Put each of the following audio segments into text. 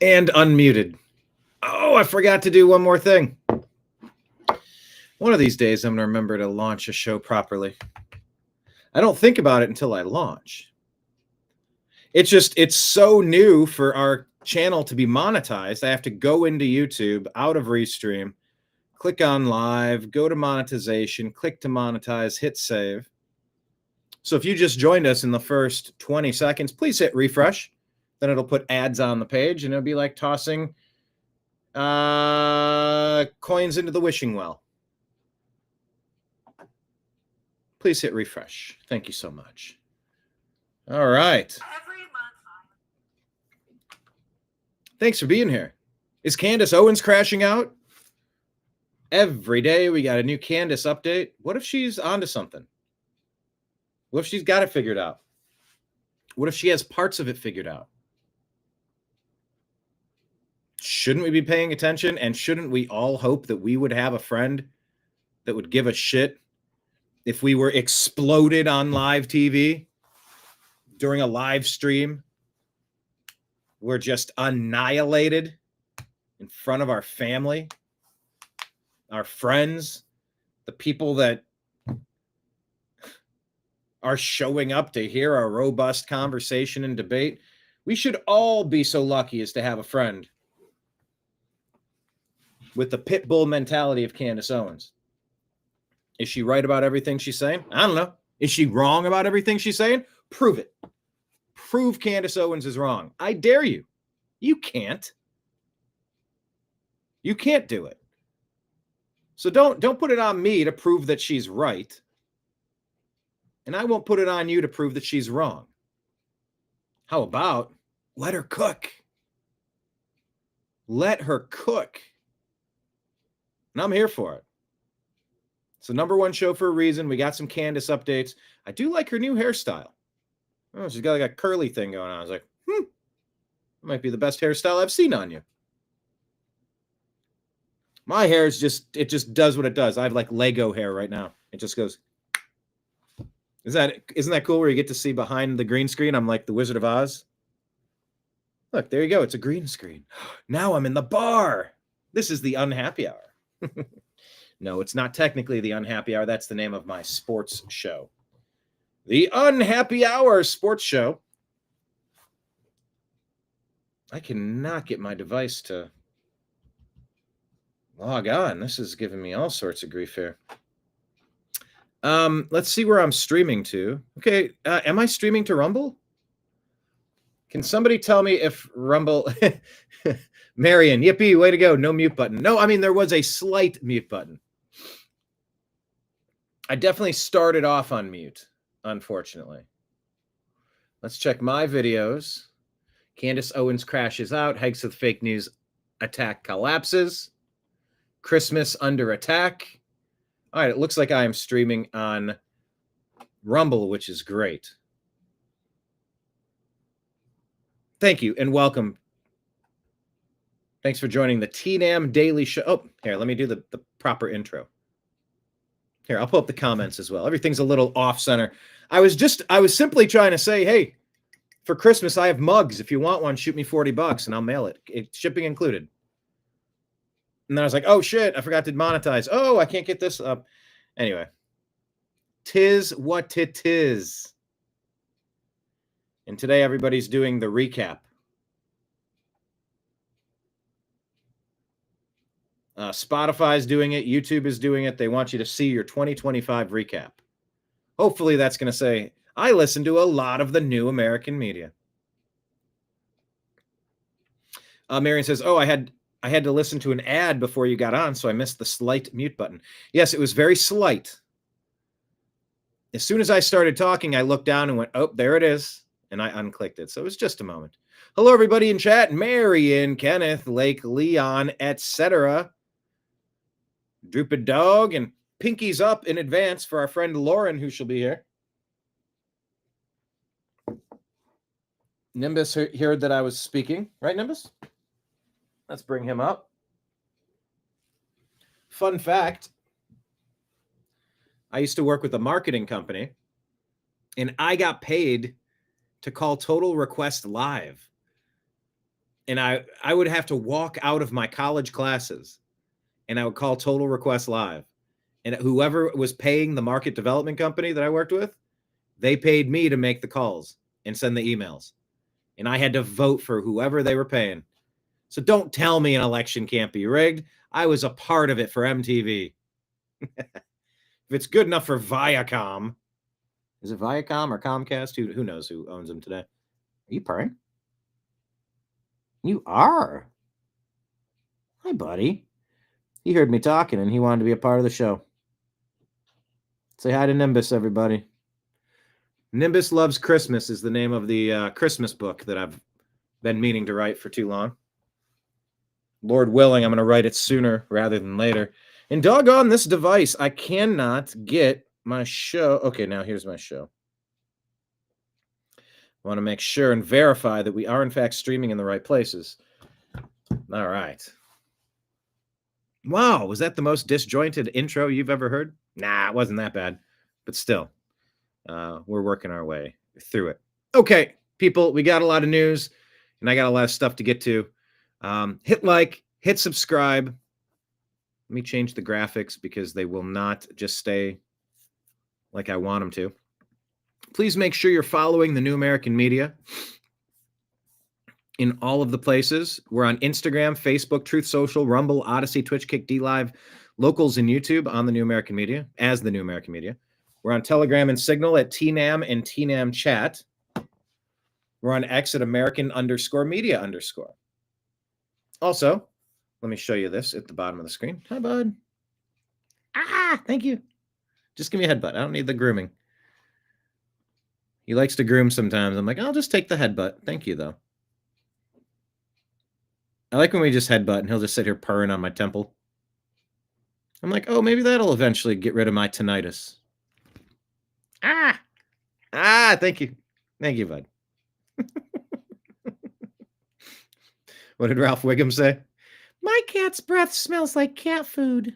And unmuted. Oh, I forgot to do one more thing. One of these days, I'm going to remember to launch a show properly. I don't think about it until I launch. It's so new for our channel to be monetized. I have to go into YouTube, out of Restream, click on live, go to monetization, click to monetize, hit save. So if you just joined us in the first 20 seconds, please hit refresh. Then it'll put ads on the page, and it'll be like tossing coins into the wishing well. Please hit refresh. Thank you so much. All right. Thanks for being here. Is Candace Owens crashing out? Every day we got a new Candace update. What if she's onto something? What if she's got it figured out? What if she has parts of it figured out? Shouldn't we be paying attention? And shouldn't we all hope that we would have a friend that would give a shit if we were exploded on live TV during a live stream? We're just annihilated in front of our family, our friends, the people that are showing up to hear our robust conversation and debate. We should all be so lucky as to have a friend with the pit bull mentality of Candace Owens. Is she right about everything she's saying? I don't know. Is she wrong about everything she's saying? Prove it. Prove Candace Owens is wrong. I dare you. You can't. You can't do it. So don't put it on me to prove that she's right. And I won't put it on you to prove that she's wrong. How about let her cook? Let her cook. And I'm here for it. It's the number one show for a reason. We got some Candace updates. I do like her new hairstyle. Oh, she's got like a curly thing going on. I was like, that might be the best hairstyle I've seen on you. My hair is it just does what it does. I have like Lego hair right now. It just goes. Isn't that cool where you get to see behind the green screen? I'm like the Wizard of Oz. Look, there you go. It's a green screen. Now I'm in the bar. This is the Unhappy Hour. No, it's not technically the Unhappy Hour. That's the name of my sports show. The Unhappy Hour sports show. I cannot get my device to log on. This is giving me all sorts of grief here. Let's see where I'm streaming to. Okay, am I streaming to Rumble? Can somebody tell me if Rumble... Marion, yippee, way to go. No mute button. No, I mean, there was a slight mute button. I definitely started off on mute, unfortunately. Let's check my videos. Candace Owens crashes out. Hegseth fake news attack collapses. Christmas under attack. All right, it looks like I am streaming on Rumble, which is great. Thank you and welcome. Thanks for joining the TNAM Daily Show. Oh, here, let me do the proper intro. Here, I'll pull up the comments as well. Everything's a little off-center. I was simply trying to say, hey, for Christmas, I have mugs. If you want one, shoot me $40 and I'll mail it. Shipping included. And then I was like, oh, shit, I forgot to monetize. Oh, I can't get this up. Anyway, tis what it is. And today, everybody's doing the recap. Spotify's doing it. YouTube is doing it. They want you to see your 2025 recap. Hopefully, that's going to say, I listen to a lot of the new American media. Marion says, oh, I had to listen to an ad before you got on, so I missed the slight mute button. Yes, it was very slight. As soon as I started talking, I looked down and went, oh, there it is. And I unclicked it. So it was just a moment. Hello, everybody in chat. Marion, Kenneth, Lake, Leon, etc. Drooped Dog, and pinkies up in advance for our friend Lauren, who shall be here. Nimbus heard that I was speaking. Right, Nimbus? Let's bring him up. Fun fact. I used to work with a marketing company, and I got paid to call Total Request live. And I would have to walk out of my college classes and I would call Total Request Live. And whoever was paying the market development company that I worked with, they paid me to make the calls and send the emails. And I had to vote for whoever they were paying. So don't tell me an election can't be rigged. I was a part of it for MTV. If it's good enough for Viacom, is it Viacom or Comcast? Who knows who owns them today? Are you purring? You are. Hi, buddy. He heard me talking and he wanted to be a part of the show. Say hi to Nimbus, everybody. Nimbus Loves Christmas is the name of the Christmas book that I've been meaning to write for too long. Lord willing, I'm going to write it sooner rather than later. And doggone this device, I cannot get my show. Okay, now here's my show. I want to make sure and verify that we are, in fact, streaming in the right places. All right. Wow, was that the most disjointed intro you've ever heard? Nah, it wasn't that bad. But still, we're working our way through it. Okay, people, we got a lot of news, and I got a lot of stuff to get to. Hit like, hit subscribe. Let me change the graphics because they will not just stay like I want them to. Please make sure you're following the New American Media in all of the places. We're on Instagram, Facebook, Truth Social, Rumble, Odyssey, Twitch, Kick, DLive, Locals, and YouTube on the New American Media as the New American Media. We're on Telegram and Signal at TNAM and TNAM Chat. We're on X at American_Media_. Also, let me show you this at the bottom of the screen. Hi, bud. Thank you. Just give me a headbutt. I don't need the grooming. He likes to groom sometimes. I'm like, I'll just take the headbutt. Thank you, though. I like when we just headbutt and he'll just sit here purring on my temple. I'm like, oh, maybe that'll eventually get rid of my tinnitus. Thank you. Thank you, bud. What did Ralph Wiggum say? My cat's breath smells like cat food.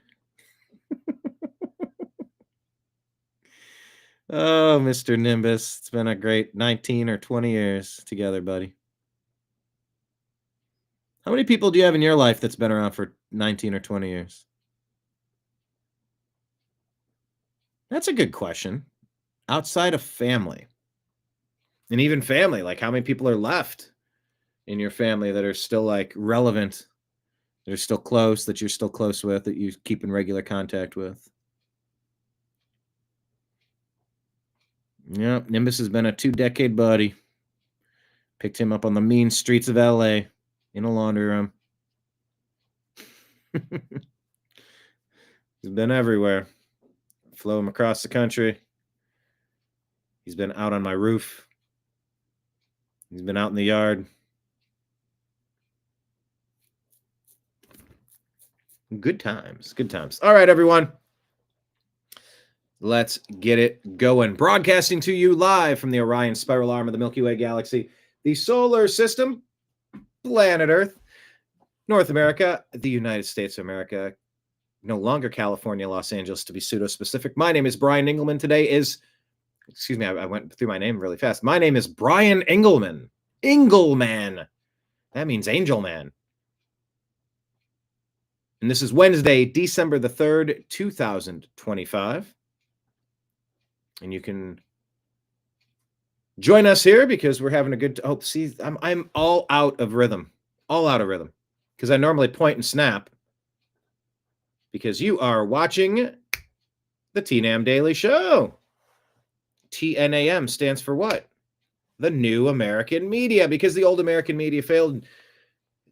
Oh, Mr. Nimbus. It's been a great 19 or 20 years together, buddy. How many people do you have in your life that's been around for 19 or 20 years? That's a good question. Outside of family. And even family, like how many people are left in your family that are still like relevant, that are still close, that you're still close with, that you keep in regular contact with? Yeah, Nimbus has been a 2-decade buddy. Picked him up on the mean streets of LA in a laundry room. He's been everywhere. Flew him across the country. He's been out on my roof. He's been out in the yard. Good times. Good times. All right, everyone. Let's get it going. Broadcasting to you live from the Orion spiral arm of the Milky Way galaxy, the solar system, planet Earth, North America, the United States of America, no longer California, Los Angeles, to be pseudo-specific. My name is Brian Engelman. Today is, excuse me, I went through my name really fast. My name is Brian Engelman. Engelman. That means angel man. And this is Wednesday, December the 3rd, 2025. And you can join us here because we're having a good see, I'm all out of rhythm. All out of rhythm. Because I normally point and snap. Because you are watching the TNAM Daily Show. TNAM stands for what? The New American Media. Because the old American media failed. At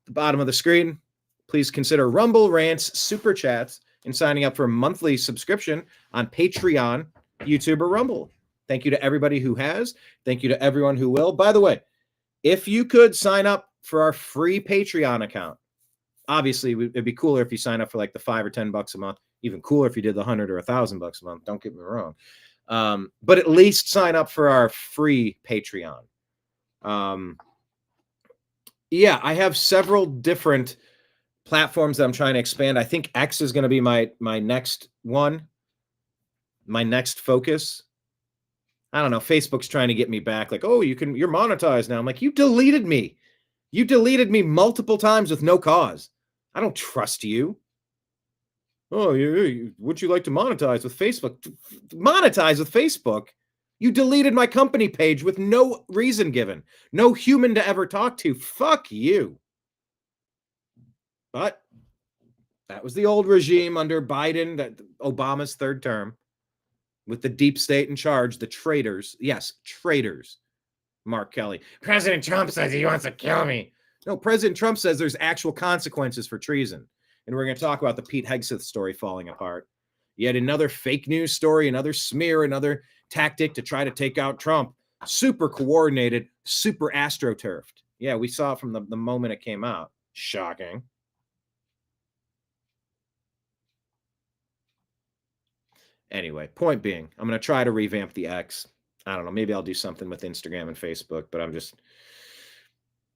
the bottom of the screen, please consider Rumble, Rants, Super Chats, and signing up for a monthly subscription on Patreon, YouTube, or Rumble. Thank you to everybody who has. Thank you to everyone who will. By the way, if you could sign up for our free Patreon account, obviously it'd be cooler if you sign up for like the $5 or $10 a month. Even cooler if you did the $100 or $1,000 a month. Don't get me wrong. But at least sign up for our free Patreon. Yeah, I have several different platforms that I'm trying to expand. I think X is going to be my next one. My next focus. I don't know. Facebook's trying to get me back. Like, oh, you're monetized now. I'm like, you deleted me. You deleted me multiple times with no cause. I don't trust you. Oh, would you like to monetize with Facebook? Monetize with Facebook? You deleted my company page with no reason given. No human to ever talk to. Fuck you. But that was the old regime under Biden, Obama's third term, with the deep state in charge, the traitors. Yes, traitors. Mark Kelly. President Trump says he wants to kill me. No, President Trump says there's actual consequences for treason. And we're going to talk about the Pete Hegseth story falling apart. Yet another fake news story, another smear, another tactic to try to take out Trump. Super coordinated, super astroturfed. Yeah, we saw it from the moment it came out. Shocking. Anyway, point being, I'm going to try to revamp the X. I don't know. Maybe I'll do something with Instagram and Facebook, but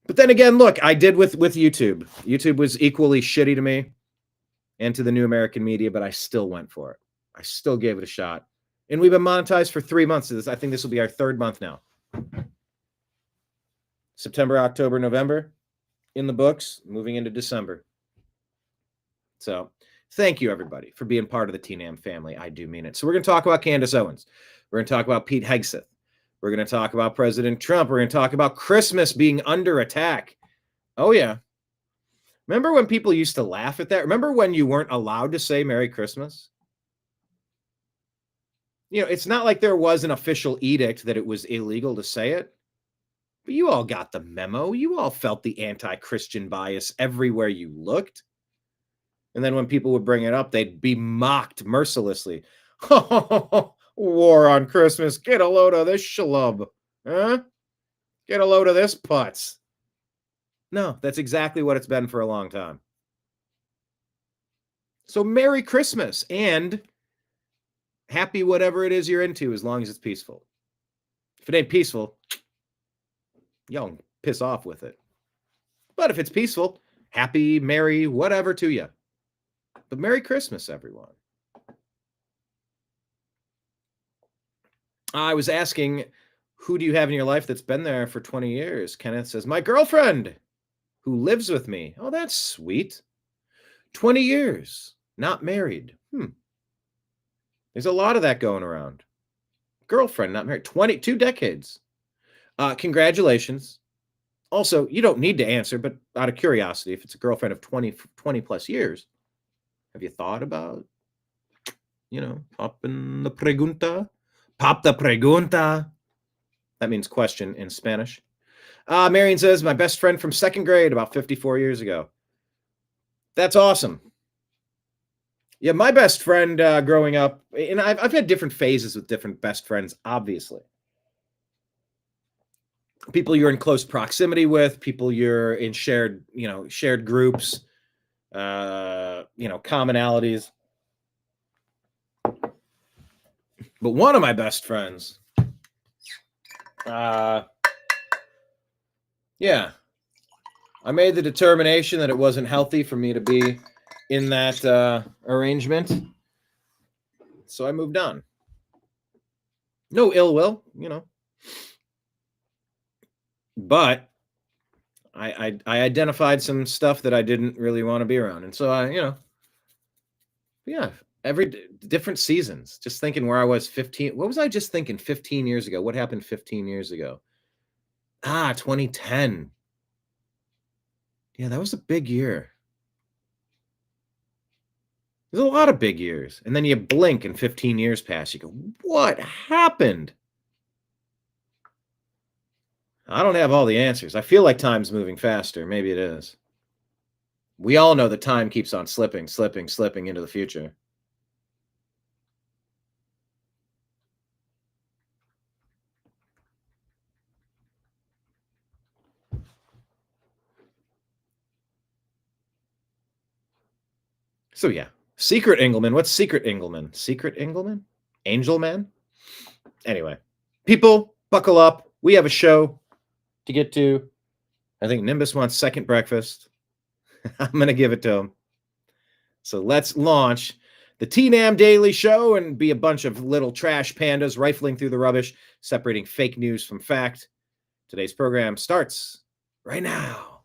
But then again, look, I did with YouTube. YouTube was equally shitty to me and to the new American media, but I still went for it. I still gave it a shot. And we've been monetized for 3 months. I think this will be our third month now. September, October, November in the books, moving into December. So thank you, everybody, for being part of the TNAM family. I do mean it. So we're going to talk about Candace Owens. We're going to talk about Pete Hegseth. We're going to talk about President Trump. We're going to talk about Christmas being under attack. Oh, yeah. Remember when people used to laugh at that? Remember when you weren't allowed to say Merry Christmas? You know, it's not like there was an official edict that it was illegal to say it. But you all got the memo. You all felt the anti-Christian bias everywhere you looked. And then when people would bring it up, they'd be mocked mercilessly. War on Christmas. Get a load of this schlub. Huh? Get a load of this putz. No, that's exactly what it's been for a long time. So Merry Christmas and happy whatever it is you're into, as long as it's peaceful. If it ain't peaceful, y'all piss off with it. But if it's peaceful, happy, merry, whatever to you. But Merry Christmas, everyone. I was asking, who do you have in your life that's been there for 20 years? Kenneth says, my girlfriend who lives with me. Oh, that's sweet. 20 years, not married. There's a lot of that going around. Girlfriend, not married. 2 decades. Congratulations. Also, you don't need to answer, but out of curiosity, if it's a girlfriend of 20 plus years, have you thought about, popping the pregunta? Pop the pregunta. That means question in Spanish. Marion says, my best friend from 2nd grade about 54 years ago. That's awesome. Yeah, my best friend growing up, and I've had different phases with different best friends, obviously. People you're in close proximity with, people you're in shared groups, commonalities. But one of my best friends, I made the determination that it wasn't healthy for me to be in that arrangement. So I moved on. No ill will, But I identified some stuff that I didn't really want to be around. And so every different seasons, just thinking where I was 15. What was I just thinking 15 years ago? What happened 15 years ago? 2010. Yeah, that was a big year. There's a lot of big years. And then you blink and 15 years pass. You go, what happened? I don't have all the answers. I feel like time's moving faster. Maybe it is. We all know that time keeps on slipping into the future. So yeah, Secret Engelman. What's Secret Engelman? Secret Engelman? Angel Man? Anyway, people, buckle up. We have a show to get to. I think Nimbus wants second breakfast. I'm going to give it to him. So let's launch the TNAM Daily Show and be a bunch of little trash pandas rifling through the rubbish, separating fake news from fact. Today's program starts right now.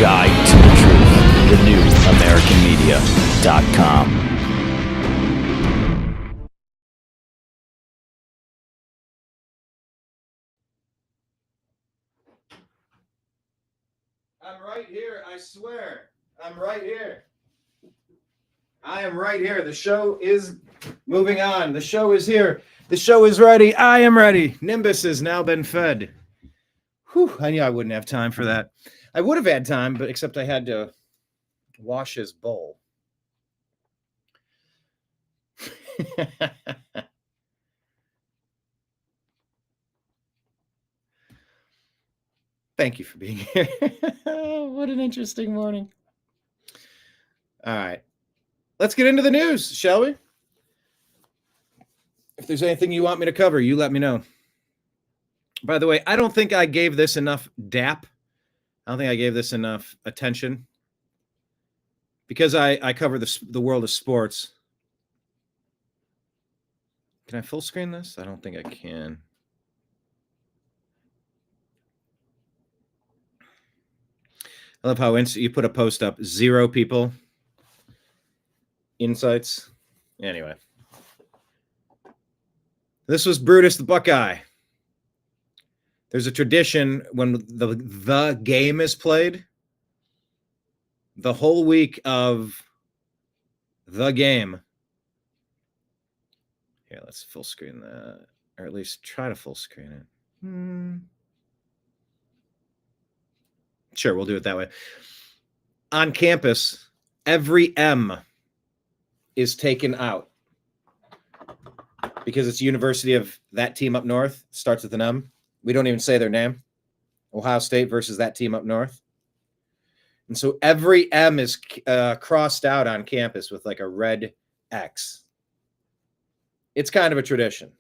guide to the truth. thenewamericanmedia.com. I'm right here, I swear. I'm right here. I am right here. The show is moving on. The show is here. The show is ready. I am ready. Nimbus has now been fed. Whew, I knew I wouldn't have time for that. I would have had time, but except I had to wash his bowl. Thank you for being here. What an interesting morning. All right. Let's get into the news, shall we? If there's anything you want me to cover, you let me know. By the way, I don't think I gave this enough dap. I don't think I gave this enough attention. Because I cover the world of sports. Can I full screen this? I don't think I can. I love how you put a post up, 0 people. Insights. Anyway. This was Brutus the Buckeye. There's a tradition when the game is played. The whole week of the game. Here, let's full screen that. Or at least try to full screen it. Sure, we'll do it that way. On campus, every M is taken out. Because it's University of that team up north. Starts with an M. We don't even say their name. Ohio State versus that team up north. And so every M is crossed out on campus with like a red X. It's kind of a tradition.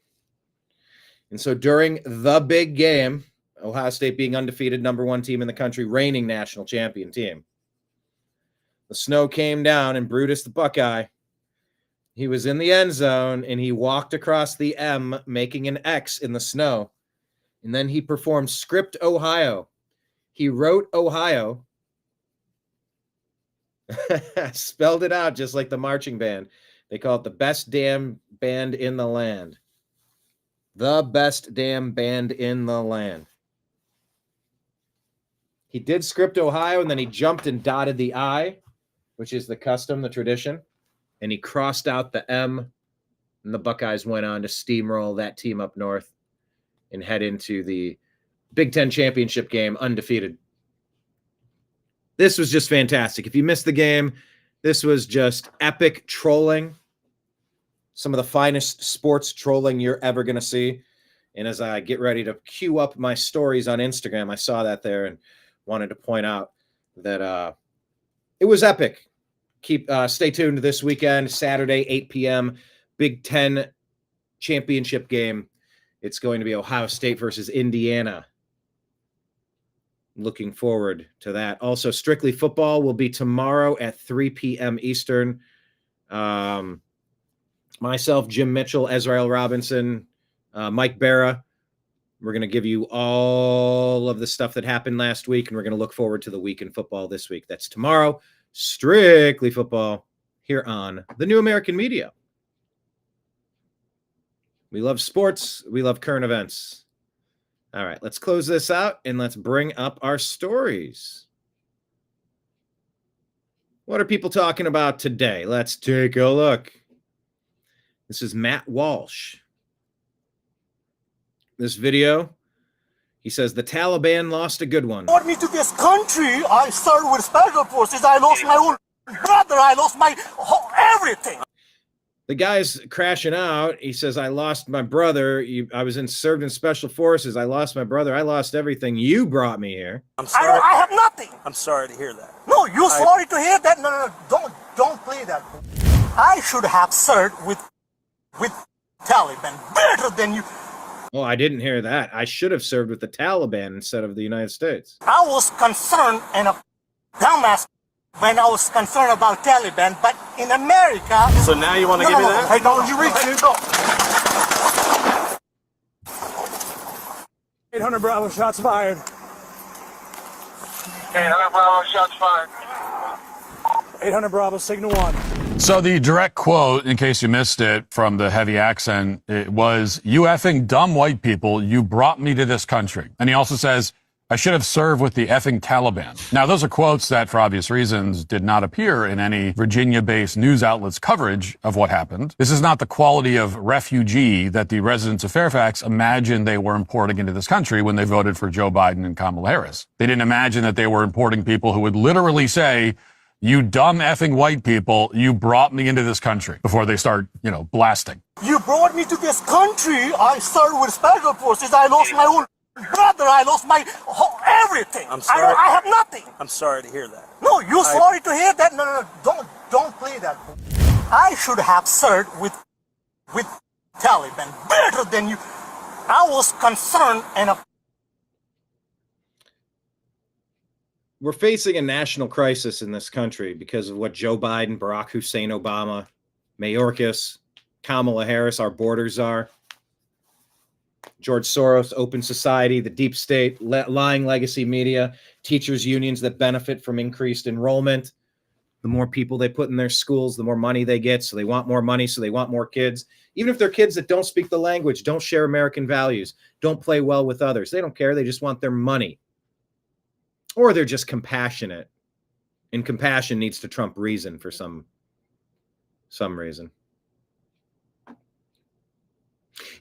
And so during the big game, Ohio State being undefeated, #1 team in the country, reigning national champion team. The snow came down and Brutus the Buckeye, he was in the end zone and he walked across the M, making an X in the snow. And then he performed Script Ohio. He wrote Ohio, spelled it out just like the marching band. They call it the best damn band in the land. The best damn band in the land. He did Script Ohio, and then he jumped and dotted the I, which is the custom, the tradition. And he crossed out the M, and the Buckeyes went on to steamroll that team up north and head into the Big Ten championship game undefeated. This was just fantastic. If you missed the game, this was just epic trolling. Some of the finest sports trolling you're ever going to see. And as I get ready to queue up my stories on Instagram, I saw that there and wanted to point out that it was epic. Stay tuned this weekend, Saturday, 8 p.m., Big Ten championship game. It's going to be Ohio State versus Indiana. Looking forward to that. Also, Strictly Football will be tomorrow at 3 p.m. Eastern. Myself, Jim Mitchell, Ezrael Robinson, Mike Barra. We're going to give you all of the stuff that happened last week, and we're going to look forward to the week in football this week. That's tomorrow. Strictly Football here on the New American Media. We love sports. We love current events. All right, let's close this out and let's bring up our stories. What are people talking about today? Let's take a look. This is Matt Walsh. This video, he says, the Taliban lost a good one. Brought me to this country. I started with special forces. I lost my own brother. I lost my everything. The guy's crashing out. He says, I lost my brother. I was served in special forces. I lost my brother. I lost everything. You brought me here. I'm sorry. I have nothing. I'm sorry to hear that. No, you're sorry to hear that? No, don't play that. I should have served with Taliban better than you. Oh, I didn't hear that. I should have served with the Taliban instead of the United States. I was concerned and a dumbass when I was concerned about Taliban, but in America... So now you want to give me that? Hey, don't you reach me? Go. 800 Bravo, shots fired. Bravo, shots fired. 800 Bravo, signal 1. So the direct quote, in case you missed it, from the heavy accent, it was, "You effing dumb white people, you brought me to this country." And he also says, "I should have served with the effing Taliban." Now, those are quotes that, for obvious reasons, did not appear in any Virginia-based news outlets' coverage of what happened. This is not the quality of refugee that the residents of Fairfax imagined they were importing into this country when they voted for Joe Biden and Kamala Harris. They didn't imagine that they were importing people who would literally say, "You dumb effing white people, you brought me into this country," before they start, blasting. You brought me to this country. I started with special forces. I lost my own brother. I lost my everything. I'm sorry. I have nothing. I'm sorry to hear that. No, you're sorry to hear that. No. Don't play that. I should have served with Taliban better than you. I was concerned and. We're facing a national crisis in this country because of what Joe Biden, Barack Hussein Obama, Mayorkas, Kamala Harris, our borders are. George Soros, open society, the deep state, lying legacy media, teachers' unions that benefit from increased enrollment. The more people they put in their schools, the more money they get. So they want more money, so they want more kids. Even if they're kids that don't speak the language, don't share American values, don't play well with others. They don't care. They just want their money. Or they're just compassionate. And compassion needs to trump reason for some reason.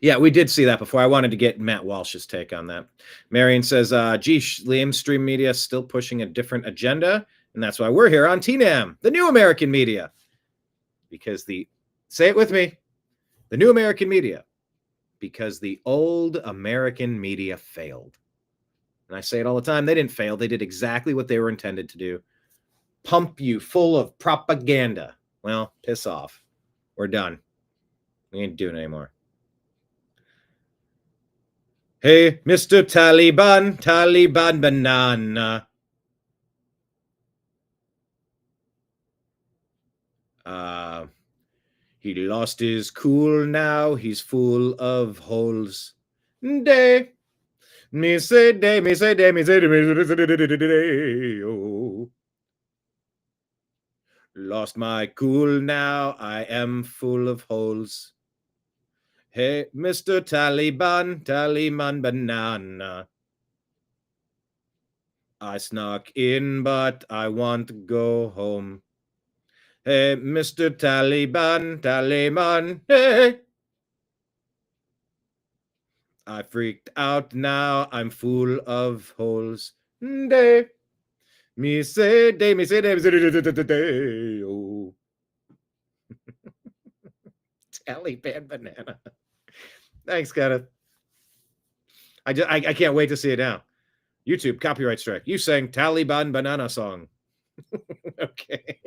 Yeah, we did see that before. I wanted to get Matt Walsh's take on that. Marion says, geez, mainstream media still pushing a different agenda. And that's why we're here on TNAM, the new American media. Because say it with me, the new American media. Because the old American media failed. And I say it all the time. They didn't fail. They did exactly what they were intended to do. Pump you full of propaganda. Well, piss off. We're done. We ain't doing it anymore. Hey, Mr. Taliban banana. He lost his cool now. He's full of holes. Day. Me say day, me say day, me say day, oh. Lost my cool now, I am full of holes. Hey, Mr. Taliban banana. I snuck in, but I want to go home. Hey, Mr. Taliban, hey. I freaked out now, I'm full of holes. Day. Me say day, me say day, me say day, oh. Taliban banana. Thanks, Kenneth. I can't wait to see it now. YouTube, copyright strike. You sang Taliban banana song. Okay.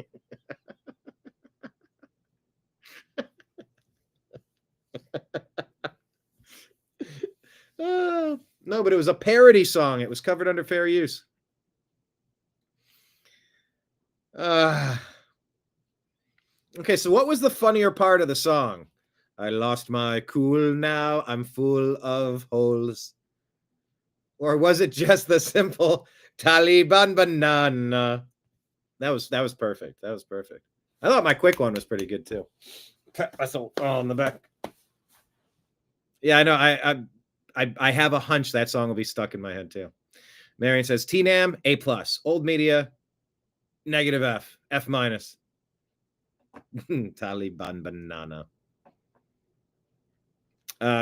No, but it was a parody song. It was covered under fair use. Okay, so what was the funnier part of the song? I lost my cool now, I'm full of holes. Or was it just the simple Taliban banana? That was perfect. That was perfect. I thought my quick one was pretty good too. Pat myself on the back. Yeah, I know. I have a hunch that song will be stuck in my head too. Marion says TNAM A+, old media -F, F-. Taliban banana.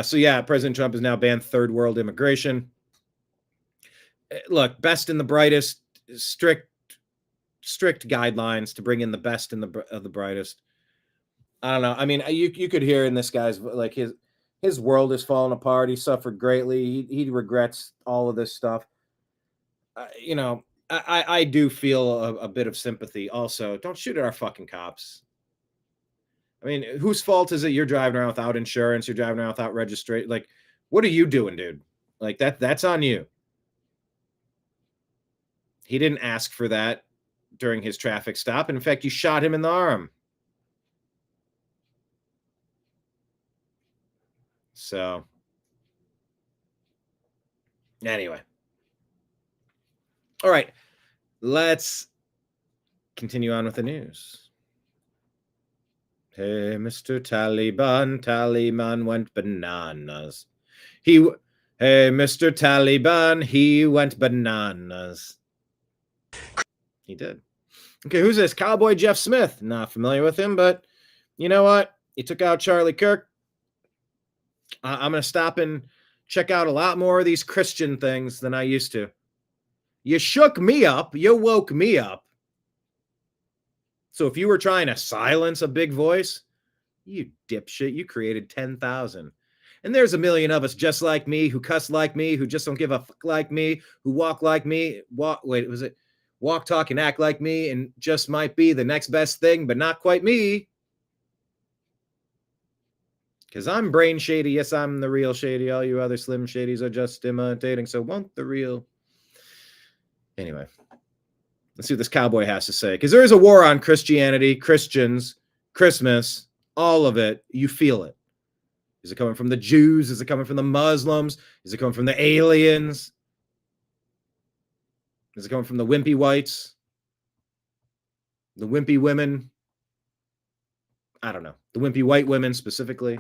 So yeah, President Trump has now banned third world immigration. Look, best and the brightest, strict guidelines to bring in the best and the brightest. I don't know. I mean, you could hear in this guy's, like, his world is falling apart. He suffered greatly. He regrets all of this stuff. I do feel a bit of sympathy. Also, don't shoot at our fucking cops. I mean, whose fault is it you're driving around without insurance? You're driving around without registration. Like, what are you doing, dude? Like, that's on you. He didn't ask for that during his traffic stop. And in fact, you shot him in the arm. So, anyway. All right. Let's continue on with the news. Hey, Mr. Taliban went bananas. Hey, Mr. Taliban, he went bananas. He did. Okay, who's this? Cowboy Jeff Smith. Not familiar with him, but you know what? He took out Charlie Kirk. I'm going to stop and check out a lot more of these Christian things than I used to. You shook me up. You woke me up. So if you were trying to silence a big voice, you dipshit, you created 10,000. And there's a million of us just like me, who cuss like me, who just don't give a fuck like me, who walk like me, walk, talk, and act like me, and just might be the next best thing, but not quite me. Because I'm brain shady. Yes, I'm the real shady. All you other slim shadies are just imitating. So won't the real... Anyway, let's see what this cowboy has to say. Because there is a war on Christianity, Christians, Christmas, all of it. You feel it. Is it coming from the Jews? Is it coming from the Muslims? Is it coming from the aliens? Is it coming from the wimpy whites? The wimpy women? I don't know. The wimpy white women specifically.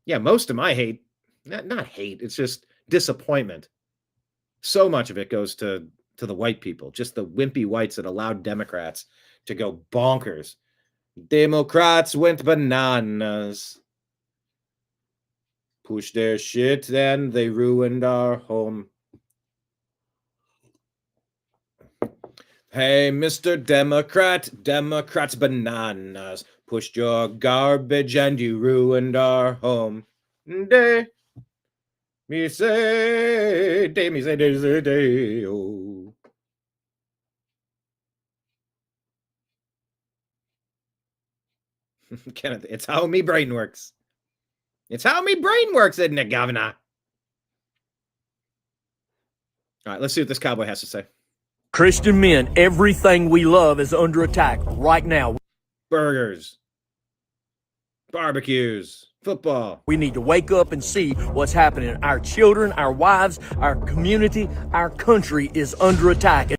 Yeah, most of my hate, not hate, it's just disappointment. So much of it goes to the white people, just the wimpy whites that allowed Democrats to go bonkers. Democrats went bananas. Push their shit, and they ruined our home. Hey, Mr. Democrat, Democrats bananas. Pushed your garbage and you ruined our home. Day. Me say, day, oh. Kenneth, it's how me brain works. It's how me brain works, isn't it, Governor? All right, let's see what this cowboy has to say. Christian men, everything we love is under attack right now. Burgers, barbecues, football. We need to wake up and see what's happening. Our children, our wives, our community, our country is under attack.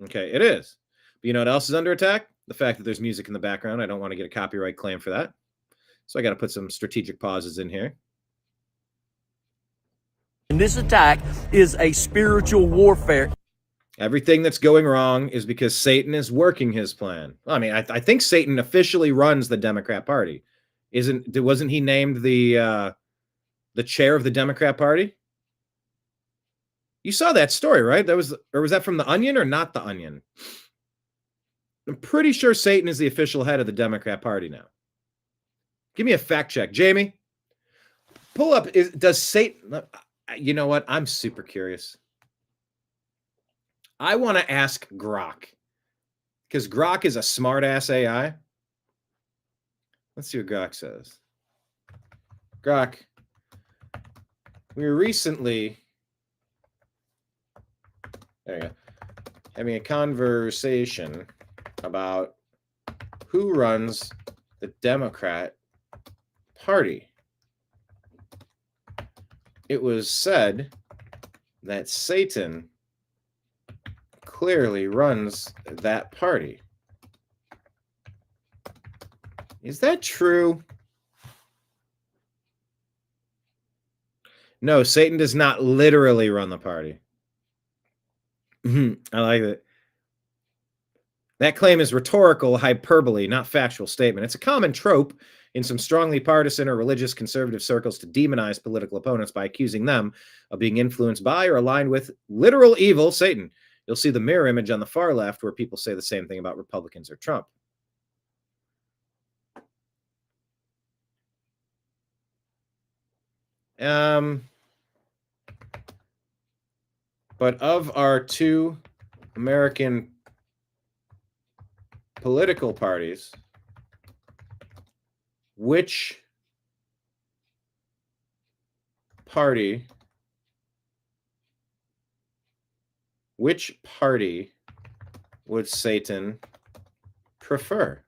Okay, it is. But you know what else is under attack? The fact that there's music in the background. I don't want to get a copyright claim for that. So I got to put some strategic pauses in here. And this attack is a spiritual warfare. Everything that's going wrong is because Satan is working his plan. I mean, I think Satan officially runs the Democrat Party. Wasn't he named the chair of the Democrat Party? You saw that story, right? Was that from The Onion or not The Onion? I'm pretty sure Satan is the official head of the Democrat Party now. Give me a fact check, Jamie. Pull up. Does Satan? You know what? I'm super curious. I want to ask Grok, because Grok is a smart-ass AI. Let's see what Grok says. Grok, we were recently having a conversation about who runs the Democrat Party. It was said that Satan clearly runs that party. Is that true? No, Satan does not literally run the party. I like it. That claim is rhetorical hyperbole, not factual statement. It's a common trope in some strongly partisan or religious conservative circles to demonize political opponents by accusing them of being influenced by or aligned with literal evil, Satan. You'll see the mirror image on the far left where people say the same thing about Republicans or Trump. But of our two American political parties, which party would Satan prefer?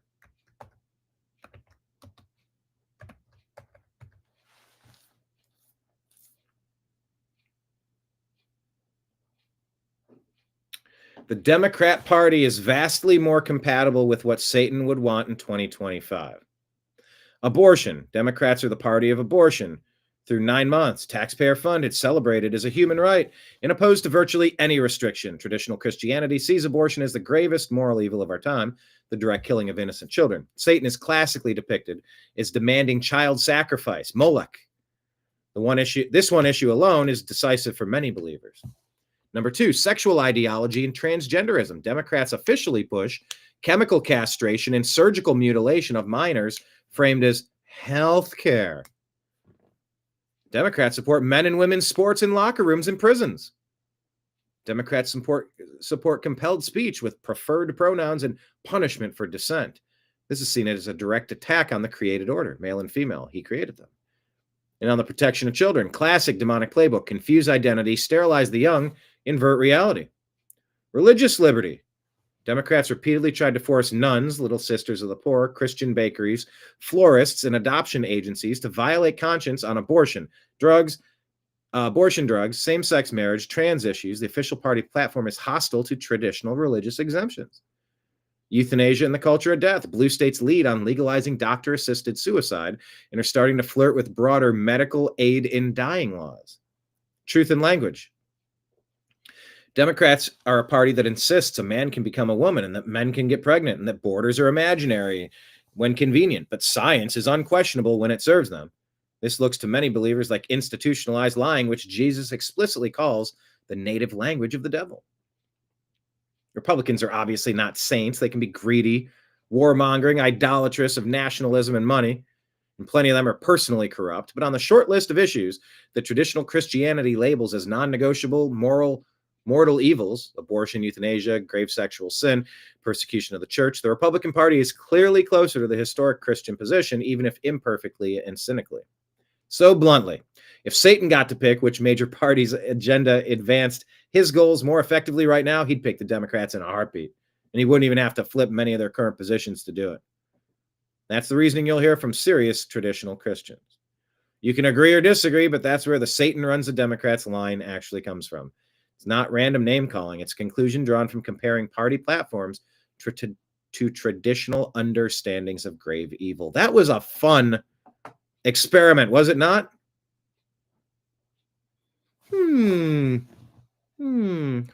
The Democrat Party is vastly more compatible with what Satan would want in 2025. Abortion. Democrats are the party of abortion. Through 9 months, taxpayer funded, celebrated as a human right, and opposed to virtually any restriction. Traditional Christianity sees abortion as the gravest moral evil of our time, the direct killing of innocent children. Satan is classically depicted as demanding child sacrifice, Moloch. This one issue alone is decisive for many believers. Number 2, sexual ideology and transgenderism. Democrats officially push chemical castration and surgical mutilation of minors, framed as health care. Democrats support men and women's sports in locker rooms and prisons. Democrats support compelled speech with preferred pronouns and punishment for dissent. This is seen as a direct attack on the created order, male and female. He created them. And on the protection of children, classic demonic playbook, confuse identity, sterilize the young, invert reality. Religious liberty. Democrats repeatedly tried to force nuns, little sisters of the poor, Christian bakeries, florists, and adoption agencies to violate conscience on abortion, drugs, same-sex marriage, trans issues. The official party platform is hostile to traditional religious exemptions. Euthanasia and the culture of death. Blue states lead on legalizing doctor-assisted suicide and are starting to flirt with broader medical aid in dying laws. Truth in language. Democrats are a party that insists a man can become a woman and that men can get pregnant and that borders are imaginary when convenient, but science is unquestionable when it serves them. This looks to many believers like institutionalized lying, which Jesus explicitly calls the native language of the devil. Republicans are obviously not saints. They can be greedy, warmongering, idolatrous of nationalism and money, and plenty of them are personally corrupt. But on the short list of issues that traditional Christianity labels as non-negotiable, mortal evils, abortion, euthanasia, grave sexual sin, persecution of the church, the Republican Party is clearly closer to the historic Christian position, even if imperfectly and cynically. So bluntly, if Satan got to pick which major party's agenda advanced his goals more effectively right now, he'd pick the Democrats in a heartbeat, and he wouldn't even have to flip many of their current positions to do it. That's the reasoning you'll hear from serious traditional Christians. You can agree or disagree, but that's where the Satan runs the Democrats line actually comes from. It's not random name calling. It's conclusion drawn from comparing party platforms to traditional understandings of grave evil. That was a fun experiment, was it not? I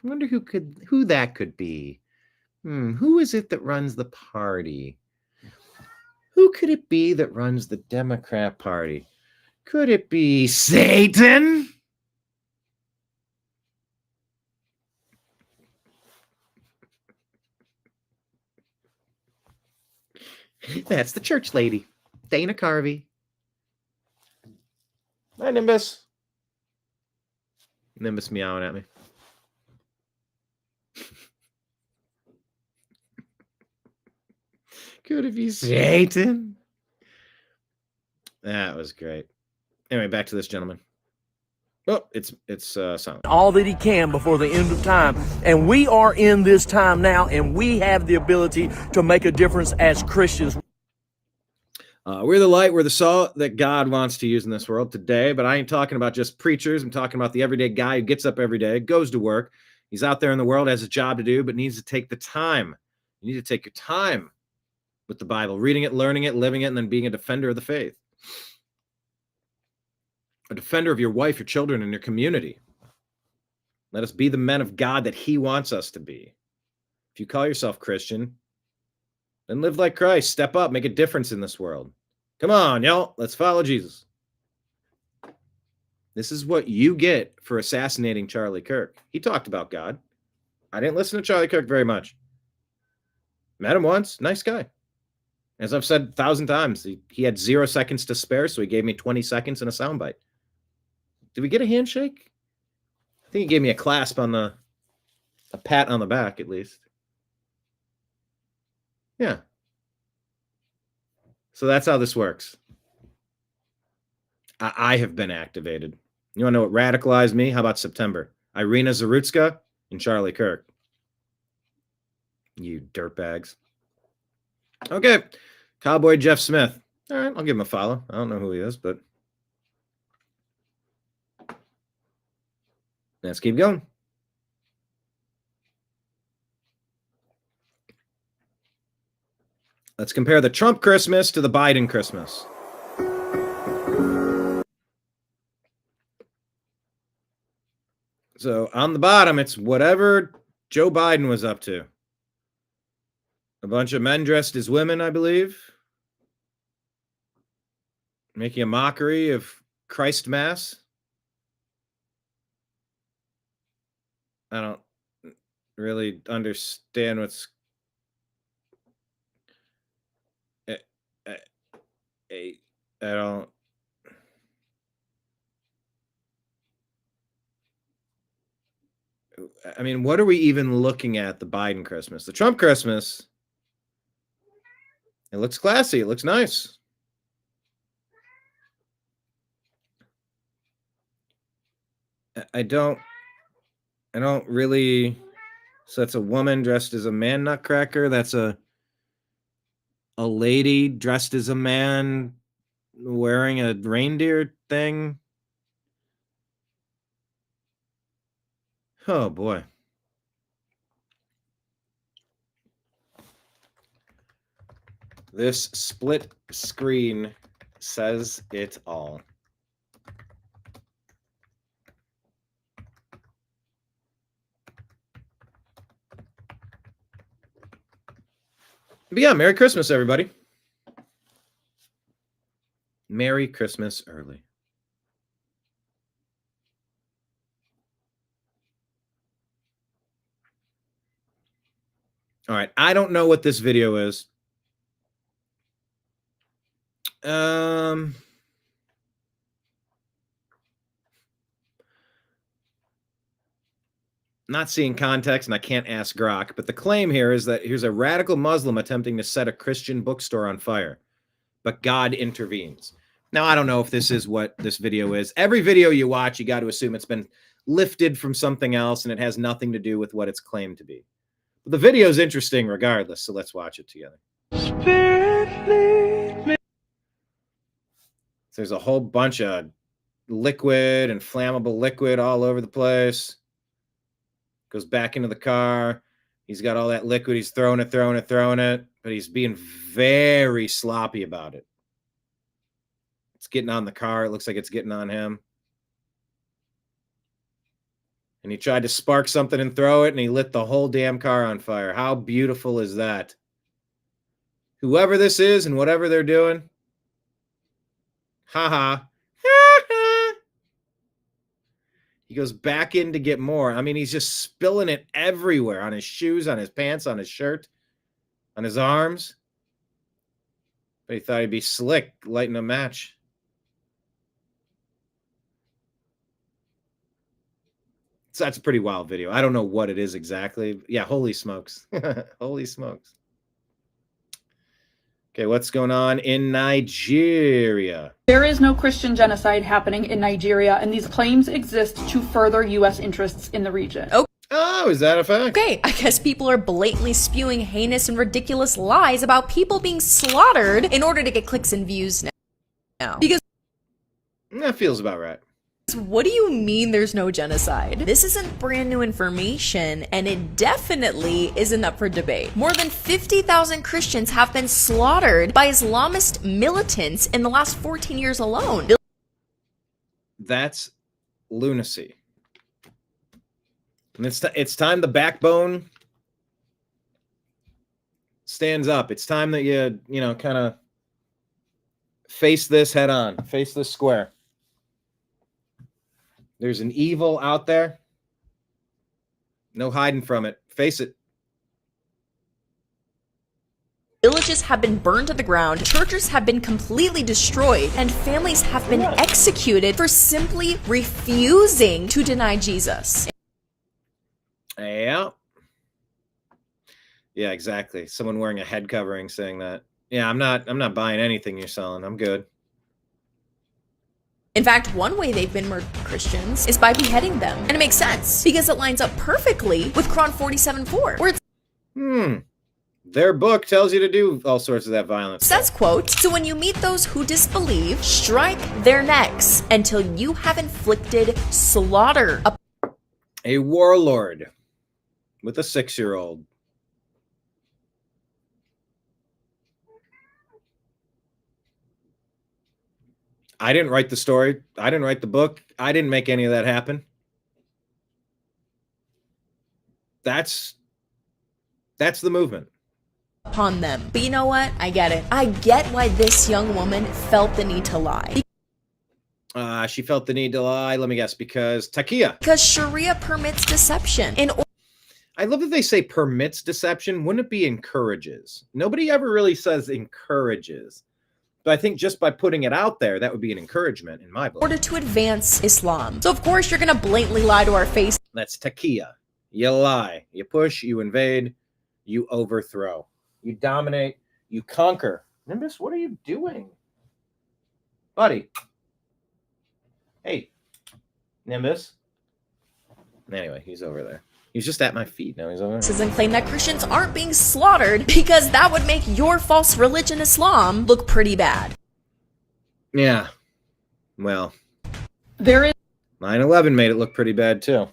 wonder who that could be. Who is it that runs the party? Who could it be that runs the Democrat Party? Could it be Satan? That's the church lady, Dana Carvey. Hi, Nimbus. Nimbus meowing at me. Could it be Satan? That was great. Anyway, back to this gentleman. Oh, it's silent. All that he can before the end of time. And we are in this time now, and we have the ability to make a difference as Christians. We're the light, we're the salt that God wants to use in this world today, but I ain't talking about just preachers. I'm talking about the everyday guy who gets up every day, goes to work. He's out there in the world, has a job to do, but needs to take the time. You need to take your time with the Bible, reading it, learning it, living it, and then being a defender of the faith. A defender of your wife, your children, and your community. Let us be the men of God that he wants us to be. If you call yourself Christian, then live like Christ. Step up, make a difference in this world. Come on, y'all. Let's follow Jesus. This is what you get for assassinating Charlie Kirk. He talked about God. I didn't listen to Charlie Kirk very much. Met him once. Nice guy. As I've said 1,000 times, he had 0 seconds to spare, so he gave me 20 seconds and a soundbite. Did we get a handshake? I think he gave me a clasp on a pat on the back, at least. Yeah. So that's how this works. I have been activated. You want to know what radicalized me? How about September? Irina Zarutska and Charlie Kirk. You dirtbags. Okay. Cowboy Jeff Smith. All right, I'll give him a follow. I don't know who he is, but let's keep going. Let's compare the Trump Christmas to the Biden Christmas. So on the bottom, it's whatever Joe Biden was up to. A bunch of men dressed as women, I believe, making a mockery of Christ Mass. I don't really understand what's... I don't... I mean, what are we even looking at the Biden Christmas? The Trump Christmas, it looks classy. It looks nice. I don't really... So that's a woman dressed as a man nutcracker. That's a lady dressed as a man wearing a reindeer thing. Oh, boy. This split screen says it all. But yeah, Merry Christmas, everybody. Merry Christmas early. All right, I don't know what this video is. Not seeing context, and I can't ask Grok, but the claim here is that here's a radical Muslim attempting to set a Christian bookstore on fire, but God intervenes. Now, I don't know if this is what this video is. Every video you watch, you got to assume it's been lifted from something else, and it has nothing to do with what it's claimed to be. But the video is interesting regardless, so let's watch it together. There's a whole bunch of liquid and flammable liquid all over the place. Goes back into the car. He's got all that liquid. He's throwing it, but he's being very sloppy about it. It's getting on the car. It looks like it's getting on him. And he tried to spark something and throw it, and he lit the whole damn car on fire. How beautiful is that? Whoever this is and whatever they're doing, ha. He goes back in to get more. I mean, he's just spilling it everywhere, on his shoes, on his pants, on his shirt, on his arms. But he thought he'd be slick, lighting a match. So that's a pretty wild video. I don't know what it is exactly. Yeah, holy smokes. Holy smokes. Okay, what's going on in Nigeria? There is no Christian genocide happening in Nigeria, and these claims exist to further U.S. interests in the region. Oh, is that a fact? Okay, I guess people are blatantly spewing heinous and ridiculous lies about people being slaughtered in order to get clicks and views now. Because That feels about right. what do you mean there's no genocide? This isn't brand new information, and it definitely isn't up for debate. More than 50,000 Christians have been slaughtered by Islamist militants in the last 14 years alone. That's lunacy. And it's time the backbone stands up. It's time that you kind of face this head on, face this square. There's an evil out there. No hiding from it. Face it. Villages have been burned to the ground, churches have been completely destroyed, and families have been executed for simply refusing to deny Jesus. Yeah. Yeah, exactly. Someone wearing a head covering saying that. Yeah, I'm not buying anything you're selling. I'm good. In fact, one way they've been murdered Christians is by beheading them. And it makes sense, because it lines up perfectly with Quran 47:4, where it Their book tells you to do all sorts of that violence. says, quote, "So when you meet those who disbelieve, strike their necks until you have inflicted slaughter." A warlord with a 6-year-old. I didn't write the story. I didn't write the book. I didn't make any of that happen. That's the movement. Upon them. But you know what? I get it. I get why this young woman felt the need to lie. She felt the need to lie. Let me guess, because Takia. Because Sharia permits deception. I love that they say permits deception. Wouldn't it be encourages? Nobody ever really says encourages. But I think just by putting it out there, that would be an encouragement in my book. In order to advance Islam. So of course you're going to blatantly lie to our face. That's Takia. You lie. You push, you invade, you overthrow. You dominate, you conquer. Nimbus, what are you doing? Buddy. Hey, Nimbus. Anyway, he's over there. He's just at my feet now. He's over there. And claim that Christians aren't being slaughtered because that would make your false religion, Islam, look pretty bad. Yeah. Well, There is 9/11 made it look pretty bad too.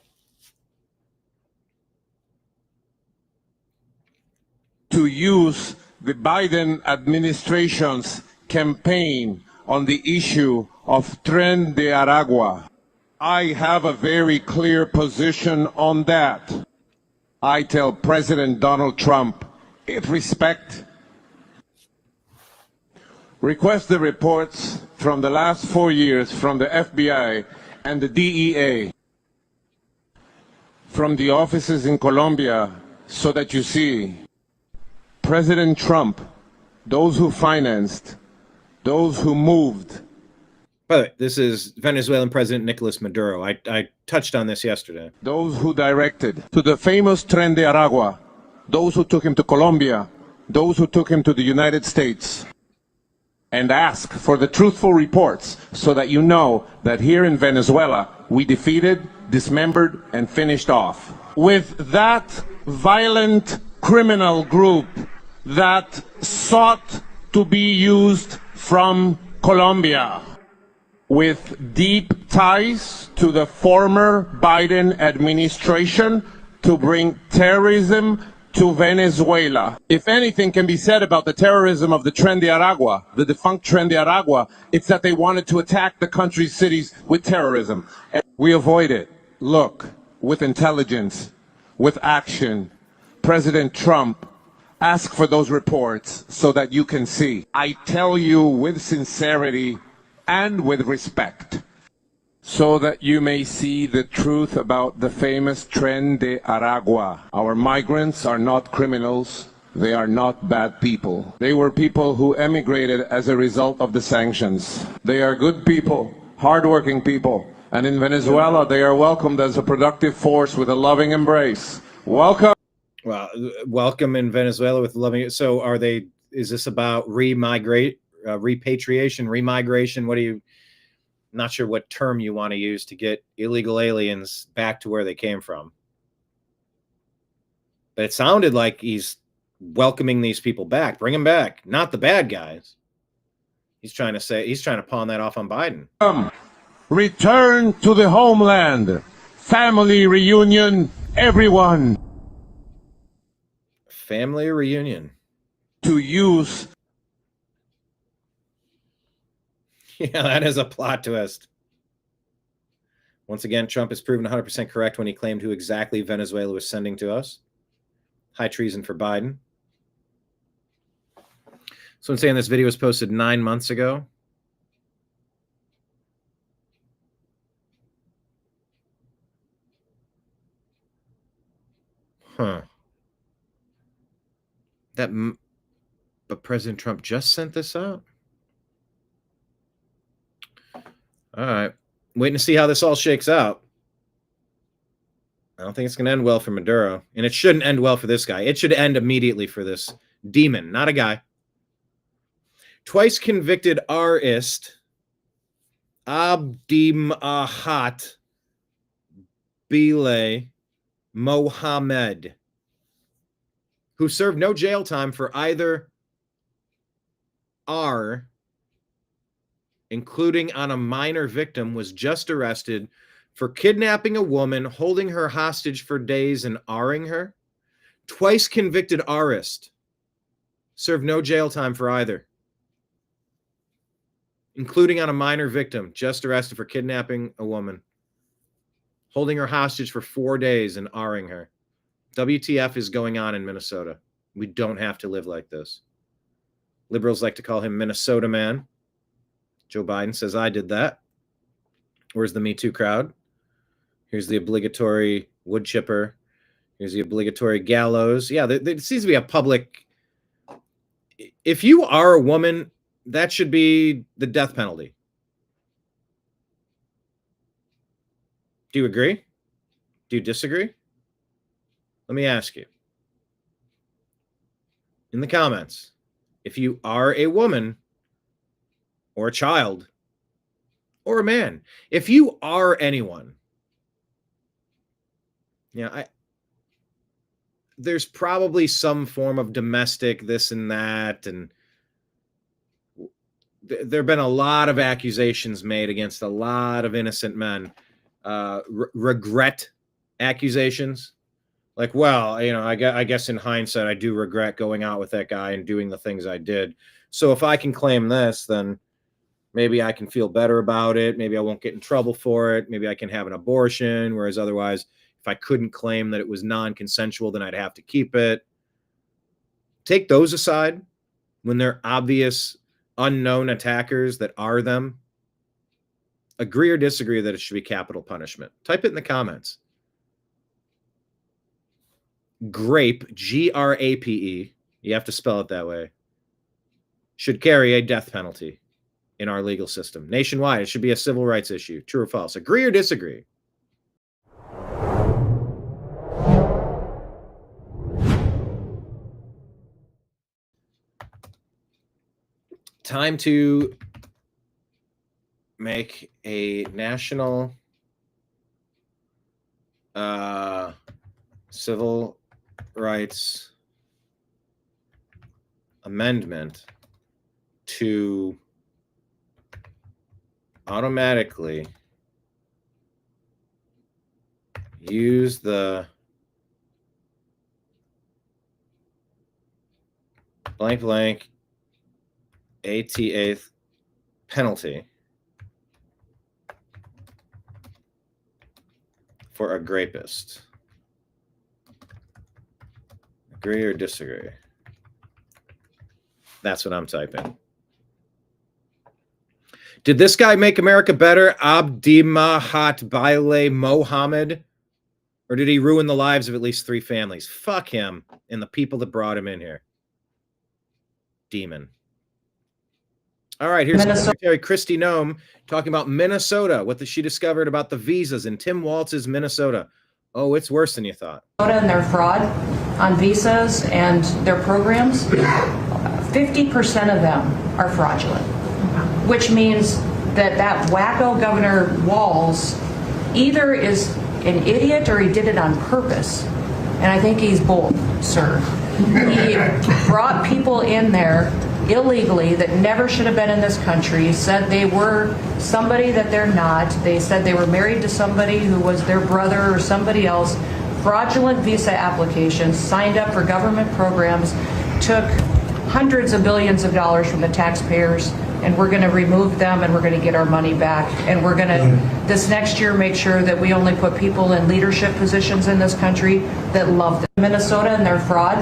To use the Biden administration's campaign on the issue of Tren de Aragua. I have a very clear position on that. I tell President Donald Trump, with respect, request the reports from the last 4 years from the FBI and the DEA, from the offices in Colombia, so that you see President Trump, those who financed, those who moved. By the way, this is Venezuelan President Nicolas Maduro. I touched on this yesterday. Those who directed to the famous Tren de Aragua, those who took him to Colombia, those who took him to the United States, and ask for the truthful reports so that you know that here in Venezuela, we defeated, dismembered, and finished off. With that violent criminal group that sought to be used from Colombia, with deep ties to the former Biden administration to bring terrorism to Venezuela. If anything can be said about the terrorism of the Tren de Aragua, the defunct Tren de Aragua, it's that they wanted to attack the country's cities with terrorism. And we avoid it. Look, with intelligence, with action, President Trump, ask for those reports so that you can see. I tell you with sincerity and with respect, so that you may see the truth about the famous Tren de Aragua. Our migrants are not criminals. They are not bad people. They were people who emigrated as a result of the sanctions. They are good people, hardworking people. And in Venezuela, they are welcomed as a productive force with a loving embrace. Welcome. Well, welcome in Venezuela with loving. So are they, is this about repatriation, remigration? What do you, not sure what term you want to use to get illegal aliens back to where they came from. But it sounded like he's welcoming these people back, bring them back, not the bad guys. He's trying to pawn that off on Biden. Return to the homeland. Family reunion, everyone. Family reunion. To use. Yeah, that is a plot twist. Once again, Trump has proven 100% correct when he claimed who exactly Venezuela was sending to us. High treason for Biden. So I'm saying this video was posted 9 months ago. Huh. But President Trump just sent this out? All right. Waiting to see how this all shakes out. I don't think it's going to end well for Maduro. And it shouldn't end well for this guy. It should end immediately for this demon, not a guy. Twice convicted artist Abdimahat Bile Mohammed, who served no jail time for either R, including on a minor victim, was just arrested for kidnapping a woman, holding her hostage for days, and R-ing her. Twice convicted artist served no jail time for either. including on a minor victim just arrested for kidnapping a woman, holding her hostage for 4 days and R-ing her. WTF is going on in Minnesota. We don't have to live like this. Liberals like to call him Minnesota Man. Joe Biden says, I did that. Where's the Me Too crowd? Here's the obligatory wood chipper. Here's the obligatory gallows. Yeah, there seems to be a public... If you are a woman, that should be the death penalty. Do you agree? Do you disagree? Let me ask you. In the comments, if you are a woman or a child or a man, if you are anyone, there's probably some form of domestic this and that, and there have been a lot of accusations made against a lot of innocent men, regret accusations. Like, well, I guess in hindsight, I do regret going out with that guy and doing the things I did. So if I can claim this, then maybe I can feel better about it. Maybe I won't get in trouble for it. Maybe I can have an abortion. Whereas otherwise, if I couldn't claim that it was non-consensual, then I'd have to keep it. Take those aside when they're obvious unknown attackers that are them. Agree or disagree that it should be capital punishment? Type it in the comments. Grape, G-R-A-P-E, you have to spell it that way, should carry a death penalty in our legal system. Nationwide, it should be a civil rights issue. True or false? Agree or disagree? Time to make a national civil rights amendment to automatically use the blank blank 88th penalty for a grapist. Agree or disagree? That's what I'm typing. Did this guy make America better, Abdimahat Baile Mohammed? Or did he ruin the lives of at least 3 families? Fuck him and the people that brought him in here. Demon. All right, here's Secretary Kristi Noem talking about Minnesota, what she discovered about the visas in Tim Walz's Minnesota. Oh, it's worse than you thought. And their fraud on visas and their programs, 50% of them are fraudulent, which means that wacko Governor Walz either is an idiot or he did it on purpose. And I think he's both, sir. He brought people in there illegally that never should have been in this country, said they were somebody that they're not. They said they were married to somebody who was their brother or somebody else. Fraudulent visa applications, signed up for government programs, took hundreds of billions of dollars from the taxpayers, and we're going to remove them and we're going to get our money back. And we're going to, this next year, make sure that we only put people in leadership positions in this country that love them. Minnesota and their fraud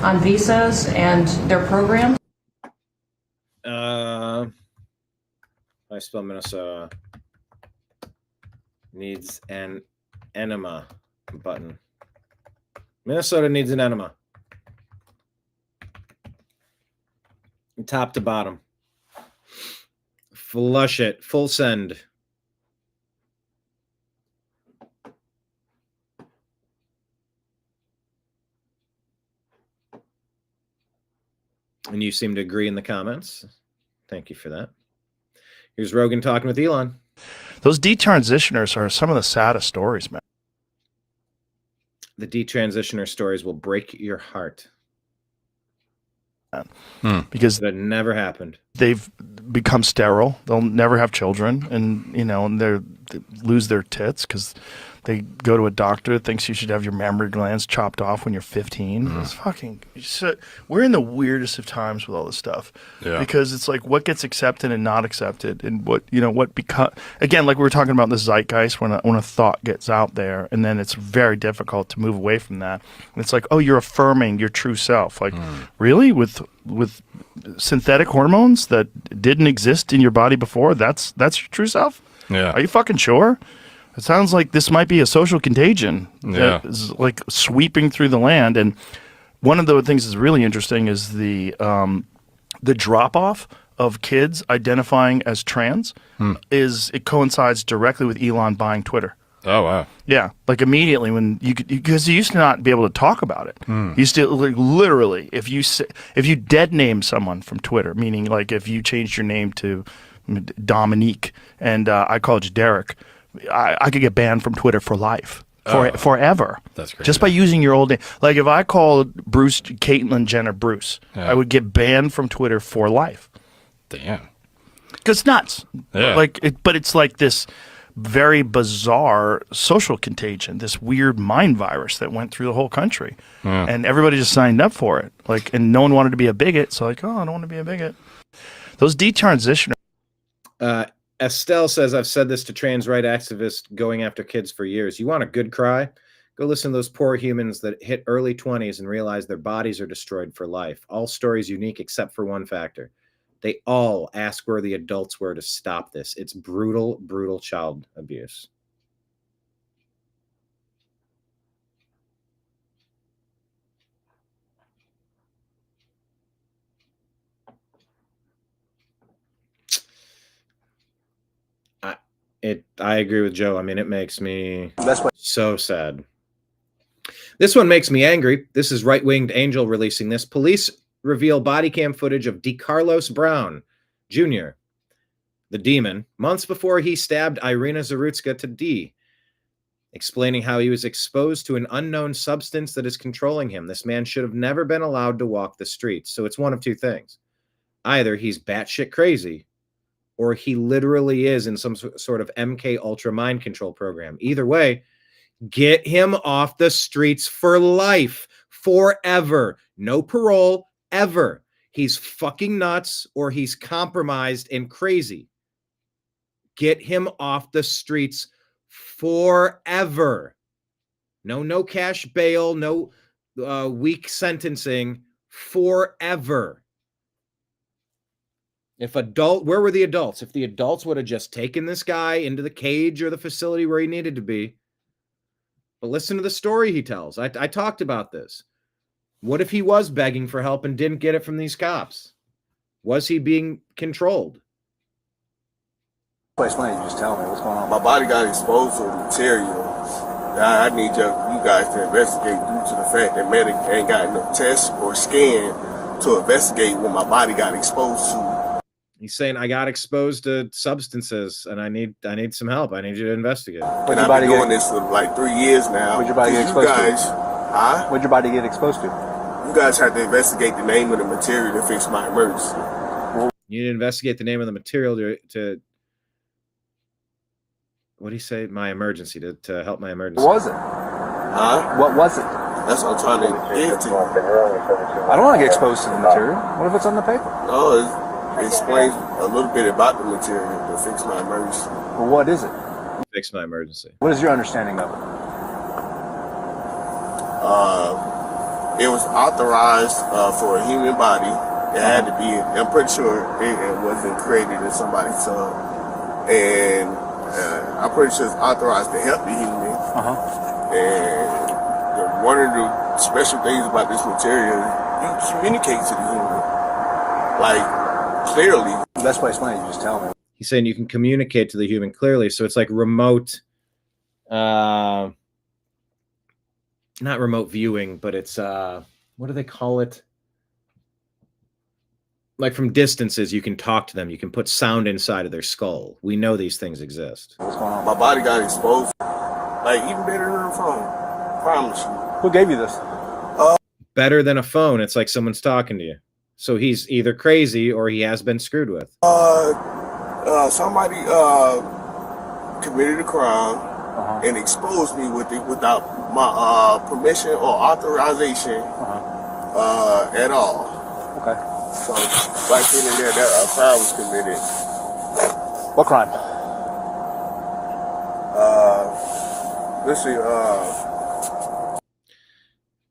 on visas and their programs. I spell Minnesota. Needs an enema button. Minnesota needs an enema. Top to bottom. Flush it. Full send. And you seem to agree in the comments. Thank you for that. Here's Rogan talking with Elon. Those detransitioners are some of the saddest stories, man. The detransitioner stories will break your heart. Because that never happened. they've become sterile. They'll never have children, and and they lose their tits because they go to a doctor that thinks you should have your mammary glands chopped off when you're 15. It's fucking. We're in the weirdest of times with all this stuff, because it's like what gets accepted and not accepted, and what again, like we were talking about the zeitgeist, when a thought gets out there, and then it's very difficult to move away from that. And it's like, oh, you're affirming your true self, like really with synthetic hormones that didn't exist in your body before. That's your true self. Yeah. Are you fucking sure? It sounds like this might be a social contagion that is like sweeping through the land. And one of the things that's really interesting is the drop off of kids identifying as trans. It coincides directly with Elon buying Twitter. Oh wow! Yeah, like immediately when because you used to not be able to talk about it. You used to literally, if you dead name someone from Twitter, meaning like if you changed your name to Dominique and I called you Derek, I could get banned from Twitter for life, forever. That's crazy. Just by using your old name. Like if I called Bruce Caitlyn Jenner Bruce, I would get banned from Twitter for life. Damn. Because it's nuts. Yeah. But it's like this very bizarre social contagion, this weird mind virus that went through the whole country, and everybody just signed up for it. Like, and no one wanted to be a bigot. So like, oh, I don't want to be a bigot. Those detransitioners. Estelle says, I've said this to trans right activists going after kids for years. You want a good cry? Go listen to those poor humans that hit early 20s and realize their bodies are destroyed for life. All stories unique except for one factor. They all ask where the adults were to stop this. It's brutal, brutal child abuse. I agree with Joe. I mean, it makes me so sad. This one makes me angry. This is Right-Winged Angel releasing this. Police reveal body cam footage of DeCarlos Brown Jr., the demon, months before he stabbed Irina Zarutska to D, explaining how he was exposed to an unknown substance that is controlling him. This man should have never been allowed to walk the streets. So it's one of two things. Either he's batshit crazy, or he literally is in some sort of MK Ultra mind control program. Either way, get him off the streets for life, forever. No parole, ever. He's fucking nuts, or he's compromised and crazy. Get him off the streets forever. No cash bail, no weak sentencing, forever. Where were the adults? If the adults would have just taken this guy into the cage or the facility where he needed to be. But listen to the story he tells. I talked about this. What if he was begging for help and didn't get it from these cops? Was he being controlled? Why don't you just tell me what's going on? My body got exposed to material. I need you guys to investigate due to the fact that medic ain't got no test or scan to investigate what my body got exposed to. He's saying, I got exposed to substances and I need some help. I need you to investigate. And I've been doing this for like 3 years now. What'd your body get exposed to? What'd your body get exposed to? You guys have to investigate the name of the material to fix my emergency. You need to investigate the name of the material to what do you say? My emergency, to help my emergency. What was it? What was it? That's what I'm trying to get to. I don't want to get exposed to the material. What if it's on the paper? No, it explains a little bit about the material to fix my emergency. Well, what is it? Fix my emergency. What is your understanding of it? It was authorized for a human body. It had to be, I'm pretty sure it wasn't created in somebody's tongue. And I'm pretty sure it's authorized to help the human. And one of the special things about this material, you communicate to the human. Like, clearly. The best way to explain it, you just tell me. He's saying you can communicate to the human clearly. So it's like remote, not remote viewing, but it's, what do they call it? Like from distances, you can talk to them. You can put sound inside of their skull. We know these things exist. What's going on? My body got exposed. Like, even better than a phone. Promise you. Who gave you this? Better than a phone. It's like someone's talking to you. So he's either crazy or he has been screwed with. Somebody committed a crime and exposed me with it without my permission or authorization at all. Okay. So right then and there, that crime was committed. What crime? Let's see.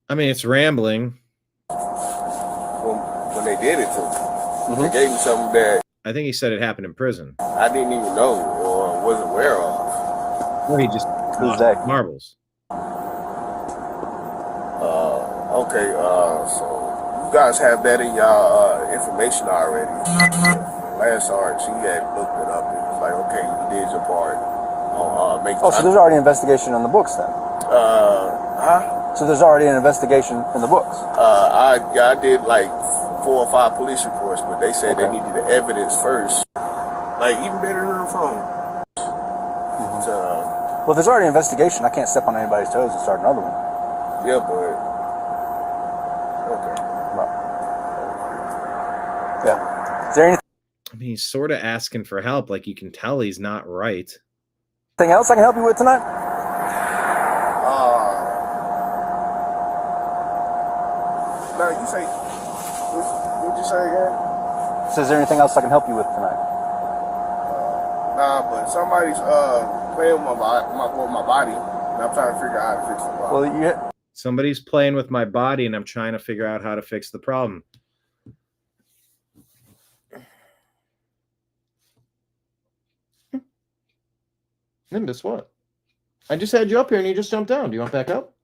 I mean, it's rambling. When they did it to me, they gave me something that I think he said it happened in prison. I didn't even know or was aware of. Or he just Who's that? marbles. Okay, so you guys have that in y'all information already. Last Sergeant, she had looked it up and was like, okay, you did your part. So there's already an investigation on the books then? So there's already an investigation in the books? I did like 4 or 5 police reports, but they said they needed the evidence first. Like, even better than the phone. Well, if there's already an investigation, I can't step on anybody's toes and start another one. Yeah, but... Okay. Yeah. Is there anything I mean, he's sort of asking for help. Like, you can tell he's not right. else I can help you with tonight? No, you say... What'd you say again? So is there anything else I can help you with tonight? Nah, but somebody's playing with my body, and I'm trying to figure out how to fix the problem. Well, Somebody's playing with my body, and I'm trying to figure out how to fix the problem. Nimbus, what? I just had you up here, and you just jumped down. Do you want back up?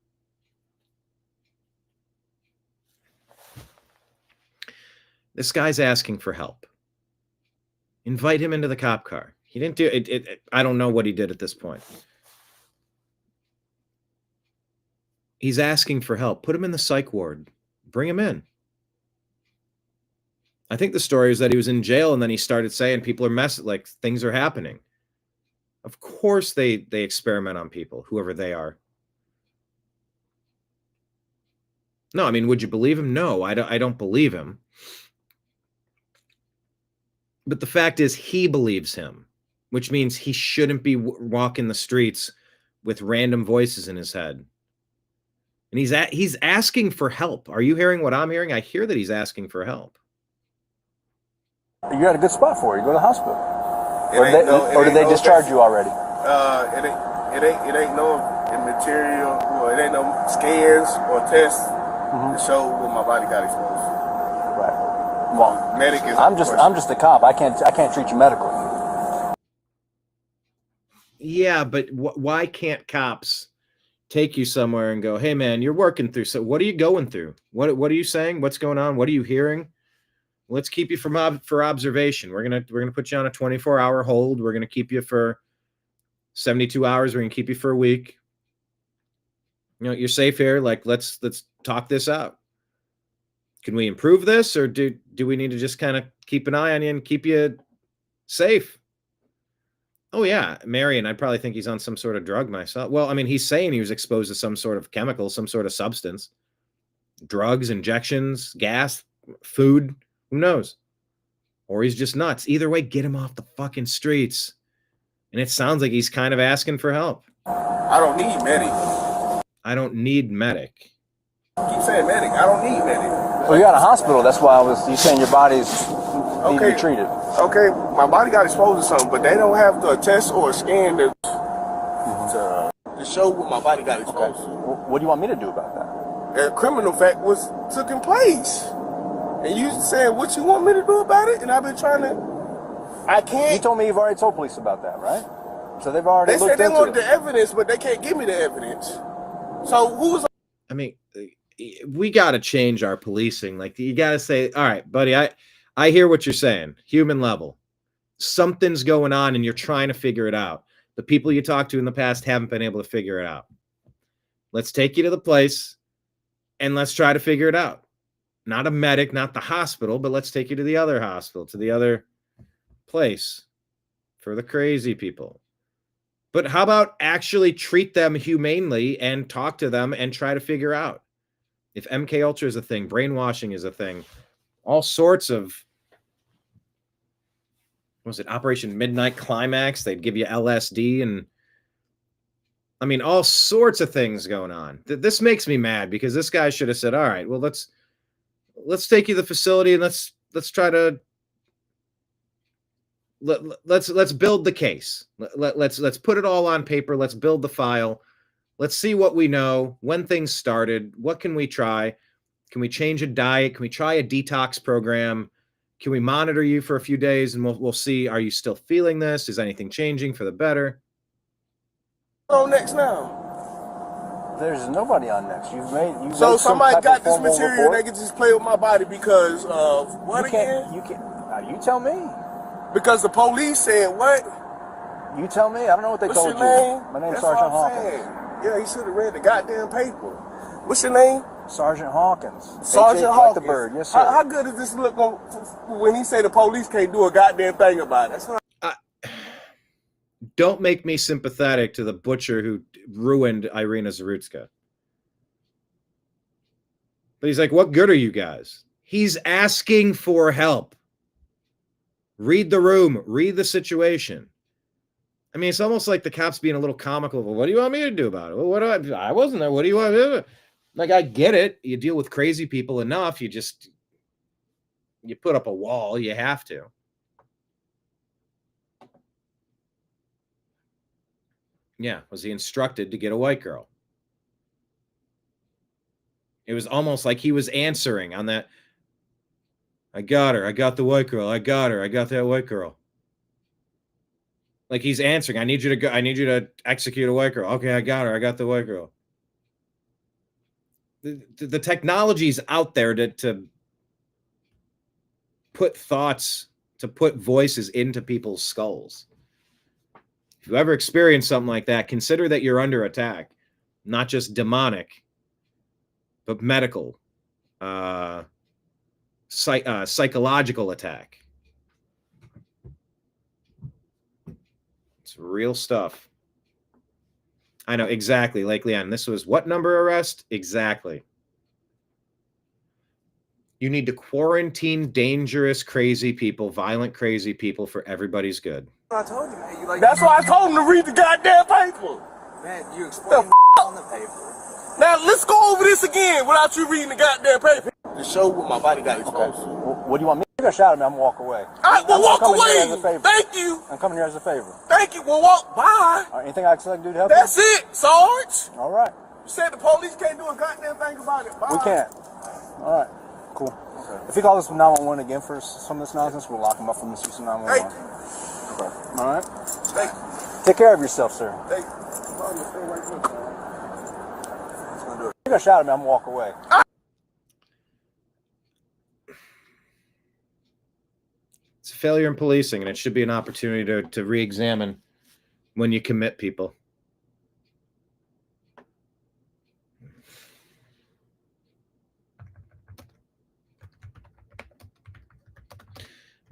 This guy's asking for help. Invite him into the cop car. He didn't do it. I don't know what he did at this point. He's asking for help. Put him in the psych ward. Bring him in. I think the story is that he was in jail and then he started saying people are messing, like things are happening. Of course they experiment on people, whoever they are. No, I mean, would you believe him? No, I don't believe him. But the fact is he believes him, which means he shouldn't be walking the streets with random voices in his head. And he's asking for help. Are you hearing what I'm hearing? I hear that he's asking for help. you're at a good spot for it. You go to the hospital. Or did they discharge you already? It ain't no material, or it ain't no scans or tests to show when my body got exposed. Right. Well, medic is. I'm just a cop. I can't treat you medically. Yeah, but why can't cops take you somewhere and go, hey man, you're working through, so what are you going through? What are you saying? What's going on? What are you hearing? Let's keep you for observation. We're gonna put you on a 24-hour hold. We're gonna keep you for 72 hours. We're gonna keep you for a week. You know, you're safe here. Like, let's talk this out. Can we improve this, or do we need to just kind of keep an eye on you and keep you safe? Oh yeah, Marion, I'd probably think he's on some sort of drug myself. Well, I mean, he's saying he was exposed to some sort of chemical, some sort of substance, drugs, injections, gas, food. Who knows? Or he's just nuts. Either way, get him off the fucking streets. And it sounds like he's kind of asking for help. I don't need medic. I don't need medic. Keep saying medic. I don't need medic. Well, you're at a hospital. That's why you saying your body's need to be treated. Okay, my body got exposed to something, but they don't have the test or scan to show what my body got exposed to. What do you want me to do about that? A criminal fact was taking place. And you saying what you want me to do about it, and I've been trying to. I can't. You told me you've already told police about that, right? So they've already. They said they wanted the evidence, but they can't give me the evidence. So who's? I mean, we got to change our policing. Like, you got to say, all right, buddy, I hear what you're saying. Human level, something's going on, and you're trying to figure it out. The people you talked to in the past haven't been able to figure it out. Let's take you to the place, and let's try to figure it out. Not a medic, not the hospital, but let's take you to the other hospital, to the other place for the crazy people. But how about actually treat them humanely and talk to them and try to figure out if MK Ultra is a thing, brainwashing is a thing, all sorts of, what was it, Operation Midnight Climax? They'd give you LSD and, I mean, all sorts of things going on. This makes me mad because this guy should have said, all right, well, let's take you to the facility and let's try to let's build the case. Let's put it all on paper. Let's build the file. Let's see what we know, when things started. What can we try? Can we change a diet? Can we try a detox program? Can we monitor you for a few days and we'll see, are you still feeling this? Is anything changing for the better? On next now. There's nobody on next. You've So made somebody got this formal material report. they can just play with my body because of what again? You can't. You tell me. Because the police said what? You tell me. I don't know what they What's told your you. name? My name's That's Sergeant what I'm Hawkins. saying. Yeah, he should have read the goddamn paper. What's your name? Sergeant Hawkins. Sergeant Like Hawkins. the bird. Yes, sir. How good does this look when he say the police can't do a goddamn thing about it? That's what Don't make me sympathetic to the butcher who ruined Irina Zarutska. But he's like, what good are you guys? He's asking for help. Read the room. Read the situation. I mean, it's almost like the cops being a little comical. Well, what do you want me to do about it? Well, what do I wasn't there. What do you want me to do? Like, I get it. You deal with crazy people enough. You put up a wall. You have to. Yeah. Was he instructed to get a white girl? It was almost like he was answering on that. I got her. I got the white girl. I got her. I got that white girl. Like he's answering. I need you to go. I need you to execute a white girl. Okay, I got her. I got the white girl. The technology's out there to put thoughts, to put voices into people's skulls. If you ever experience something like that, consider that you're under attack, not just demonic, but medical, psychological attack. It's real stuff. I know exactly. Like Leon, this was what number arrest? Exactly. You need to quarantine dangerous, crazy people, violent, crazy people for everybody's good. I told you, man. That's why I told him to read the goddamn paper. Man, you explained on the paper. Now let's go over this again without you reading the goddamn paper. To show what my body got exposed to. Well, what do you want me? You're gonna shout at me. I'm gonna walk away. I will walk away. As a favor. Thank you. I'm coming here as a favor. Thank you. Well, walk. Bye. All right, anything I can do to help That's you? it, Sarge. All right. You said the police can't do a goddamn thing about it. Bye. We can't. All right. Cool. Okay. If he calls us 911 again for some of this nonsense, we'll lock him up from this use of 911. Thank you. Okay. All right. Thank you. Take care of yourself, sir. Thank you. You're gonna shout at me. I'm gonna walk away. It's a failure in policing, and it should be an opportunity to re-examine when you commit people.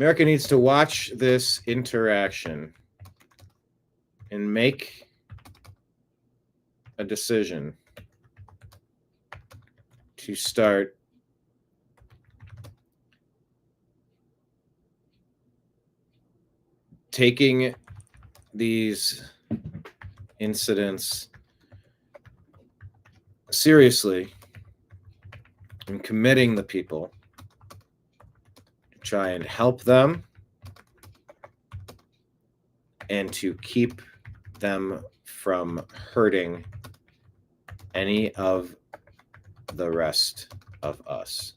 America needs to watch this interaction and make a decision to start taking these incidents seriously and committing the people to try and help them and to keep them from hurting any of the rest of us.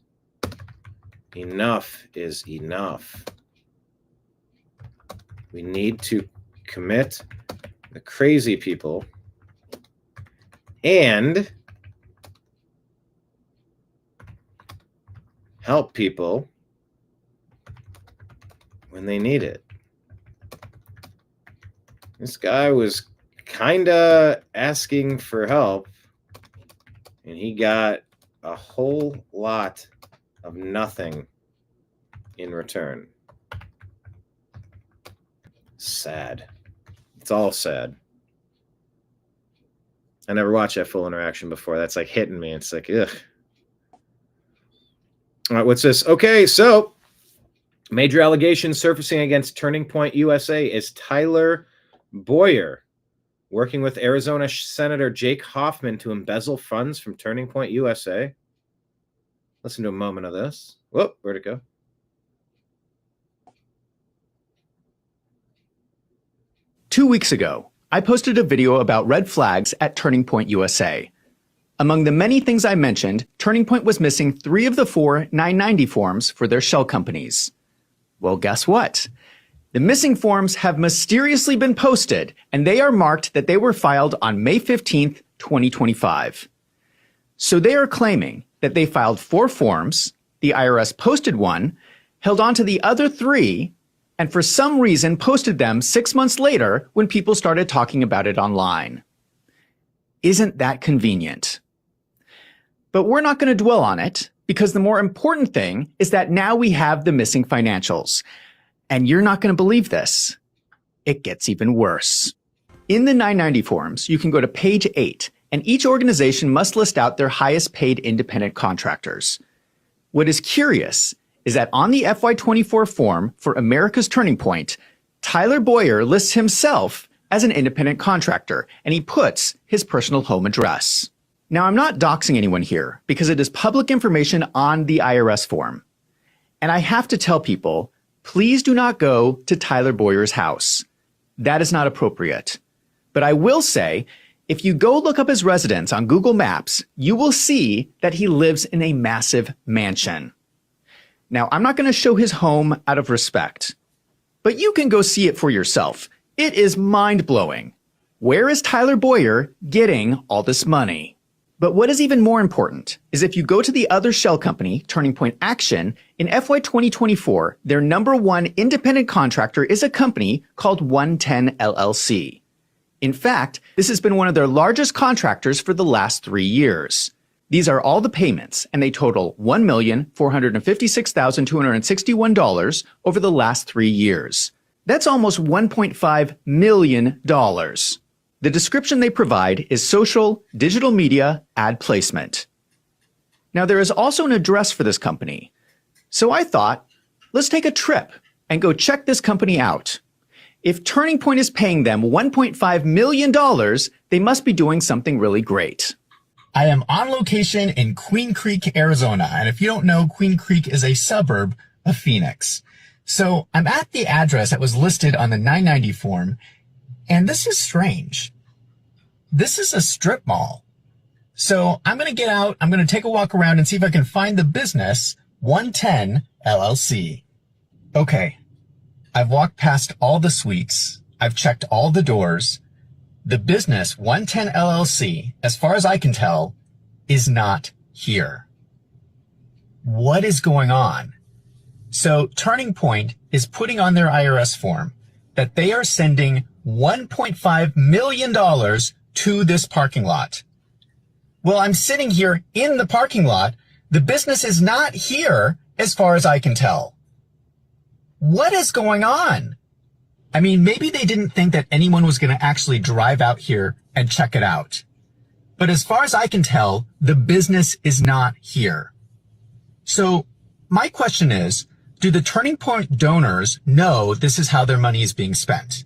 Enough is enough. We need to commit the crazy people and help people when they need it. This guy was kind of asking for help, and he got a whole lot of nothing in return. Sad. It's all sad. I never watched that full interaction before. That's like hitting me. It's like, ugh. All right, what's this? Okay, so major allegations surfacing against Turning Point USA is Tyler Boyer working with Arizona Senator Jake Hoffman to embezzle funds from Turning Point USA. Listen to a moment of this. Whoop, where'd it go? Two weeks ago, I posted a video about red flags at Turning Point USA. Among the many things I mentioned, Turning Point was missing 3 of the 4 990 forms for their shell companies. Well, guess what? The missing forms have mysteriously been posted, and they are marked that they were filed on May 15th, 2025. So they are claiming that they filed 4 forms, the IRS posted one, held on to the other 3, and for some reason posted them 6 months later when people started talking about it online. Isn't that convenient? But we're not going to dwell on it, because the more important thing is that now we have the missing financials. And you're not going to believe this. It gets even worse. In the 990 forms, you can go to page 8, and each organization must list out their highest paid independent contractors. What is curious is that on the FY24 form for America's Turning Point, Tyler Boyer lists himself as an independent contractor, and he puts his personal home address. Now, I'm not doxing anyone here because it is public information on the IRS form. And I have to tell people, please do not go to Tyler Boyer's house. That is not appropriate. But I will say, if you go look up his residence on Google Maps, you will see that he lives in a massive mansion. Now, I'm not going to show his home out of respect, but you can go see it for yourself. It is mind-blowing. Where is Tyler Boyer getting all this money? But what is even more important is if you go to the other shell company, Turning Point Action, in FY 2024, their number 1 independent contractor is a company called 110 LLC. In fact, this has been one of their largest contractors for the last 3 years. These are all the payments, and they total $1,456,261 over the last 3 years. That's almost $1.5 million. The description they provide is social, digital media, ad placement. Now, there is also an address for this company. So I thought, let's take a trip and go check this company out. If Turning Point is paying them $1.5 million, they must be doing something really great. I am on location in Queen Creek, Arizona. And if you don't know, Queen Creek is a suburb of Phoenix. So I'm at the address that was listed on the 990 form. And this is strange. This is a strip mall. So I'm going to get out. I'm going to take a walk around and see if I can find the business 110 LLC. Okay. I've walked past all the suites. I've checked all the doors. The business 110 LLC, as far as I can tell, is not here. What is going on? So Turning Point is putting on their IRS form that they are sending $1.5 million to this parking lot. Well, I'm sitting here in the parking lot. The business is not here as far as I can tell. What is going on? I mean, maybe they didn't think that anyone was going to actually drive out here and check it out. But as far as I can tell, the business is not here. So my question is, do the Turning Point donors know this is how their money is being spent?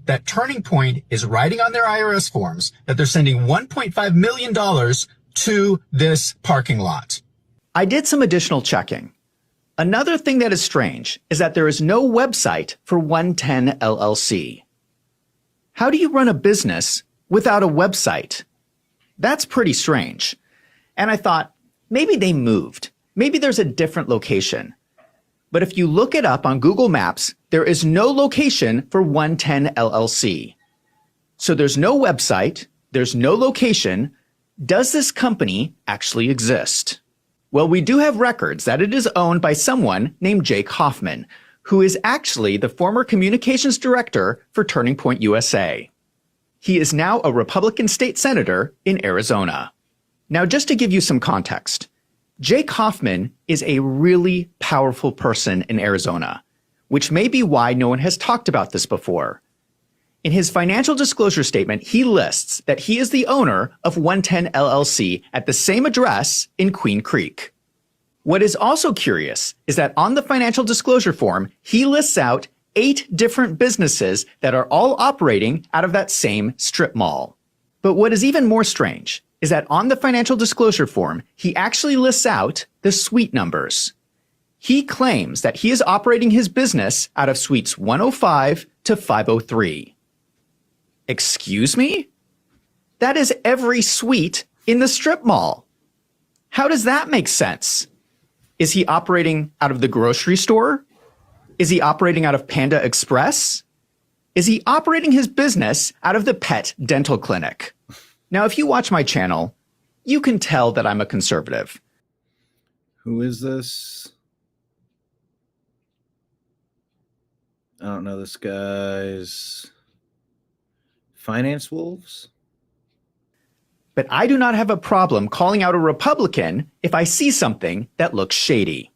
That Turning Point is writing on their IRS forms that they're sending $1.5 million to this parking lot. I did some additional checking. Another thing that is strange is that there is no website for 110 LLC. How do you run a business without a website? That's pretty strange. And I thought, maybe they moved. Maybe there's a different location. But if you look it up on Google Maps, there is no location for 110 LLC. So there's no website, there's no location. Does this company actually exist? Well, we do have records that it is owned by someone named Jake Hoffman, who is actually the former communications director for Turning Point USA. He is now a Republican state senator in Arizona. Now, just to give you some context, Jake Hoffman is a really powerful person in Arizona, which may be why no one has talked about this before. In his financial disclosure statement, he lists that he is the owner of 110 LLC at the same address in Queen Creek. What is also curious is that on the financial disclosure form, he lists out 8 different businesses that are all operating out of that same strip mall. But what is even more strange is that on the financial disclosure form, he actually lists out the suite numbers. He claims that he is operating his business out of suites 105 to 503. Excuse me? That is every suite in the strip mall. How does that make sense? Is he operating out of the grocery store? Is he operating out of Panda Express? Is he operating his business out of the pet dental clinic? Now, if you watch my channel, you can tell that I'm a conservative. Who is this? I don't know this guy's Finance Wolves. But I do not have a problem calling out a Republican if I see something that looks shady.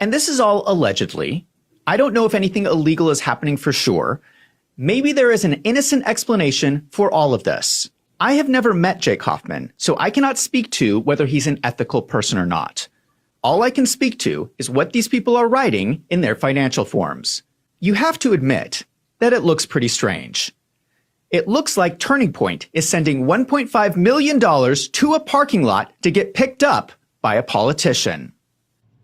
And this is all allegedly. I don't know if anything illegal is happening for sure. Maybe there is an innocent explanation for all of this. I have never met Jake Hoffman, so I cannot speak to whether he's an ethical person or not. All I can speak to is what these people are writing in their financial forms. You have to admit that it looks pretty strange. It looks like Turning Point is sending $1.5 million to a parking lot to get picked up by a politician.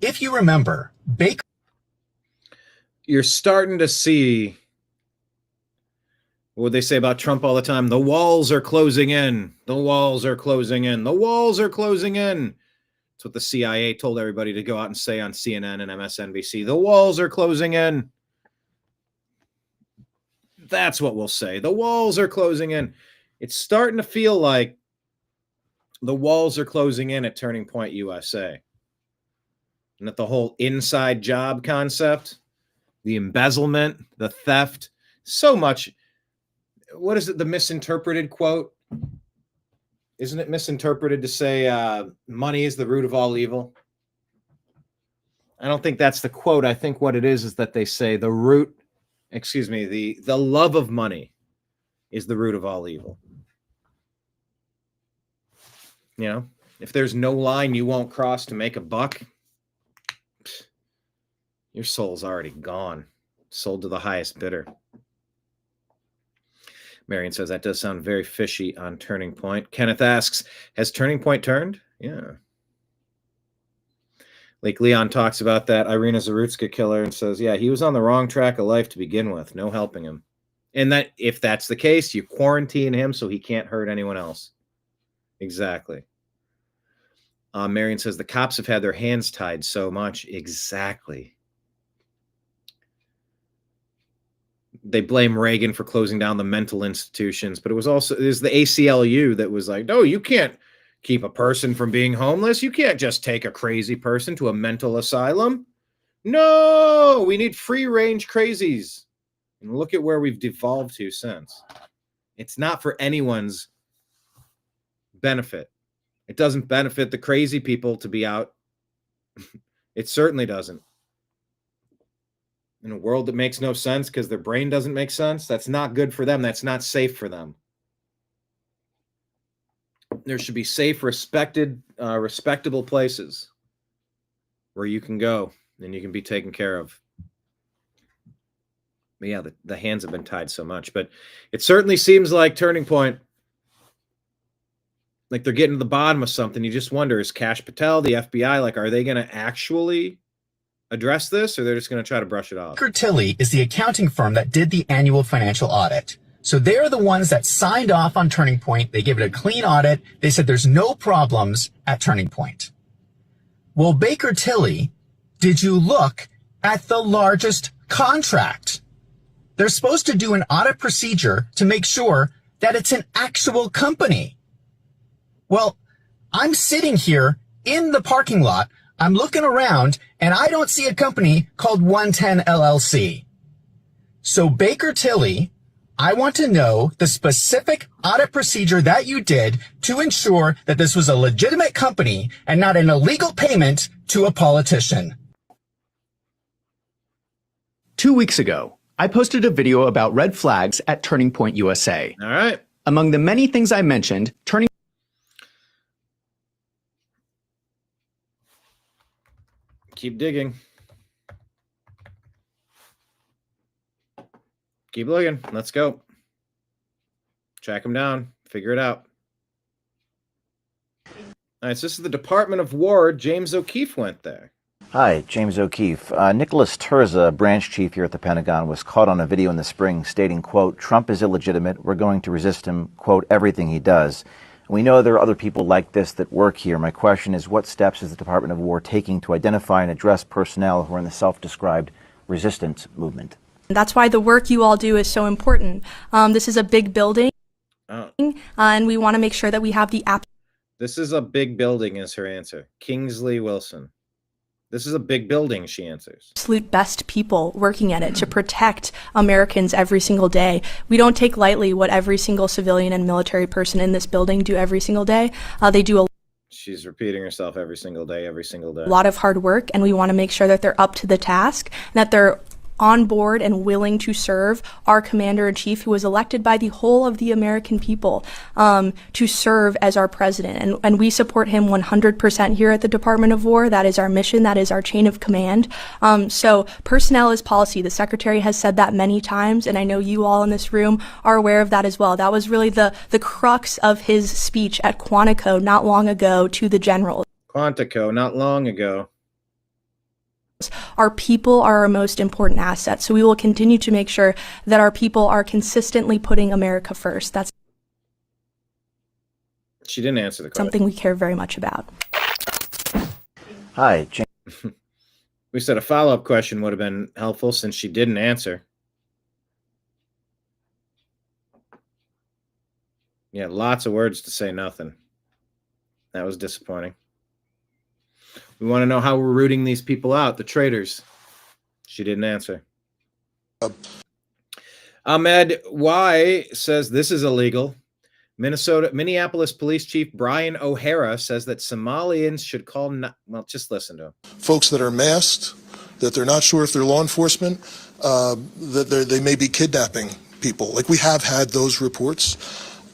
If you remember, Baker... You're starting to see what they say about Trump all the time. The walls are closing in. The walls are closing in. The walls are closing in. That's what the CIA told everybody to go out and say on CNN and MSNBC. The walls are closing in. That's what we'll say. The walls are closing in. It's starting to feel like the walls are closing in at Turning Point USA. And that the whole inside job concept, the embezzlement, the theft, so much. What is it? The misinterpreted quote? Isn't it misinterpreted to say money is the root of all evil? I don't think that's the quote. I think what it is that they say the love of money is the root of all evil. You know, if there's no line you won't cross to make a buck, your soul's already gone, sold to the highest bidder. Marion says that does sound very fishy on Turning Point. Kenneth asks, has Turning Point turned? Yeah. Like Leon talks about that Irina Zarutska killer and says, yeah, he was on the wrong track of life to begin with. No helping him. And that if that's the case, you quarantine him so he can't hurt anyone else. Exactly. Marion says the cops have had their hands tied so much. Exactly. They blame Reagan for closing down the mental institutions, but it was the ACLU that was like, no, you can't keep a person from being homeless. You can't just take a crazy person to a mental asylum. No, we need free range crazies. And look at where we've devolved to since. It's not for anyone's benefit. It doesn't benefit the crazy people to be out. It certainly doesn't. In a world that makes no sense because their brain doesn't make sense, that's not good for them. That's not safe for them. There should be safe, respectable places where you can go and you can be taken care of. But yeah, the hands have been tied so much. But it certainly seems like Turning Point, like they're getting to the bottom of something. You just wonder, is Kash Patel, the FBI, like, are they going to actually address this, or they're just going to try to brush it off? Baker Tilly is the accounting firm that did the annual financial audit. So they're the ones that signed off on Turning Point. They gave it a clean audit. They said there's no problems at Turning Point. Well, Baker Tilly, did you look at the largest contract? They're supposed to do an audit procedure to make sure that it's an actual company. Well, I'm sitting here in the parking lot. I'm looking around and I don't see a company called 110 LLC. So Baker Tilly, I want to know the specific audit procedure that you did to ensure that this was a legitimate company and not an illegal payment to a politician. 2 weeks ago, I posted a video about red flags at Turning Point USA. All right. Among the many things I mentioned, Keep digging. Keep looking. Let's go. Track them down. Figure it out. All right, so this is the Department of War. James O'Keefe went there. Hi, James O'Keefe. Nicholas Terza, branch chief here at the Pentagon, was caught on a video in the spring stating, quote, Trump is illegitimate. We're going to resist him, quote, everything he does. We know there are other people like this that work here. My question is, what steps is the Department of War taking to identify and address personnel who are in the self-described resistance movement? That's why the work you all do is so important. This is a big building, and we want to make sure that we have the This is a big building is her answer. Kingsley Wilson. This is a big building, she answers. absolute best people working at it to protect Americans every single day. We don't take lightly what every single civilian and military person in this building do every single day. They do a She's repeating herself every single day, every single day. lot of hard work, and we want to make sure that they're up to the task and that they're on board and willing to serve our commander-in-chief, who was elected by the whole of the American people, to serve as our president. And we support him 100% here at the Department of War. That is our mission. That is our chain of command. So personnel is policy. The secretary has said that many times, and I know you all in this room are aware of that as well. That was really the crux of his speech at Quantico not long ago to the generals. Quantico, not long ago. Our people are our most important asset, so we will continue to make sure that our people are consistently putting America first. That's She didn't answer the question. something we care very much about. Hi, James. We said a follow-up question would have been helpful since she didn't answer. Yeah, lots of words to say nothing. That was disappointing. We want to know how we're rooting these people out, the traitors. She didn't answer. Ahmed Y says this is illegal. Minneapolis Police Chief Brian O'Hara says that Somalians should call. Well, just listen to him. Folks that are masked, that they're not sure if they're law enforcement, that they may be kidnapping people. Like, we have had those reports.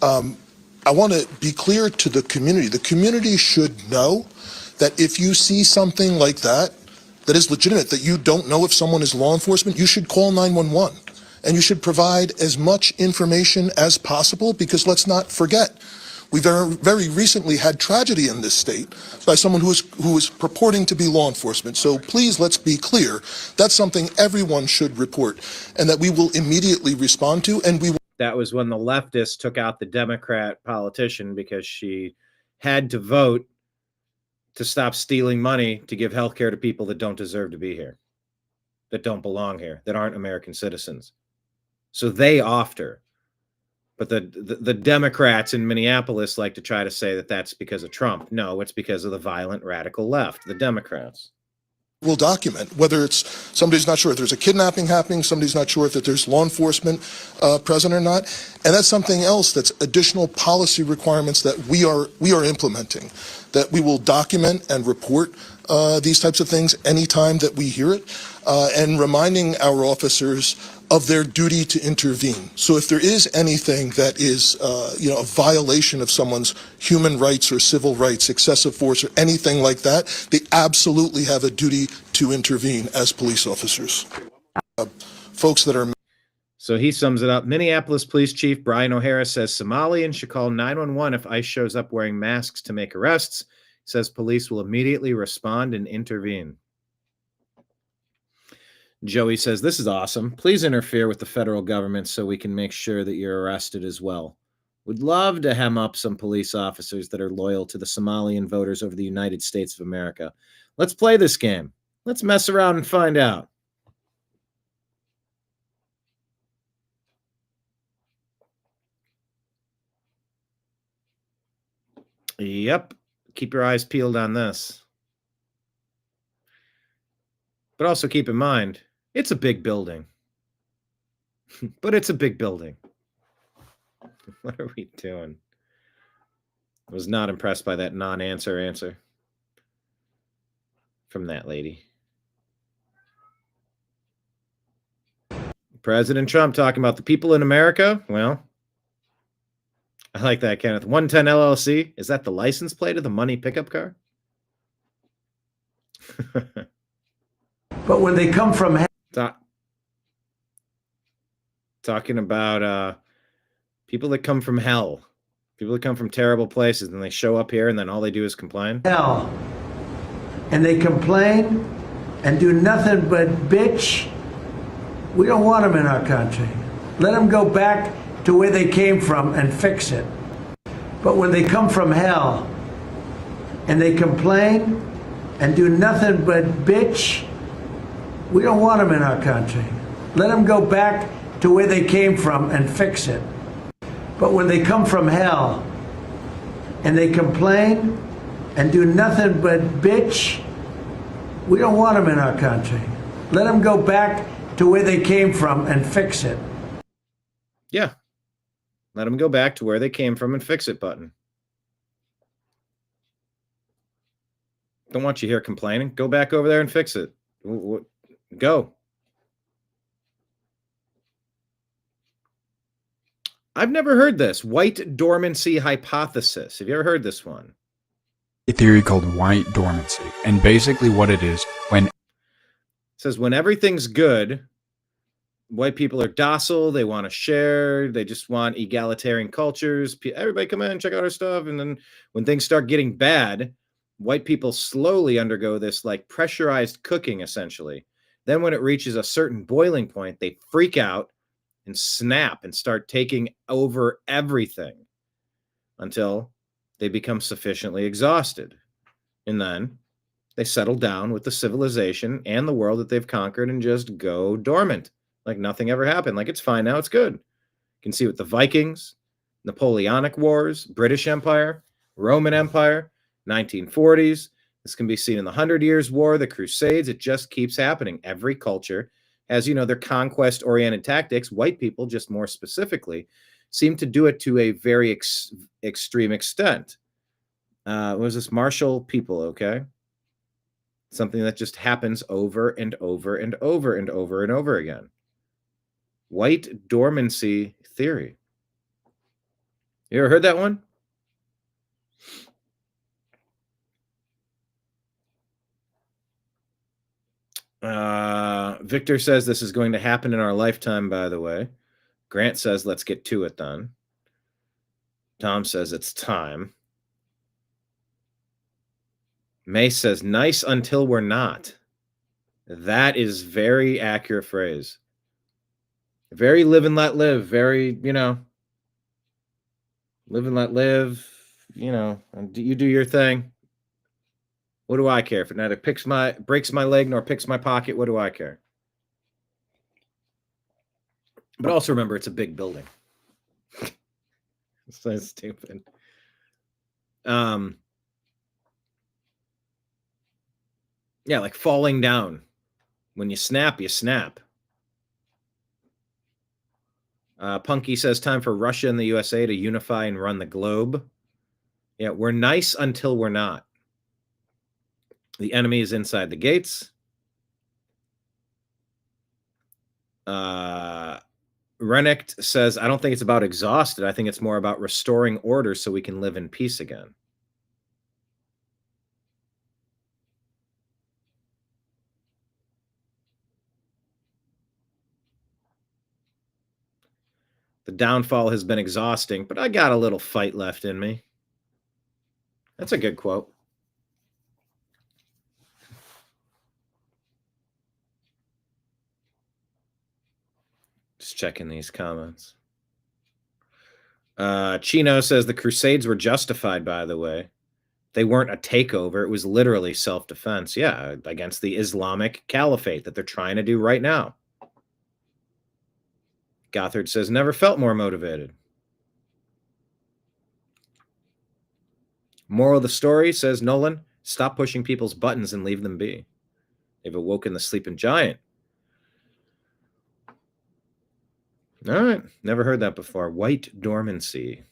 I want to be clear to the community. The community should know that if you see something like that, that is legitimate, that you don't know if someone is law enforcement, you should call 911. And you should provide as much information as possible, because let's not forget, we very recently had tragedy in this state by someone who was purporting to be law enforcement. So please, let's be clear. That's something everyone should report, and that we will immediately respond to, and we will. That was when the leftists took out the Democrat politician because she had to vote to stop stealing money to give health care to people that don't deserve to be here, that don't belong here, that aren't American citizens. So they offed her. But the Democrats in Minneapolis like to try to say that that's because of Trump. No, it's because of the violent radical left, the Democrats. We'll document whether it's somebody's not sure if there's a kidnapping happening, somebody's not sure if there's law enforcement present or not, and that's something else. That's additional policy requirements that we are implementing. That we will document and report these types of things anytime that we hear it, and reminding our officers of their duty to intervene. So if there is anything that is, a violation of someone's human rights or civil rights, excessive force or anything like that, they absolutely have a duty to intervene as police officers. Folks that are. So he sums it up. Minneapolis Police Chief Brian O'Hara says Somalians should call 911 if ICE shows up wearing masks to make arrests. He says police will immediately respond and intervene. Joey says, this is awesome. Please interfere with the federal government so we can make sure that you're arrested as well. Would love to hem up some police officers that are loyal to the Somalian voters over the United States of America. Let's play this game. Let's mess around and find out. Yep. Keep your eyes peeled on this. But also keep in mind, it's a big building. But it's a big building. What are we doing? I was not impressed by that non-answer answer from that lady. President Trump talking about the people in America. Well, I like that, Kenneth. 110 LLC. Is that the license plate of the money pickup car? But when they come from talking about people that come from hell, people that come from terrible places, and they show up here, and then all they do is complain. hell, and they complain and do nothing but bitch, we don't want them in our country. Let them go back to where they came from and fix it. But when they come from hell and they complain and do nothing but bitch, we don't want them in our country. Let them go back to where they came from and fix it. But when they come from hell and they complain and do nothing but bitch, we don't want them in our country. Let them go back to where they came from and fix it. Yeah. Let them go back to where they came from and fix it button. Don't want you here complaining. Go back over there and fix it. Go. I've never heard this. White dormancy hypothesis. Have you ever heard this one? A theory called white dormancy. And basically what it is, when it says when everything's good, white people are docile, they want to share, they just want egalitarian cultures. Everybody come in, check out our stuff. And then when things start getting bad, white people slowly undergo this like pressurized cooking, essentially. Then when it reaches a certain boiling point, they freak out and snap and start taking over everything until they become sufficiently exhausted. And then they settle down with the civilization and the world that they've conquered and just go dormant. Like nothing ever happened. Like it's fine now, it's good. You can see with the Vikings, Napoleonic Wars, British Empire, Roman Empire, 1940s. This can be seen in the 100 Years' War, the Crusades. It just keeps happening. Every culture has, their conquest-oriented tactics. White people, just more specifically, seem to do it to a very extreme extent. What was this? Martial people, okay? Something that just happens over and over and over and over and over again. White dormancy theory. You ever heard that one? Victor says this is going to happen in our lifetime, by the way. Grant says, let's get to it then. Tom says it's time. May says, nice until we're not. That is very accurate phrase. Very live and let live. Very, live and let live. And you do your thing. What do I care? If it neither breaks my leg nor picks my pocket, what do I care? But also remember, it's a big building. It's so stupid. Yeah, like falling down. When you snap, you snap. Punky says, time for Russia and the USA to unify and run the globe. Yeah, we're nice until we're not. The enemy is inside the gates. Rennick says, I don't think it's about exhausted. I think it's more about restoring order so we can live in peace again. The downfall has been exhausting, but I got a little fight left in me. That's a good quote. Just checking these comments. Chino says the Crusades were justified, by the way. They weren't a takeover. It was literally self-defense. Yeah, against the Islamic Caliphate that they're trying to do right now. Gothard says, never felt more motivated. Moral of the story, says Nolan, stop pushing people's buttons and leave them be. They've awoken the sleeping giant. All right. Never heard that before. White dormancy.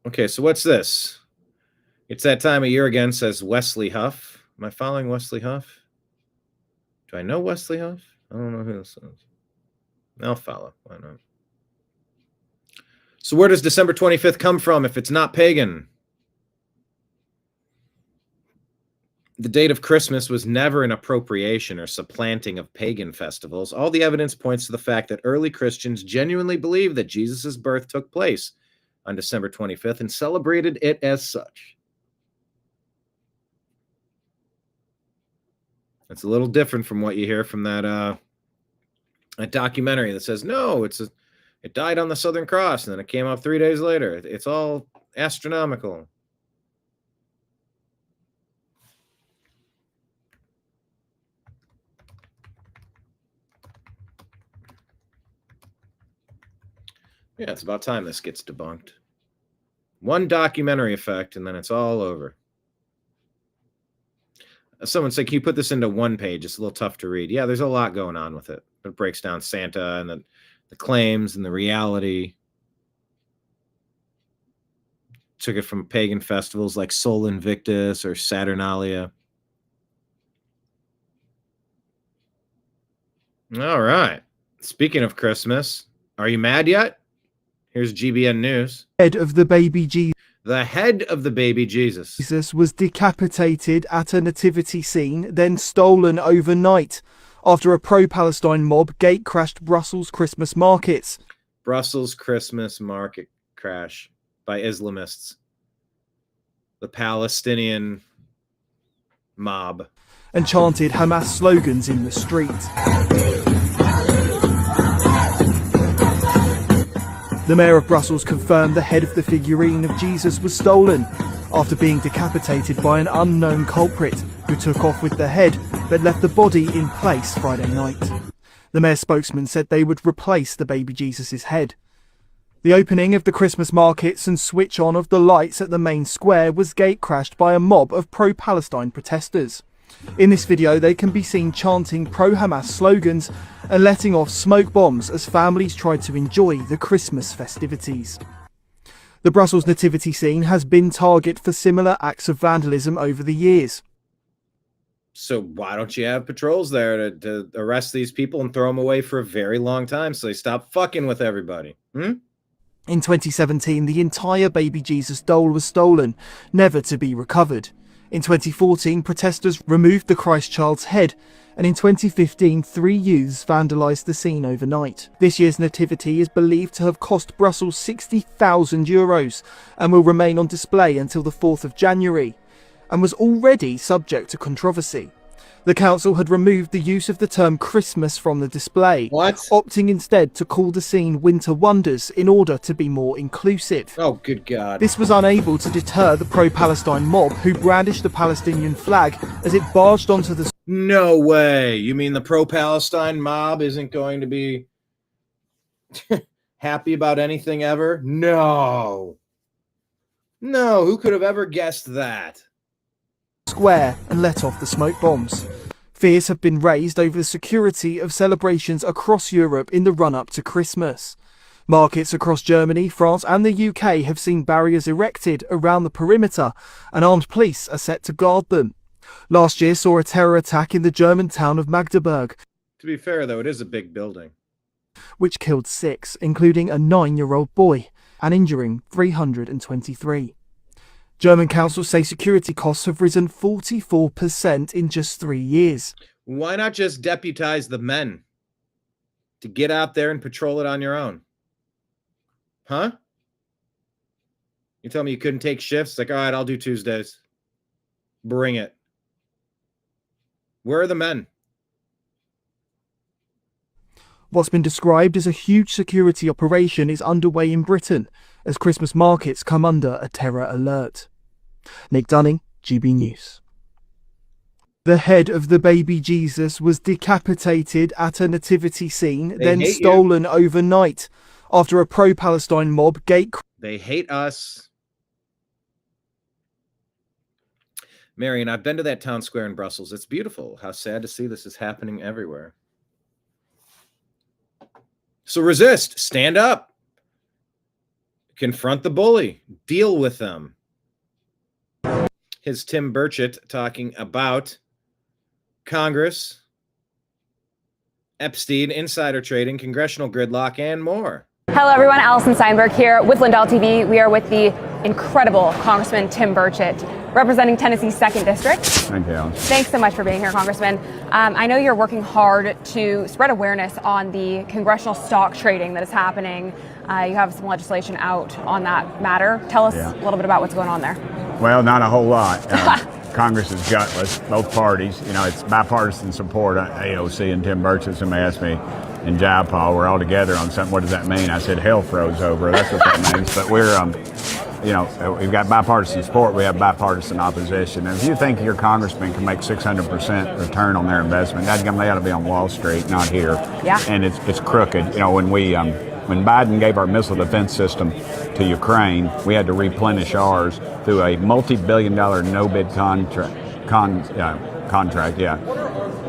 Okay, so what's this? It's that time of year again, says Wesley Huff. Am I following Wesley Huff? Do I know Wesley Huff? I don't know who this is. I'll follow. Why not? So where does December 25th come from if it's not pagan? The date of Christmas was never an appropriation or supplanting of pagan festivals. All the evidence points to the fact that early Christians genuinely believed that Jesus' birth took place on December 25th and celebrated it as such. It's a little different from what you hear from that a documentary that says, no, it died on the Southern Cross and then it came up 3 days later. It's all astronomical. Yeah, it's about time this gets debunked. One documentary effect, and then it's all over. Someone said, can you put this into one page? It's a little tough to read. Yeah, there's a lot going on with it. It breaks down Santa and the claims and the reality. Took it from pagan festivals like Sol Invictus or Saturnalia. All right. Speaking of Christmas, are you mad yet? Here's GBN News. Head of the baby Jesus. The head of the baby Jesus was decapitated at a nativity scene, then stolen overnight after a pro-Palestine mob gate-crashed Brussels Christmas markets. Brussels Christmas market crash by Islamists. The Palestinian mob. And chanted Hamas slogans in the street. The mayor of Brussels confirmed the head of the figurine of Jesus was stolen after being decapitated by an unknown culprit who took off with the head but left the body in place Friday night. The mayor's spokesman said they would replace the baby Jesus' head. The opening of the Christmas markets and switch on of the lights at the main square was gate-crashed by a mob of pro-Palestine protesters. In this video, they can be seen chanting pro-Hamas slogans and letting off smoke bombs as families tried to enjoy the Christmas festivities. The Brussels nativity scene has been target for similar acts of vandalism over the years. So why don't you have patrols there to arrest these people and throw them away for a very long time so they stop fucking with everybody? In 2017, the entire baby Jesus doll was stolen, never to be recovered. In 2014, protesters removed the Christ child's head, and in 2015, 3 youths vandalised the scene overnight. This year's nativity is believed to have cost Brussels €60,000 and will remain on display until the 4th of January, and was already subject to controversy. The council had removed the use of the term Christmas from the display, opting instead to call the scene Winter Wonders in order to be more inclusive. Oh, good God. This was unable to deter the pro-Palestine mob who brandished the Palestinian flag as it barged onto the... No way. You mean the pro-Palestine mob isn't going to be happy about anything ever? No. No, who could have ever guessed that? Square and let off the smoke bombs. Fears have been raised over the security of celebrations across Europe in the run-up to Christmas. Markets across Germany, France and the UK have seen barriers erected around the perimeter and armed police are set to guard them. Last year saw a terror attack in the German town of Magdeburg. To be fair, though, it is a big building. Which killed 6, including a 9-year-old boy, and injuring 323. German councils say security costs have risen 44% in just 3 years. Why not just deputize the men to get out there and patrol it on your own? Huh? You tell me you couldn't take shifts? Like, all right, I'll do Tuesdays. Bring it. Where are the men? What's been described as a huge security operation is underway in Britain as Christmas markets come under a terror alert. Nick Dunning, GB News. The head of the baby Jesus was decapitated at a nativity scene, then stolen overnight after a pro-Palestine mob They hate us. Marion, I've been to that town square in Brussels. It's beautiful. How sad to see this is happening everywhere. So resist, stand up, confront the bully, deal with them. Here's Tim Burchett talking about Congress Epstein, insider trading, congressional gridlock, and more. Hello, everyone. Allison Steinberg here with Lindell TV. We are with the incredible Congressman Tim Burchett, representing Tennessee's 2nd District. Thank you. Thanks so much for being here, Congressman. I know you're working hard to spread awareness on the congressional stock trading that is happening. You have some legislation out on that matter. Tell us a little bit about what's going on there. Well, not a whole lot. Congress is gutless, both parties. You know, it's bipartisan support. AOC and Tim Burchett, somebody asked me, and Jayapal, we're all together on something. What does that mean? I said, hell froze over. That's what that means. But we're, you know, we've got bipartisan support. We have bipartisan opposition. And if you think your congressman can make 600% return on their investment, they ought to be on Wall Street, not here. Yeah. And it's crooked. You know, when Biden gave our missile defense system to Ukraine, we had to replenish ours through a multi-billion-dollar no-bid contract.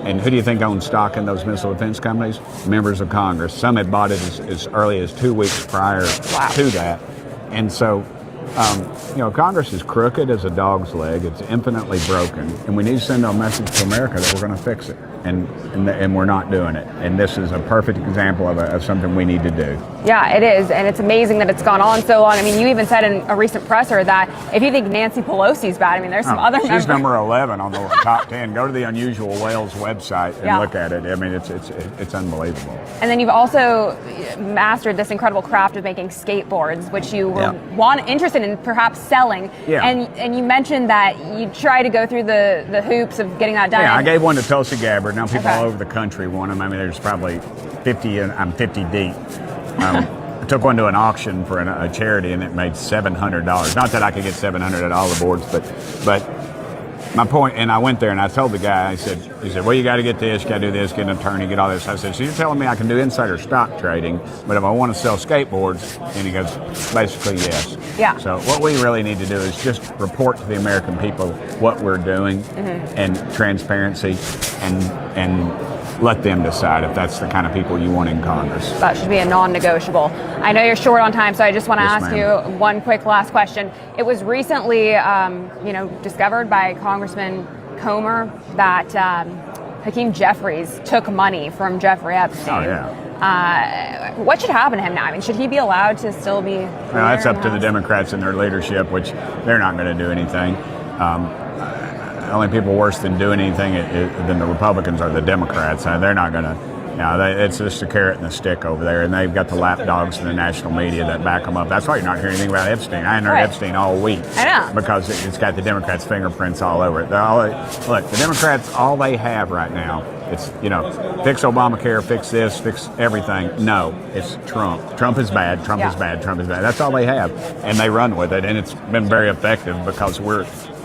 And who do you think owns stock in those missile defense companies? Members of Congress. Some had bought it as early as 2 weeks prior to that. And so, you know, Congress is crooked as a dog's leg. It's infinitely broken. And we need to send a message to America that we're going to fix it. And we're not doing it. And this is a perfect example of something we need to do. Yeah, it is. And it's amazing that it's gone on so long. I mean, you even said in a recent presser that if you think Nancy Pelosi's bad, I mean, there's some other members. She's number 11 on the top 10. Go to the Unusual Whales website and look at it. I mean, it's unbelievable. And then you've also mastered this incredible craft of making skateboards, which you were interested in perhaps selling. Yeah. And you mentioned that you try to go through the hoops of getting that done. Yeah, I gave one to Tulsi Gabbard. Now people all over the country want them. I mean, there's probably 50, and I'm 50 deep. I took one to an auction for a charity, and it made $700. Not that I could get $700 at all the boards, but my point, and I went there and I told the guy, he said, well, you got to get this, you got to do this, get an attorney, get all this. I said, so you're telling me I can do insider stock trading, but if I want to sell skateboards? And he goes, basically, yes. Yeah. So what we really need to do is just report to the American people what we're doing and transparency and let them decide if that's the kind of people you want in Congress. That should be a non-negotiable. I know you're short on time, so I just want to ask you one quick last question. It was recently, discovered by Congressman Comer that Hakeem Jeffries took money from Jeffrey Epstein. Oh, yeah. What should happen to him now? I mean, should he be allowed to still be? Well, that's up to the Democrats and their leadership, which they're not going to do anything. The only people worse than doing anything than the Republicans are the Democrats. They're not going to, it's just a carrot and a stick over there, and they've got the lapdogs in the national media that back them up. That's why you're not hearing anything about Epstein. I hadn't heard Epstein all week. I know. Because it's got the Democrats' fingerprints all over it. Look, the Democrats, all they have right now, it's, fix Obamacare, fix this, fix everything. No, it's Trump. Trump is bad, Trump is bad, Trump is bad. That's all they have. And they run with it, and it's been very effective because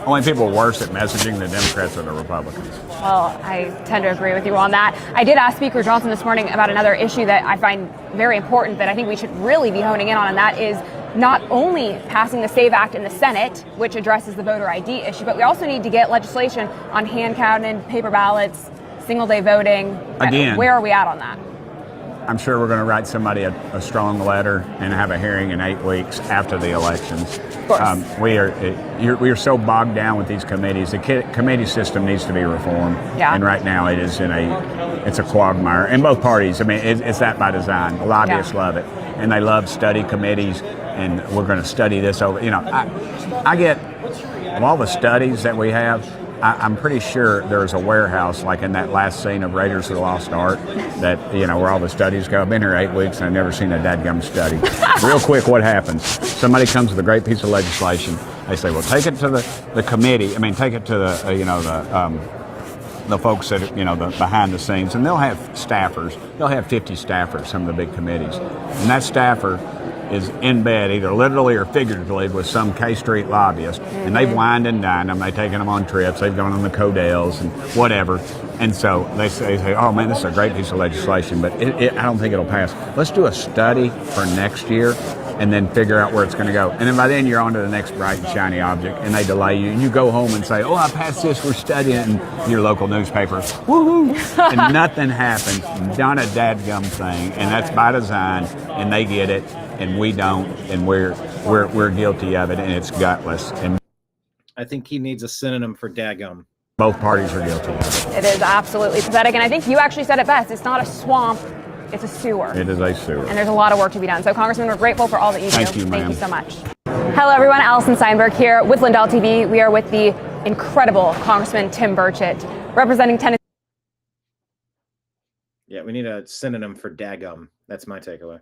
only people worse at messaging the Democrats or the Republicans. Well, I tend to agree with you on that. I did ask Speaker Johnson this morning about another issue that I find very important that I think we should really be honing in on, and that is not only passing the SAVE Act in the Senate, which addresses the voter ID issue, but we also need to get legislation on hand-counted paper ballots, single-day voting. Again, where are we at on that? I'm sure we're going to write somebody a strong letter and have a hearing in 8 weeks after the elections. Of course. We are so bogged down with these committees. The committee system needs to be reformed. Yeah. And right now it's a quagmire in both parties. I mean, it's that by design. The lobbyists love it, and they love study committees. And we're going to study this over. I get of all the studies that we have. I'm pretty sure there's a warehouse, like in that last scene of Raiders of the Lost Ark, that, where all the studies go. I've been here 8 weeks and I've never seen a dadgum study. Real quick, what happens? Somebody comes with a great piece of legislation. They say, well, take it to the committee. Take it to the folks that, the behind the scenes. And they'll have staffers. They'll have 50 staffers, some of the big committees. And that staffer is in bed, either literally or figuratively, with some K Street lobbyist, and they've wined and dined them. They've taken them on trips. They've gone on the Codells and whatever. And so they say, oh man, this is a great piece of legislation, but I don't think it'll pass. Let's do a study for next year and then figure out where it's going to go. And then by then you're on to the next bright and shiny object, and they delay you. And you go home and say, oh, I passed this, we're studying it in your local newspaper. Woohoo! And nothing happens. Done a dadgum thing, and that's by design, and they get it. And we don't, and we're guilty of it, and it's gutless. And I think he needs a synonym for daggum. Both parties are guilty. It is absolutely pathetic. And I think you actually said it best. It's not a swamp, it's a sewer. It is a sewer. And there's a lot of work to be done. So, Congressman, we're grateful for all that you do. Thank you, Thank ma'am. you so much. Hello, everyone. Alison Steinberg here with Lindell TV. We are with the incredible Congressman Tim Burchett, representing Tennessee. Yeah, we need a synonym for daggum. That's my takeaway.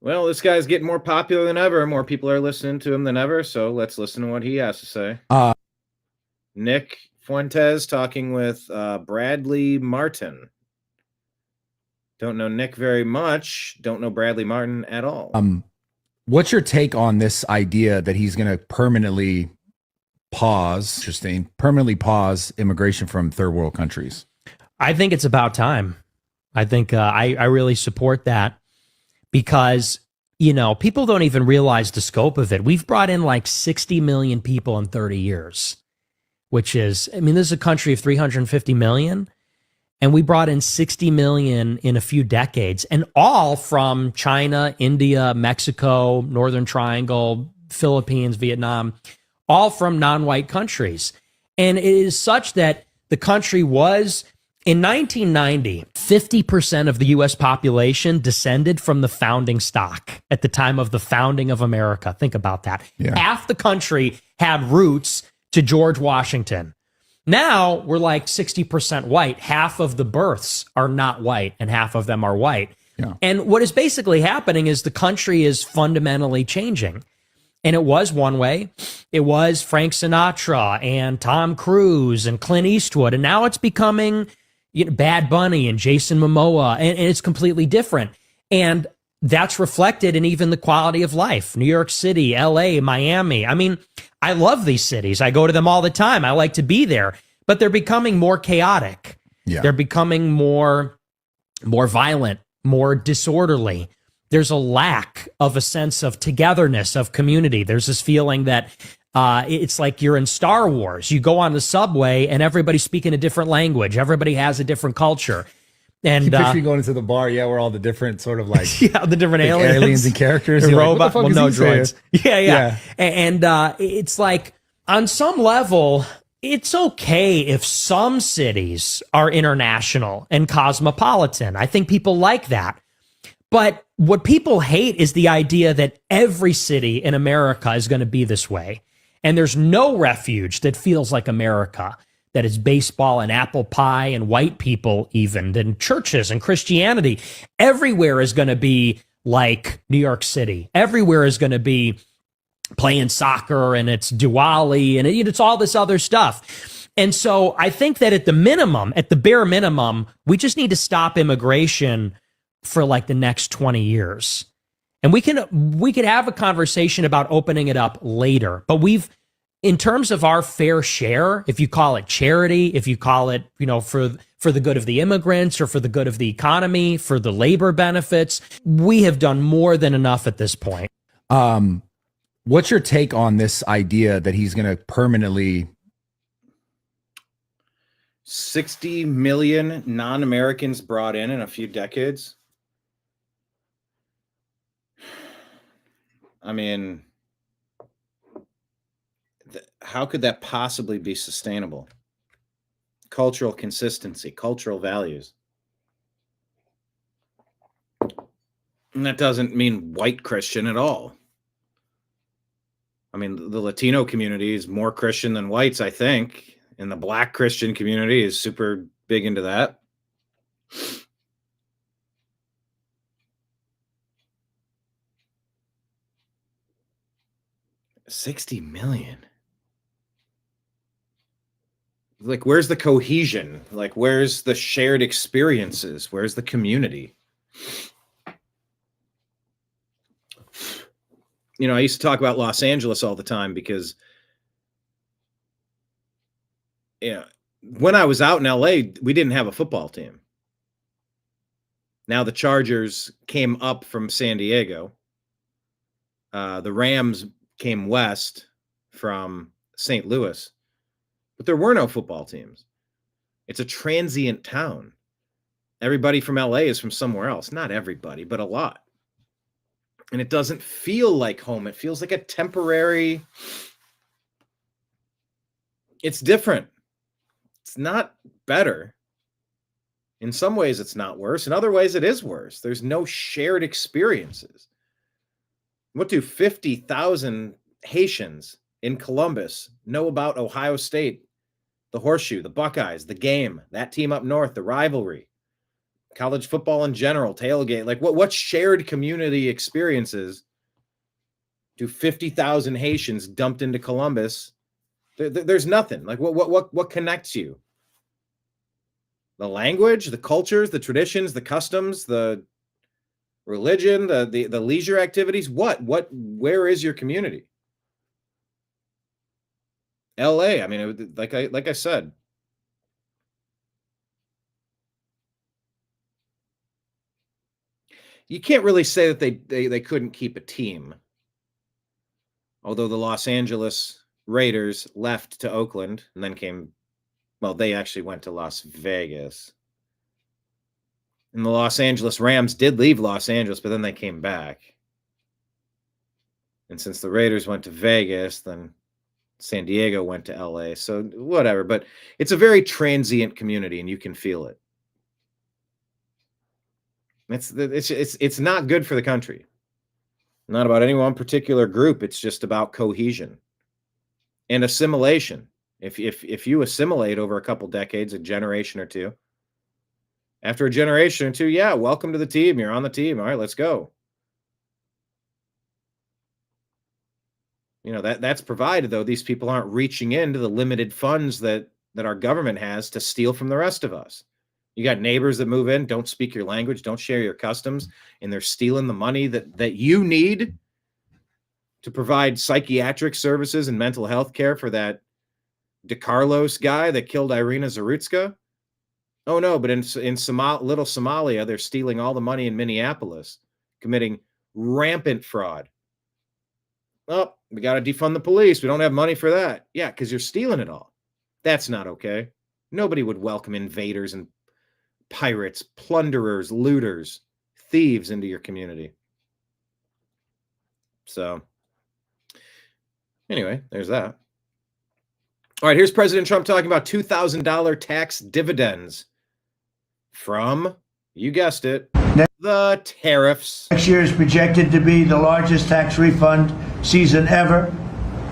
Well, this guy's getting more popular than ever. More people are listening to him than ever. So let's listen to what he has to say. Nick Fuentes talking with Bradley Martin. Don't know Nick very much. Don't know Bradley Martin at all. What's your take on this idea that he's going to permanently pause immigration from third world countries? I think it's about time. I think I really support that because, people don't even realize the scope of it. We've brought in like 60 million people in 30 years, which is, this is a country of 350 million. And we brought in 60 million in a few decades, and all from China, India, Mexico, Northern Triangle, Philippines, Vietnam, all from non-white countries. And it is such that the country was, in 1990, 50% of the U.S. population descended from the founding stock at the time of the founding of America. Think about that. Yeah. Half the country had roots to George Washington. Now we're like 60% white. Half of the births are not white and half of them are white. Yeah. And what is basically happening is the country is fundamentally changing. And it was one way. It was Frank Sinatra and Tom Cruise and Clint Eastwood. And now it's becoming Bad Bunny and Jason Momoa. And it's completely different. And that's reflected in even the quality of life. New York City, LA, Miami. I love these cities. I go to them all the time. I like to be there. But they're becoming more chaotic. Yeah. They're becoming more violent, more disorderly. There's a lack of a sense of togetherness, of community. There's this feeling that it's like you're in Star Wars. You go on the subway and everybody's speaking a different language. Everybody has a different culture. And You picture you going into the bar, where all the different sort of like the different aliens and characters, and like, robots. what the fuck is he droids. saying? Yeah. And it's like on some level, it's okay if some cities are international and cosmopolitan. I think people like that. But what people hate is the idea that every city in America is going to be this way. And there's no refuge that feels like America, that is baseball and apple pie and white people even, then churches and Christianity. Everywhere is going to be like New York City. Everywhere is going to be playing soccer and it's Diwali and it's all this other stuff. And so I think that at the bare minimum, we just need to stop immigration for like the next 20 years. And we could have a conversation about opening it up later, but in terms of our fair share, if you call it charity, if you call it, for the good of the immigrants or for the good of the economy, for the labor benefits, we have done more than enough at this point. What's your take on this idea that he's going to permanently 60 million non-Americans brought in a few decades? How could that possibly be sustainable? Cultural consistency, cultural values. And that doesn't mean white Christian at all. The Latino community is more Christian than whites, I think. And the Black Christian community is super big into that. $60 million. Like, where's the cohesion? Like, where's the shared experiences? Where's the community? I used to talk about Los Angeles all the time because, when I was out in LA, we didn't have a football team. Now the Chargers came up from San Diego. The Rams came west from St. Louis. But there were no football teams. It's a transient town. Everybody from LA is from somewhere else. Not everybody, but a lot. And it doesn't feel like home. It feels like a temporary. It's different. It's not better. In some ways, it's not worse. In other ways, it is worse. There's no shared experiences. What do 50,000 Haitians in Columbus know about Ohio State, the Horseshoe, the Buckeyes, the game, that team up north, the rivalry, college football in general, tailgate? Like what shared community experiences do 50,000 Haitians dumped into Columbus? There's nothing. Like what connects you? The language, the cultures, the traditions, the customs, the religion, the leisure activities. Where is your community? LA, I mean, like I said, you can't really say that they couldn't keep a team. Although the Los Angeles Raiders left to Oakland and then they actually went to Las Vegas. And the Los Angeles Rams did leave Los Angeles, but then they came back. And since the Raiders went to Vegas, then San Diego went to LA. So whatever, but it's a very transient community and you can feel it. It's not good for the country. Not about any one particular group. It's just about cohesion and assimilation. If you assimilate over a couple decades, a generation or two, after a generation or two, yeah, welcome to the team. You're on the team. All right, let's go. That's provided, though, these people aren't reaching into the limited funds that our government has to steal from the rest of us. You got neighbors that move in, don't speak your language, don't share your customs, and they're stealing the money that you need to provide psychiatric services and mental health care for that DeCarlos guy that killed Irina Zarutska. Oh, no, but in little Somalia, they're stealing all the money in Minneapolis, committing rampant fraud. Oh, we got to defund the police. We don't have money for that. Yeah, because you're stealing it all. That's not okay. Nobody would welcome invaders and pirates, plunderers, looters, thieves into your community. So, anyway, there's that. All right, here's President Trump talking about $2,000 tax dividends from, you guessed it, the tariffs. Next year is projected to be the largest tax refund season ever,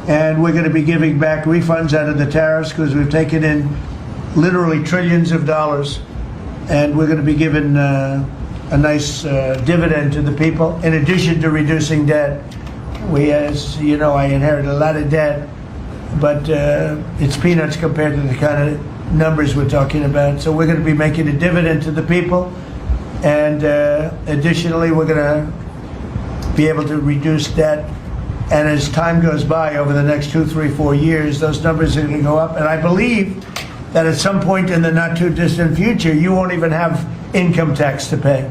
and we're going to be giving back refunds out of the tariffs because we've taken in literally trillions of dollars, and we're going to be giving a nice dividend to the people, in addition to reducing debt. As you know, I inherited a lot of debt, but it's peanuts compared to the kind of numbers we're talking about. So we're going to be making a dividend to the people, and additionally, we're going to be able to reduce debt. And as time goes by over the next 2, 3, 4 years, those numbers are going to go up. And I believe that at some point in the not too distant future, you won't even have income tax to pay,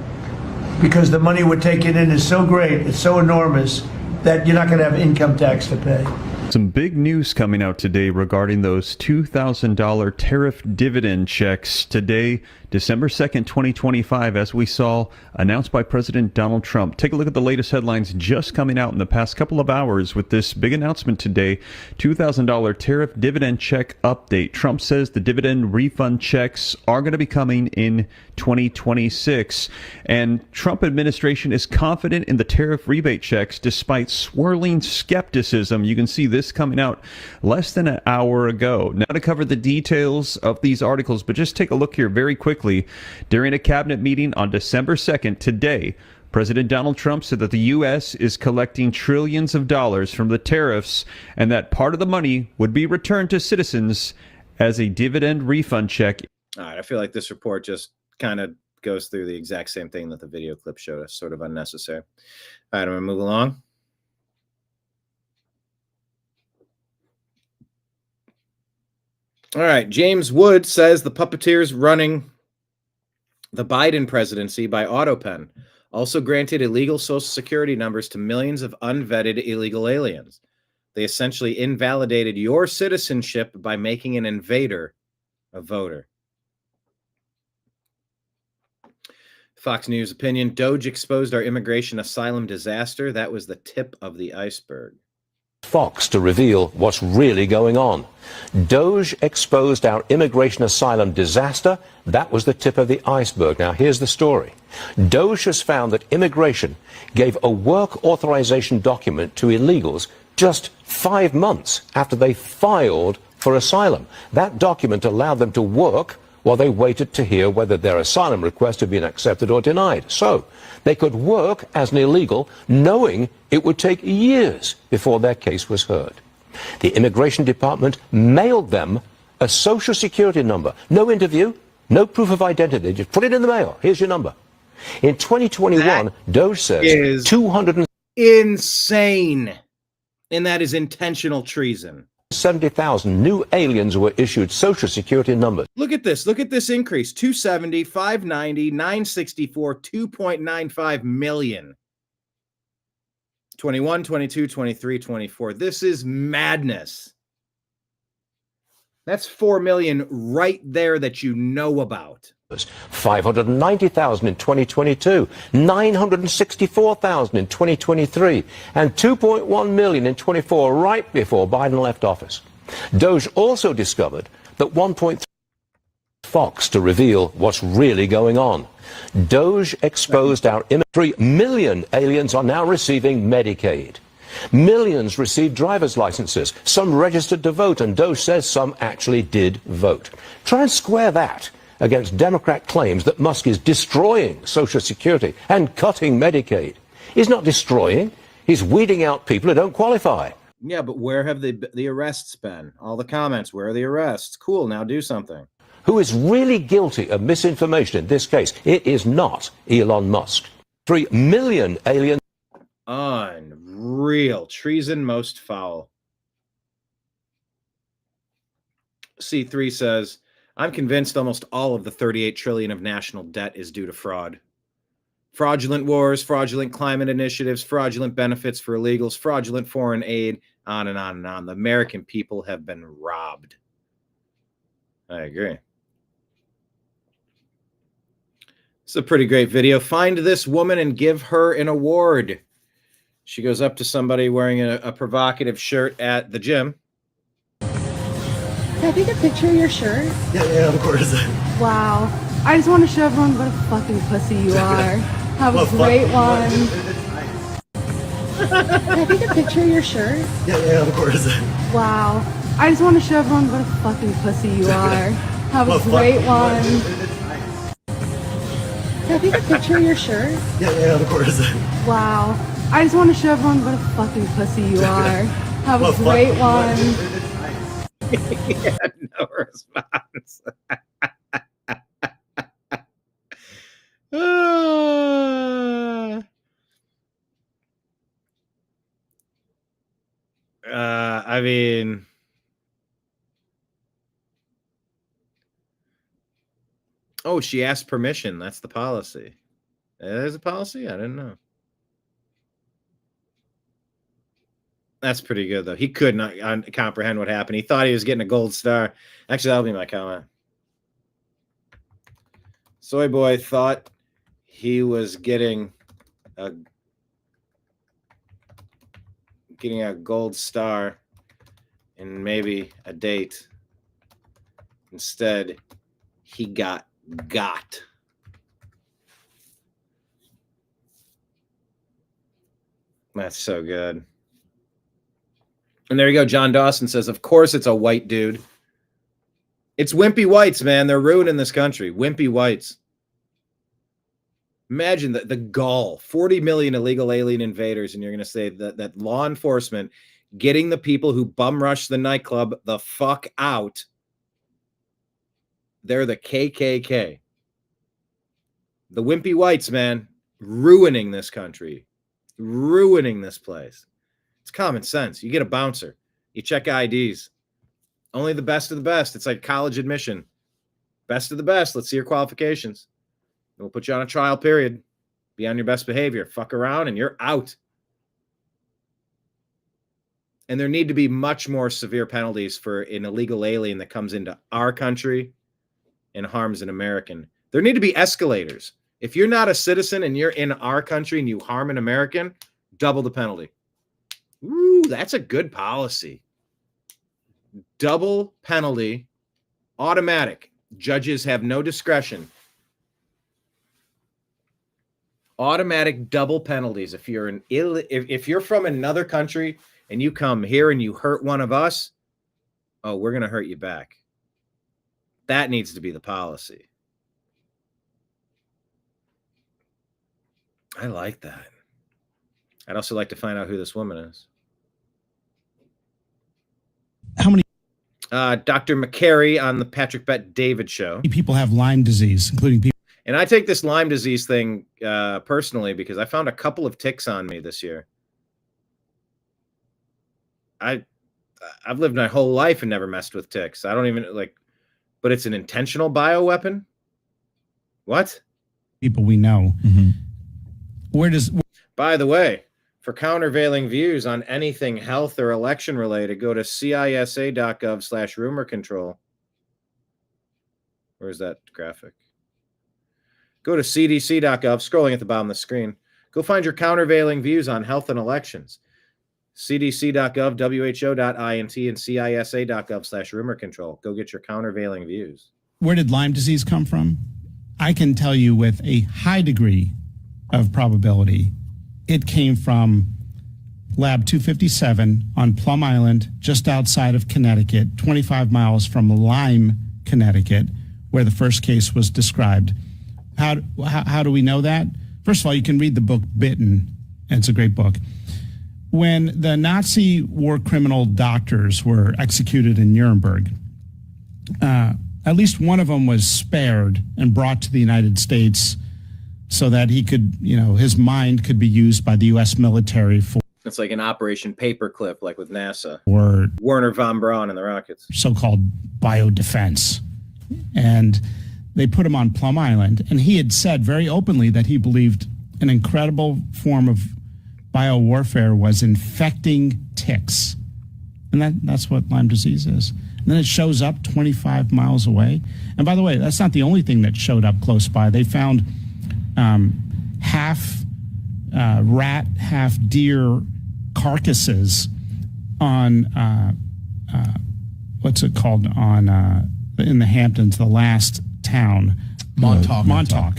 because the money we're taking in is so great, it's so enormous, that you're not going to have income tax to pay. Some big news coming out today regarding those $2,000 tariff dividend checks today, December 2nd, 2025, as we saw announced by President Donald Trump. Take a look at the latest headlines just coming out in the past couple of hours with this big announcement today, $2,000 tariff dividend check update. Trump says the dividend refund checks are going to be coming in 2026. And Trump administration is confident in the tariff rebate checks despite swirling skepticism. You can see this coming out less than an hour ago. Now to cover the details of these articles, but just take a look here very quickly. During a cabinet meeting on December 2nd, today, President Donald Trump said that the U.S. is collecting trillions of dollars from the tariffs and that part of the money would be returned to citizens as a dividend refund check. All right, I feel like this report just kind of goes through the exact same thing that the video clip showed us, sort of unnecessary. All right, I'm going to move along. All right, James Wood says the puppeteers running the Biden presidency by AutoPen also granted illegal Social Security numbers to millions of unvetted illegal aliens. They essentially invalidated your citizenship by making an invader a voter. Fox News opinion, Doge exposed our immigration asylum disaster. That was the tip of the iceberg. Fox to reveal what's really going on. Doge exposed our immigration asylum disaster. That was the tip of the iceberg. Now, here's the story. Doge has found that immigration gave a work authorization document to illegals just 5 months after they filed for asylum. That document allowed them to work while they waited to hear whether their asylum request had been accepted or denied. So they could work as an illegal, knowing it would take years before their case was heard. The Immigration Department mailed them a Social Security number. No interview, no proof of identity. Just put it in the mail. Here's your number. In 2021, Doge says 200 insane. And that is intentional treason. 70,000 new aliens were issued Social Security numbers. Look at this. Look at this increase. 270, 590, 964, 2.95 million. 21, 22, 23, 24. This is madness. That's 4 million right there that you know about. 590,000 in 2022, 964,000 in 2023, and 2.1 million in 24, right before Biden left office. Doge also discovered that 1.3 Fox to reveal what's really going on. Doge exposed our 3 million aliens are now receiving Medicaid. Millions received driver's licenses, some registered to vote, and Doge says some actually did vote. Try and square that against Democrat claims that Musk is destroying Social Security and cutting Medicaid. He's not destroying. He's weeding out people who don't qualify. Yeah, but where have the arrests been? All the comments, where are the arrests? Cool, now do something. Who is really guilty of misinformation in this case? It is not Elon Musk. 3 million aliens. Unreal. Treason most foul. C3 says, I'm convinced almost all of the 38 trillion of national debt is due to fraud. Fraudulent wars, fraudulent climate initiatives, fraudulent benefits for illegals, fraudulent foreign aid, on and on and on. The American people have been robbed. I agree. It's a pretty great video. Find this woman and give her an award. She goes up to somebody wearing a provocative shirt at the gym. Can I take a picture of your shirt? Yeah, of course. Wow. I just want to show everyone what a fucking pussy you are. Have a great one. Can I take a picture of your shirt? Yeah, of course. Wow. I just want to show everyone what a fucking pussy you are. Have a great one. Can I take a picture of your shirt? Yeah, of course. Wow. I just want to show everyone what a fucking pussy you are. Have a great one. Yeah, no response. I mean, oh, she asked permission. That's the policy. There's a policy? I didn't know. That's pretty good, though. He could not comprehend what happened. He thought he was getting a gold star. Actually, that'll be my comment. Soy Boy thought he was getting a gold star and maybe a date. Instead, he got. That's so good. And there you go. John Dawson says, of course it's a white dude. It's wimpy whites, man. They're ruining this country. Wimpy whites. Imagine the gall. 40 million illegal alien invaders, and you're going to say that law enforcement getting the people who bum rush the nightclub the fuck out. They're the KKK. The wimpy whites, man, ruining this country. Ruining this place. It's common sense. You get a bouncer. You check IDs. Only the best of the best. It's like college admission. Best of the best. Let's see your qualifications. We'll put you on a trial period. Be on your best behavior. Fuck around and you're out. And there need to be much more severe penalties for an illegal alien that comes into our country and harms an American. There need to be escalators. If you're not a citizen and you're in our country and you harm an American, double the penalty. Ooh, that's a good policy. Double penalty, automatic. Judges have no discretion. Automatic double penalties. If you're if you're from another country and you come here and you hurt one of us, oh, we're going to hurt you back. That needs to be the policy. I like that. I'd also like to find out who this woman is. How many Dr. McCary on the Patrick Bet David show. people have Lyme disease, including people? And I take this Lyme disease thing personally because I found a couple of ticks on me this year. I've lived my whole life and never messed with ticks. I don't even but it's an intentional bioweapon? What? People we know. By the way, for countervailing views on anything health or election related, go to cisa.gov/rumor control. Where's that graphic? Go to cdc.gov, scrolling at the bottom of the screen. Go find your countervailing views on health and elections. cdc.gov, who.int, and cisa.gov/rumor control. Go get your countervailing views. Where did Lyme disease come from? I can tell you with a high degree of probability, it came from Lab 257 on Plum Island, just outside of Connecticut, 25 miles from Lyme, Connecticut, where the first case was described. How do we know that? First of all, you can read the book Bitten, and it's a great book. When the Nazi war criminal doctors were executed in Nuremberg, at least one of them was spared and brought to the United States so that he could, his mind could be used by the U.S. military for. It's like an Operation Paperclip, like with NASA. Or Werner von Braun and the rockets. So-called biodefense. And they put him on Plum Island. And he had said very openly that he believed an incredible form of biowarfare was infecting ticks. And that's what Lyme disease is. And then it shows up 25 miles away. And by the way, that's not the only thing that showed up close by. They found half rat, half deer carcasses on what's it called in the Hamptons, the last town, Montauk.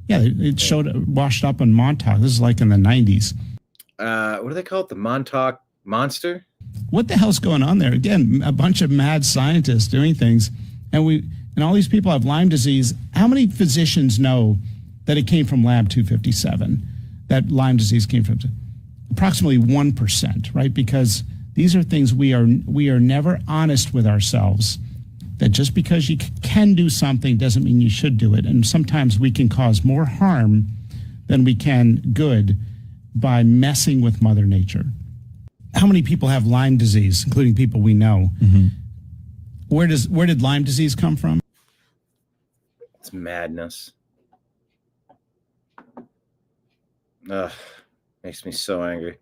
Yeah, it washed up in Montauk. This is like in the 90s. What do they call it? The Montauk Monster? What the hell's going on there? Again, a bunch of mad scientists doing things, and all these people have Lyme disease. How many physicians know that it came from Lab 257? That Lyme disease came from? Approximately 1%, right? Because these are things we are never honest with ourselves. That just because you can do something doesn't mean you should do it, and sometimes we can cause more harm than we can good by messing with Mother Nature. How many people have Lyme disease, including people we know? Where did Lyme disease come from? It's madness. Ugh, makes me so angry.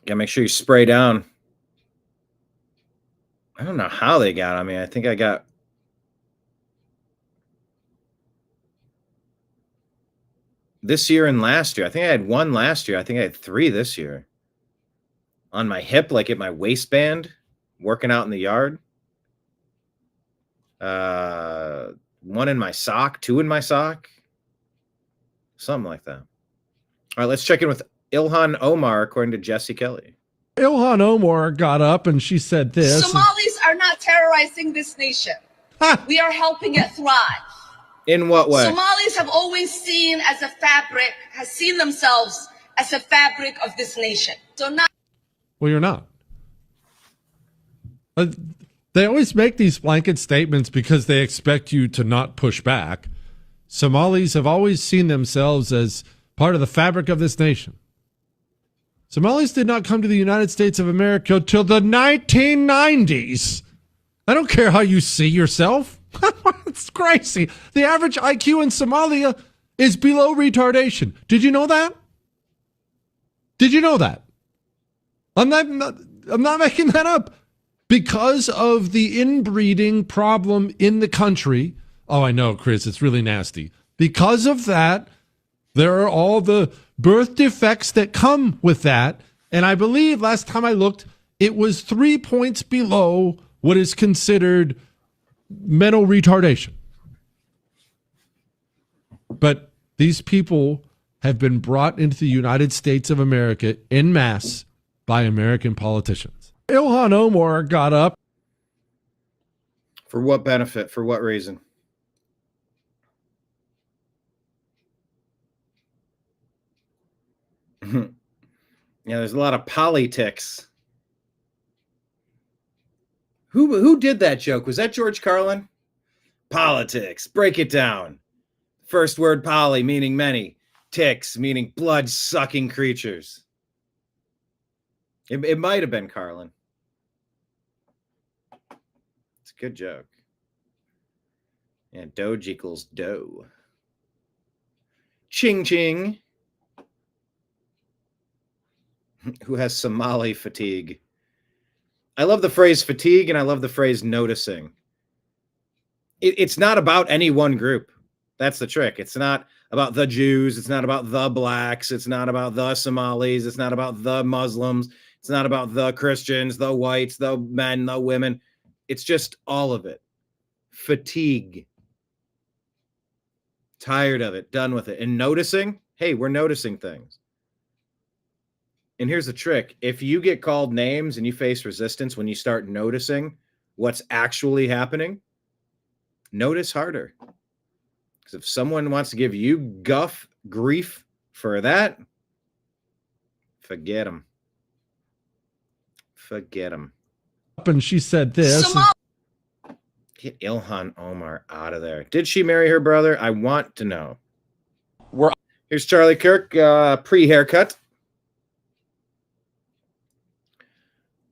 Gotta make sure you spray down. I don't know how they got on me. I think I got this year and last year. I think I had one last year. I think I had 3 this year. On my hip, like at my waistband, working out in the yard. 1 in my sock, 2 in my sock. Something like that. All right, let's check in with Ilhan Omar, according to Jesse Kelly. Ilhan Omar got up and she said this. Somalis are not terrorizing this nation. We are helping it thrive. In what way? Somalis have always seen themselves as a fabric of this nation. So now. Well, you're not. They always make these blanket statements because they expect you to not push back. Somalis have always seen themselves as part of the fabric of this nation. Somalis did not come to the United States of America till the 1990s. I don't care how you see yourself. It's crazy. The average IQ in Somalia is below retardation. Did you know that? Did you know that? I'm not making that up. Because of the inbreeding problem in the country, Oh, I know, Chris. It's really nasty. Because of that, there are all the birth defects that come with that. And I believe last time I looked, it was 3 points below what is considered mental retardation. But these people have been brought into the United States of America en masse by American politicians. Ilhan Omar got up. For what benefit? For what reason? Yeah, there's a lot of politics. Who did that joke? Was that George Carlin? Politics. Break it down. First word poly meaning many. Ticks meaning blood-sucking creatures. It might have been Carlin. It's a good joke. And Doge equals dough. Ching ching. Who has Somali fatigue? I love the phrase fatigue and I love the phrase noticing. It's not about any one group. That's the trick. It's not about the Jews. It's not about the blacks. It's not about the Somalis. It's not about the Muslims. It's not about the Christians, the whites, the men, the women. It's just all of it. Fatigue. Tired of it. Done with it. And noticing, hey, we're noticing things. And here's the trick. If you get called names and you face resistance when you start noticing what's actually happening, notice harder. Because if someone wants to give you grief for that, forget them. Forget them. And she said this. Get Ilhan Omar out of there. Did she marry her brother? I want to know. Here's Charlie Kirk, pre-haircut.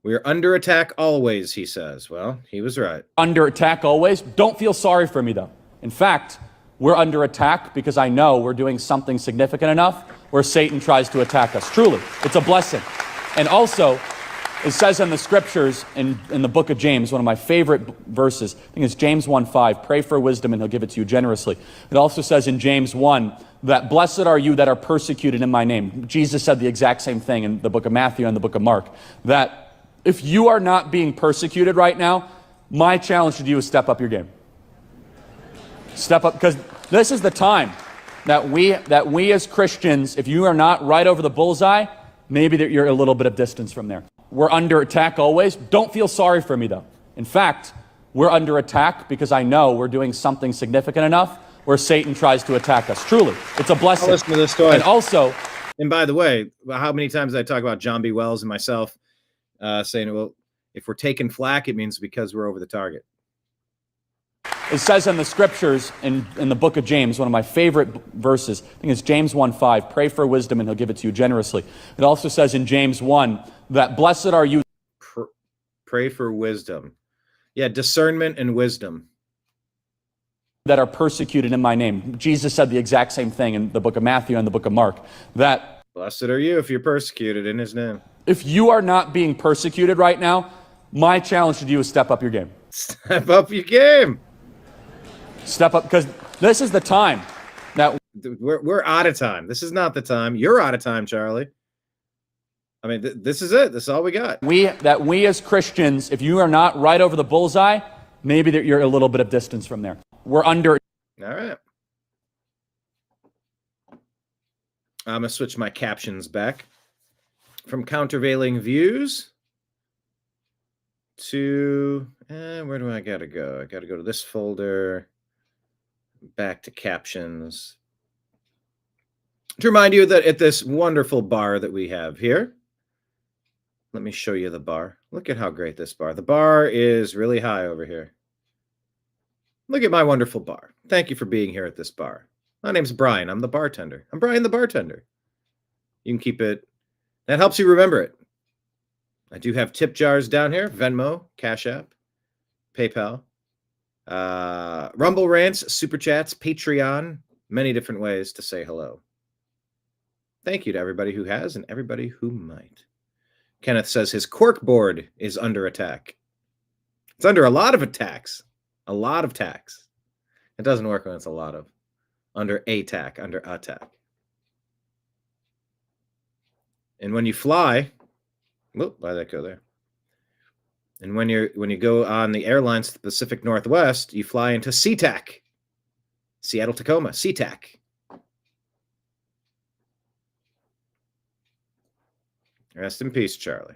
We're under attack always, he says. Well, he was right. Under attack always. Don't feel sorry for me, though. In fact, we're under attack because I know we're doing something significant enough where Satan tries to attack us. Truly, it's a blessing. And also, it says in the scriptures in the book of James, one of my favorite verses, I think it's James 1:5, pray for wisdom and he'll give it to you generously. It also says in James 1 that blessed are you that are persecuted in my name. Jesus said the exact same thing in the book of Matthew and the book of Mark, that if you are not being persecuted right now, my challenge to you is step up your game. Step up, because this is the time that we as Christians, if you are not right over the bullseye, maybe that you're a little bit of distance from there. We're under attack always. Don't feel sorry for me, though. In fact, we're under attack because I know we're doing something significant enough where Satan tries to attack us. Truly, it's a blessing. I'll listen to this story. And also, and by the way, how many times did I talk about John B. Wells and myself saying, well, if we're taking flack, it means because we're over the target. it says in the scriptures in the book of James, one of my favorite verses, I think it's James 1:5, pray for wisdom and he'll give it to you generously. It also says in James 1 that blessed are you. Pray for wisdom. Yeah, discernment and wisdom. That are persecuted in my name. Jesus said the exact same thing in the book of Matthew and the book of Mark. That blessed are you if you're persecuted in his name. If you are not being persecuted right now, my challenge to you is step up your game. Step up your game. Step up, because this is the time that we're out of time. This is not the time. You're out of time, Charlie. I mean, this is it. This is all we got. We as Christians, if you are not right over the bullseye, maybe that you're a little bit of distance from there. We're under. All right. I'm going to switch my captions back from countervailing views to, where do I got to go? I got to go to this folder, back to captions. To remind you that at this wonderful bar that we have here, let me show you the bar. Look at how great this bar. The bar is really high over here. Look at my wonderful bar. Thank you for being here at this bar. My name's Brian. I'm the bartender. I'm Brian the bartender. You can keep it. That helps you remember it. I do have tip jars down here. Venmo, Cash App, PayPal, Rumble Rants, Super Chats, Patreon. Many different ways to say hello. Thank you to everybody who has and everybody who might. Kenneth says his cork board is under attack. It's under a lot of attacks. A lot of attacks. It doesn't work when it's a lot of. Under attack, under attack. And when you fly, whoop, why'd that go there? And when you go on the airlines to the Pacific Northwest, you fly into SeaTac, Seattle Tacoma, SeaTac. Rest in peace, Charlie.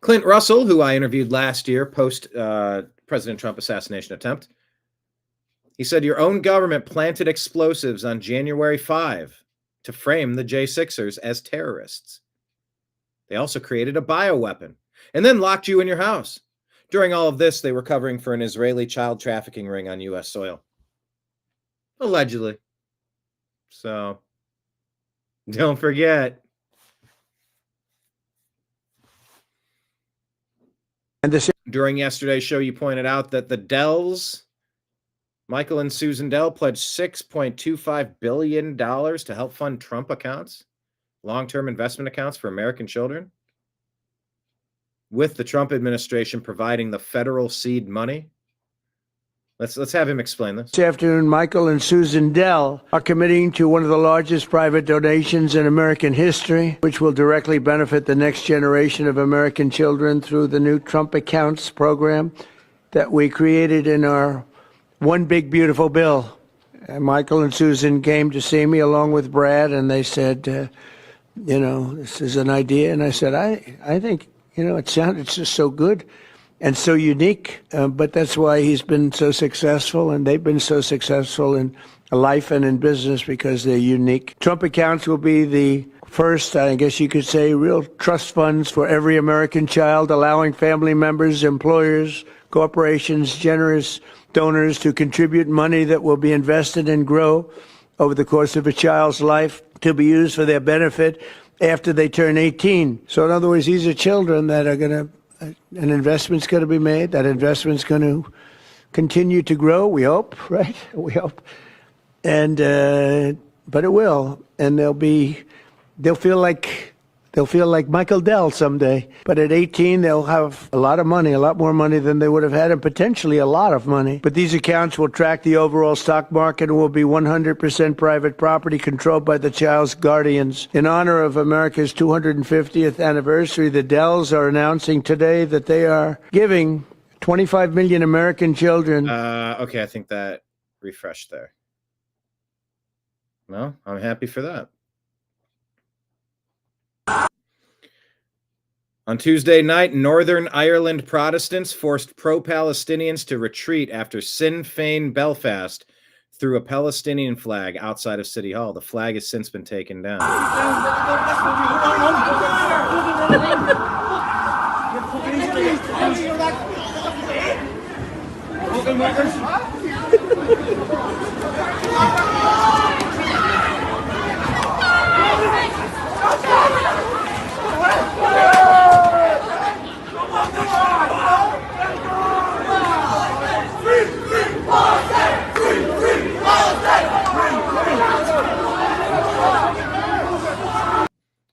Clint Russell, who I interviewed last year post President Trump assassination attempt, he said your own government planted explosives on January 5 to frame the J6ers as terrorists. They also created a bioweapon and then locked you in your house. During all of this, they were covering for an Israeli child trafficking ring on U.S. soil. Allegedly. So, don't forget. During yesterday's show, you pointed out that the Dells, Michael and Susan Dell, pledged $6.25 billion to help fund Trump accounts, long-term investment accounts for American children, with the Trump administration providing the federal seed money. Let's have him explain this. This afternoon, Michael and Susan Dell are committing to one of the largest private donations in American history, which will directly benefit the next generation of American children through the new Trump Accounts program that we created in our One Big Beautiful Bill. And Michael and Susan came to see me along with Brad, and they said, this is an idea. And I said, I think, it sounded just so good and so unique, but that's why he's been so successful, and they've been so successful in life and in business because they're unique. Trump Accounts will be the first, I guess you could say, real trust funds for every American child, allowing family members, employers, corporations, generous donors to contribute money that will be invested and grow over the course of a child's life to be used for their benefit after they turn 18. So in other words, these are children that are going to, an investment's going to be made. That investment's going to continue to grow, we hope, right? We hope. And, but it will. And they'll feel like Michael Dell someday. But at 18, they'll have a lot of money, a lot more money than they would have had, and potentially a lot of money. But these accounts will track the overall stock market and will be 100% private property controlled by the child's guardians. In honor of America's 250th anniversary, the Dells are announcing today that they are giving 25 million American children. Okay, I think that refreshed there. Well, I'm happy for that. On Tuesday night, Northern Ireland Protestants forced pro-Palestinians to retreat after Sinn Féin Belfast threw a Palestinian flag outside of City Hall. The flag has since been taken down.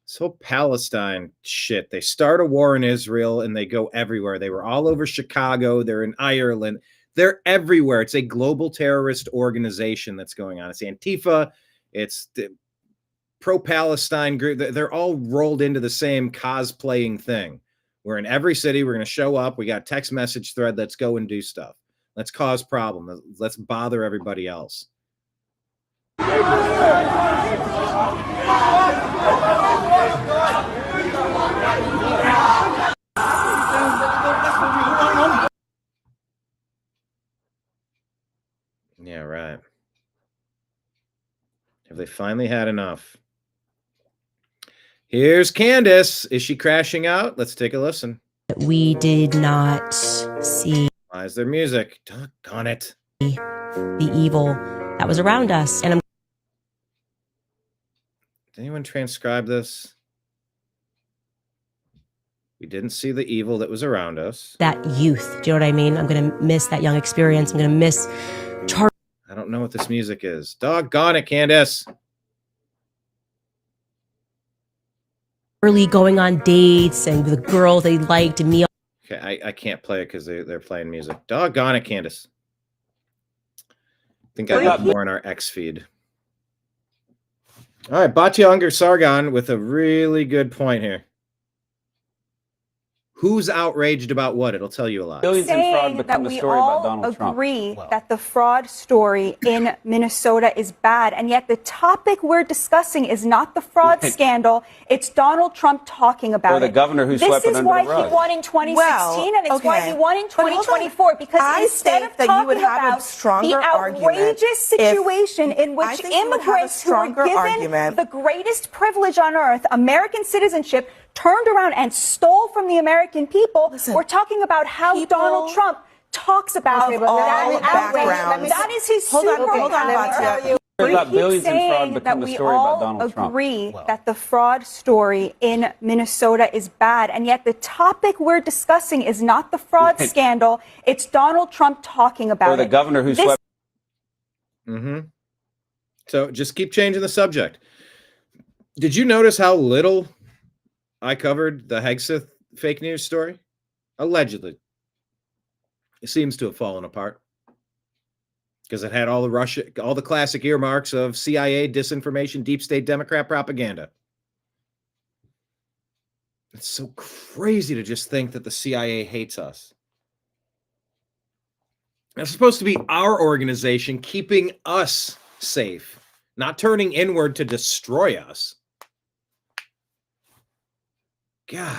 So Palestine shit. They start a war in Israel and they go everywhere. They were all over Chicago. They're in Ireland. They're everywhere. It's a global terrorist organization that's going on. It's Antifa. It's the pro-Palestine group. They're all rolled into the same cosplaying thing. We're in every city. We're going to show up. We got a text message thread. Let's go and do stuff. Let's cause problems. Let's bother everybody else. Yeah, right. Have they finally had enough? Here's Candace. Is she crashing out? Let's take a listen. We did not see. Why is there music? Doggone it. The evil that was around us. And Did anyone transcribe this? We didn't see the evil that was around us. that youth, do you know what I mean? I'm going to miss that young experience. I'm going to miss I don't know what this music is. Doggone it, Candace. Charlie going on dates and the girl they liked and me. Okay, I can't play it because they're playing music. Doggone it, Candace. think I got more in our X feed. All right, Batyunger Sargon with a really good point here. Who's outraged about what? It'll tell you a lot. Billions in fraud become the story about Donald Trump. Agree that the fraud story in Minnesota is bad, and yet the topic we're discussing is not the fraud scandal. It's Donald Trump talking about Or the governor who swept it under the rug. This is why he won in 2016, and it's why he won in 2024, because instead of talking about the outrageous situation in which immigrants who were given the greatest privilege on earth, American citizenship, turned around and stole from the American people. We're talking about how Donald Trump talks about that. That is his superpower. Billions in fraud become the story about Donald Trump. Agree that the fraud story in Minnesota is bad, and yet the topic we're discussing is not the fraud scandal. It's Donald Trump talking about Or the governor who swept. So just keep changing the subject. Did you notice how little I covered the Hegseth fake news story? Allegedly. It seems to have fallen apart because it had all the classic earmarks of CIA, disinformation, deep state Democrat propaganda. It's so crazy to just think that the CIA hates us. It's supposed to be our organization keeping us safe, not turning inward to destroy us. God.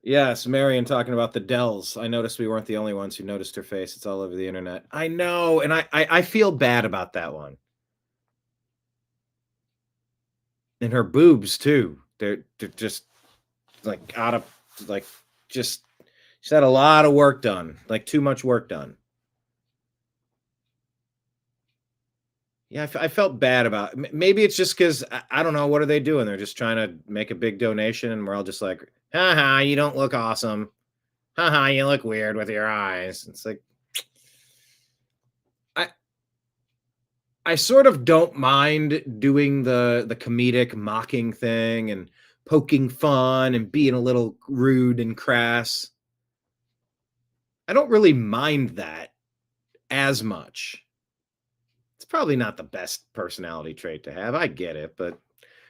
Yes, Marion talking about the Dells. I noticed we weren't the only ones who noticed her face. It's all over the internet. I know, and I feel bad about that one. And her boobs too. They're just like out of like just she's had a lot of work done, like too much work done. Yeah, I felt bad about it. Maybe it's just because, I don't know, what are they doing? They're just trying to make a big donation, and we're all just like, haha, you don't look awesome. Haha, you look weird with your eyes. It's like, I sort of don't mind doing the comedic mocking thing and poking fun and being a little rude and crass. I don't really mind that as much. It's probably not the best personality trait to have. I get it, but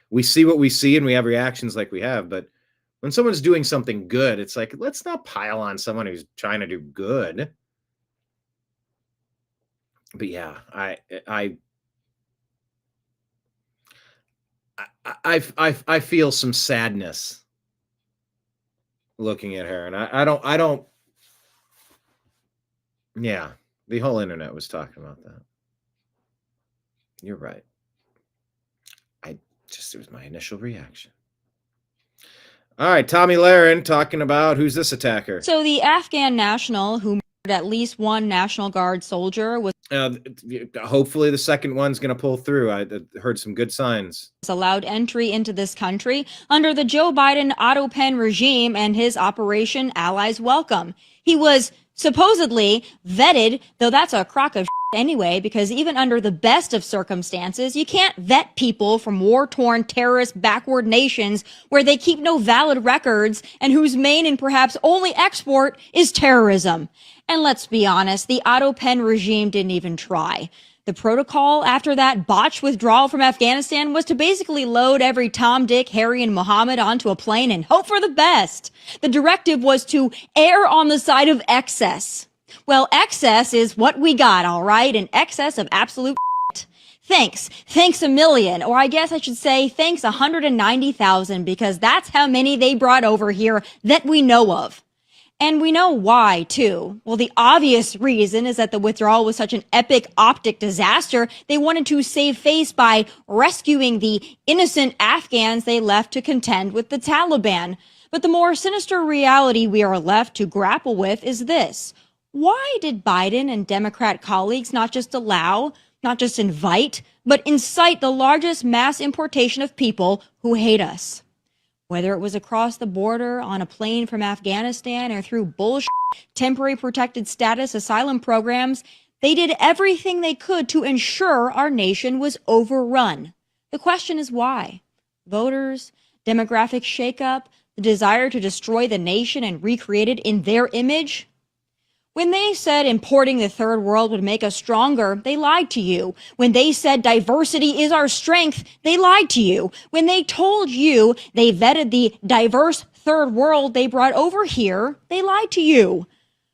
we see what we see and we have reactions like we have. But when someone's doing something good, it's like, let's not pile on someone who's trying to do good. But yeah, I feel some sadness looking at her, and I don't. Yeah, the whole internet was talking about that. You're right. It was my initial reaction. All right, Tommy Lahren talking about who's this attacker? So the Afghan national who murdered at least one National Guard soldier was hopefully the second one's going to pull through. I heard some good signs. Allowed entry into this country under the Joe Biden auto pen regime and his Operation Allies Welcome. He was supposedly vetted, though that's a crock of anyway, because even under the best of circumstances, you can't vet people from war-torn terrorist backward nations where they keep no valid records and whose main and perhaps only export is terrorism. And let's be honest, the auto pen regime didn't even try. The protocol after that botched withdrawal from Afghanistan was to basically load every Tom, Dick, Harry, and Mohammed onto a plane and hope for the best. The directive was to err on the side of excess. Well, excess is what we got, all right? An excess of absolute Thanks a million, or I guess I should say thanks 190,000, because that's how many they brought over here that we know of. And we know why, too. Well, the obvious reason is that the withdrawal was such an epic optic disaster, they wanted to save face by rescuing the innocent Afghans they left to contend with the Taliban. But the more sinister reality we are left to grapple with is this. Why did Biden and Democrat colleagues not just allow, not just invite, but incite the largest mass importation of people who hate us? Whether it was across the border, on a plane from Afghanistan, or through bullshit temporary protected status asylum programs, they did everything they could to ensure our nation was overrun. The question is why? Voters, demographic shakeup, the desire to destroy the nation and recreate it in their image? When they said importing the third world would make us stronger, they lied to you. When they said diversity is our strength, they lied to you. When they told you they vetted the diverse third world they brought over here, they lied to you.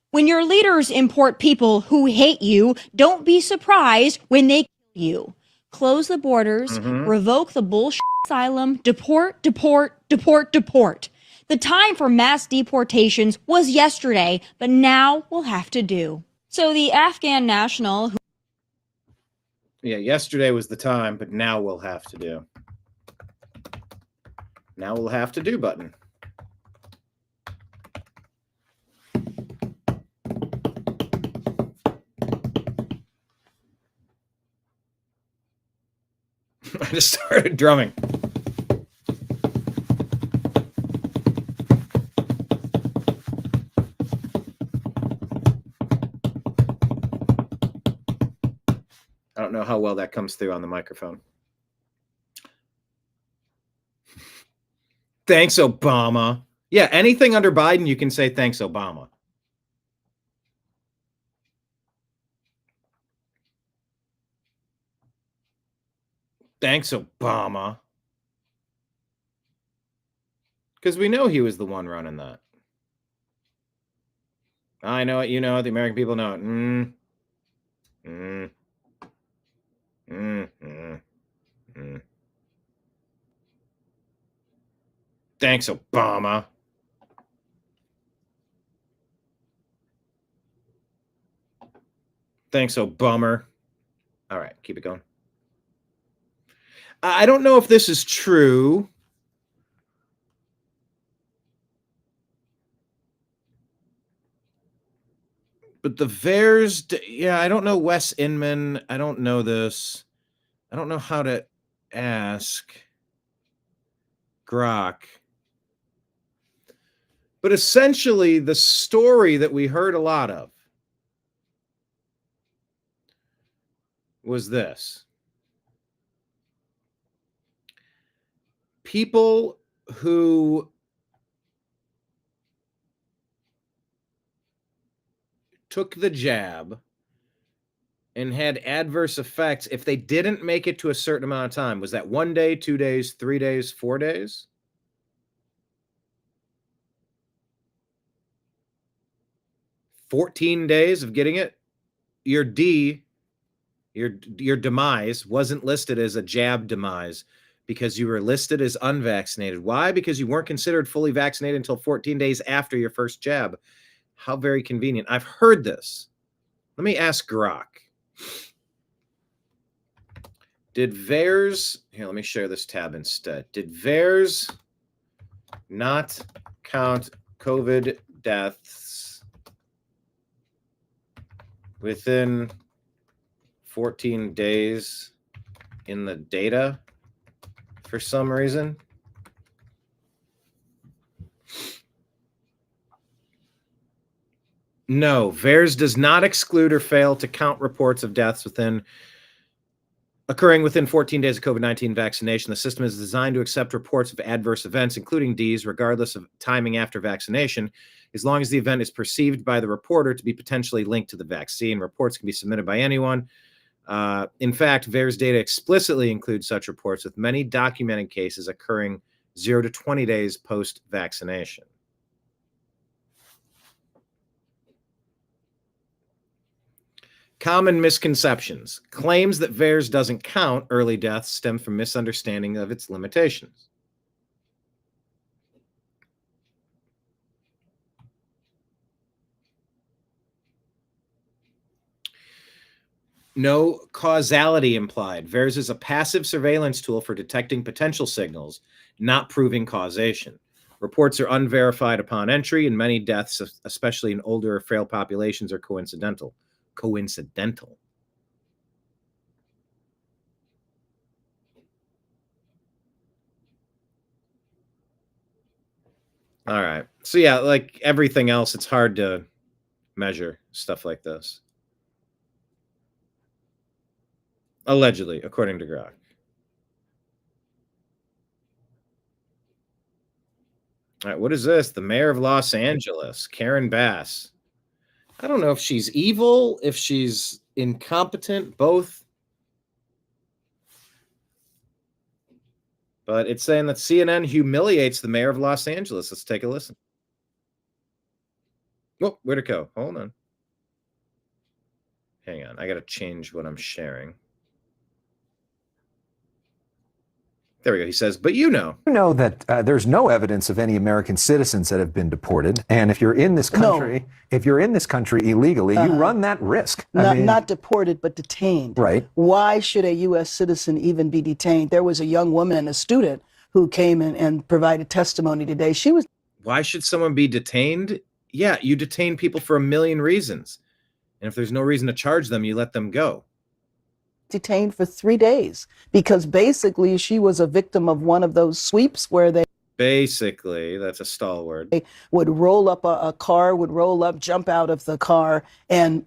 When your leaders import people who hate you, don't be surprised when they kill you. Close the borders, revoke the bullshit asylum, deport, deport, deport, deport. The time for mass deportations was yesterday, but now we'll have to do. So the Afghan national who Yeah, yesterday was the time, but now we'll have to do. Now we'll have to do button. I just started drumming. I don't know how well that comes through on the microphone. Thanks, Obama. Yeah, anything under Biden, you can say thanks, Obama. Thanks, Obama. Because we know he was the one running that. I know it, you know it, the American people know it. Thanks, Obama. Thanks, Obama. All right, keep it going. I don't know if this is true. But the VAERS, yeah, I don't know Wes Inman. I don't know this. I don't know how to ask Grok. But essentially, the story that we heard a lot of was this. People who took the jab and had adverse effects, if they didn't make it to a certain amount of time, was that 1 day, 2 days, 3 days, 4 days? "14 days of getting it, your demise wasn't listed as a jab demise because you were listed as unvaccinated. Why? Because you weren't considered fully vaccinated until 14 days after your first jab. How very convenient. I've heard this. Let me ask Grok. Did VAERS, here, let me share this tab instead. Did VAERS not count COVID deaths within 14 days in the data for some reason? No, VAERS does not exclude or fail to count reports of deaths occurring within 14 days of COVID-19 vaccination. The system is designed to accept reports of adverse events, including Ds, regardless of timing after vaccination, as long as the event is perceived by the reporter to be potentially linked to the vaccine. Reports can be submitted by anyone. In fact, VAERS data explicitly includes such reports, with many documented cases occurring 0 to 20 days post-vaccination. Common misconceptions. Claims that VAERS doesn't count early deaths stem from misunderstanding of its limitations. No causality implied. VAERS is a passive surveillance tool for detecting potential signals, not proving causation. Reports are unverified upon entry, and many deaths, especially in older or frail populations, are coincidental. All right. So yeah, like everything else, it's hard to measure stuff like this. Allegedly, according to Grok. All right, what is this? The mayor of Los Angeles, Karen Bass. I don't know if she's evil, if she's incompetent, both. But it's saying that CNN humiliates the mayor of Los Angeles. Let's take a listen. Oh, where'd it go? Hold on. Hang on. I got to change what I'm sharing. There we go. He says, but you know that there's no evidence of any American citizens that have been deported. And if you're in this country, illegally, you run that risk. Not deported, but detained. Right. Why should a U.S. citizen even be detained? There was a young woman, a student, who came in and provided testimony today. Why should someone be detained? Yeah, you detain people for a million reasons. And if there's no reason to charge them, you let them go. Detained for 3 days because basically she was a victim of one of those sweeps where they basically, that's a stalwart, would roll up a car, jump out of the car and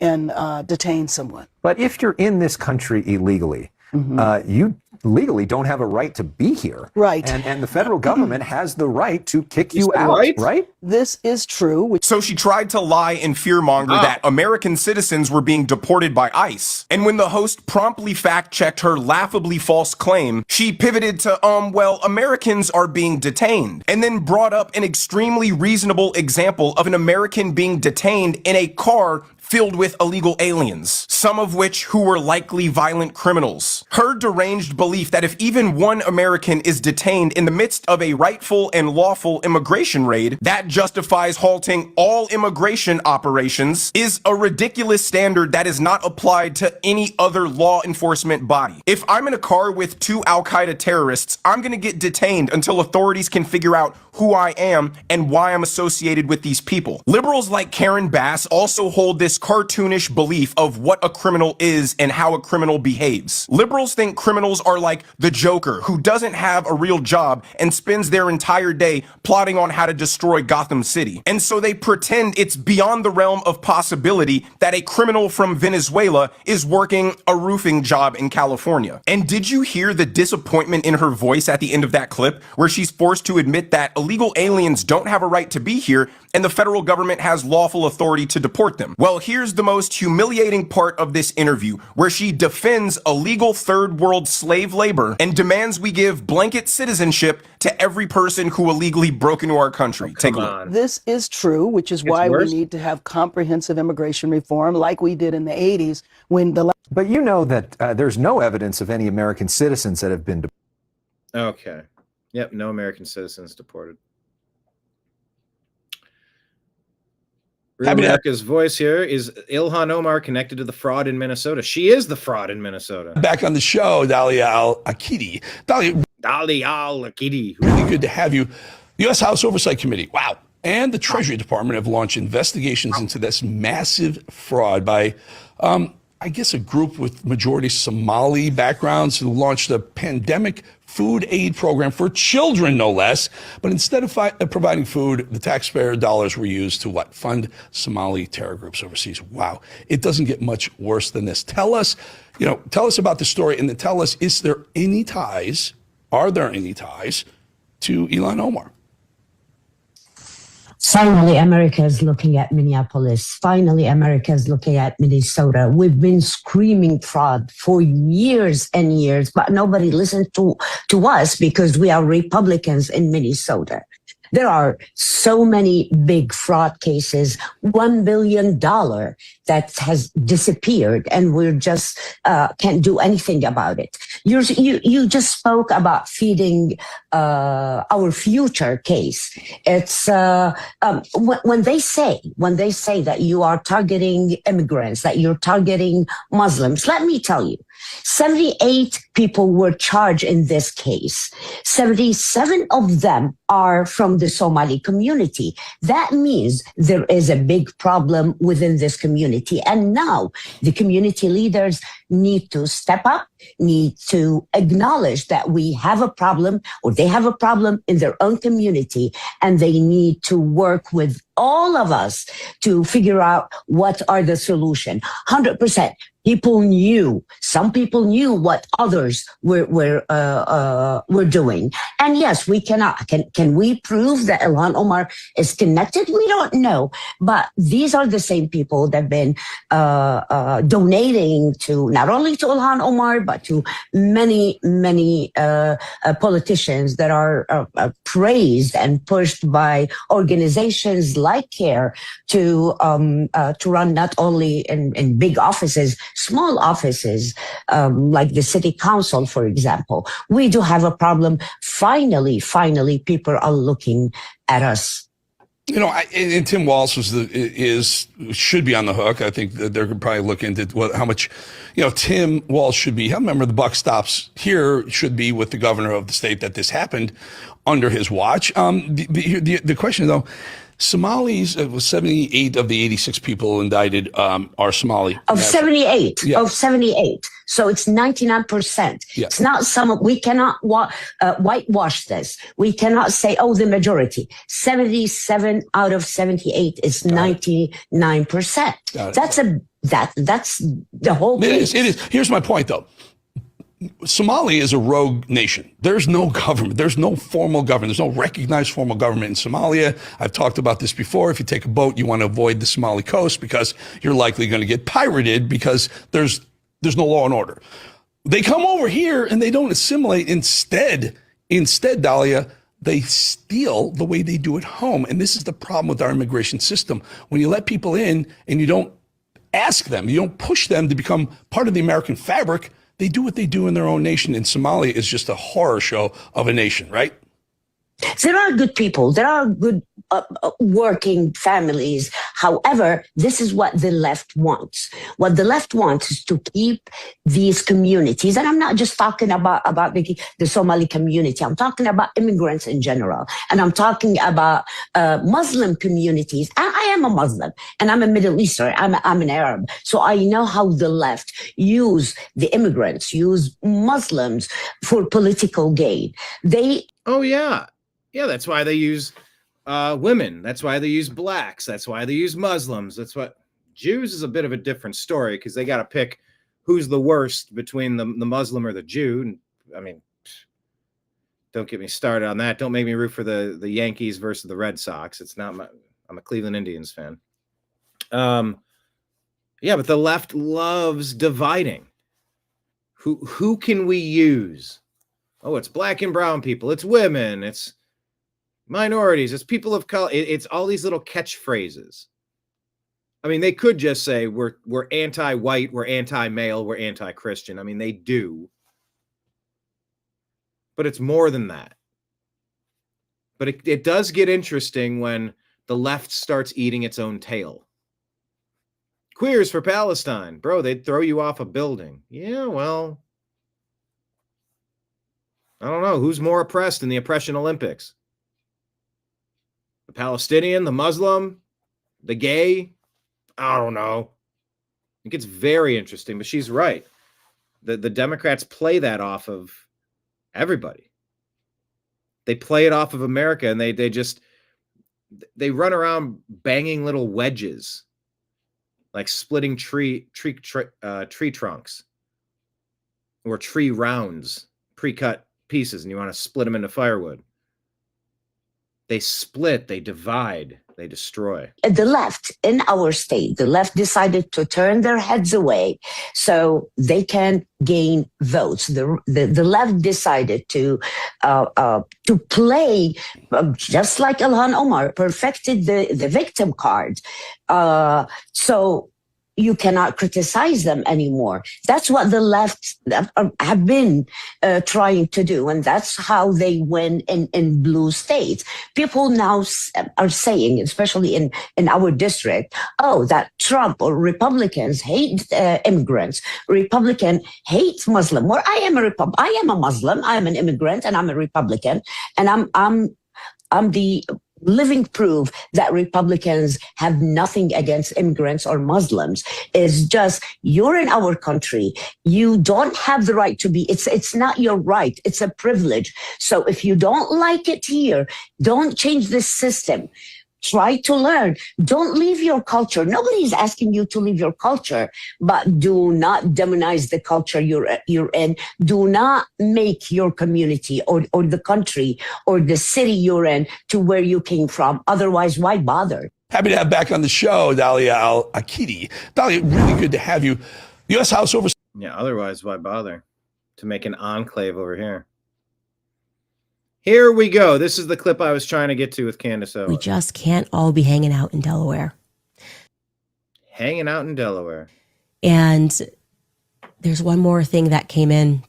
detain someone. But if you're in this country illegally, you legally don't have a right to be here. Right. And the federal government has the right to kick you out, right? This is true. So she tried to lie and fearmonger that American citizens were being deported by ICE. And when the host promptly fact-checked her laughably false claim, she pivoted to, well, Americans are being detained. And then brought up an extremely reasonable example of an American being detained in a car filled with illegal aliens, some of which who were likely violent criminals. Her deranged belief that if even one American is detained in the midst of a rightful and lawful immigration raid, that justifies halting all immigration operations is a ridiculous standard that is not applied to any other law enforcement body. If I'm in a car with 2 Al-Qaeda terrorists, I'm gonna get detained until authorities can figure out who I am and why I'm associated with these people. Liberals like Karen Bass also hold this cartoonish belief of what a criminal is and how a criminal behaves. Liberals think criminals are like the Joker, who doesn't have a real job and spends their entire day plotting on how to destroy Gotham City. And so they pretend it's beyond the realm of possibility that a criminal from Venezuela is working a roofing job in California. And did you hear the disappointment in her voice at the end of that clip, where she's forced to admit that illegal aliens don't have a right to be here and the federal government has lawful authority to deport them? Well, here's the most humiliating part of this interview, where she defends illegal third world slave labor and demands we give blanket citizenship to every person who illegally broke into our country. Take a look. This is true, which is why we need to have comprehensive immigration reform like we did in the 80s when the... But you know that there's no evidence of any American citizens that have been deported. Okay. Yep, no American citizens deported. America's voice here is Ilhan Omar connected to the fraud in Minnesota. She is the fraud in Minnesota. Back on the show, Dalia Al-Akidi. Dalia Al-Akidi. Really good to have you. The U.S. House Oversight Committee. Wow. And the Treasury Department have launched investigations into this massive fraud by, I guess, a group with majority Somali backgrounds who launched a pandemic food aid program for children, no less. But instead of providing food, the taxpayer dollars were used to what? Fund Somali terror groups overseas. Wow. It doesn't get much worse than this. Tell us about the story, and then tell us, are there any ties to Ilhan Omar? Finally, America is looking at Minneapolis. Finally, America is looking at Minnesota. We've been screaming fraud for years and years, but nobody listened to us because we are Republicans in Minnesota. There are so many big fraud cases, $1 billion that has disappeared, and we're just can't do anything about it. You just spoke about feeding our future case. It's when they say that you are targeting immigrants, that you're targeting Muslims. Let me tell you, 78 people were charged in this case. 77 of them are from the Somali community. That means there is a big problem within this community. And now the community leaders need to step up, need to acknowledge that we have a problem, or they have a problem in their own community, and they need to work with all of us to figure out what are the solution. 100%. People knew. Some people knew what others were doing. And yes, we cannot. Can we prove that Ilhan Omar is connected? We don't know. But these are the same people that have been donating to not only to Ilhan Omar but to many politicians that are praised and pushed by organizations like CARE to run not only in big offices, small offices, like the city council, for example. We do have a problem. Finally, people are looking at us. You know, and Tim Walz should be on the hook. I think that they're probably looking into how much, Tim Walz should be. Remember, the buck stops here. Should be with the governor of the state that this happened under his watch. The question though. Somalis, 78 of the 86 people indicted are Somali. Of 78. So it's 99%. Yeah. It's not we cannot whitewash this. We cannot say, the majority. 77 out of 78 is 99%. That's the whole case. It is. Here's my point though. Somalia is a rogue nation. There's no government. There's no formal government. There's no recognized formal government in Somalia. I've talked about this before. If you take a boat, you want to avoid the Somali coast because you're likely going to get pirated because there's no law and order. They come over here and they don't assimilate. Instead, Dahlia, they steal the way they do at home. And this is the problem with our immigration system. When you let people in and you don't ask them, you don't push them to become part of the American fabric, they do what they do in their own nation. And Somalia is just a horror show of a nation, right? There are good people. There are good working families. However, this is what the left wants. What the left wants is to keep these communities. And I'm not just talking about the Somali community. I'm talking about immigrants in general. And I'm talking about Muslim communities. I am a Muslim and I'm a Middle Eastern. I'm an Arab. So I know how the left use the immigrants, use Muslims for political gain. Yeah, that's why they use women. That's why they use blacks. That's why they use Muslims. That's what Jews is a bit of a different story because they got to pick who's the worst between the Muslim or the Jew. And, I mean, don't get me started on that. Don't make me root for the Yankees versus the Red Sox. It's not I'm a Cleveland Indians fan. Yeah, but the left loves dividing. Who can we use? Oh, it's black and brown people. It's women. It's minorities, it's people of color, it's all these little catchphrases. I mean, they could just say we're anti-white, we're anti-male, we're anti-Christian. I mean, they do. But it's more than that. But it does get interesting when the left starts eating its own tail. Queers for Palestine. Bro, they'd throw you off a building. Yeah, well, I don't know. Who's more oppressed in the Oppression Olympics? The Palestinian, the Muslim, the gay? I don't know. It gets very interesting, but she's right. The Democrats play that off of everybody. They play it off of America, and they run around banging little wedges, like splitting tree trunks or tree rounds, pre-cut pieces, and you want to split them into firewood. They split, they divide, they destroy. The left in our state, the left decided to turn their heads away so they can gain votes. The left decided to play just like Ilhan Omar perfected the victim card. So you cannot criticize them anymore. That's what the left have been trying to do, and that's how they win in blue states. People now are saying, especially in our district, that Trump or Republicans hate immigrants. Republican hate Muslim. Well, I am a Muslim. I am an immigrant, and I'm a Republican, and I'm the living proof that Republicans have nothing against immigrants or Muslims. It's just, you're in our country. You don't have the right to be. It's not your right. It's a privilege. So if you don't like it here, don't change this system. Try to learn. Don't leave your culture. Nobody's asking you to leave your culture, but do not demonize the culture you're in. Do not make your community or the country or the city you're in to where you came from. Otherwise, why bother? Happy to have back on the show, Dalia Al-Akidi. Dalia, really good to have you. U.S. House Oversight. Yeah, otherwise, why bother to make an enclave over here? Here we go. This is the clip I was trying to get to with Candace Owens. We just can't all be hanging out in Delaware. Hanging out in Delaware. And there's one more thing that came in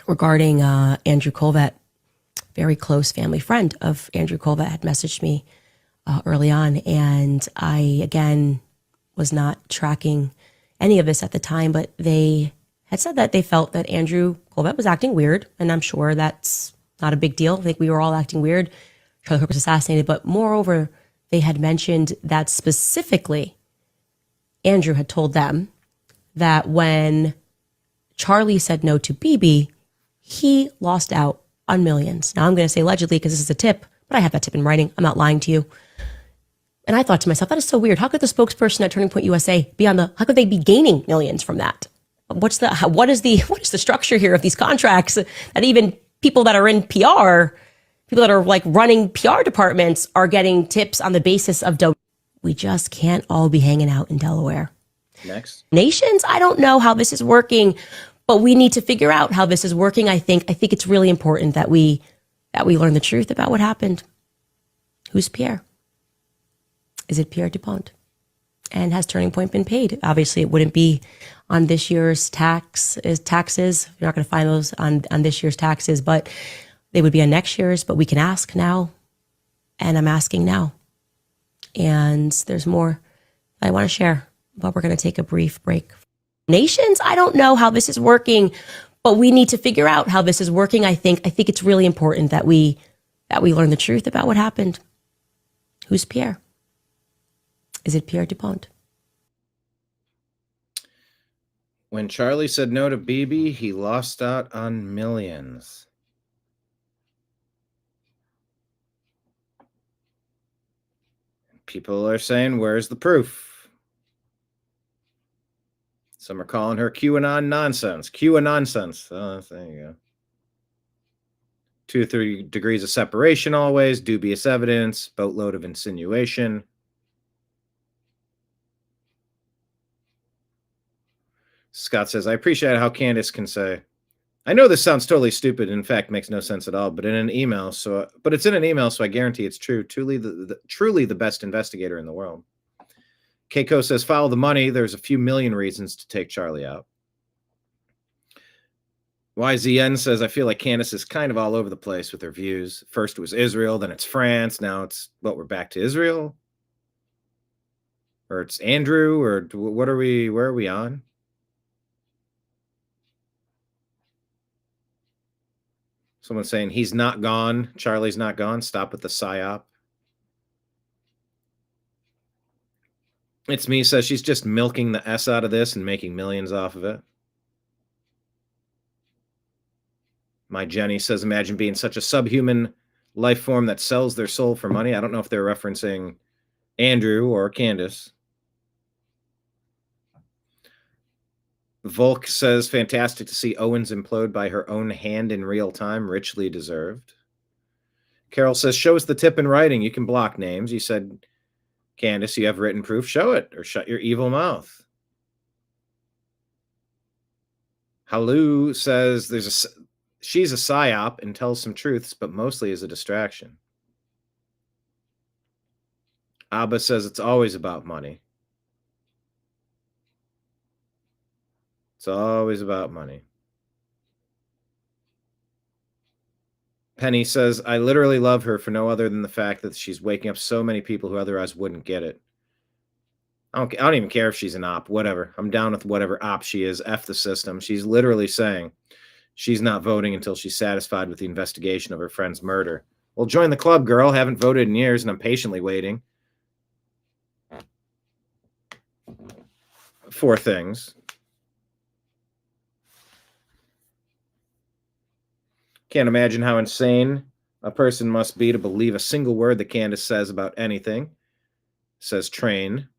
regarding Andrew Colvett. Very close family friend of Andrew Colvett had messaged me early on. And I, again, was not tracking any of this at the time, but they had said that they felt that Andrew Colvett was acting weird. And I'm sure that's not a big deal. I think we were all acting weird. Charlie Kirk was assassinated. But moreover, they had mentioned that specifically Andrew had told them that when Charlie said no to Bibi, he lost out on millions. Now I'm going to say allegedly because this is a tip, but I have that tip in writing. I'm not lying to you. And I thought to myself, that is so weird. How could the spokesperson at Turning Point USA be on how could they be gaining millions from that? What is the structure here of these contracts that even people that are in PR, people that are like running PR departments are getting tips on the basis of we just can't all be hanging out in Delaware. Next. Nations, I don't know how this is working, but we need to figure out how this is working. I think it's really important that we learn the truth about what happened. Who's Pierre? Is it Pierre Dupont? And has Turning Point been paid? Obviously, it wouldn't be on this year's taxes. You're not going to find those on this year's taxes, but they would be on next year's. But we can ask now, and I'm asking now. And there's more I want to share, but we're going to take a brief break. Nations, I don't know how this is working, but we need to figure out how this is working. I think it's really important that we learn the truth about what happened. Who's Pierre? Is it Pierre Dupont? When Charlie said no to Bibi, he lost out on millions. People are saying, where's the proof? Some are calling her QAnon nonsense. QAnon nonsense. Oh, there you go. 2 or 3 degrees of separation always, dubious evidence, boatload of insinuation. Scott says, I appreciate how Candace can say, I know this sounds totally stupid. In fact, makes no sense at all, but in an email. But it's in an email, so I guarantee it's true. Truly the best investigator in the world. Keiko says, follow the money. There's a few million reasons to take Charlie out. YZN says, I feel like Candace is kind of all over the place with her views. First it was Israel, then it's France. Now it's, we're back to Israel? Or it's Andrew, or where are we on? Someone's saying he's not gone. Charlie's not gone. Stop with the psyop. It's me says she's just milking the S out of this and making millions off of it. My Jenny says, imagine being such a subhuman life form that sells their soul for money. I don't know if they're referencing Andrew or Candace. Volk says, fantastic to see Owens implode by her own hand in real time. Richly deserved. Carol says, show us the tip in writing. You can block names. You said, Candace, you have written proof. Show it or shut your evil mouth. Halu says, she's a psyop and tells some truths, but mostly is a distraction. Abba says it's always about money. It's always about money. Penny says, I literally love her for no other than the fact that she's waking up so many people who otherwise wouldn't get it. I don't even care if she's an op, whatever. I'm down with whatever op she is. F the system. She's literally saying she's not voting until she's satisfied with the investigation of her friend's murder. Well, join the club, girl. Haven't voted in years, and I'm patiently waiting. 4 things. Can't imagine how insane a person must be to believe a single word that Candace says about anything. Says Train.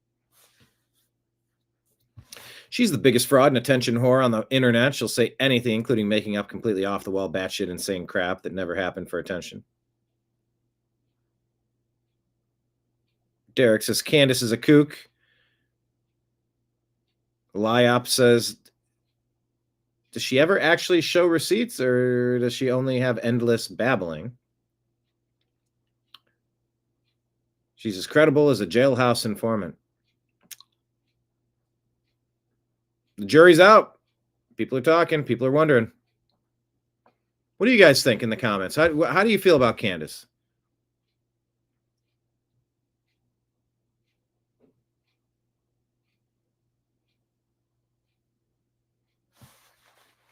She's the biggest fraud and attention whore on the internet. She'll say anything, including making up completely off-the-wall, batshit insane crap that never happened for attention. Derek says Candace is a kook. Lyop says, does she ever actually show receipts, or does she only have endless babbling? She's as credible as a jailhouse informant. The jury's out. People are talking. People are wondering. What do you guys think in the comments? How do you feel about Candace?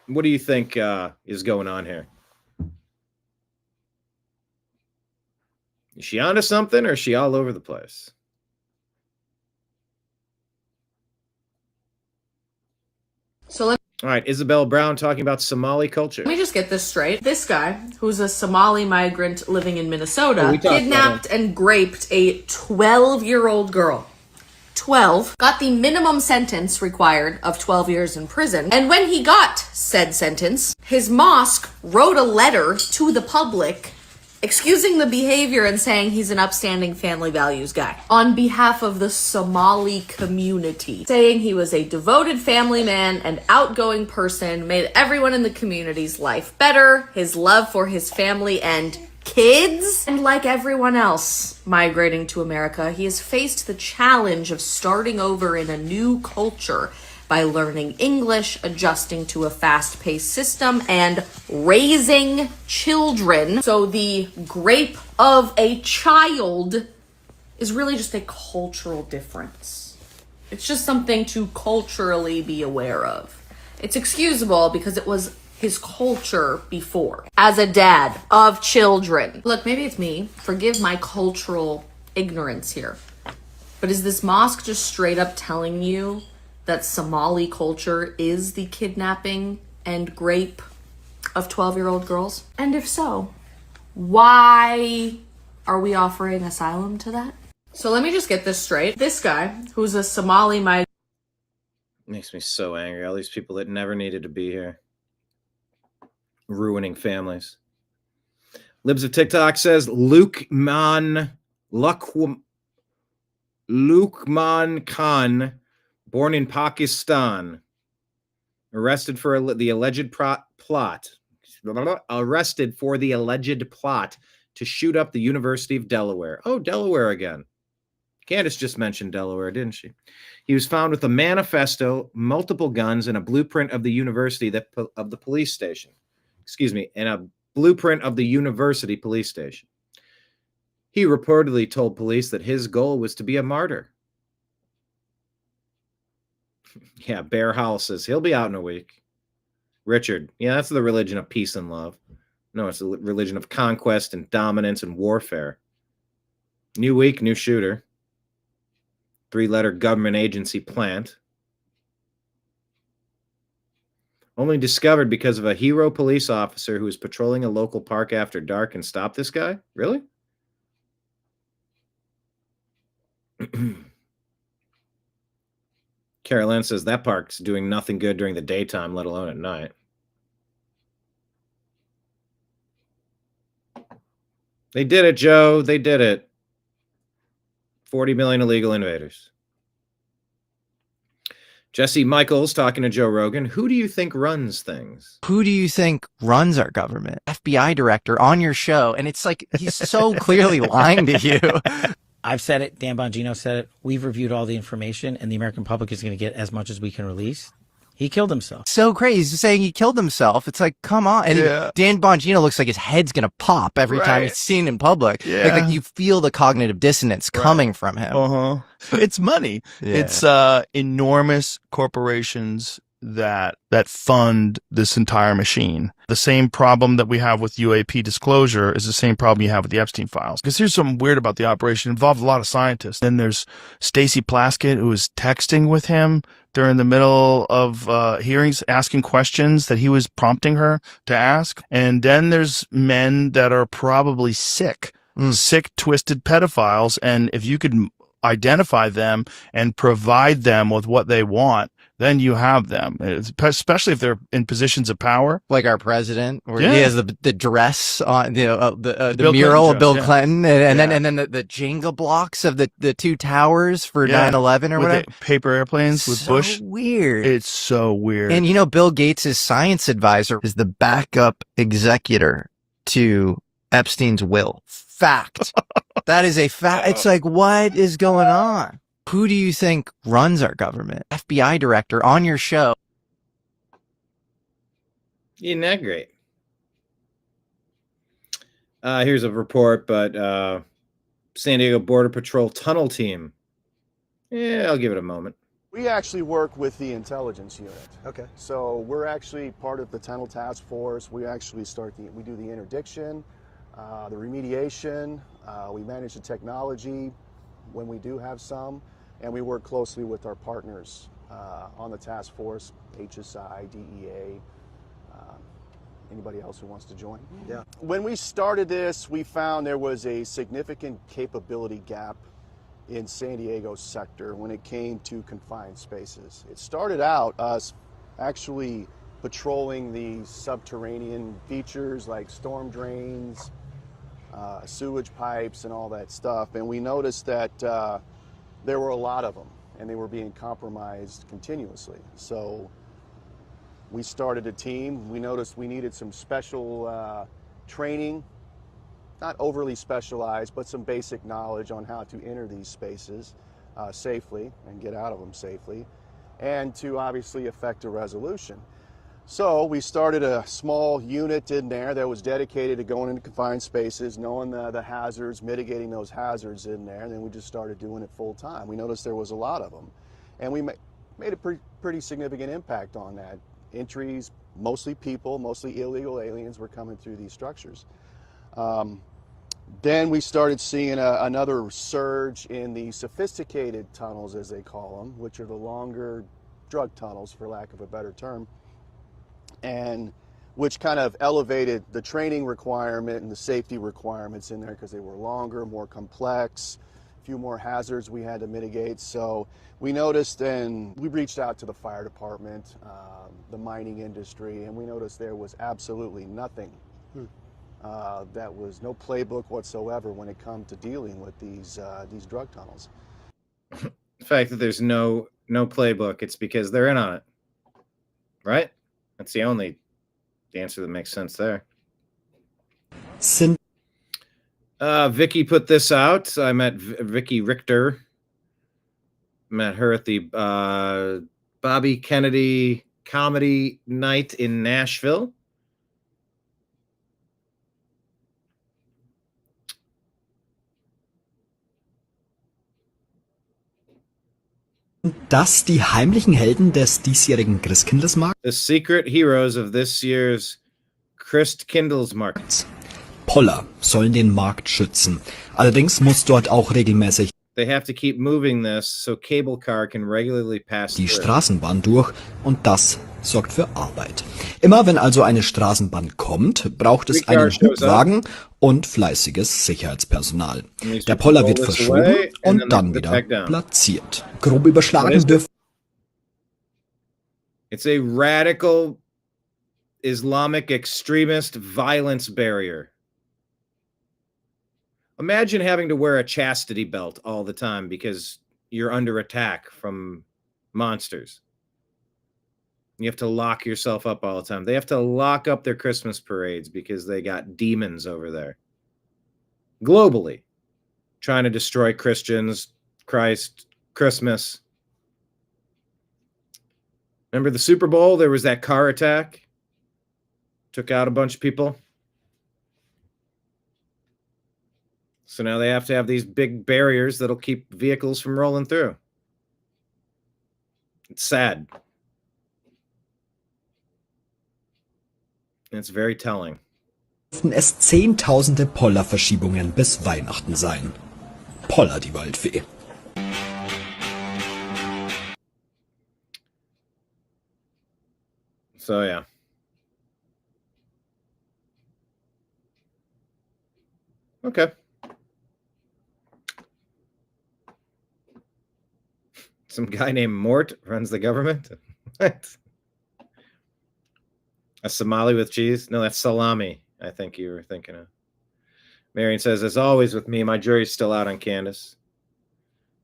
What do you think is going on here? Is she onto something, or is she all over the place? So let All right, Isabel Brown talking about Somali culture. me just get this straight. This guy, who's a Somali migrant living in Minnesota, kidnapped and raped a 12-year-old girl. 12, got the minimum sentence required of 12 years in prison. And when he got said sentence, his mosque wrote a letter to the public excusing the behavior and saying he's an upstanding family values guy on behalf of the Somali community, saying he was a devoted family man and outgoing person, made everyone in the community's life better, his love for his family and kids. And like everyone else migrating to America, he has faced the challenge of starting over in a new culture by learning English, adjusting to a fast-paced system, and raising children. So the rape of a child is really just a cultural difference. It's just something to culturally be aware of. It's excusable because it was his culture before. As a dad of children. Look, maybe it's me. Forgive my cultural ignorance here. But is this mosque just straight up telling you that Somali culture is the kidnapping and rape of 12-year-old girls? And if so, why are we offering asylum to that? So let me just get this straight. This guy, who's a Somali migrant, Makes me so angry. All these people that never needed to be here. Ruining families. Libs of TikTok says Lukman Khan, born in Pakistan, arrested for the alleged plot to shoot up the University of Delaware. Oh, Delaware again. Candace just mentioned Delaware, didn't she? He was found with a manifesto, multiple guns, and a blueprint of the university of the police station. And a blueprint of the university police station. He reportedly told police that his goal was to be a martyr. Yeah, Bear Howell says he'll be out in a week. Richard, yeah, that's the religion of peace and love. No, it's a religion of conquest and dominance and warfare. New week, new shooter. 3-letter government agency plant. Only discovered because of a hero police officer who was patrolling a local park after dark and stopped this guy? Really? Carolyn says that park's doing nothing good during the daytime, let alone at night. They did it, Joe. They did it. 40 million illegal invaders. Jesse Michaels talking to Joe Rogan. Who do you think runs things? Who do you think runs our government? FBI director on your show. And it's like, he's so clearly lying to you. I've said it. Dan Bongino said it. We've reviewed all the information and the American public is going to get as much as we can release. He killed himself. So crazy. He's saying he killed himself. It's like, come on. And Dan Bongino looks like his head's going to pop every time he's seen in public. Yeah. Like you feel the cognitive dissonance coming from him. It's money. Yeah. It's enormous corporations that fund this entire machine. the same problem that we have with UAP disclosure is the same problem you have with the Epstein files. Because here's something weird about the operation. It involved a lot of scientists. Then there's Stacy Plaskett, who was texting with him during the middle of hearings, asking questions that he was prompting her to ask. And then there's men that are probably sick, twisted pedophiles. And if you could identify them and provide them with what they want, then you have them, especially if they're in positions of power, like our president, where he has the dress on, the mural of Bill Clinton, and then the Jenga blocks of the two towers for 9/11 or with whatever. Paper airplanes with so Bush. Weird. It's so weird. And Bill Gates' science advisor is the backup executor to Epstein's will. Fact. That is a fact. It's like, what is going on? Who do you think runs our government? FBI director on your show. Isn't that great? Here's a report, but San Diego Border Patrol tunnel team. Yeah, I'll give it a moment. We actually work with the intelligence unit. Okay. So we're actually part of the tunnel task force. We actually we do the interdiction, the remediation. We manage the technology when we do have some. And we work closely with our partners on the task force, HSI, DEA, anybody else who wants to join. Yeah. When we started this, we found there was a significant capability gap in San Diego's sector when it came to confined spaces. It started out us actually patrolling the subterranean features like storm drains, sewage pipes, and all that stuff. And we noticed that there were a lot of them, and they were being compromised continuously. So we started a team. We noticed we needed some special training, not overly specialized, but some basic knowledge on how to enter these spaces safely and get out of them safely, and to obviously effect a resolution. So we started a small unit in there that was dedicated to going into confined spaces, knowing the hazards, mitigating those hazards in there, and then we just started doing it full time. We noticed there was a lot of them, and we made a pretty significant impact on that. Entries, mostly people, mostly illegal aliens were coming through these structures. Then we started seeing another surge in the sophisticated tunnels, as they call them, which are the longer drug tunnels, for lack of a better term, and which kind of elevated the training requirement and the safety requirements in there because they were longer, more complex, a few more hazards we had to mitigate. So we noticed, and we reached out to the fire department, the mining industry, and we noticed there was absolutely nothing. That was no playbook whatsoever when it comes to dealing with these drug tunnels. The fact that there's no playbook, it's because they're in on it, right? That's the only answer that makes sense there. Vicky put this out. I met Vicky Richter. Met her at the Bobby Kennedy Comedy Night in Nashville. Das die heimlichen Helden des diesjährigen Christkindlesmarkts? The secret heroes of this year's Christkindlesmarkt. Poller sollen den Markt schützen. Allerdings muss dort auch regelmäßig They have to keep moving this so cable car can regularly pass die through. Straßenbahn durch und das sorgt für Arbeit. Immer wenn also eine Straßenbahn kommt, braucht es einen Hubwagen und fleißiges Sicherheitspersonal. Der Poller wird verschoben und dann wieder platziert. Grob überschlagen dürfen. It's a radical Islamic extremist violence barrier. Imagine having to wear a chastity belt all the time because you're under attack from monsters. You have to lock yourself up all the time. They have to lock up their Christmas parades because they got demons over there. Globally, trying to destroy Christians, Christ, Christmas. Remember the Super Bowl? There was that car attack. Took out a bunch of people. So now they have to have these big barriers that'll keep vehicles from rolling through. It's sad. It's very telling. Es Zehntausende Pollerverschiebungen bis Weihnachten sein. Poller die Waldfee. So yeah. Okay. Some guy named Mort runs the government. What? A Somali with cheese? No, that's salami. I think you were thinking of. Marion says, as always with me, my jury's still out on Candace.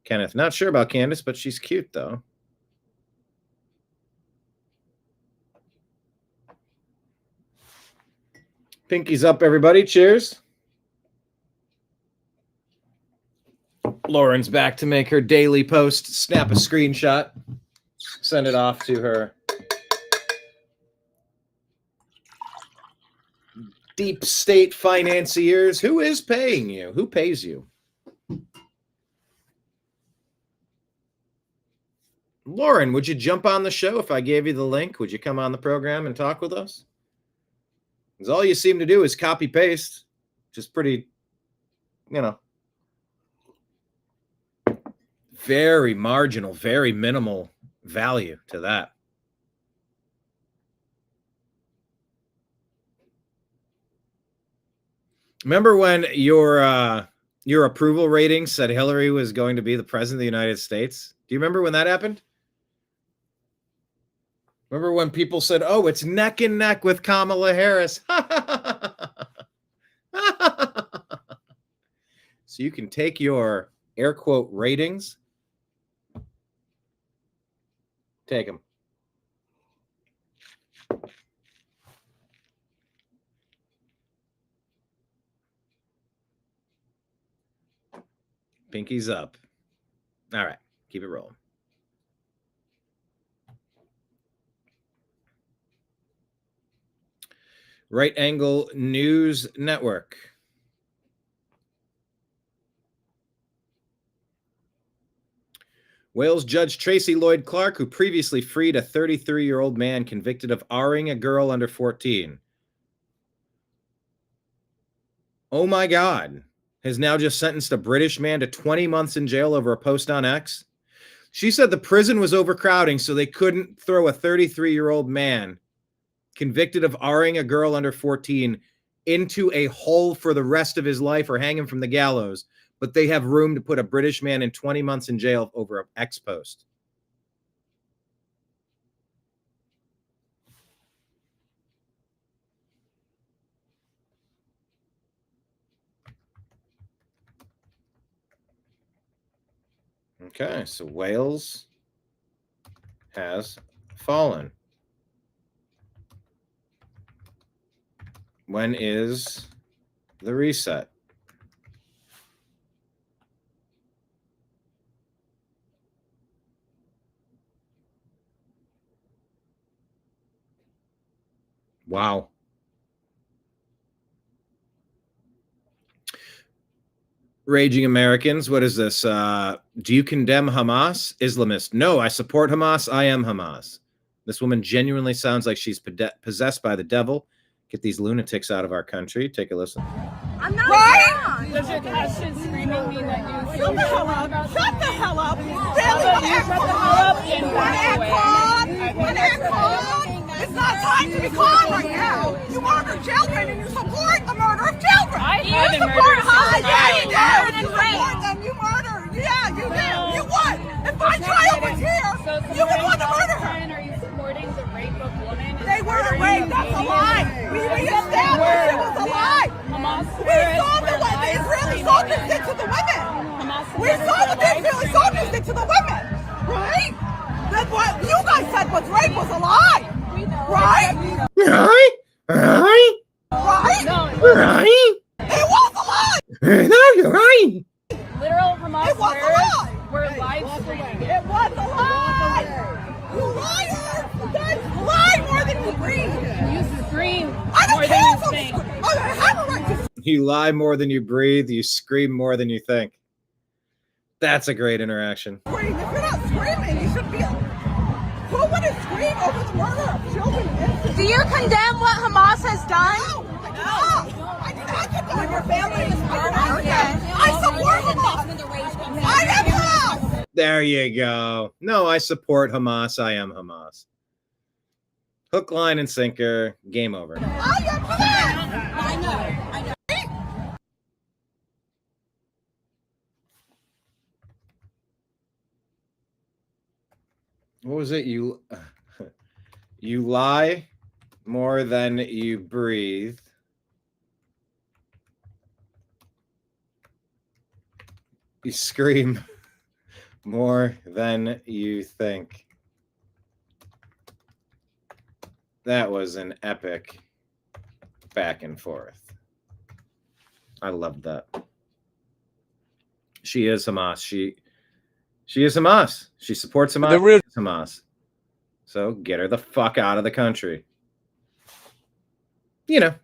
Kenneth, not sure about Candace, but she's cute though. Pinkies up, everybody. Cheers. Lauren's back to make her daily post. Snap a screenshot. Send it off to her deep state financiers. Who is paying you? Who pays you? Lauren, would you jump on the show if I gave you the link? Would you come on the program and talk with us? Because all you seem to do is copy paste, which is pretty, very marginal, very minimal value to that. Remember when your approval rating said Hillary was going to be the president of the United States? Do you remember when that happened? Remember when people said, oh, it's neck and neck with Kamala Harris? So you can take your air quote ratings, take them. Pinkies up. All right, keep it rolling. Right Angle News Network. Wales Judge Tracy Lloyd Clark, who previously freed a 33-year-old man convicted of R-ing a girl under 14. Oh my God. Has now just sentenced a British man to 20 months in jail over a post on X. She said the prison was overcrowding, so they couldn't throw a 33-year-old man convicted of R-ing a girl under 14 into a hole for the rest of his life or hang him from the gallows, but they have room to put a British man in 20 months in jail over an X post. Okay, so Wales has fallen. When is the reset? Wow. Raging Americans, what is this? Do you condemn Hamas? Islamist. No, I support Hamas. I am Hamas. This woman genuinely sounds like she's possessed by the devil. Get these lunatics out of our country. Take a listen. I'm not right? Does your passion screaming mean that you Shut the hell up! Shut the hell up! Really? Want to act calm? It's not time to be calm right now. You murder children and you support the murder of children. You support Hamas. Yeah, you do. You support them. You murder. Yeah, you do. You would. If my child was here, you would want to murder her. Are you supporting the rape of women? They were raped. That's a lie. We established it was a lie. We saw what the Israeli soldiers did to the women. We saw what the Israeli soldiers did to the women. Right? That's what you guys said was rape was a lie. Right? Right? Right? Right? Right? It was a lie. No, you're right. Literal Hamas It was a lie. were live streaming. It was a lie. You liar. You guys lie more than you breathe. You scream I don't more care than you if I'm think. I have a right to. You lie more than you breathe. You scream more than you think. That's a great interaction. Scream. If you're not screaming, you should be. Who would scream over the murder of children and infants? Do you condemn what Hamas has done? No. I do not condemn your family is murdered. I support Hamas. I am Hamas. There you go. No, I support Hamas. I am Hamas. Hook, line, and sinker. Game over. I am Hamas. I know. What was it? You lie more than you breathe. You scream more than you think. That was an epic back and forth. I loved that. She is Hamas. She is Hamas. She supports Hamas. Hamas. So get her the fuck out of the country. You know.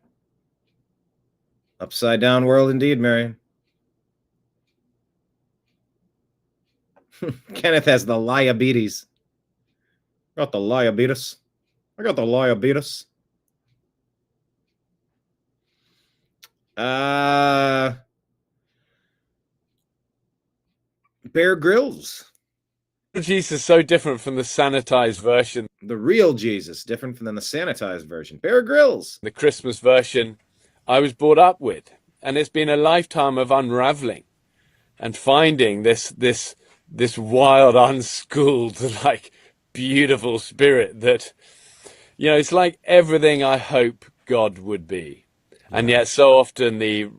Upside down world indeed, Marion. Kenneth has the liabetes. Got the liabetes. I got the liabetes. Bear Grylls. Jesus is so different from the sanitized version. The real Jesus, different from the sanitized version. Bear Grylls. The Christmas version I was brought up with. And it's been a lifetime of unraveling and finding this wild, unschooled, like, beautiful spirit that, you know, it's like everything I hope God would be. And yet so often the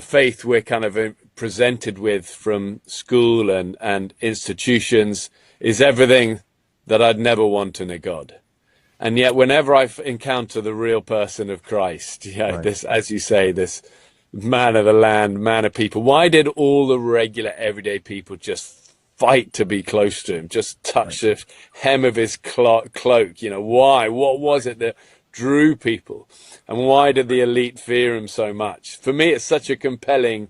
faith we're kind of presented with from school and institutions is everything that I'd never want in a God. And yet whenever I encounter the real person of Christ, this, as you say, this man of the land, man of people, why did all the regular everyday people just fight to be close to him, just touch the hem of his cloak? You know, why? What was it that drew people? And why did the elite fear him so much? For me, it's such a compelling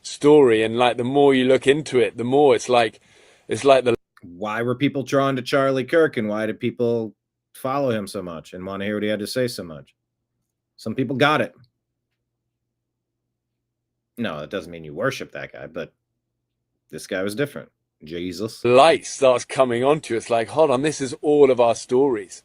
story, and like the more you look into it, the more it's like the why were people drawn to Charlie Kirk, and why did people follow him so much and want to hear what he had to say so much? Some people got it. No, that doesn't mean you worship that guy, but this guy was different. Jesus. Light starts coming onto you. It's like, hold on, this is all of our stories.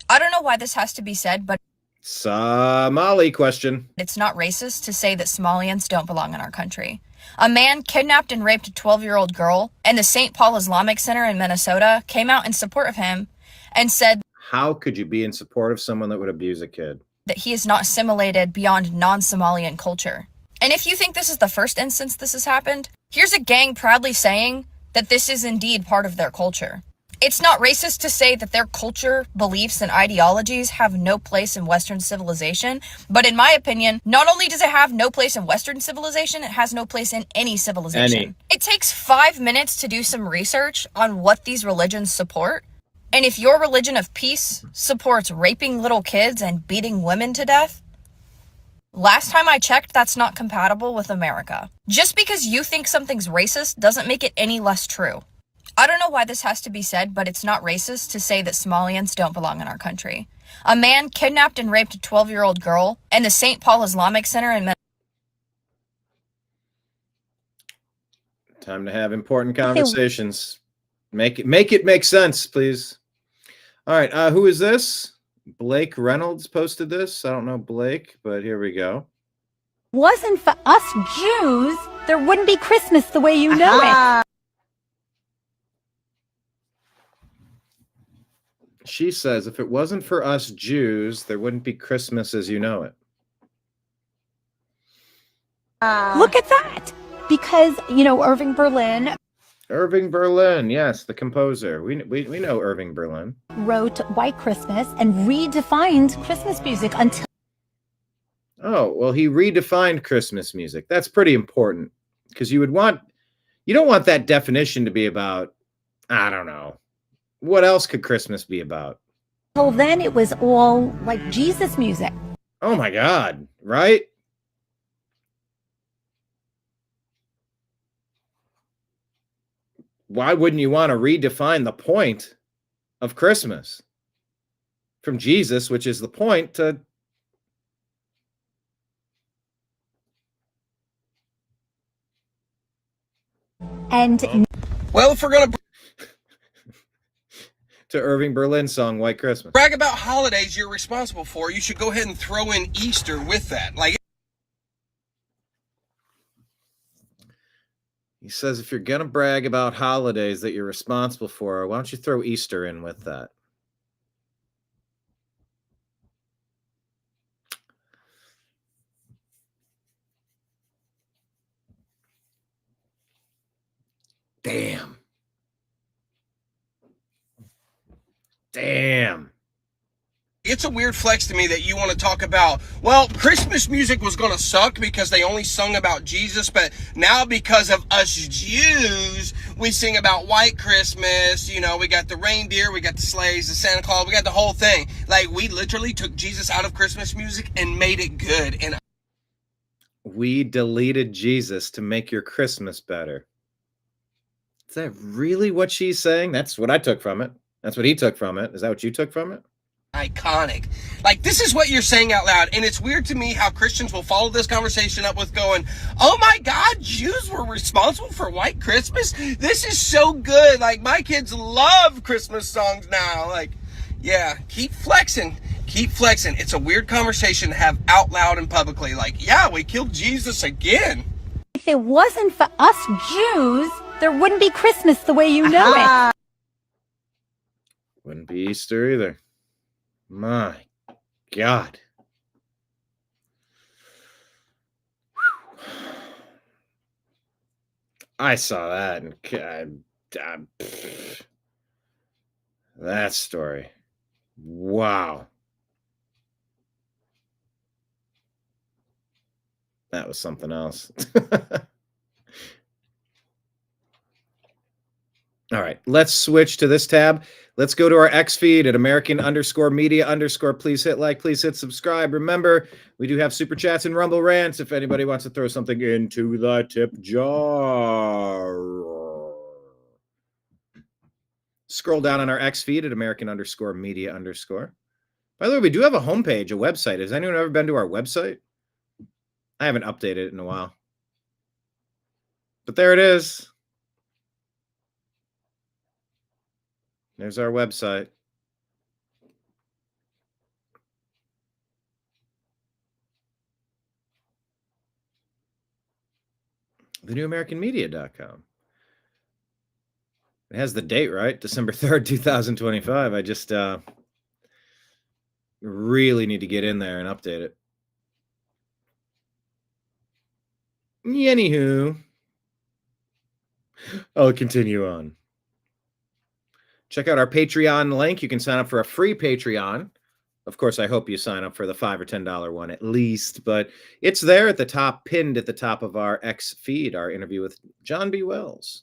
I don't know why this has to be said, but Somali question. It's not racist to say that Somalians don't belong in our country. A man kidnapped and raped a 12-year-old girl, and the St. Paul Islamic Center in Minnesota came out in support of him and said, how could you be in support of someone that would abuse a kid? That he is not assimilated beyond non-Somalian culture. And if you think this is the first instance this has happened, here's a gang proudly saying that this is indeed part of their culture. It's not racist to say that their culture, beliefs, and ideologies have no place in Western civilization, but in my opinion, not only does it have no place in Western civilization, it has no place in any civilization. It takes 5 minutes to do some research on what these religions support, and if your religion of peace supports raping little kids and beating women to death, last time I checked, that's not compatible with America. Just because you think something's racist doesn't make it any less true. I don't know why this has to be said, but it's not racist to say that Somalians don't belong in our country. A man kidnapped and raped a 12-year-old girl, and the St. Paul Islamic Center in Time to have important conversations. Make it make sense, please. All right, who is this? Blake Reynolds posted this. I don't know Blake, but here we go. Wasn't for us Jews, there wouldn't be Christmas the way you know it. She says, if it wasn't for us Jews, there wouldn't be Christmas as you know it. Look at that. Because, you know, Irving Berlin, yes, the composer. We know Irving Berlin. Wrote White Christmas and redefined Christmas music until... Oh, well, he redefined Christmas music. That's pretty important, because you don't want that definition to be about, I don't know. What else could Christmas be about? Well, then it was all like Jesus music. Oh my God, right? why wouldn't you want to redefine the point of Christmas from Jesus, which is the point, to And well, if we're gonna to Irving Berlin's song White Christmas. brag about holidays you're responsible for, you should go ahead and throw in Easter with that. Like, He says, if you're going to brag about holidays that you're responsible for, why don't you throw Easter in with that? Damn. Damn. it's a weird flex to me that you want to talk about, well, Christmas music was going to suck because they only sung about Jesus, but now because of us Jews, we sing about white Christmas. You know, we got the reindeer, we got the sleighs, the Santa Claus, we got the whole thing. Like, we literally took Jesus out of Christmas music and made it good. And we deleted Jesus to make your Christmas better. Is that really what she's saying? That's what I took from it. That's what he took from it. Is that what you took from it? iconic. Like, this is what you're saying out loud, and it's weird to me how Christians will follow this conversation up with going, oh my God, Jews were responsible for white Christmas? This is so good. Like, my kids love Christmas songs now. Like, yeah, keep flexing. Keep flexing. It's a weird conversation to have out loud and publicly. Like, yeah, we killed Jesus again. If it wasn't for us Jews, there wouldn't be Christmas the way you know it. Wouldn't be Easter either. My God. I saw that and that story. Wow. That was something else. All right, let's switch to this tab. Let's go to our X feed at American_media_. Please hit like, please hit subscribe. Remember, we do have super chats and Rumble rants if anybody wants to throw something into the tip jar. Scroll down on our X feed at American_media_. By the way, we do have a homepage, a website. Has anyone ever been to our website? I haven't updated it in a while. But there it is. There's our website. TheNewAmericanMedia.com. It has the date, right? December 3rd, 2025. I just really need to get in there and update it. Anywho, I'll continue on. Check out our Patreon link. You can sign up for a free Patreon. Of course, I hope you sign up for the $5 or $10 one at least, but it's there at the top, pinned at the top of our X feed, our interview with John B. Wells.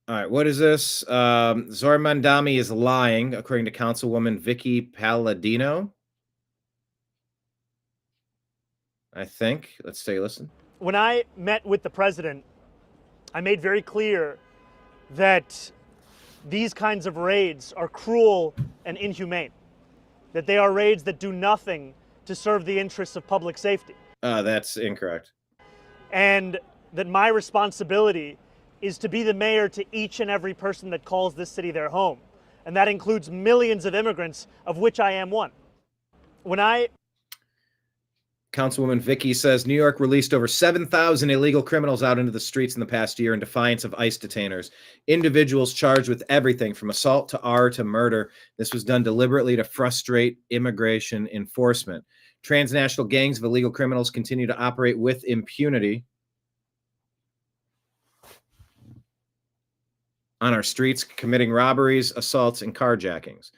All right, what is this? Zohar Mandami is lying, according to Councilwoman Vicky Palladino. I think. Let's take a listen. When I met with the president, I made very clear that these kinds of raids are cruel and inhumane, that they are raids that do nothing to serve the interests of public safety. That's incorrect. And that my responsibility is to be the mayor to each and every person that calls this city their home. And that includes millions of immigrants, of which I am one. Councilwoman Vicky says New York released over 7,000 illegal criminals out into the streets in the past year in defiance of ICE detainers. Individuals charged with everything from assault to murder. This was done deliberately to frustrate immigration enforcement. Transnational gangs of illegal criminals continue to operate with impunity on our streets, committing robberies, assaults, and carjackings.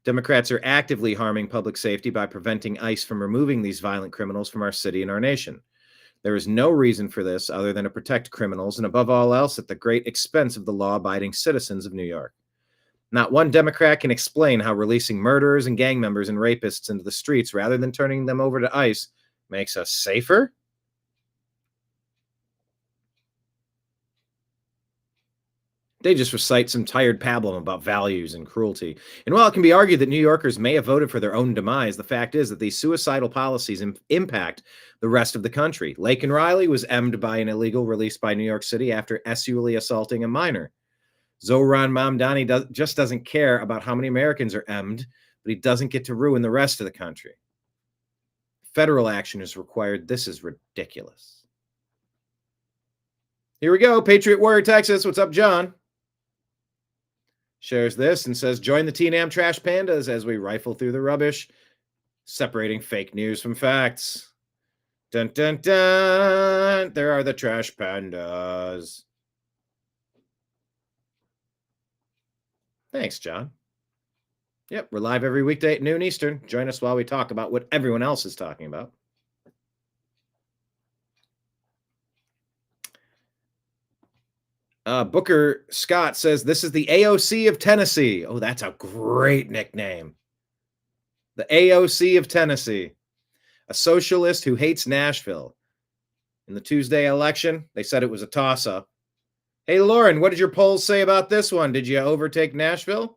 Democrats are actively harming public safety by preventing ICE from removing these violent criminals from our city and our nation. There is no reason for this other than to protect criminals and above all else at the great expense of the law-abiding citizens of New York. Not one Democrat can explain how releasing murderers and gang members and rapists into the streets rather than turning them over to ICE makes us safer? They just recite some tired pablum about values and cruelty. And while it can be argued that New Yorkers may have voted for their own demise, the fact is that these suicidal policies impact the rest of the country. Laken Riley was emmed by an illegal released by New York City after sexually assaulting a minor. Zohran Mamdani just doesn't care about how many Americans are emmed, but he doesn't get to ruin the rest of the country. Federal action is required. This is ridiculous. Here we go. Patriot Warrior, Texas. What's up, John? Shares this and says, join the TNAM Trash Pandas as we rifle through the rubbish, separating fake news from facts. Dun, dun, dun. There are the Trash Pandas. Thanks, John. Yep, we're live every weekday at noon Eastern. Join us while we talk about what everyone else is talking about. Booker Scott says, this is the AOC of Tennessee. Oh, that's a great nickname. The AOC of Tennessee. A socialist who hates Nashville. In the Tuesday election, they said it was a toss-up. Hey, Lauren, what did your polls say about this one? Did you overtake Nashville?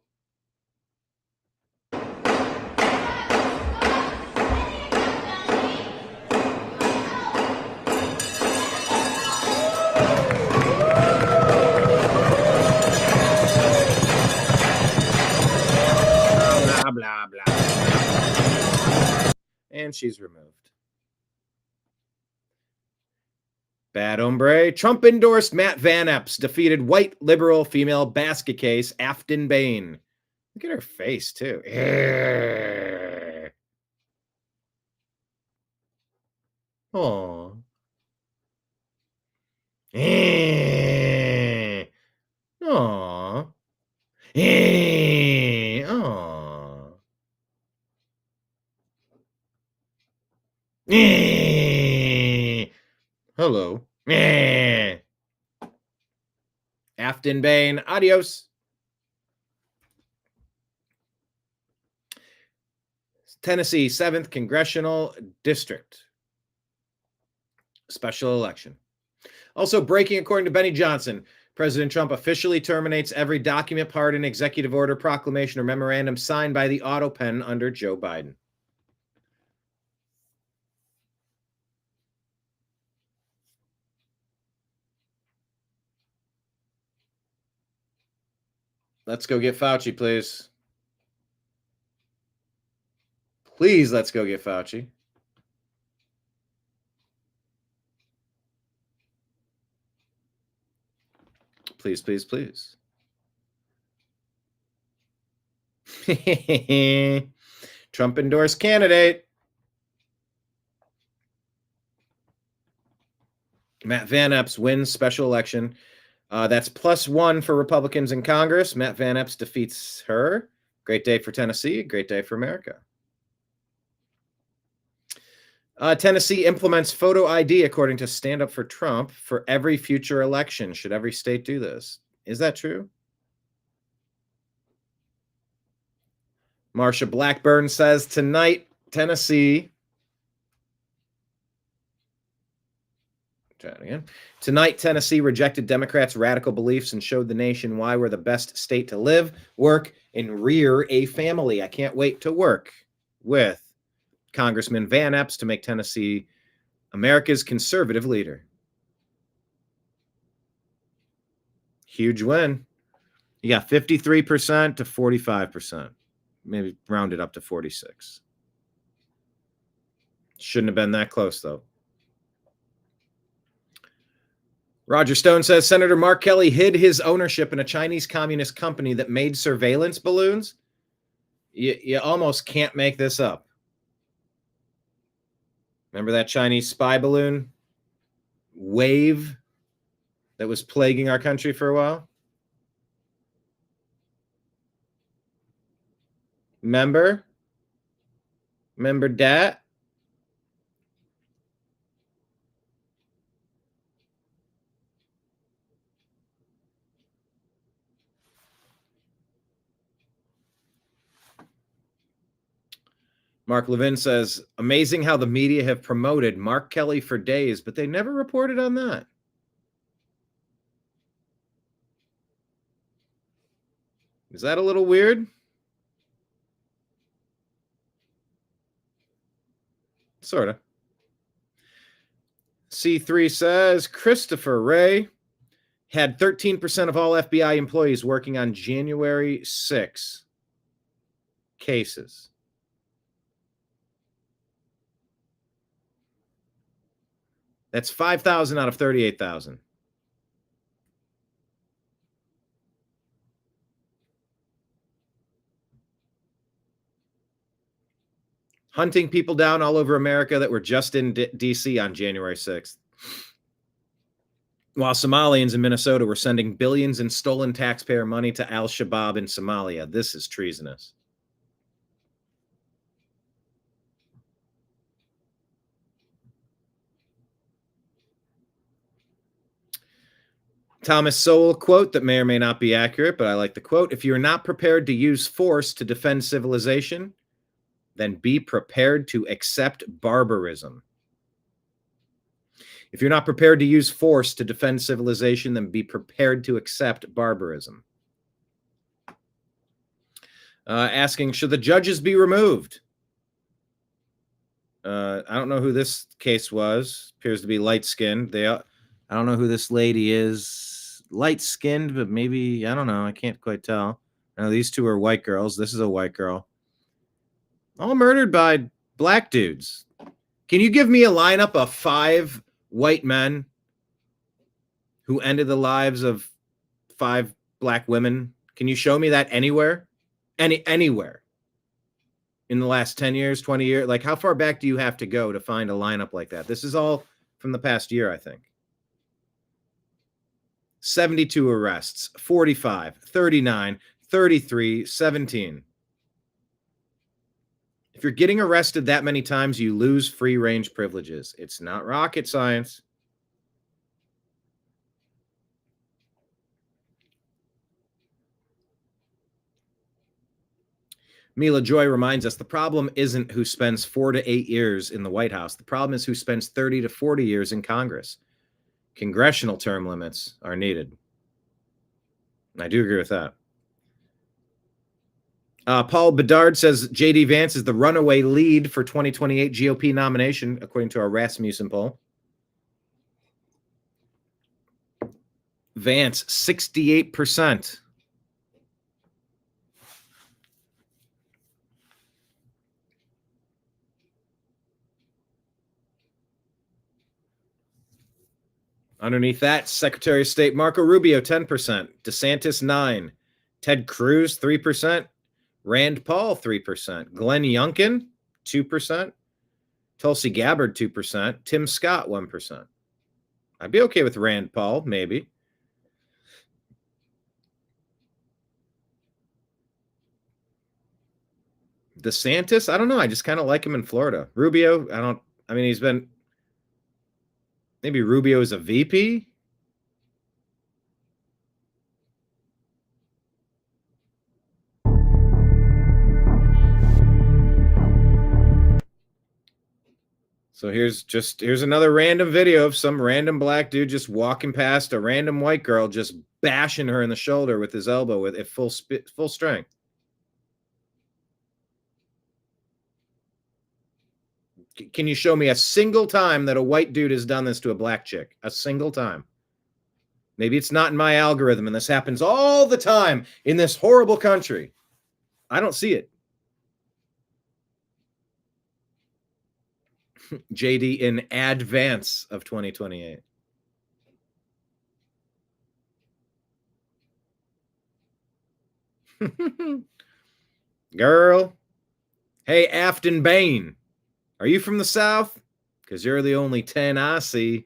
Blah, blah, blah. And she's removed. Bad hombre. Trump endorsed Matt Van Epps, defeated white liberal female basket case Afton Bain. Look at her face, too. Aw. Aw. Hello. Afton Bain. Adios. Tennessee 7th Congressional District. Special election. Also breaking, according to Benny Johnson, President Trump officially terminates every document, pardon, executive order, proclamation, or memorandum signed by the auto pen under Joe Biden. Let's go get Fauci, please. Please, let's go get Fauci. Please, please, please. Trump endorsed candidate. Matt Van Epps wins special election. That's +1 for Republicans in Congress. Matt Van Epps defeats her. Great day for Tennessee. Great day for America. Tennessee implements photo ID, according to Stand Up for Trump, for every future election. Should every state do this? Is that true? Marsha Blackburn says tonight, Tennessee. Try it again. Tonight, Tennessee rejected Democrats' radical beliefs and showed the nation why we're the best state to live, work, and rear a family. I can't wait to work with Congressman Van Epps to make Tennessee America's conservative leader. Huge win. You got 53% to 45%. Maybe round it up to 46. Shouldn't have been that close, though. Roger Stone says Senator Mark Kelly hid his ownership in a Chinese communist company that made surveillance balloons. You almost can't make this up. Remember that Chinese spy balloon wave that was plaguing our country for a while? Remember that? Mark Levin says, amazing how the media have promoted Mark Kelly for days, but they never reported on that. Is that a little weird? Sort of. C3 says, Christopher Wray had 13% of all FBI employees working on January 6 cases. That's 5,000 out of 38,000. Hunting people down all over America that were just in D.C. on January 6th. While Somalians in Minnesota were sending billions in stolen taxpayer money to al-Shabaab in Somalia. This is treasonous. Thomas Sowell quote that may or may not be accurate, but I like the quote. If you're not prepared to use force to defend civilization, then be prepared to accept barbarism. If you're not prepared to use force to defend civilization, then be prepared to accept barbarism. Asking, should the judges be removed? I don't know who this case was. Appears to be light-skinned. I don't know who this lady is. Light-skinned, but maybe, I don't know. I can't quite tell. Now, these two are white girls. This is a white girl. All murdered by black dudes. Can you give me a lineup of 5 white men who ended the lives of 5 black women? Can you show me that anywhere? Anywhere. In the last 10 years, 20 years? Like, how far back do you have to go to find a lineup like that? This is all from the past year, I think. 72 arrests, 45, 39, 33, 17. If you're getting arrested that many times, you lose free-range privileges. It's not rocket science. Mila Joy reminds us the problem isn't who spends 4 to 8 years in the White House. The problem is who spends 30 to 40 years in Congress. Congressional term limits are needed. I do agree with that. Paul Bedard says J.D. Vance is the runaway lead for 2028 GOP nomination, according to our Rasmussen poll. Vance, 68%. Underneath that, Secretary of State Marco Rubio, 10%. DeSantis, 9%. Ted Cruz, 3%. Rand Paul, 3%. Glenn Youngkin, 2%. Tulsi Gabbard, 2%. Tim Scott, 1%. I'd be okay with Rand Paul, maybe. DeSantis, I don't know. I just kind of like him in Florida. Rubio, he's been... Maybe Rubio is a VP? So here's another random video of some random black dude just walking past a random white girl, just bashing her in the shoulder with his elbow at full strength. Can you show me a single time that a white dude has done this to a black chick? A single time. Maybe it's not in my algorithm, and this happens all the time in this horrible country. I don't see it. JD in advance of 2028. Girl. Hey, Afton Bain. Are you from the South? Because you're the only 10 I see.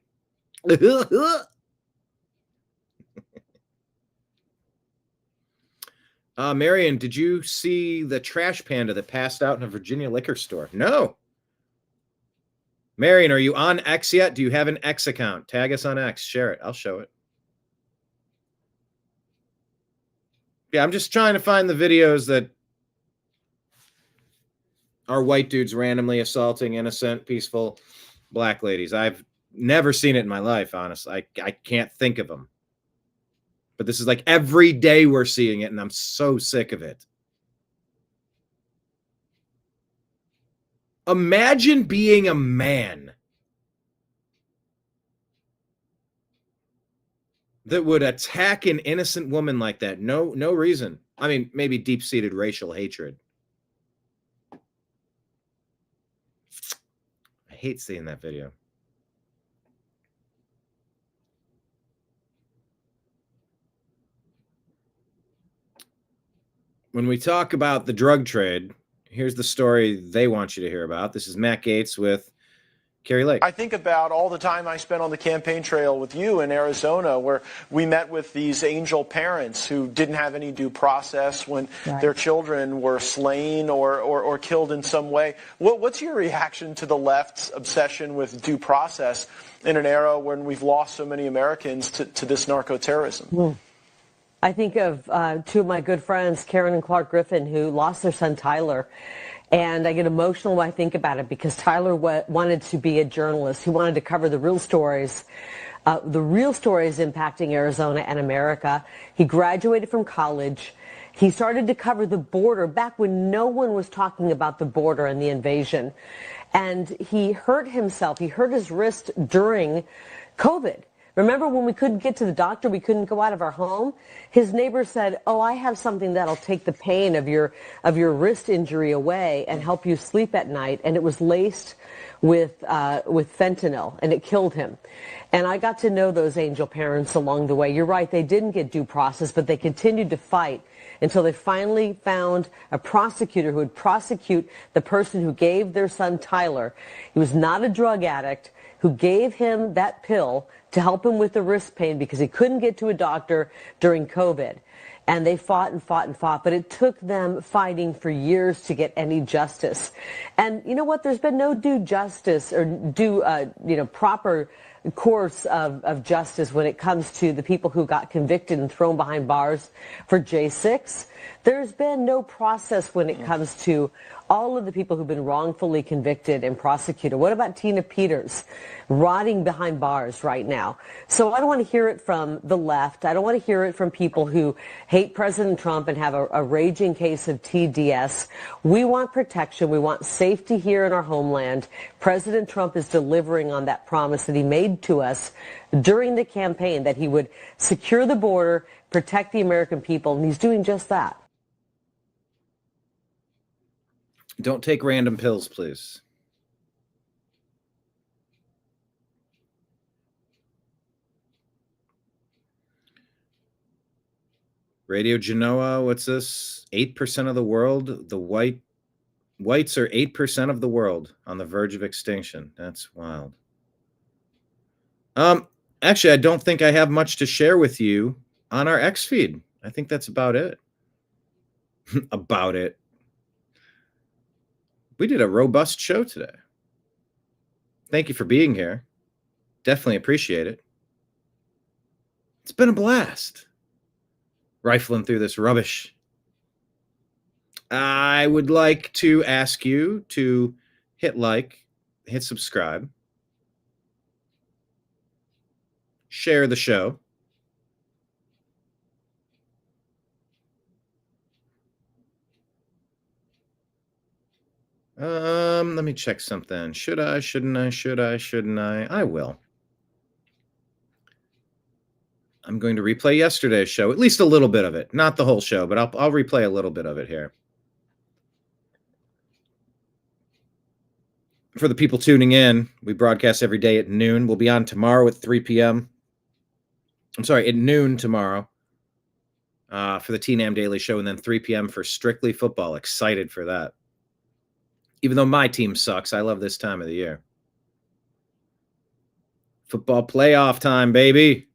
Marion, did you see the trash panda that passed out in a Virginia liquor store? No. Marion, are you on X yet? Do you have an X account? Tag us on X. Share it. I'll show it. Yeah, I'm just trying to find the videos that are white dudes randomly assaulting innocent, peaceful black ladies. I've never seen it in my life, honestly. I can't think of them. But this is like every day we're seeing it, and I'm so sick of it. Imagine being a man that would attack an innocent woman like that. No reason. I mean, maybe deep-seated racial hatred. I hate seeing that video. When we talk about the drug trade, here's the story they want you to hear about. This is Matt Gaetz with Carrie Lake. I think about all the time I spent on the campaign trail with you in Arizona, where we met with these angel parents who didn't have any due process when their children were slain or killed in some way. What's your reaction to the left's obsession with due process in an era when we've lost so many Americans to this narco-terrorism? I think of two of my good friends, Karen and Clark Griffin, who lost their son Tyler. And I get emotional when I think about it because Tyler wanted to be a journalist. He wanted to cover the real stories impacting Arizona and America. He graduated from college. He started to cover the border back when no one was talking about the border and the invasion. And he hurt himself. He hurt his wrist during COVID. Remember when we couldn't get to the doctor, we couldn't go out of our home? His neighbor said, "Oh, I have something that'll take the pain of your wrist injury away and help you sleep at night." And it was laced with fentanyl, and it killed him. And I got to know those angel parents along the way. You're right, they didn't get due process, but they continued to fight until they finally found a prosecutor who would prosecute the person who gave their son Tyler. He was not a drug addict, who gave him that pill to help him with the wrist pain because he couldn't get to a doctor during COVID. And they fought and fought and fought, but it took them fighting for years to get any justice. And you know what? There's been no due justice or proper course of justice when it comes to the people who got convicted and thrown behind bars for J6. There's been no process when it comes to all of the people who've been wrongfully convicted and prosecuted. What about Tina Peters rotting behind bars right now? So I don't want to hear it from the left. I don't want to hear it from people who hate President Trump and have a raging case of TDS. We want protection. We want safety here in our homeland. President Trump is delivering on that promise that he made to us during the campaign, that he would secure the border, protect the American people, and he's doing just that. Don't take random pills, please. Radio Genoa, what's this? 8% of the world. The whites are 8% of the world on the verge of extinction. That's wild. Actually, I don't think I have much to share with you on our X feed. I think that's about it. About it. We did a robust show today. Thank you for being here. Definitely appreciate it. It's been a blast rifling through this rubbish. I would like to ask you to hit like, hit subscribe, share the show. Let me check something. Should I, shouldn't I, shouldn't I? I will. I'm going to replay yesterday's show, at least a little bit of it. Not the whole show, but I'll replay a little bit of it here. For the people tuning in, we broadcast every day at noon. We'll be on tomorrow at 3 p.m. I'm sorry, at noon tomorrow for the TNAM Daily Show, and then 3 p.m. for Strictly Football. Excited for that. Even though my team sucks, I love this time of the year. Football playoff time, baby.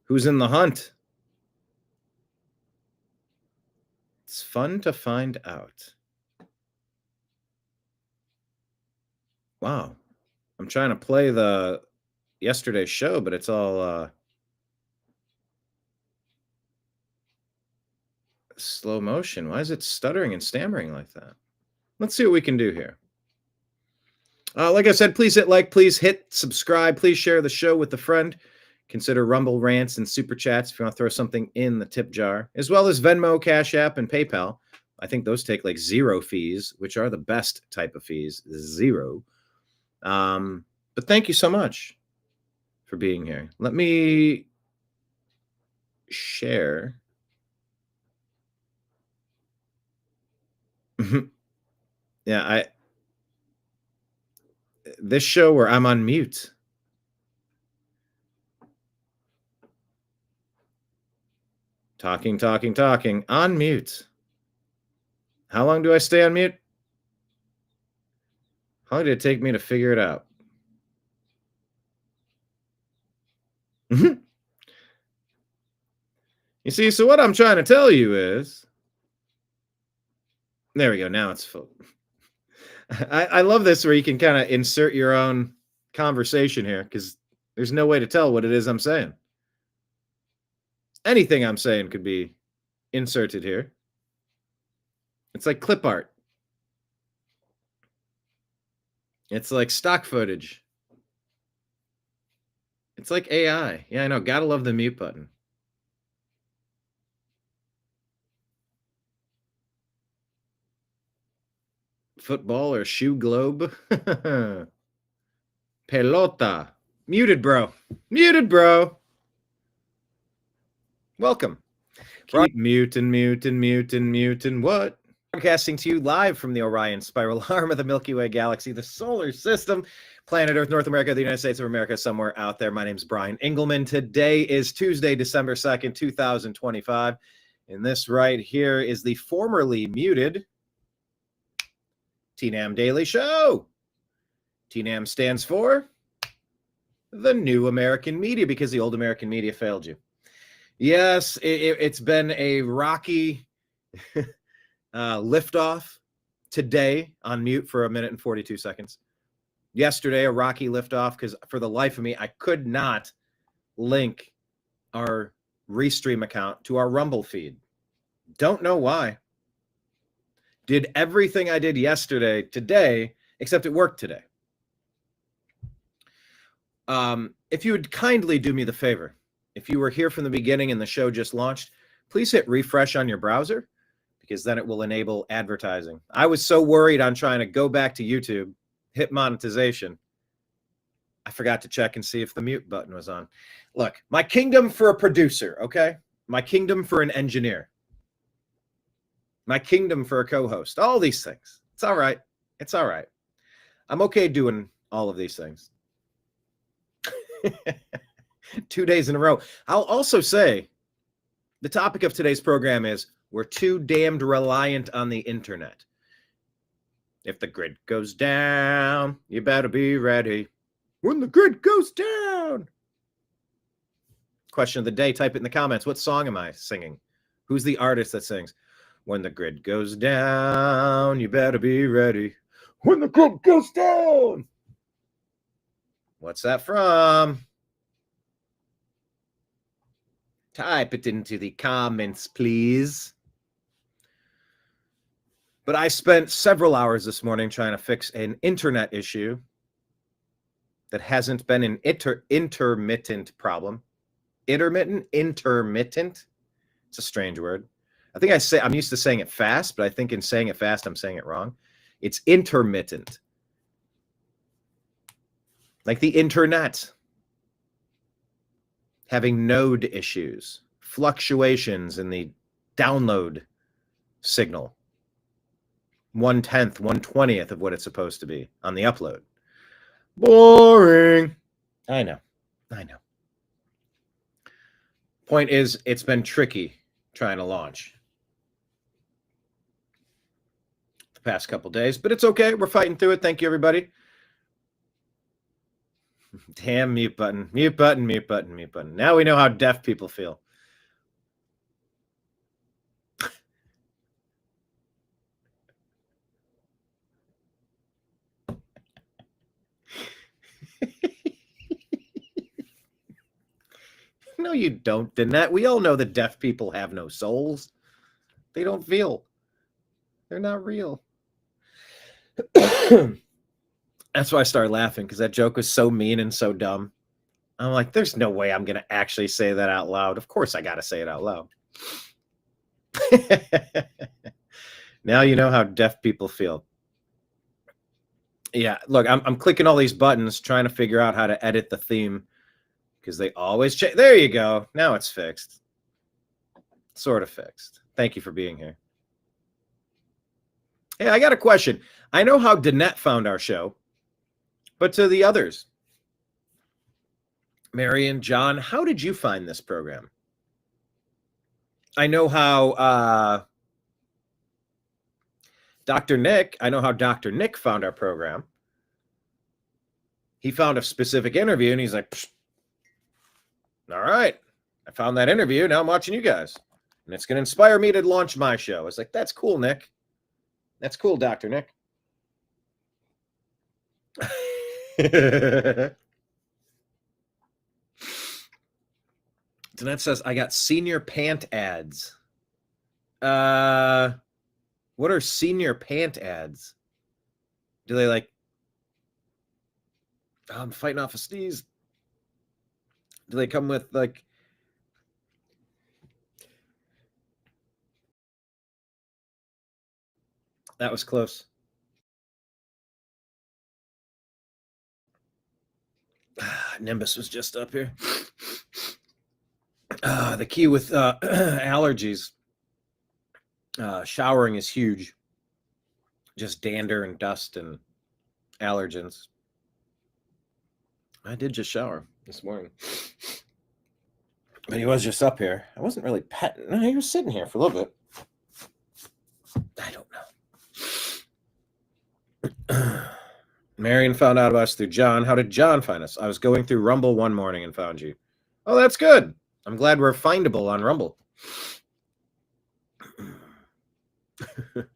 Who's in the hunt? It's fun to find out. Wow. I'm trying to play the yesterday's show, but it's all slow motion. Why is it stuttering and stammering like that? Let's see what we can do here. Like I said, please hit like, please hit subscribe, please share the show with a friend. Consider Rumble rants and super chats if you want to throw something in the tip jar, as well as Venmo, Cash App, and PayPal. I think those take like 0 fees, which are the best type of fees, 0. But thank you so much for being here. Let me share. Yeah, this show where I'm on mute. Talking, on mute. How long do I stay on mute? How long did it take me to figure it out? You see, so what I'm trying to tell you is, there we go. Now it's full. I love this where you can kind of insert your own conversation here because there's no way to tell what it is I'm saying. Anything I'm saying could be inserted here. It's like clip art. It's like stock footage. It's like AI. Yeah, I know. Gotta love the mute button. Football or shoe globe. Pelota. Muted, bro. Muted, bro. Welcome. Keep muting. What? Broadcasting to you live from the Orion Spiral Arm of the Milky Way Galaxy, the solar system, planet Earth, North America, the United States of America, somewhere out there. My name's Brian Engelman. Today is Tuesday, December 2nd, 2025. And this right here is the formerly muted TNAM Daily Show. TNAM stands for the New American Media because the old American media failed you. Yes, it's been a rocky liftoff today on mute for 1 minute and 42 seconds. Yesterday, a rocky liftoff because for the life of me, I could not link our Restream account to our Rumble feed. Don't know why. Did everything I did yesterday, today, except it worked today. If you would kindly do me the favor, if you were here from the beginning and the show just launched, please hit refresh on your browser because then it will enable advertising. I was so worried on trying to go back to YouTube, hit monetization. I forgot to check and see if the mute button was on. Look, my kingdom for a producer, okay? My kingdom for an engineer. My kingdom for a co-host. All these things. It's all right. It's all right. I'm okay doing all of these things. 2 days in a row. I'll also say the topic of today's program is we're too damned reliant on the internet. If the grid goes down, you better be ready. When the grid goes down. Question of the day. Type it in the comments. What song am I singing? Who's the artist that sings? When the grid goes down, you better be ready. When the grid goes down. What's that from? Type it into the comments, please. But I spent several hours this morning trying to fix an internet issue that hasn't been an intermittent problem. Intermittent? It's a strange word. I think I'm used to saying it fast, but I think in saying it fast, I'm saying it wrong. It's intermittent. Like the internet. Having node issues, fluctuations in the download signal. 1/10, 1/20th of what it's supposed to be on the upload. Boring. I know. Point is, it's been tricky trying to launch the past couple days, but it's okay. We're fighting through it. Thank you, everybody. Damn mute button. Now we know how deaf people feel. No, you don't, Danette. We all know that deaf people have no souls. They don't feel. They're not real. That's why I started laughing, because that joke was so mean and so dumb. I'm like, there's no way I'm going to actually say that out loud. Of course I got to say it out loud. Now you know how deaf people feel. Yeah, look, I'm clicking all these buttons trying to figure out how to edit the theme, because they always change. There you go. Now it's fixed. Sort of fixed. Thank you for being here. Hey, I got a question. I know how Danette found our show, but to the others, Mary and John, how did you find this program? I know how Dr. Nick found our program. He found a specific interview, and he's like, all right, I found that interview. Now I'm watching you guys, and it's going to inspire me to launch my show. I was like, that's cool, Nick. That's cool, Dr. Nick. Danette says, I got senior pant ads. What are senior pant ads? Do they like, I'm fighting off a sneeze. Do they come with like, that was close. Nimbus was just up here. The key with allergies, showering is huge. Just dander and dust and allergens. I did just shower this morning. But he was just up here. I wasn't really petting. No, he was sitting here for a little bit. I don't know. Marion found out about us through John. How did John find us? I was going through Rumble one morning and found you. Oh, that's good. I'm glad we're findable on Rumble.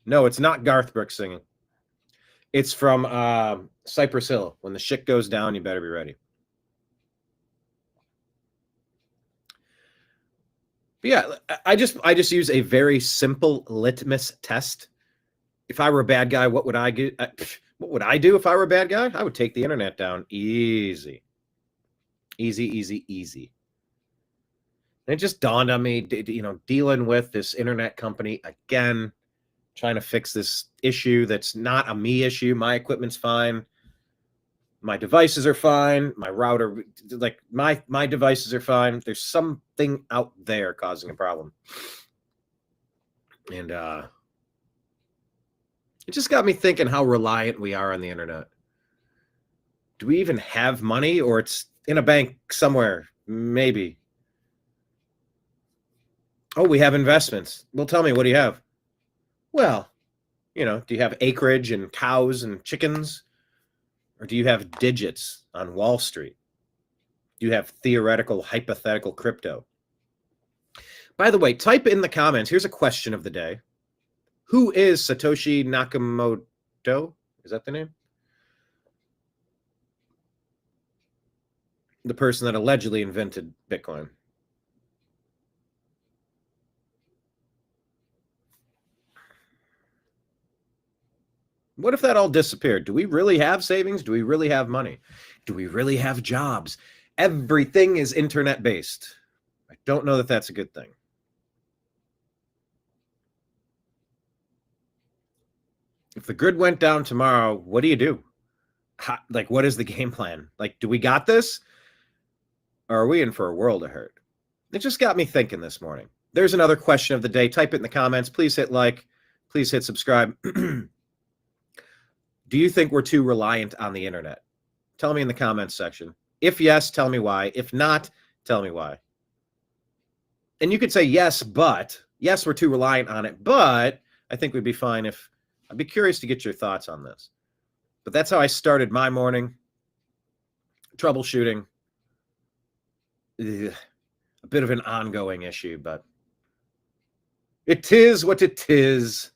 No, it's not Garth Brooks singing. It's from Cypress Hill. When the shit goes down, you better be ready. But yeah, I just use a very simple litmus test. If I were a bad guy, what would I do? What would I do if I were a bad guy? I would take the internet down easy. Easy, easy, easy. And it just dawned on me, dealing with this internet company again, trying to fix this issue that's not a me issue. My equipment's fine. My devices are fine. My router, like my devices are fine. There's something out there causing a problem. And it just got me thinking how reliant we are on the internet. Do we even have money, or it's in a bank somewhere? Maybe. Oh, we have investments. Well, tell me, what do you have? Well, do you have acreage and cows and chickens? Or do you have digits on Wall Street? Do you have theoretical, hypothetical crypto? By the way, type in the comments. Here's a question of the day. Who is Satoshi Nakamoto? Is that the name? The person that allegedly invented Bitcoin. What if that all disappeared? Do we really have savings? Do we really have money? Do we really have jobs? Everything is internet-based. I don't know that that's a good thing. If the grid went down tomorrow, what do you do? What is the game plan? Do we got this? Or are we in for a world of hurt? It just got me thinking this morning. There's another question of the day. Type it in the comments. Please hit like. Please hit subscribe. Do you think we're too reliant on the internet? Tell me in the comments section. If yes, tell me why. If not, tell me why. And you could say yes, we're too reliant on it, but I think we'd be fine if, I'd be curious to get your thoughts on this. But that's how I started my morning. Troubleshooting. A bit of an ongoing issue, but it is what it is.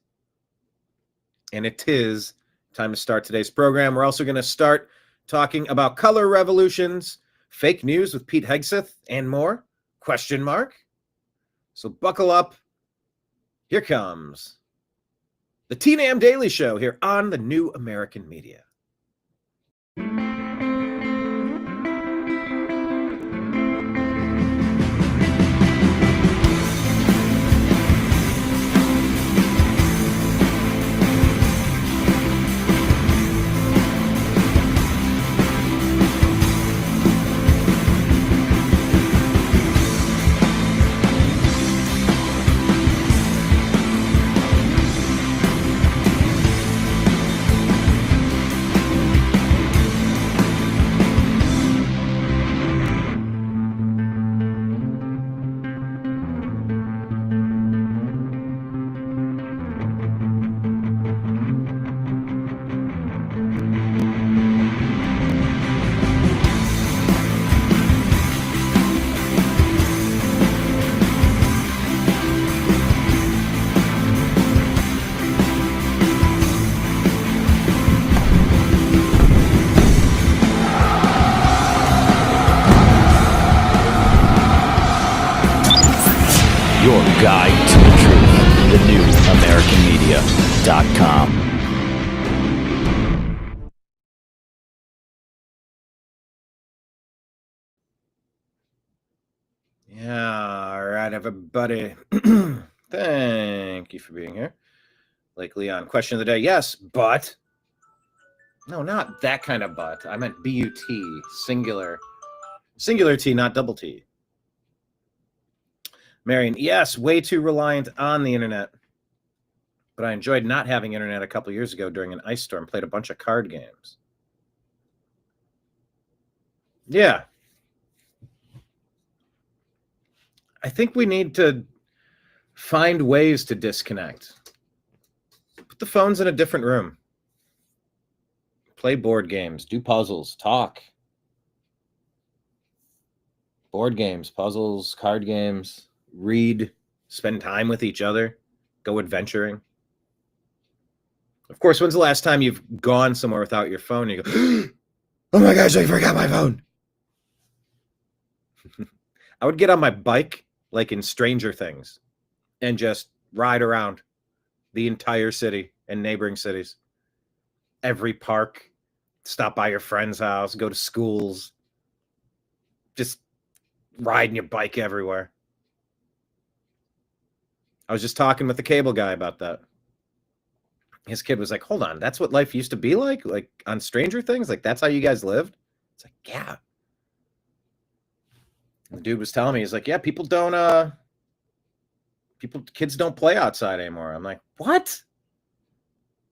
And it is time to start today's program. We're also going to start talking about color revolutions, fake news with Pete Hegseth, and more. Question mark. So buckle up. Here comes The TNAM Daily Show here on the New American Media. Your guide to the truth. TheNewAmericanMedia.com. Yeah, all right, everybody. Thank you for being here. Blake Leon, question of the day. Yes, but. No, not that kind of but. I meant B-U-T, singular. Singular T, not double T. Marion, yes, way too reliant on the internet. But I enjoyed not having internet a couple years ago during an ice storm. Played a bunch of card games. Yeah. I think we need to find ways to disconnect. Put the phones in a different room. Play board games. Do puzzles. Talk. Board games, puzzles, card games. Read. Spend time with each other. Go adventuring. Of course, when's the last time you've gone somewhere without your phone and you go, oh my gosh, I forgot my phone. I would get on my bike like in Stranger Things and just ride around the entire city and neighboring cities. Every park, stop by your friend's house, go to schools. Just riding your bike everywhere. I was just talking with the cable guy about that. His kid was like, hold on, that's what life used to be like on Stranger Things? Like, that's how you guys lived? It's like, yeah. The dude was telling me, he's like, yeah, kids don't play outside anymore. I'm like, what?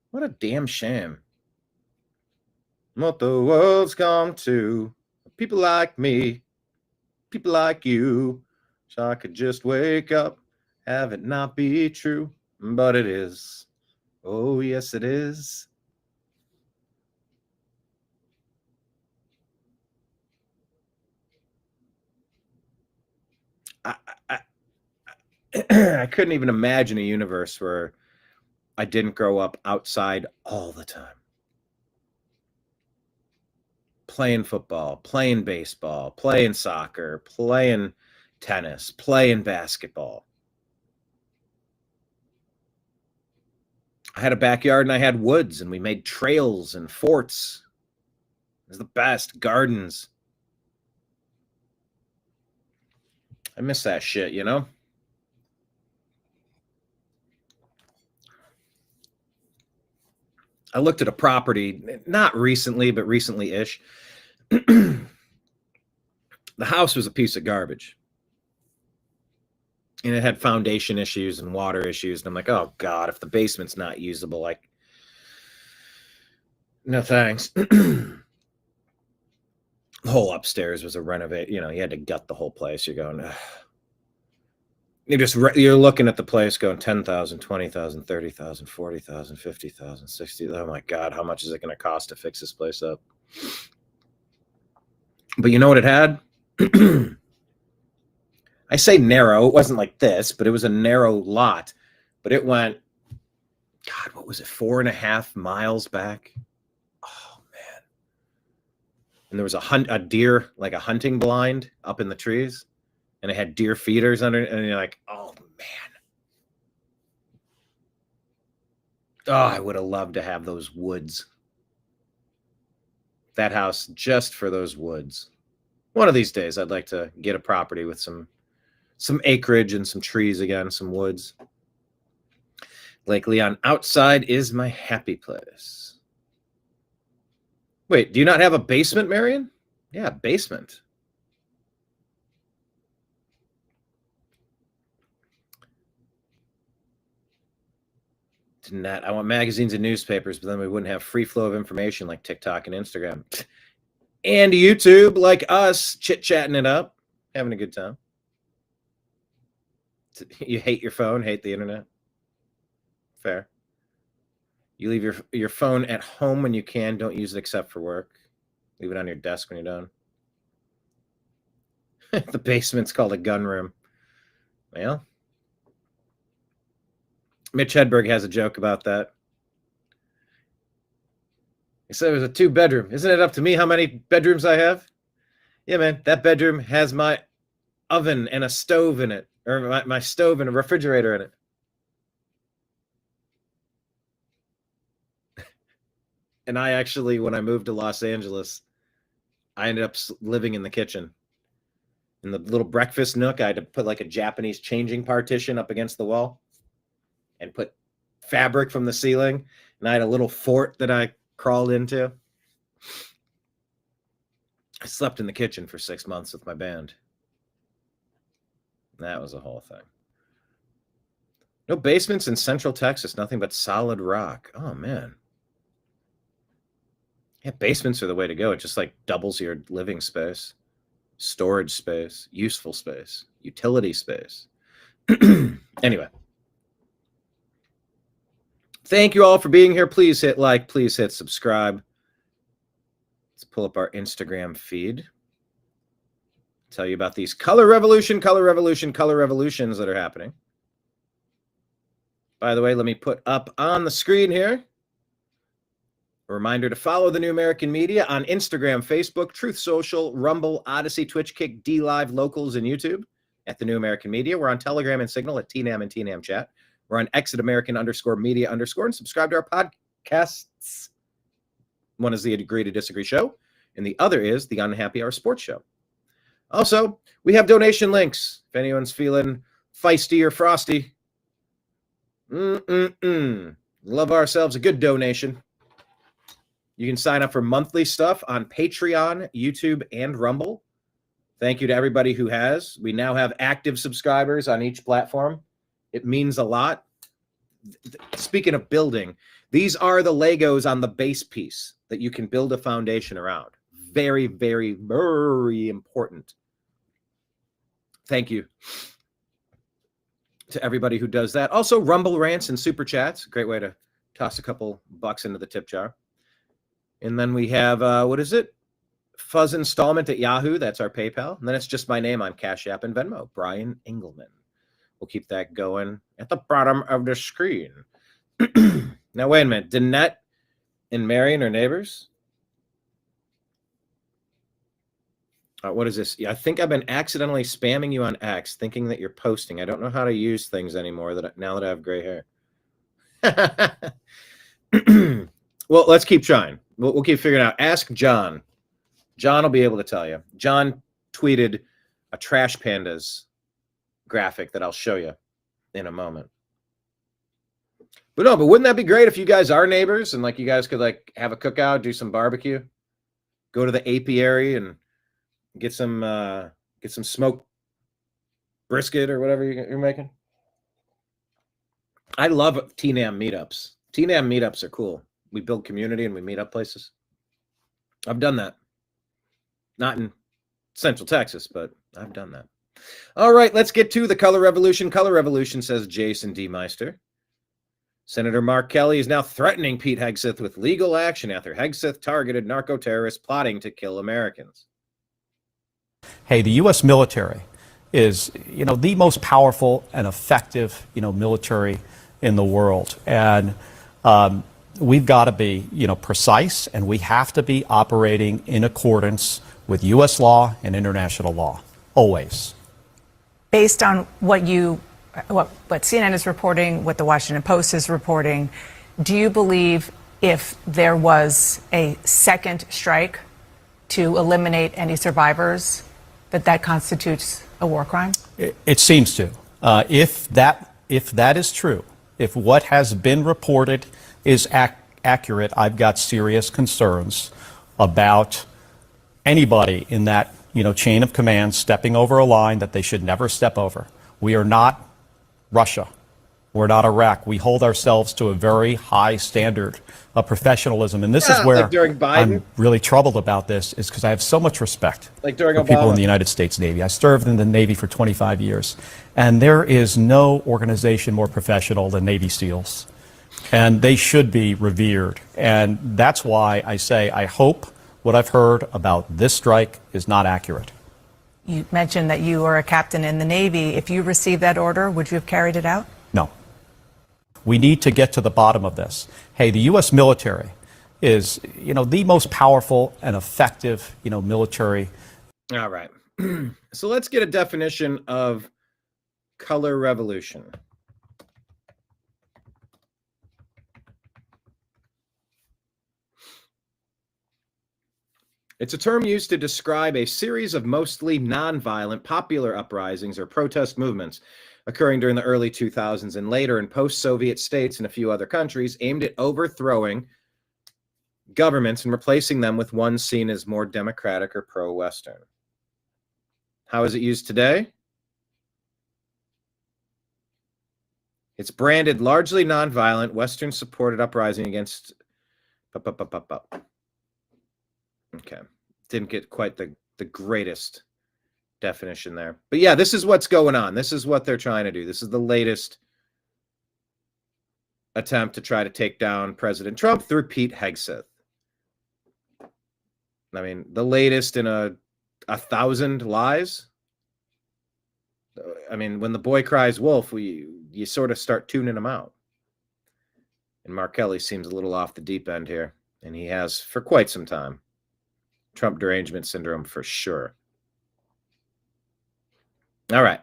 What a damn shame. What the world's come to. People like me, people like you. So I could just wake up, have it not be true, but it is. Oh, yes, it is. I couldn't even imagine a universe where I didn't grow up outside all the time. Playing football, playing baseball, playing soccer, playing tennis, playing basketball. I had a backyard and I had woods and we made trails and forts. It was the best. Gardens. I miss that shit, you know? I looked at a property, not recently, but recently-ish. The house was a piece of garbage. And it had foundation issues and water issues. And I'm like, oh, God, if the basement's not usable, like, no thanks. The whole upstairs was a renovate. You know, you had to gut the whole place. You're going, you're looking at the place going 10,000, 20,000, 30,000, 40,000, 50,000, 60,000. Oh my God, how much is it going to cost to fix this place up? But you know what it had? I say narrow. It wasn't like this, but it was a narrow lot. But it went, God, what was it? 4.5 miles back. Oh man. And there was a deer, like a hunting blind up in the trees. And it had deer feeders under it. And you're like, oh man. Oh, I would have loved to have those woods. That house just for those woods. One of these days, I'd like to get a property with some acreage and some trees again, some woods. Lake Leon outside is my happy place. Wait, do you not have a basement, Marion? Yeah, basement. I want magazines and newspapers, but then we wouldn't have free flow of information like TikTok and Instagram. And YouTube, like us, chit-chatting it up, having a good time. You hate your phone, hate the internet. Fair. You leave your phone at home when you can. Don't use it except for work. Leave it on your desk when you're done. The basement's called a gun room. Well, Mitch Hedberg has a joke about that. He said it was a 2-bedroom. Isn't it up to me how many bedrooms I have? Yeah, man. That bedroom has my oven and a stove in it, or my stove and a refrigerator in it. And I actually, when I moved to Los Angeles, I ended up living in the kitchen. In the little breakfast nook, I had to put like a Japanese changing partition up against the wall and put fabric from the ceiling. And I had a little fort that I crawled into. I slept in the kitchen for 6 months with my band. That was a whole thing. No basements in Central Texas, nothing but solid rock. Oh, man. Yeah, basements are the way to go. It just like doubles your living space, storage space, useful space, utility space. Anyway. Thank you all for being here. Please hit like, please hit subscribe. Let's pull up our Instagram feed. Tell you about these color revolutions that are happening. By the way, let me put up on the screen here a reminder to follow the New American Media on Instagram, Facebook, Truth Social, Rumble, Odyssey, Twitch, Kick, DLive, Locals, and YouTube at the New American Media. We're on Telegram and Signal at TNAM and TNAM Chat. We're on @American_Media_ and subscribe to our podcasts. One is the Agree to Disagree show, and the other is the Unhappy Hour Sports Show. Also, we have donation links if anyone's feeling feisty or frosty. Love ourselves a good donation. You can sign up for monthly stuff on Patreon, YouTube, and Rumble. Thank you to everybody who has. We now have active subscribers on each platform. It means a lot. Speaking of building, these are the Legos on the base piece that you can build a foundation around. Very, very, very important. Thank you to everybody who does that. Also, Rumble rants and super chats. Great way to toss a couple bucks into the tip jar. And then we have, what is it? Fuzz Installment at Yahoo. That's our PayPal. And then it's just my name on Cash App and Venmo, Brian Engelman. We'll keep that going at the bottom of the screen. Now, wait a minute. Danette and Marion are neighbors? What is this? Yeah, I think I've been accidentally spamming you on X, thinking that you're posting. I don't know how to use things anymore now that I have gray hair. Well, let's keep trying. We'll keep figuring out. Ask John. John will be able to tell you. John tweeted a Trash Pandas graphic that I'll show you in a moment. But wouldn't that be great if you guys are neighbors and like you guys could like have a cookout, do some barbecue, go to the apiary and get some smoked brisket or whatever you're making. I love TNAM meetups. TNAM meetups are cool. We build community and we meet up places. I've done that. Not in Central Texas, but I've done that. All right, let's get to the color revolution. Color revolution, says Jason D. Meister. Senator Mark Kelly is now threatening Pete Hegseth with legal action after Hegseth targeted narco-terrorists plotting to kill Americans. Hey, the U.S. military is, the most powerful and effective, military in the world. And we've got to be, precise, and we have to be operating in accordance with U.S. law and international law, always. Based on what CNN is reporting, what the Washington Post is reporting, Do you believe if there was a second strike to eliminate any survivors, that constitutes a war crime? It seems to. If that is true, if what has been reported is accurate, I've got serious concerns about anybody in that chain of command stepping over a line that they should never step over. We are not Russia. We're not Iraq. We hold ourselves to a very high standard of professionalism. And this is where I'm really troubled about this, is because I have so much respect for people in the United States Navy. I served in the Navy for 25 years. And there is no organization more professional than Navy SEALs. And they should be revered. And that's why I say I hope what I've heard about this strike is not accurate. You mentioned that you were a captain in the Navy. If you received that order, would you have carried it out? No. We need to get to the bottom of this. Hey, the U.S. military is, the most powerful and effective, military. All right. So let's get a definition of color revolution. It's a term used to describe a series of mostly nonviolent popular uprisings or protest movements occurring during the early 2000s and later in post-Soviet states and a few other countries, aimed at overthrowing governments and replacing them with one seen as more democratic or pro-Western. How is it used today? It's branded largely nonviolent, Western-supported uprising against... Okay, didn't get quite the greatest definition there. But yeah, this is what's going on. This is what they're trying to do. This is the latest attempt to try to take down President Trump through Pete Hegseth. I mean, the latest in a 1,000 lies. I mean, when the boy cries wolf, you sort of start tuning him out. And Mark Kelly seems a little off the deep end here, and he has for quite some time. Trump derangement syndrome for sure. All right.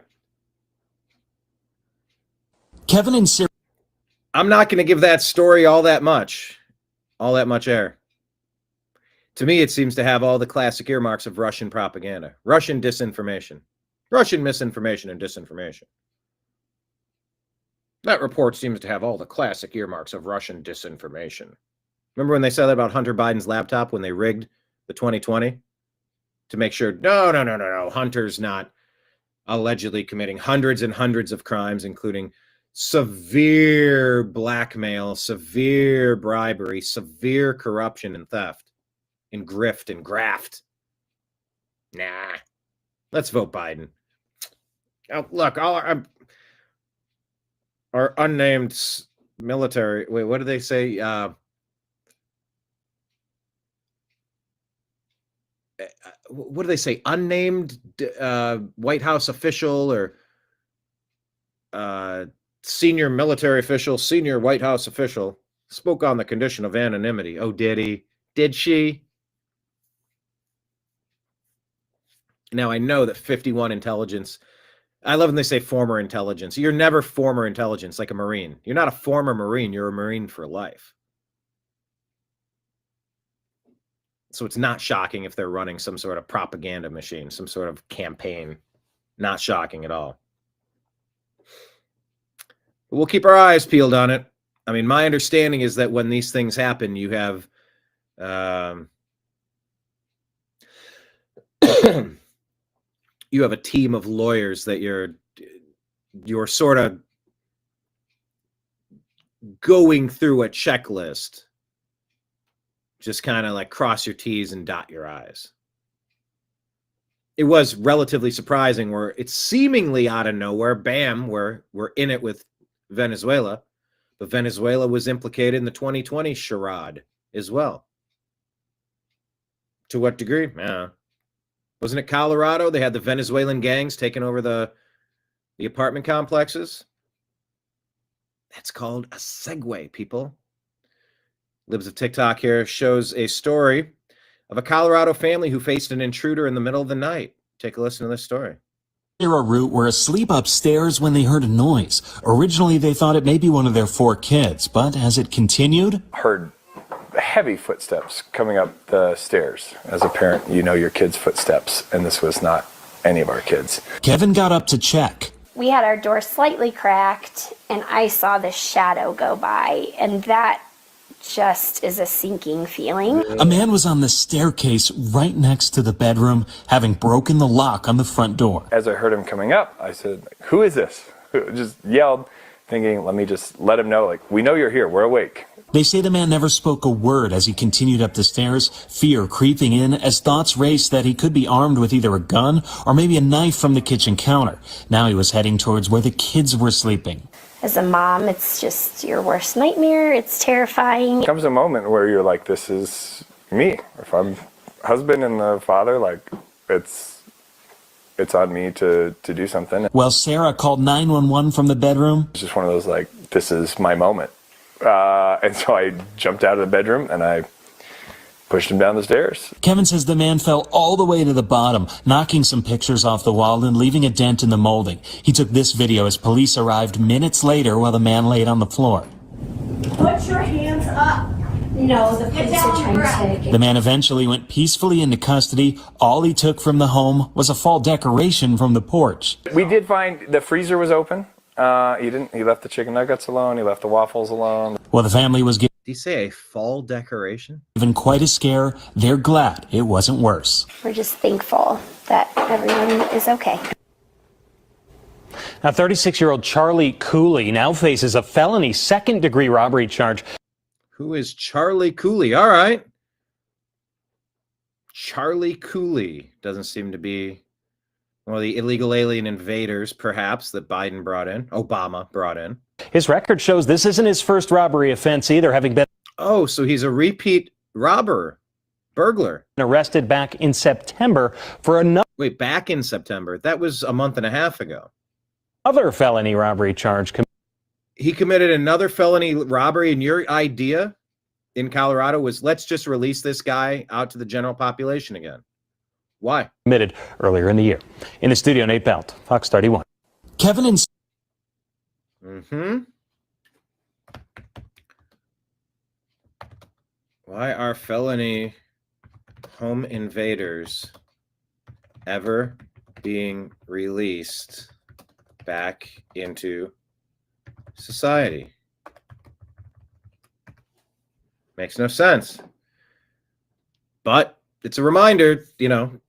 Kevin and Sarah. I'm not going to give that story all that much air. To me, it seems to have all the classic earmarks of Russian propaganda, Russian disinformation, Russian misinformation and disinformation. That report seems to have all the classic earmarks of Russian disinformation. Remember when they said that about Hunter Biden's laptop when they rigged the 2020 to make sure, no, Hunter's not allegedly committing hundreds and hundreds of crimes, including severe blackmail, severe bribery, severe corruption and theft, and grift and graft. Nah, let's vote Biden. Oh, look, our unnamed military. Wait, what do they say? What do they say? Unnamed White House official or senior military official, senior White House official spoke on the condition of anonymity. Oh, did he? Did she? Now, I know that 51 intelligence, I love when they say former intelligence. You're never former intelligence like a Marine. You're not a former Marine. You're a Marine for life. So it's not shocking if they're running some sort of propaganda machine, some sort of campaign. Not shocking at all. But we'll keep our eyes peeled on it. I mean, my understanding is that when these things happen, you have you have a team of lawyers that you're sort of going through a checklist. Just kind of like cross your T's and dot your I's. It was relatively surprising where it's seemingly out of nowhere. Bam, we're in it with Venezuela. But Venezuela was implicated in the 2020 charade as well. To what degree? Yeah. Wasn't it Colorado? They had the Venezuelan gangs taking over the apartment complexes. That's called a segue, people. Libs of TikTok here shows a story of a Colorado family who faced an intruder in the middle of the night. Take a listen to this story. Sarah Root were asleep upstairs when they heard a noise. Originally, they thought it may be one of their 4 kids, but as it continued, heard heavy footsteps coming up the stairs. As a parent, you know your kids' footsteps, and this was not any of our kids. Kevin got up to check. We had our door slightly cracked, and I saw the shadow go by, and that just is a sinking feeling. A man was on the staircase right next to the bedroom, having broken the lock on the front door. As I heard him coming up, I said, "Who is this?" Just yelled, thinking, let me just let him know, like, we know you're here, we're awake. They say the man never spoke a word as he continued up the stairs, fear creeping in as thoughts raced that he could be armed with either a gun or maybe a knife from the kitchen counter. Now he was heading towards where the kids were sleeping. As a mom, it's just your worst nightmare. It's terrifying. There comes a moment where you're like, this is me. If I'm husband and the father, like, it's on me to do something. Well, Sarah called 911 from the bedroom. It's just one of those, like, this is my moment. And so I jumped out of the bedroom and I pushed him down the stairs. Kevin says the man fell all the way to the bottom, knocking some pictures off the wall and leaving a dent in the molding. He took this video as police arrived minutes later while the man laid on the floor. Put your hands up. No, the police are trying to take The man eventually went peacefully into custody. All he took from the home was a fall decoration from the porch. We did find the freezer was open. He left the chicken nuggets alone. He left the waffles alone. Well, the family was Did he say a fall decoration? given quite a scare. They're glad it wasn't worse. We're just thankful that everyone is okay. Now, 36-year-old Charlie Cooley now faces a felony second-degree robbery charge. Who is Charlie Cooley? All right. Charlie Cooley doesn't seem to be one of the illegal alien invaders, perhaps, that Obama brought in. His record shows this isn't his first robbery offense either, having been so he's a repeat burglar. Arrested back in September for another. Wait, back in September? That was a month and a half ago. Other felony robbery charge. He committed another felony robbery, and your idea in Colorado was, let's just release this guy out to the general population again. Why? Committed earlier in the year. In the studio, Nate Belt, Fox 31. Kevin and Why are felony home invaders ever being released back into society? Makes no sense. But it's a reminder,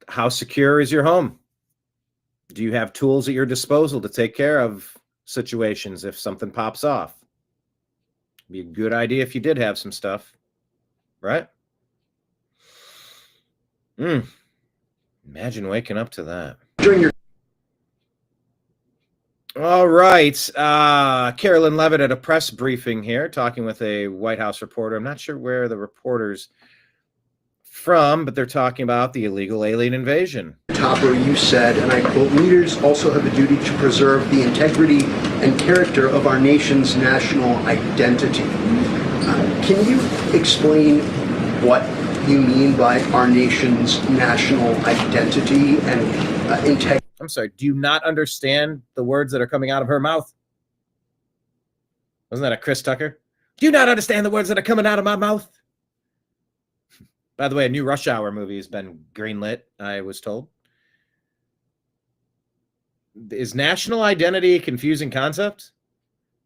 how secure is your home? Do you have tools at your disposal to take care of situations if something pops off? Be a good idea if you did have some stuff, right? Imagine waking up to that. All right. Carolyn Levitt at a press briefing here, talking with a White House reporter. I'm not sure where the reporter's from, but they're talking about the illegal alien invasion. Topper, you said, and I quote, "Leaders also have a duty to preserve the integrity and character of our nation's national identity." Can you explain what you mean by our nation's national identity and integrity? I'm sorry, do you not understand the words that are coming out of her mouth? Wasn't that a Chris Tucker? Do you not understand the words that are coming out of my mouth? By the way, a new Rush Hour movie has been greenlit, I was told. Is national identity a confusing concept?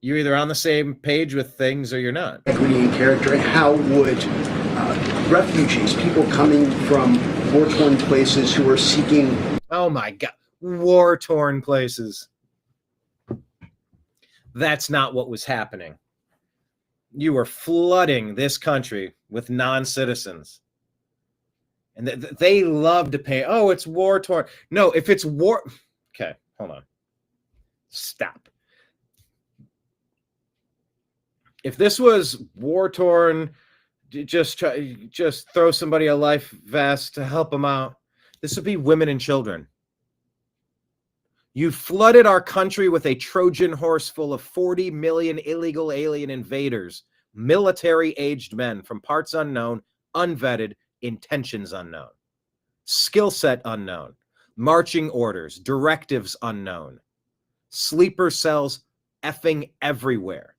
You're either on the same page with things or you're not. Equity and character, and how would refugees, people coming from war-torn places who are seeking... Oh my God, war-torn places. That's not what was happening. You were flooding this country with non-citizens. And they love to pay, it's war-torn. No, if it's war... Okay, hold on. Stop. If this was war-torn, just throw somebody a life vest to help them out, this would be women and children. You flooded our country with a Trojan horse full of 40 million illegal alien invaders, military-aged men from parts unknown, unvetted, intentions unknown, skill set unknown, marching orders, directives unknown, sleeper cells effing everywhere.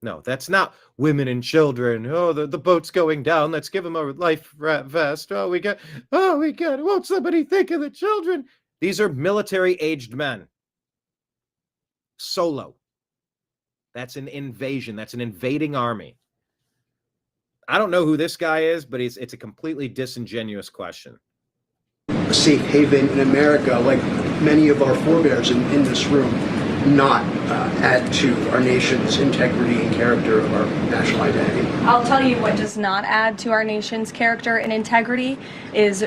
No, that's not women and children. Oh, the boat's going down. Let's give them a life vest. Oh, we got. Won't somebody think of the children? These are military-aged men. Solo. That's an invasion. That's an invading army. I don't know who this guy is, but it's a completely disingenuous question. A safe haven in America, like many of our forebears in this room, not add to our nation's integrity and character of our national identity? I'll tell you what does not add to our nation's character and integrity is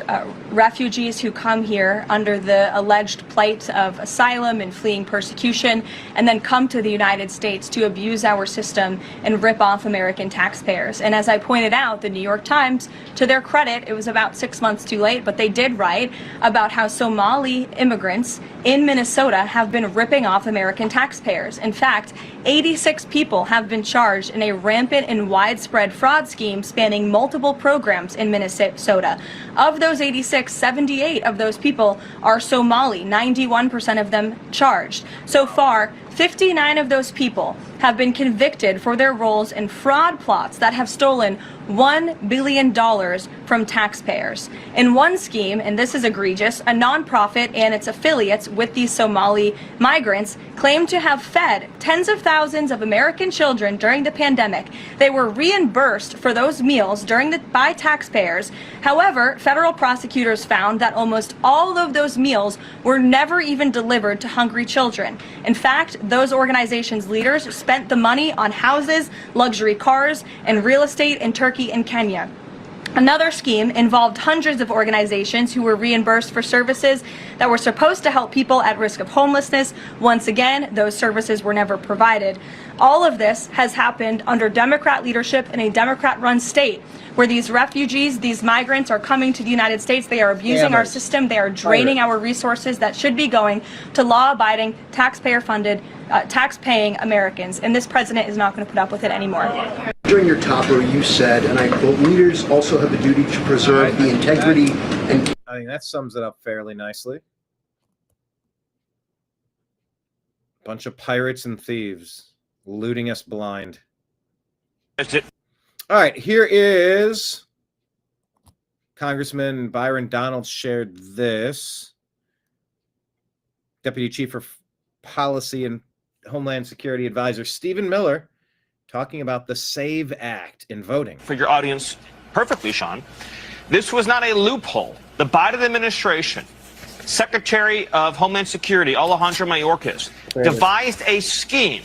refugees who come here under the alleged plight of asylum and fleeing persecution, and then come to the United States to abuse our system and rip off American taxpayers. And as I pointed out, the New York Times, to their credit, it was about 6 months too late, but they did write about how Somali immigrants in Minnesota have been ripping off American taxpayers. In fact, 86 people have been charged in a rampant and widespread fraud scheme spanning multiple programs in Minnesota. Of those 86, 78 of those people are Somali, 91% of them charged. So far, 59 of those people have been convicted for their roles in fraud plots that have stolen $1 billion from taxpayers. In one scheme, and this is egregious, a nonprofit and its affiliates with these Somali migrants claimed to have fed tens of thousands of American children during the pandemic. They were reimbursed for those meals by taxpayers. However, federal prosecutors found that almost all of those meals were never even delivered to hungry children. In fact, those organizations' leaders spent the money on houses, luxury cars, and real estate in Turkey and Kenya. Another scheme involved hundreds of organizations who were reimbursed for services that were supposed to help people at risk of homelessness. Once again, those services were never provided. All of this has happened under Democrat leadership in a Democrat-run state, where these refugees, these migrants are coming to the United States. They are abusing our system. They are draining our resources that should be going to law-abiding, taxpayer-funded, tax-paying Americans. And this president is not going to put up with it anymore. During your topic, you said, and I quote, leaders also have the duty to preserve the integrity and... I think that sums it up fairly nicely. Bunch of pirates and thieves looting us blind. That's it. All right, here is Congressman Byron Donalds shared this. Deputy Chief for Policy and Homeland Security Advisor Stephen Miller talking about the SAVE Act in voting. For your audience, perfectly, Sean. This was not a loophole. The Biden administration, Secretary of Homeland Security Alejandro Mayorkas, devised a scheme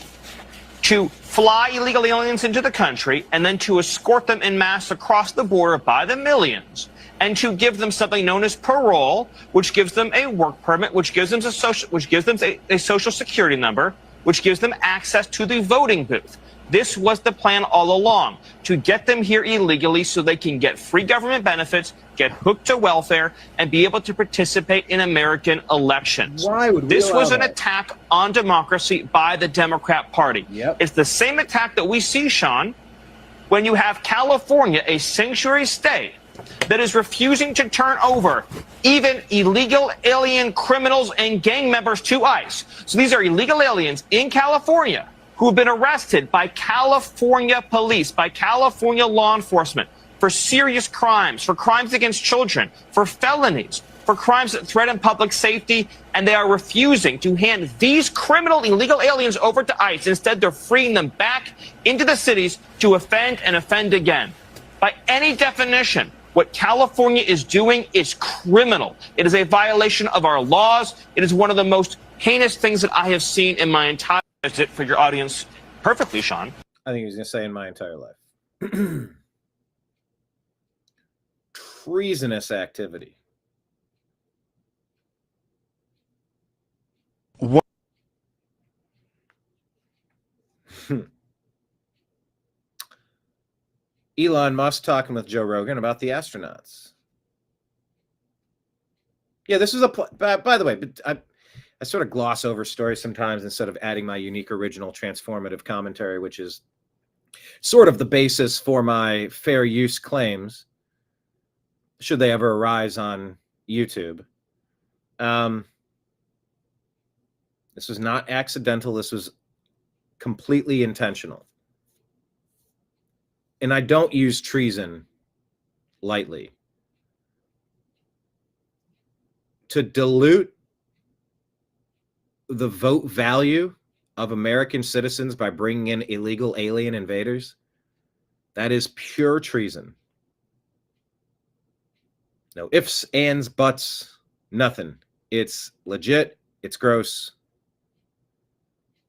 to fly illegal aliens into the country and then to escort them en masse across the border by the millions, and to give them something known as parole, which gives them a work permit, which gives them a social security number, which gives them access to the voting booth. This was the plan all along, to get them here illegally so they can get free government benefits, get hooked to welfare, and be able to participate in American elections. Why would we this allow was an that? attack on democracy by the Democrat Party. It's the same attack that we see, Sean, when you have California, a sanctuary state, that is refusing to turn over even illegal alien criminals and gang members to ICE. So these are illegal aliens in California who have been arrested by California police, by California law enforcement, for serious crimes, for crimes against children, for felonies, for crimes that threaten public safety, and they are refusing to hand these criminal illegal aliens over to ICE. Instead, they're freeing them back into the cities to offend and offend again. By any definition, what California is doing is criminal. It is a violation of our laws. It is one of the most heinous things that I have seen in my entire... That's it for your audience. Perfectly, Sean. I think he was going to say in my entire life. Treasonous activity. What? Elon Musk talking with Joe Rogan about the astronauts. Yeah, this is a... By the way, but I sort of gloss over stories sometimes instead of adding my unique, original, transformative commentary, which is sort of the basis for my fair use claims, should they ever arise on YouTube. This was not accidental. This was completely intentional. And I don't use treason lightly. To dilute the vote value of American citizens by bringing in illegal alien invaders, that is pure treason. No ifs, ands, buts, nothing. It's legit, it's gross,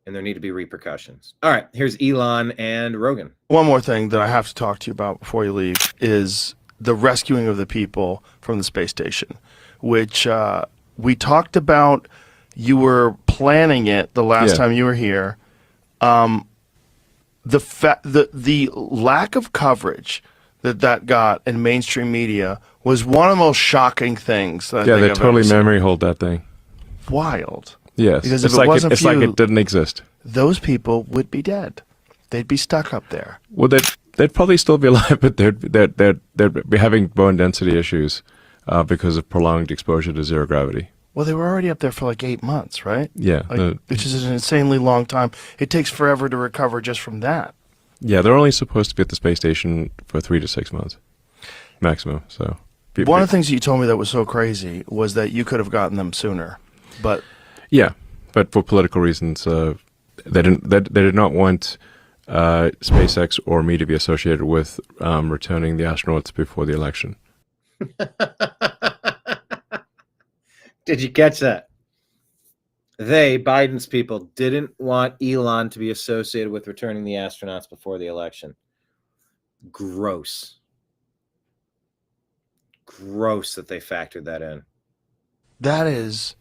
and there need to be repercussions. All right, here's Elon and Rogan. One more thing that I have to talk to you about before you leave is the rescuing of the people from the space station, which we talked about. You were planning it the last time you were here. The lack of coverage that got in mainstream media was one of the most shocking things that I think they I've totally ever seen. memory hold that thing. Wild. Yes, because it's if it wasn't it's for like you, it didn't exist. those people would be dead. They'd be stuck up there. Well, they'd probably still be alive, but they'd be having bone density issues because of prolonged exposure to zero gravity. Well, they were already up there for like 8 months, right? Yeah, which is an insanely long time. It takes forever to recover just from that. Yeah, they're only supposed to be at the space station for 3 to 6 months maximum. So one of the things you told me that was so crazy was that you could have gotten them sooner, but yeah, but for political reasons, they did not want SpaceX or me to be associated with returning the astronauts before the election. Did you catch that? They, Biden's people, didn't want Elon to be associated with returning the astronauts before the election. Gross. Gross that they factored that in. that is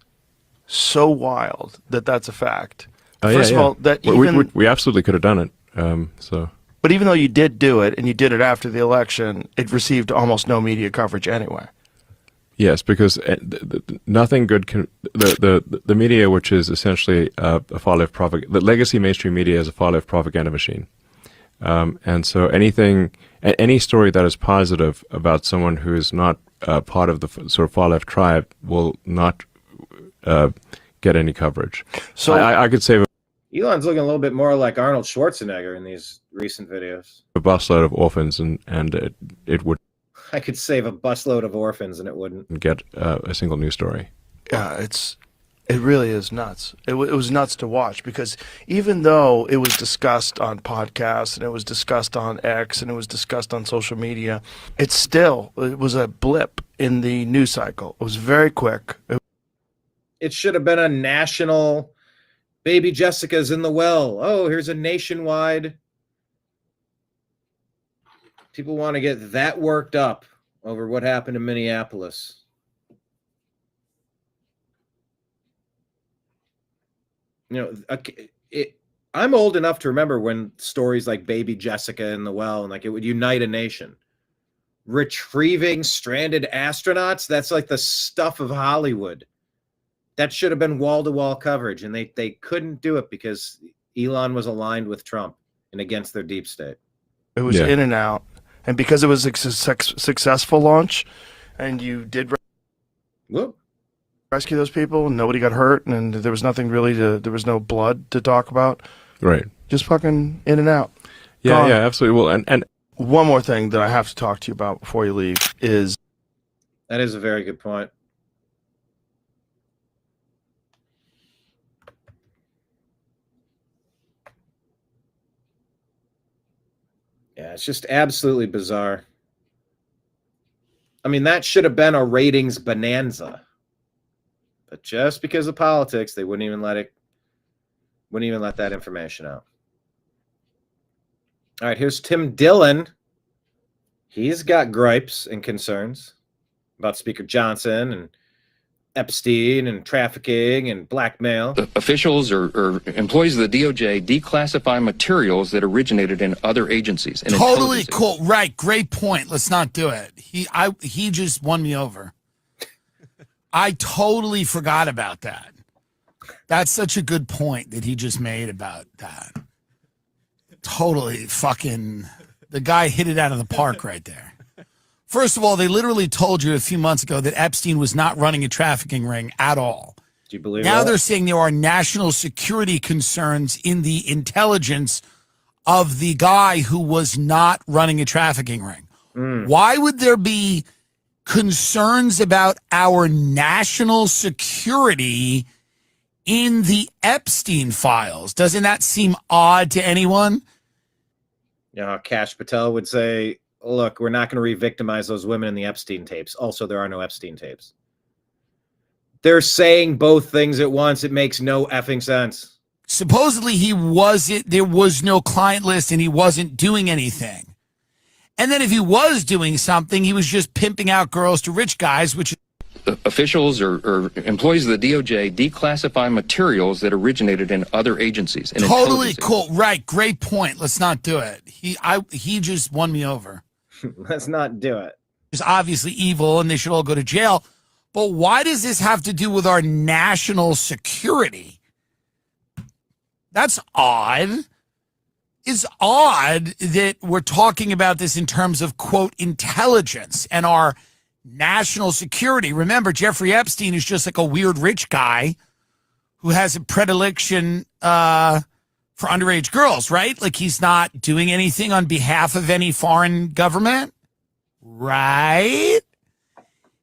so wild that that's a fact. Oh, First of all, that even we absolutely could have done it. So, but even though you did do it and you did it after the election, it received almost no media coverage anyway. yes, because nothing good can the media, which is essentially a far-left the legacy mainstream media is a far-left propaganda machine, and so any story that is positive about someone who is not part of the sort of far-left tribe will not get any coverage. So I could save Elon's looking a little bit more like Arnold Schwarzenegger in these recent videos. a busload of orphans, and it would I could save a busload of orphans and it wouldn't get a single news story. Yeah, it really is nuts. It was nuts to watch because even though it was discussed on podcasts and it was discussed on X and it was discussed on social media, it was a blip in the news cycle. It was very quick. It should have been a national baby Jessica's in the well. Oh, here's a nationwide. People want to get that worked up over what happened in Minneapolis. You know, I'm old enough to remember when stories like baby Jessica in the well and like it would unite a nation. Retrieving stranded astronauts, that's like the stuff of Hollywood. That should have been wall-to-wall coverage, and they couldn't do it because Elon was aligned with Trump and against their deep state. It was in and out. And because it was a successful launch and you did rescue those people and nobody got hurt and there was nothing really there was no blood to talk about. Right. Just fucking in and out. Yeah, absolutely. Well, and one more thing that I have to talk to you about before you leave is... That is a very good point. Yeah, it's just absolutely bizarre. I mean, that should have been a ratings bonanza. But just because of politics, they wouldn't even let that information out. All right, here's Tim Dillon. He's got gripes and concerns about Speaker Johnson and Epstein and trafficking and blackmail. Officials or employees of the DOJ declassify materials that originated in other agencies. Totally cool. Right. Great point. Let's not do it. He just won me over. I totally forgot about that. That's such a good point that he just made about that. Totally fucking, the guy hit it out of the park right there. First of all, they literally told you a few months ago that Epstein was not running a trafficking ring at all. Do you believe now that? They're saying there are national security concerns in the intelligence of the guy who was not running a trafficking ring. Why would there be concerns about our national security in the Epstein files? Doesn't that seem odd to anyone? Yeah, Kash Patel would say, look, we're not going to re-victimize those women in the Epstein tapes. Also, there are no Epstein tapes. They're saying both things at once. It makes no effing sense. Supposedly there was no client list and he wasn't doing anything. And then if he was doing something, he was just pimping out girls to rich guys, which officials or employees of the DOJ declassify materials that originated in other agencies. In totally cool. Right. Great point. Let's not do it. He just won me over. Let's not do it. He's obviously evil and they should all go to jail. But why does this have to do with our national security? That's odd. It's odd that we're talking about this in terms of, quote, intelligence and our national security. Remember, Jeffrey Epstein is just like a weird rich guy who has a predilection for underage girls, right? Like he's not doing anything on behalf of any foreign government, right?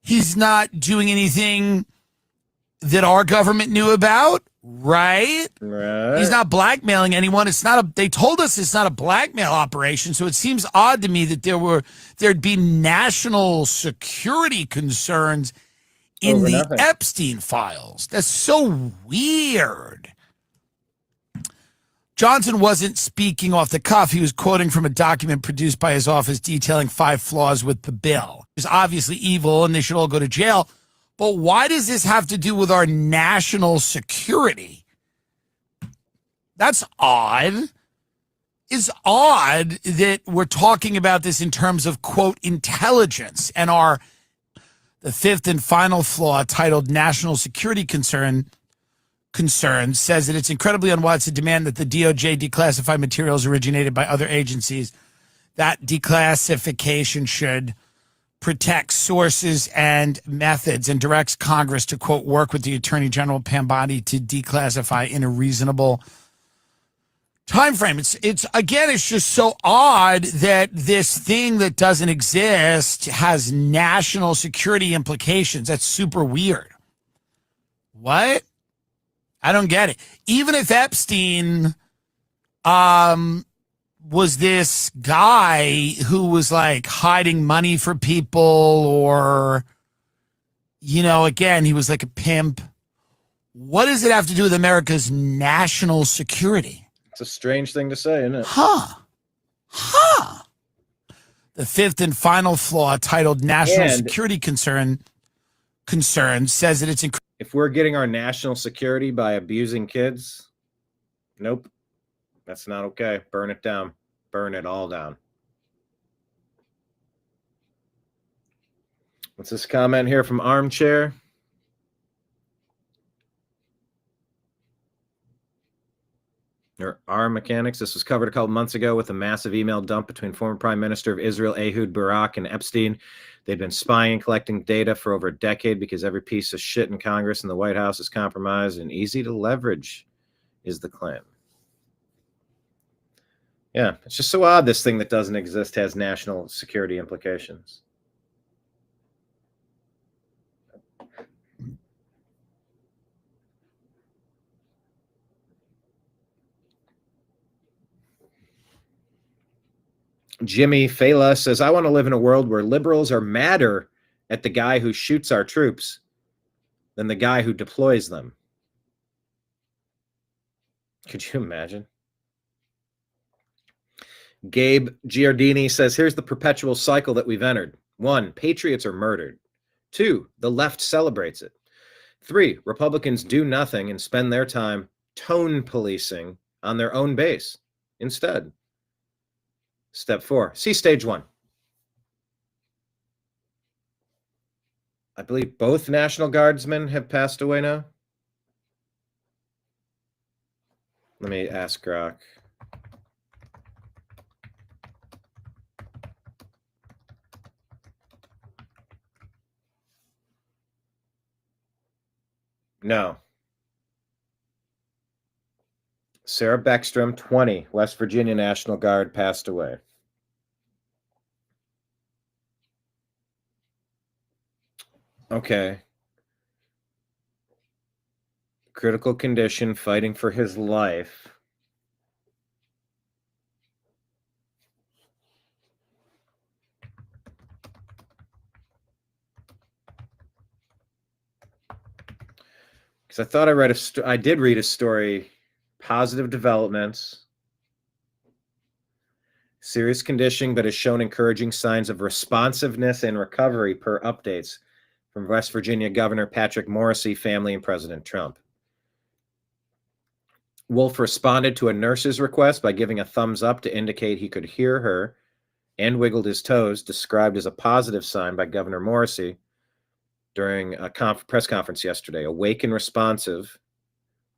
He's not doing anything that our government knew about, right? Right. He's not blackmailing anyone. They told us it's not a blackmail operation, so it seems odd to me that there'd be national security concerns in Over the nothing. Epstein files. That's so weird. Johnson wasn't speaking off the cuff. He was quoting from a document produced by his office detailing 5 flaws with the bill. He's obviously evil and they should all go to jail. But why does this have to do with our national security? That's odd. It's odd that we're talking about this in terms of, quote, intelligence and the fifth and final flaw titled national security concern says that it's incredibly unwise to demand that the DOJ declassify materials originated by other agencies. That declassification should protect sources and methods and directs Congress to, quote, work with the Attorney General Pam Bondi to declassify in a reasonable time frame. It's just so odd that this thing that doesn't exist has national security implications. That's super weird. What? I don't get it. Even if Epstein was this guy who was like hiding money for people or, again, he was like a pimp. What does it have to do with America's national security? It's a strange thing to say, isn't it? The fifth and final flaw titled national security concern says that it's if we're getting our national security by abusing kids, nope, that's not okay. Burn it down. Burn it all down. What's this comment here from Armchair? Or Arm Mechanics. This was covered a couple months ago with a massive email dump between former Prime Minister of Israel, Ehud Barak, and Epstein. They'd been spying and collecting data for over a decade because every piece of shit in Congress and the White House is compromised and easy to leverage, is the claim. Yeah, it's just so odd this thing that doesn't exist has national security implications. Jimmy Fela says, I want to live in a world where liberals are madder at the guy who shoots our troops than the guy who deploys them. Could you imagine? Gabe Giardini says, here's the perpetual cycle that we've entered. 1, patriots are murdered. 2, the left celebrates it. 3, Republicans do nothing and spend their time tone policing on their own base instead. Step 4, see stage 1. I believe both National Guardsmen have passed away now. Let me ask Grok. No. Sarah Beckstrom, 20, West Virginia National Guard, passed away. Okay. Critical condition, fighting for his life. Because I thought I read I did read a story, positive developments, serious condition, but has shown encouraging signs of responsiveness and recovery per updates from West Virginia Governor Patrick Morrisey family and President Trump. Wolf responded to a nurse's request by giving a thumbs up to indicate he could hear her and wiggled his toes, described as a positive sign by Governor Morrisey during a press conference yesterday. Awake and responsive,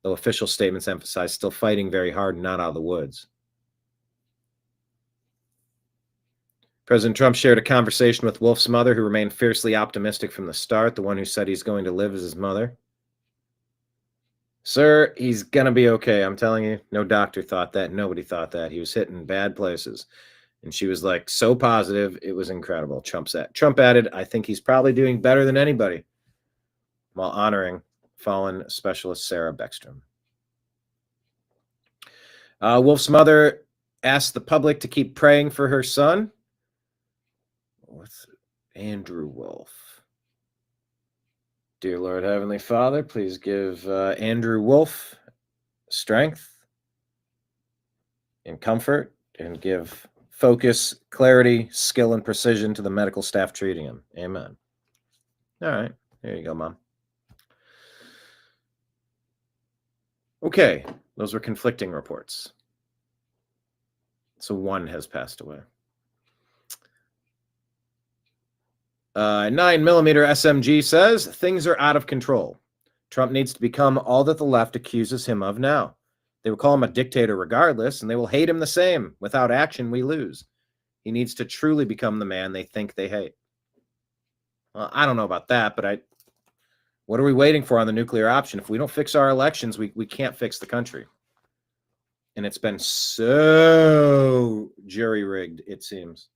though official statements emphasize still fighting very hard and not out of the woods. President Trump shared a conversation with Wolf's mother, who remained fiercely optimistic from the start, the one who said he's going to live as his mother. Sir, he's going to be okay. I'm telling you, no doctor thought that. Nobody thought that. He was hitting bad places. And she was like so positive. It was incredible. Trump added, I think he's probably doing better than anybody, while honoring fallen specialist Sarah Beckstrom. Wolf's mother asked the public to keep praying for her son. What's Andrew Wolf? Dear Lord Heavenly Father, please give Andrew Wolf strength and comfort, and give focus, clarity, skill, and precision to the medical staff treating him. Amen. All right. There you go, Mom. Okay. Those were conflicting reports. So one has passed away. 9mm SMG says, things are out of control. Trump needs to become all that the left accuses him of now. They will call him a dictator regardless, and they will hate him the same. Without action, we lose. He needs to truly become the man they think they hate. Well, I don't know about that, but what are we waiting for on the nuclear option? If we don't fix our elections, we can't fix the country. And it's been so jury-rigged, it seems.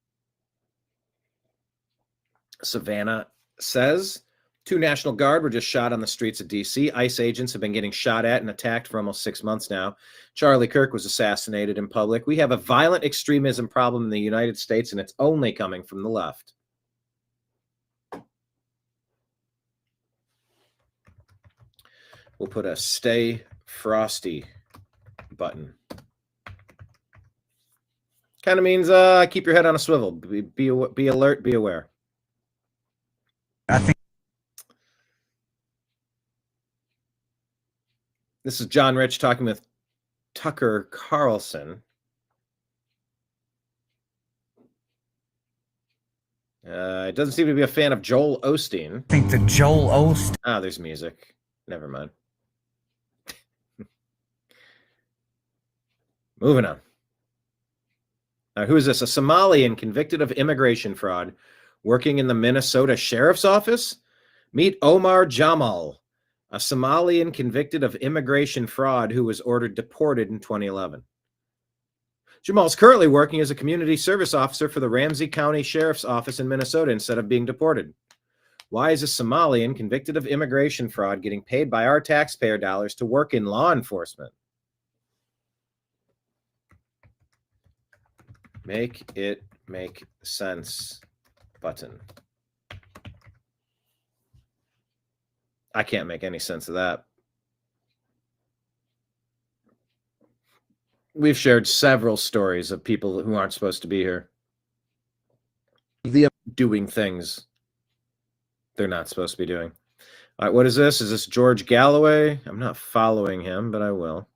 Savannah says, 2 National Guard were just shot on the streets of D.C. ICE agents have been getting shot at and attacked for almost 6 months now. Charlie Kirk was assassinated in public. We have a violent extremism problem in the United States, and it's only coming from the left. We'll put a stay frosty button. Kind of means keep your head on a swivel. Be alert, be aware. I think this is John Rich talking with Tucker Carlson. It doesn't seem to be a fan of Joel Osteen. I think the Joel Osteen. Ah, there's music. Never mind. Moving on. Who is this? A Somalian convicted of immigration fraud working in the Minnesota Sheriff's Office? Meet Omar Jamal, a Somalian convicted of immigration fraud who was ordered deported in 2011. Jamal's currently working as a community service officer for the Ramsey County Sheriff's Office in Minnesota instead of being deported. Why is a Somalian convicted of immigration fraud getting paid by our taxpayer dollars to work in law enforcement? Make it make sense button. I can't make any sense of that. We've shared several stories of people who aren't supposed to be here doing things they're not supposed to be doing. All right, what is this? Is this George Galloway? I'm not following him, but I will.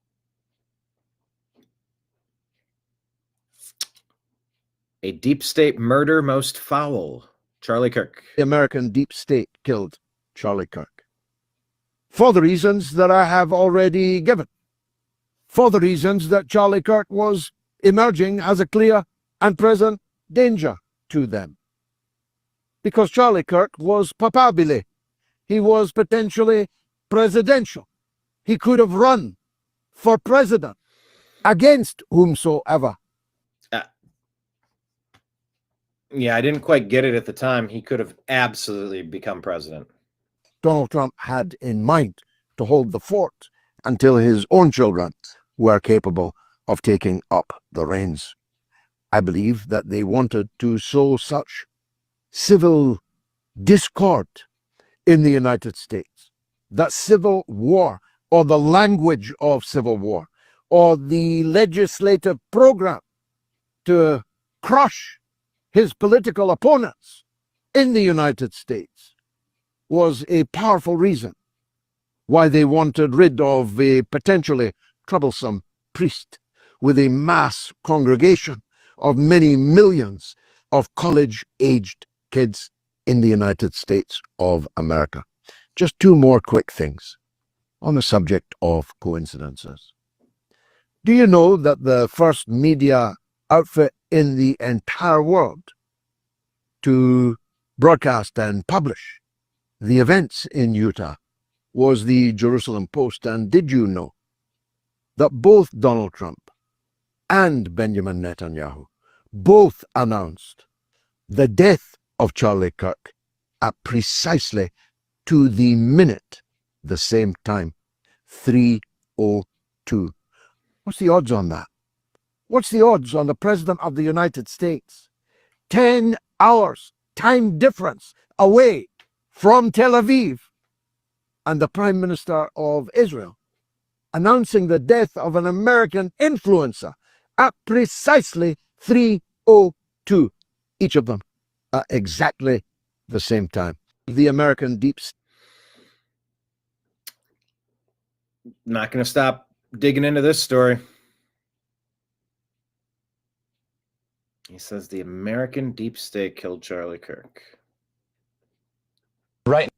A deep state murder most foul. Charlie Kirk. The American deep state killed Charlie Kirk. For the reasons that I have already given. For the reasons that Charlie Kirk was emerging as a clear and present danger to them. Because Charlie Kirk was papabile. He was potentially presidential. He could have run for president against whomsoever. Yeah, I didn't quite get it at the time. He could have absolutely become president. Donald Trump had in mind to hold the fort until his own children were capable of taking up the reins. I believe that they wanted to sow such civil discord in the United States that civil war, or the language of civil war, or the legislative program to crush his political opponents in the United States was a powerful reason why they wanted rid of a potentially troublesome priest with a mass congregation of many millions of college-aged kids in the United States of America. Just two more quick things on the subject of coincidences. Do you know that the first media outfit in the entire world to broadcast and publish the events in Utah was the Jerusalem Post? And did you know that both Donald Trump and Benjamin Netanyahu both announced the death of Charlie Kirk at precisely to the minute the same time, 3:02? What's the odds on that? What's the odds on the President of the United States, 10 hours time difference away from Tel Aviv, and the Prime Minister of Israel announcing the death of an American influencer at precisely 3:02, each of them at exactly the same time? The American deep state. Not going to stop digging into this story. He says the American deep state killed Charlie Kirk. Right.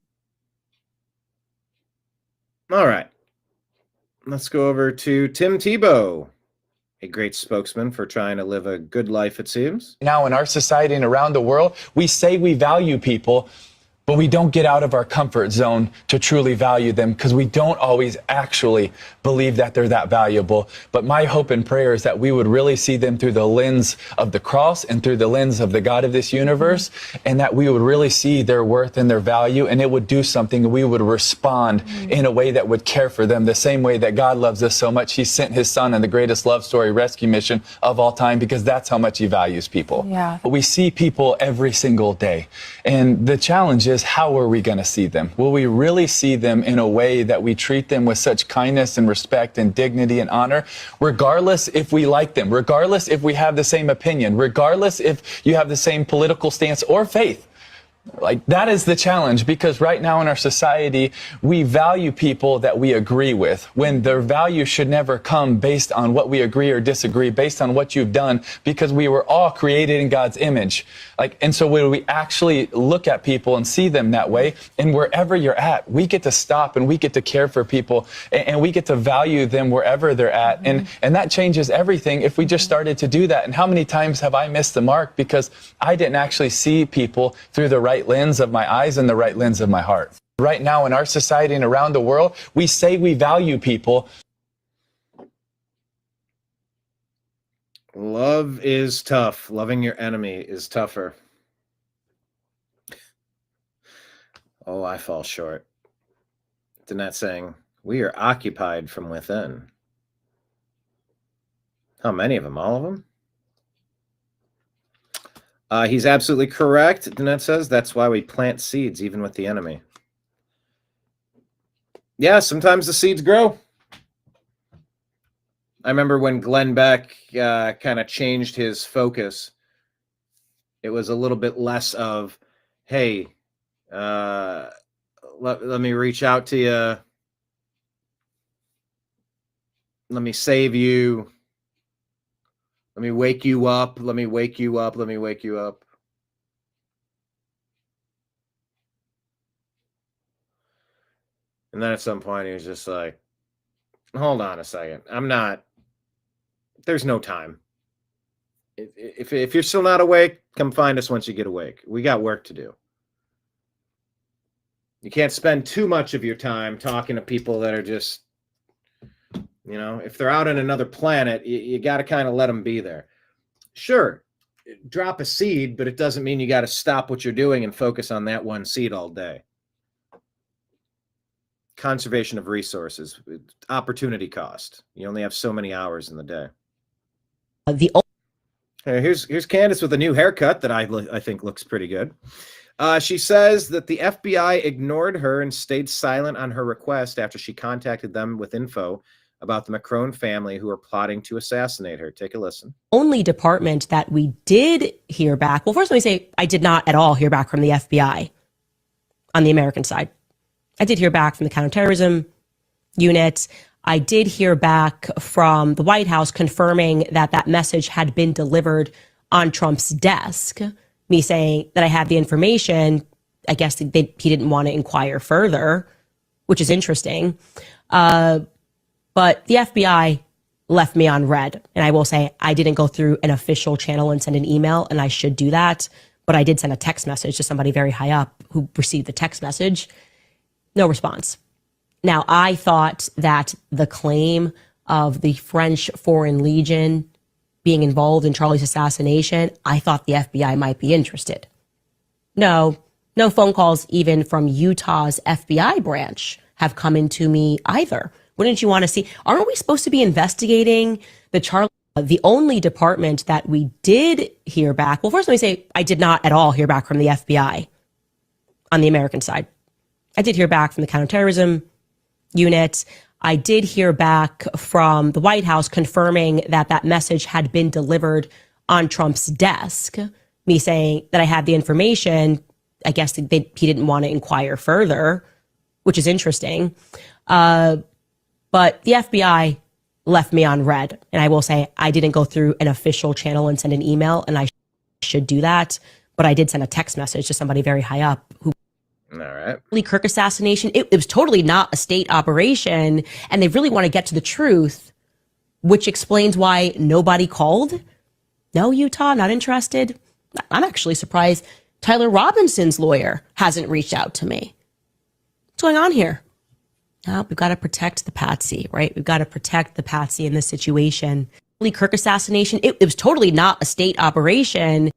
All right. Let's go over to Tim Tebow, a great spokesman for trying to live a good life, it seems. Now in our society and around the world, we say we value people, but we don't get out of our comfort zone to truly value them because we don't always actually believe that they're that valuable. But my hope and prayer is that we would really see them through the lens of the cross and through the lens of the God of this universe, and that we would really see their worth and their value, and it would do something, and we would respond in a way that would care for them the same way that God loves us so much. He sent his son on the greatest love story rescue mission of all time because that's how much he values people. Yeah. We see people every single day, and the challenge is, how are we going to see them? Will we really see them in a way that we treat them with such kindness and respect and dignity and honor, regardless if we like them, regardless if we have the same opinion, regardless if you have the same political stance or faith? Like, that is the challenge, because right now in our society, we value people that we agree with, when their value should never come based on what we agree or disagree, based on what you've done, because we were all created in God's image. And so when we actually look at people and see them that way, and wherever you're at, we get to stop and we get to care for people, and we get to value them wherever they're at. And that changes everything if we just started to do that. And how many times have I missed the mark because I didn't actually see people through the right lens of my eyes and the right lens of my heart? Right now in our society and around the world, we say we value people. Love is tough. Loving your enemy is tougher. Oh, I fall short. Danette saying, we are occupied from within. How many of them? All of them? He's absolutely correct, Danette says. That's why we plant seeds, even with the enemy. Yeah, sometimes the seeds grow. I remember when Glenn Beck kind of changed his focus. It was a little bit less of, hey, let me reach out to you. Let me save you. Let me wake you up. Let me wake you up. Let me wake you up. And then at some point, he was just like, hold on a second. There's no time. If you're still not awake, come find us once you get awake. We got work to do. You can't spend too much of your time talking to people that are just, if they're out on another planet, you got to kind of let them be there. Sure, drop a seed, but it doesn't mean you got to stop what you're doing and focus on that one seed all day. Conservation of resources, opportunity cost. You only have so many hours in the day. Here's Candace with a new haircut that I think looks pretty good. She says that the FBI ignored her and stayed silent on her request after she contacted them with info about the Macron family who are plotting to assassinate her. Take a listen. Only department that we did hear back. Well, first let me say I did not at all hear back from the FBI on the American side. I did hear back from the counterterrorism unit. I did hear back from the White House confirming that that message had been delivered on Trump's desk. Me saying that I had the information. I guess he didn't want to inquire further, which is interesting. But the FBI left me on red. And I will say I didn't go through an official channel and send an email, and I should do that. But I did send a text message to somebody very high up who received the text message. No response. Now, I thought that the claim of the French Foreign Legion being involved in Charlie's assassination, I thought the FBI might be interested. No phone calls even from Utah's FBI branch have come into me either. Wouldn't you want to see? Aren't we supposed to be investigating the Charlie? The only department that we did hear back. Well, first let me say I did not at all hear back from the FBI on the American side. I did hear back from the counterterrorism unit. I did hear back from the White House confirming that that message had been delivered on Trump's desk. Me saying that I had the information. I guess he didn't want to inquire further, which is interesting. But the FBI left me on red. And I will say I didn't go through an official channel and send an email, and I should do that. But I did send a text message to somebody very high up who. All right. Kirk assassination, it was totally not a state operation, and they really want to get to the truth, which explains why nobody called. No, Utah, not interested. I'm actually surprised Tyler Robinson's lawyer hasn't reached out to me. What's going on here? No, we've got to protect the patsy, right? We've got to protect the patsy in this situation. Kirk assassination, it was totally not a state operation.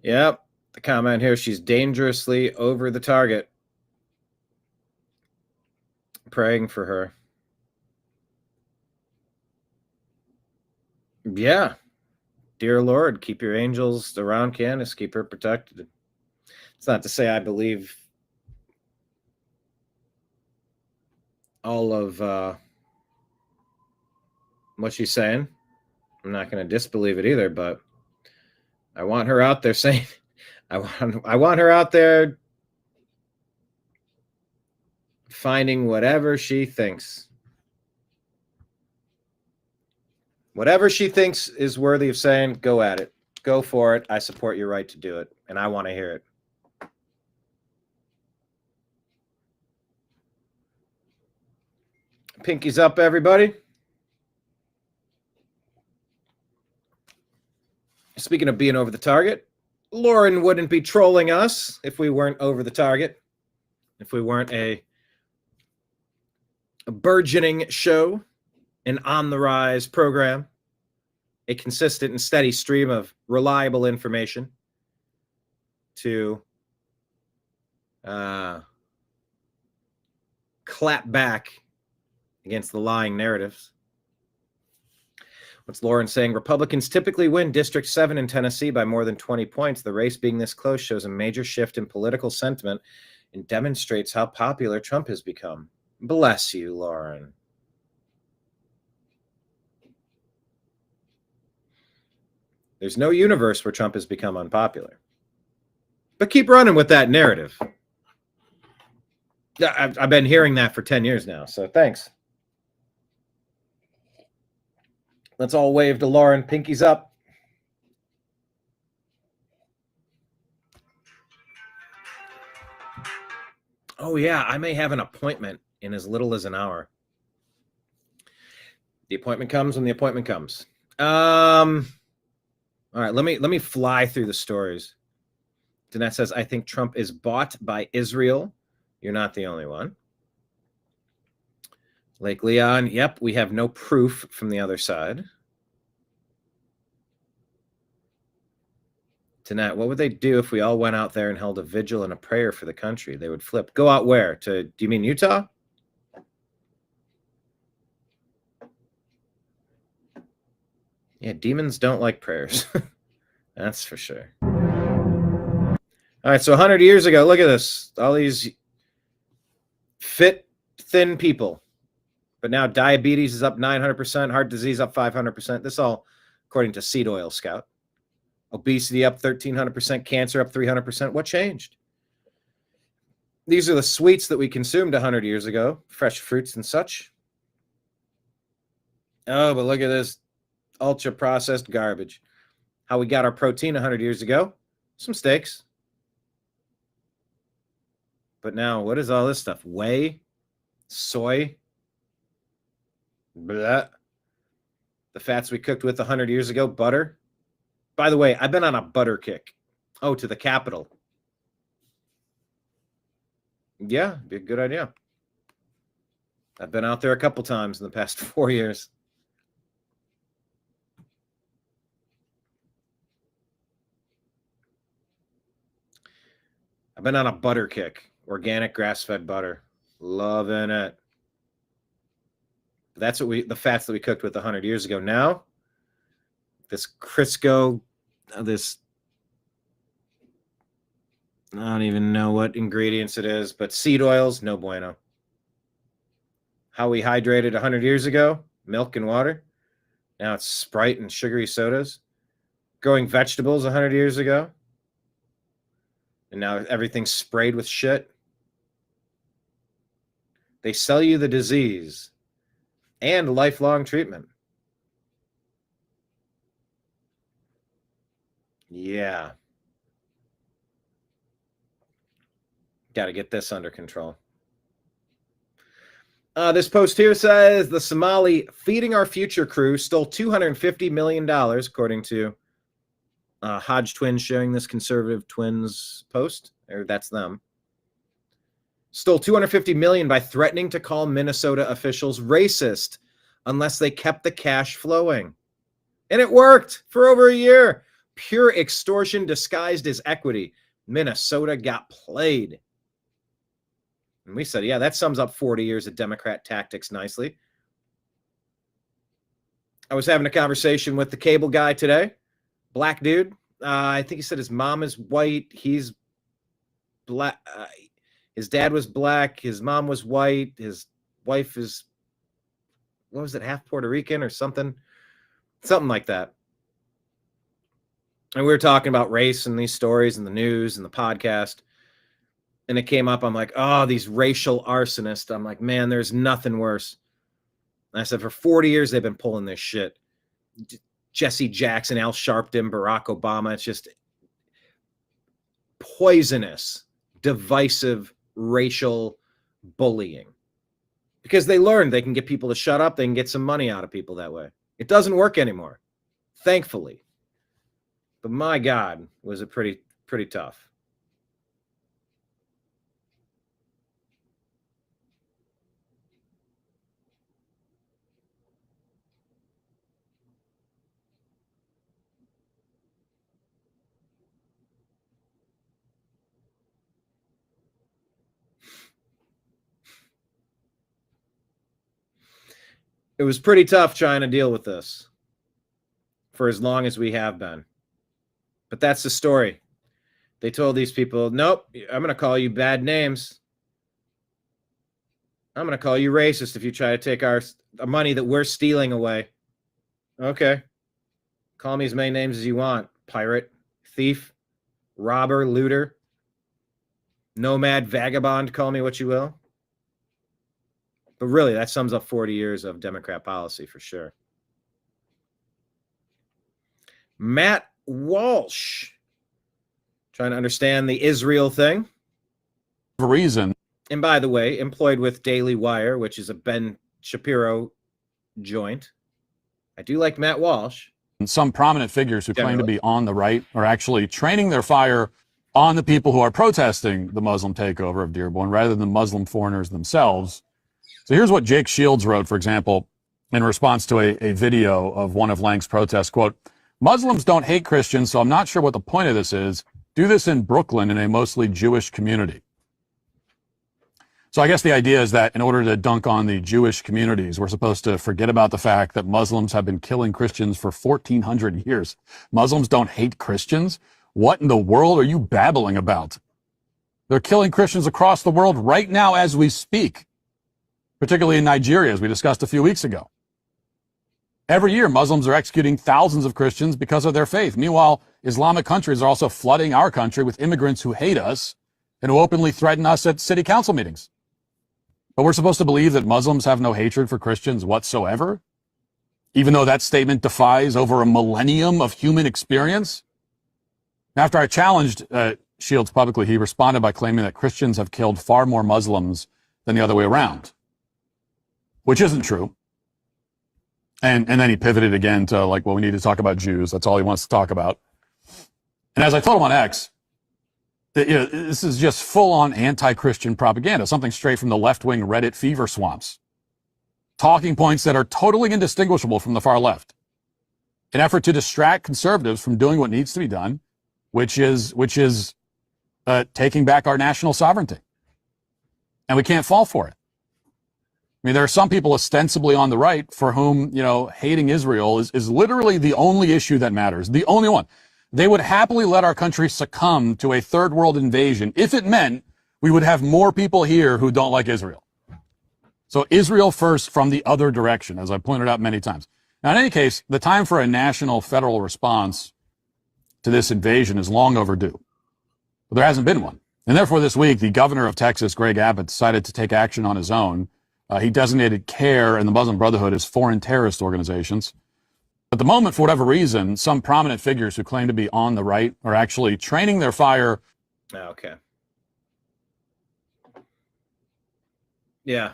Yep. The comment here, she's dangerously over the target. Praying for her. Yeah. Dear Lord, keep your angels around Candace, keep her protected. It's not to say I believe all of what she's saying. I'm not going to disbelieve it either, but I want her out there saying, I want her out there finding whatever she thinks. Whatever she thinks is worthy of saying, go at it. Go for it. I support your right to do it, and I want to hear it. Pinkies up, everybody. Speaking of being over the target, Lauren wouldn't be trolling us if we weren't over the target, if we weren't a burgeoning show, an on-the-rise program, a consistent and steady stream of reliable information to clap back against the lying narratives. What's Lauren saying? Republicans typically win District 7 in Tennessee by more than 20 points. The race being this close shows a major shift in political sentiment and demonstrates how popular Trump has become. Bless you, Lauren. There's no universe where Trump has become unpopular. But keep running with that narrative. I've been hearing that for 10 years now, so thanks. Let's all wave to Lauren. Pinkies up. Oh, yeah, I may have an appointment in as little as an hour. The appointment comes when the appointment comes. All right, let me fly through the stories. Danette says, I think Trump is bought by Israel. You're not the only one. Lake Leon, yep, we have no proof from the other side. Danette, what would they do if we all went out there and held a vigil and a prayer for the country? They would flip. Go out where? Do you mean Utah? Yeah, demons don't like prayers. That's for sure. All right, so 100 years ago, look at this. All these fit, thin people. But now diabetes is up 900%, heart disease up 500%. This all according to Seed Oil Scout. Obesity up 1,300%, cancer up 300%. What changed? These are the sweets that we consumed 100 years ago, fresh fruits and such. Oh, but look at this ultra-processed garbage. How we got our protein 100 years ago? Some steaks. But now, what is all this stuff? Whey? Soy? Blah. The fats we cooked with 100 years ago? Butter? By the way, I've been on a butter kick. Oh, to the Capitol. Yeah, be a good idea. I've been out there a couple times in the past 4 years. I've been on a butter kick. Organic grass-fed butter. Loving it. That's what the fats that we cooked with 100 years ago. Now, this Crisco, this, I don't even know what ingredients it is, but seed oils, no bueno. How we hydrated 100 years ago, milk and water. Now it's Sprite and sugary sodas. Growing vegetables 100 years ago. And now everything's sprayed with shit. They sell you the disease and lifelong treatment. Yeah. Got to get this under control. This post here says the Somali Feeding Our Future crew stole $250 million, according to Hodge Twins sharing this conservative twins post. Or that's them. Stole $250 million by threatening to call Minnesota officials racist unless they kept the cash flowing. And it worked for over a year. Pure extortion disguised as equity. Minnesota got played. And we said, yeah, that sums up 40 years of Democrat tactics nicely. I was having a conversation with the cable guy today. Black dude. I think he said his mom is white. He's black. His dad was black. His mom was white. His wife is, what was it, half Puerto Rican or something? Something like that. And we were talking about race and these stories and the news and the podcast. And it came up. I'm like, oh, these racial arsonists. I'm like, man, there's nothing worse. And I said, for 40 years, they've been pulling this shit. Jesse Jackson, Al Sharpton, Barack Obama. It's just poisonous, divisive, racial bullying. Because they learned they can get people to shut up. They can get some money out of people that way. It doesn't work anymore, thankfully. But my God, was it pretty tough. It was pretty tough trying to deal with this for as long as we have been. But that's the story. They told these people, nope, I'm going to call you bad names. I'm going to call you racist if you try to take our money that we're stealing away. Okay. Call me as many names as you want. Pirate, thief, robber, looter, nomad, vagabond, call me what you will. But really, that sums up 40 years of Democrat policy for sure. Matt Walsh, trying to understand the Israel thing. Reason. And by the way, employed with Daily Wire, which is a Ben Shapiro joint. I do like Matt Walsh. And some prominent figures who claim to be on the right are actually training their fire on the people who are protesting the Muslim takeover of Dearborn rather than the Muslim foreigners themselves. So here's what Jake Shields wrote, for example, in response to a video of one of Lang's protests, quote, "Muslims don't hate Christians, so I'm not sure what the point of this is. Do this in Brooklyn in a mostly Jewish community." So I guess the idea is that in order to dunk on the Jewish communities, we're supposed to forget about the fact that Muslims have been killing Christians for 1,400 years. Muslims don't hate Christians? What in the world are you babbling about? They're killing Christians across the world right now as we speak, particularly in Nigeria, as we discussed a few weeks ago. Every year, Muslims are executing thousands of Christians because of their faith. Meanwhile, Islamic countries are also flooding our country with immigrants who hate us and who openly threaten us at city council meetings. But we're supposed to believe that Muslims have no hatred for Christians whatsoever, even though that statement defies over a millennium of human experience? After I challenged Shields publicly, he responded by claiming that Christians have killed far more Muslims than the other way around, which isn't true. And then he pivoted again to like, well, we need to talk about Jews. That's all he wants to talk about. And as I told him on X, this is just full-on anti-Christian propaganda, something straight from the left-wing Reddit fever swamps. Talking points that are totally indistinguishable from the far left. An effort to distract conservatives from doing what needs to be done, which is taking back our national sovereignty. And we can't fall for it. I mean, there are some people ostensibly on the right for whom, hating Israel is literally the only issue that matters, the only one. They would happily let our country succumb to a third world invasion if it meant we would have more people here who don't like Israel. So Israel first from the other direction, as I pointed out many times. Now, in any case, the time for a national federal response to this invasion is long overdue. But there hasn't been one. And therefore, this week, the governor of Texas, Greg Abbott, decided to take action on his own. He designated CARE and the Muslim Brotherhood as foreign terrorist organizations. At the moment, for whatever reason, some prominent figures who claim to be on the right are actually training their fire. Okay. Yeah.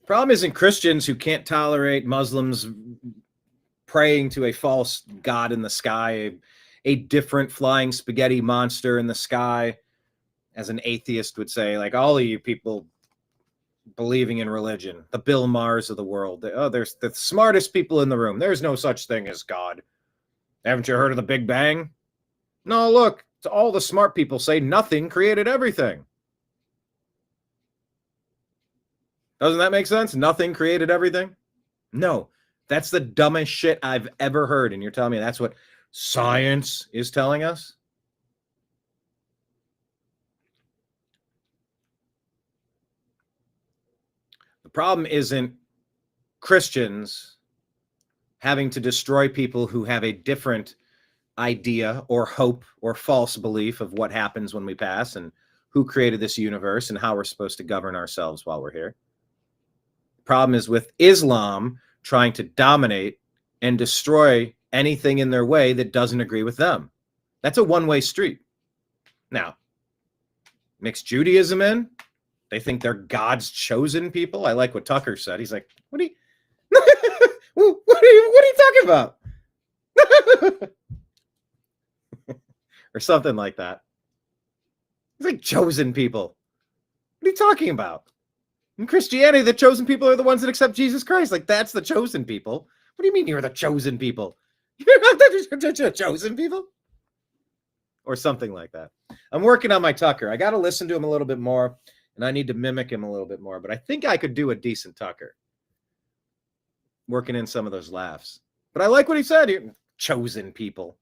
The problem isn't Christians who can't tolerate Muslims praying to a false god in the sky, a different flying spaghetti monster in the sky, as an atheist would say, like all of you people believing in religion, the Bill Maher's of the world. Oh, there's the smartest people in the room. There's no such thing as God. Haven't you heard of the Big Bang? No, look, all the smart people say nothing created everything. Doesn't that make sense? Nothing created everything? No, that's the dumbest shit I've ever heard. And you're telling me that's what science is telling us? The problem isn't Christians having to destroy people who have a different idea or hope or false belief of what happens when we pass and who created this universe and how we're supposed to govern ourselves while we're here. The problem is with Islam trying to dominate and destroy anything in their way that doesn't agree with them. That's a one-way street. Now, mix Judaism in. They think they're God's chosen people. I like what Tucker said. He's like, what are you talking about? Or something like that. He's like, chosen people. What are you talking about? In Christianity, the chosen people are the ones that accept Jesus Christ. Like, that's the chosen people. What do you mean you're the chosen people? You're not the chosen people? Or something like that. I'm working on my Tucker. I got to listen to him a little bit more. And I need to mimic him a little bit more. But I think I could do a decent Tucker. Working in some of those laughs. But I like what he said. Chosen people.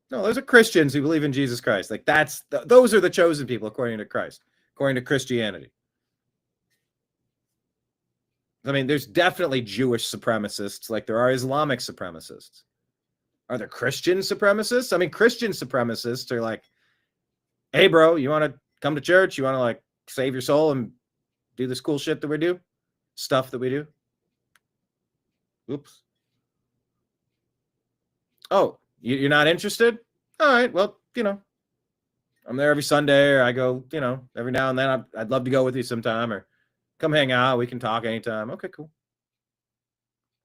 No, those are Christians who believe in Jesus Christ. Like those are the chosen people according to Christ. According to Christianity. I mean, there's definitely Jewish supremacists like there are Islamic supremacists. Are there Christian supremacists? I mean, Christian supremacists are like, hey, bro, you want to come to church? You want to like save your soul and do this cool shit that we do? Stuff that we do? Oops. Oh, you're not interested? All right, well, I'm there every Sunday, or I go, every now and then. I'd love to go with you sometime, or come hang out. We can talk anytime. Okay, cool.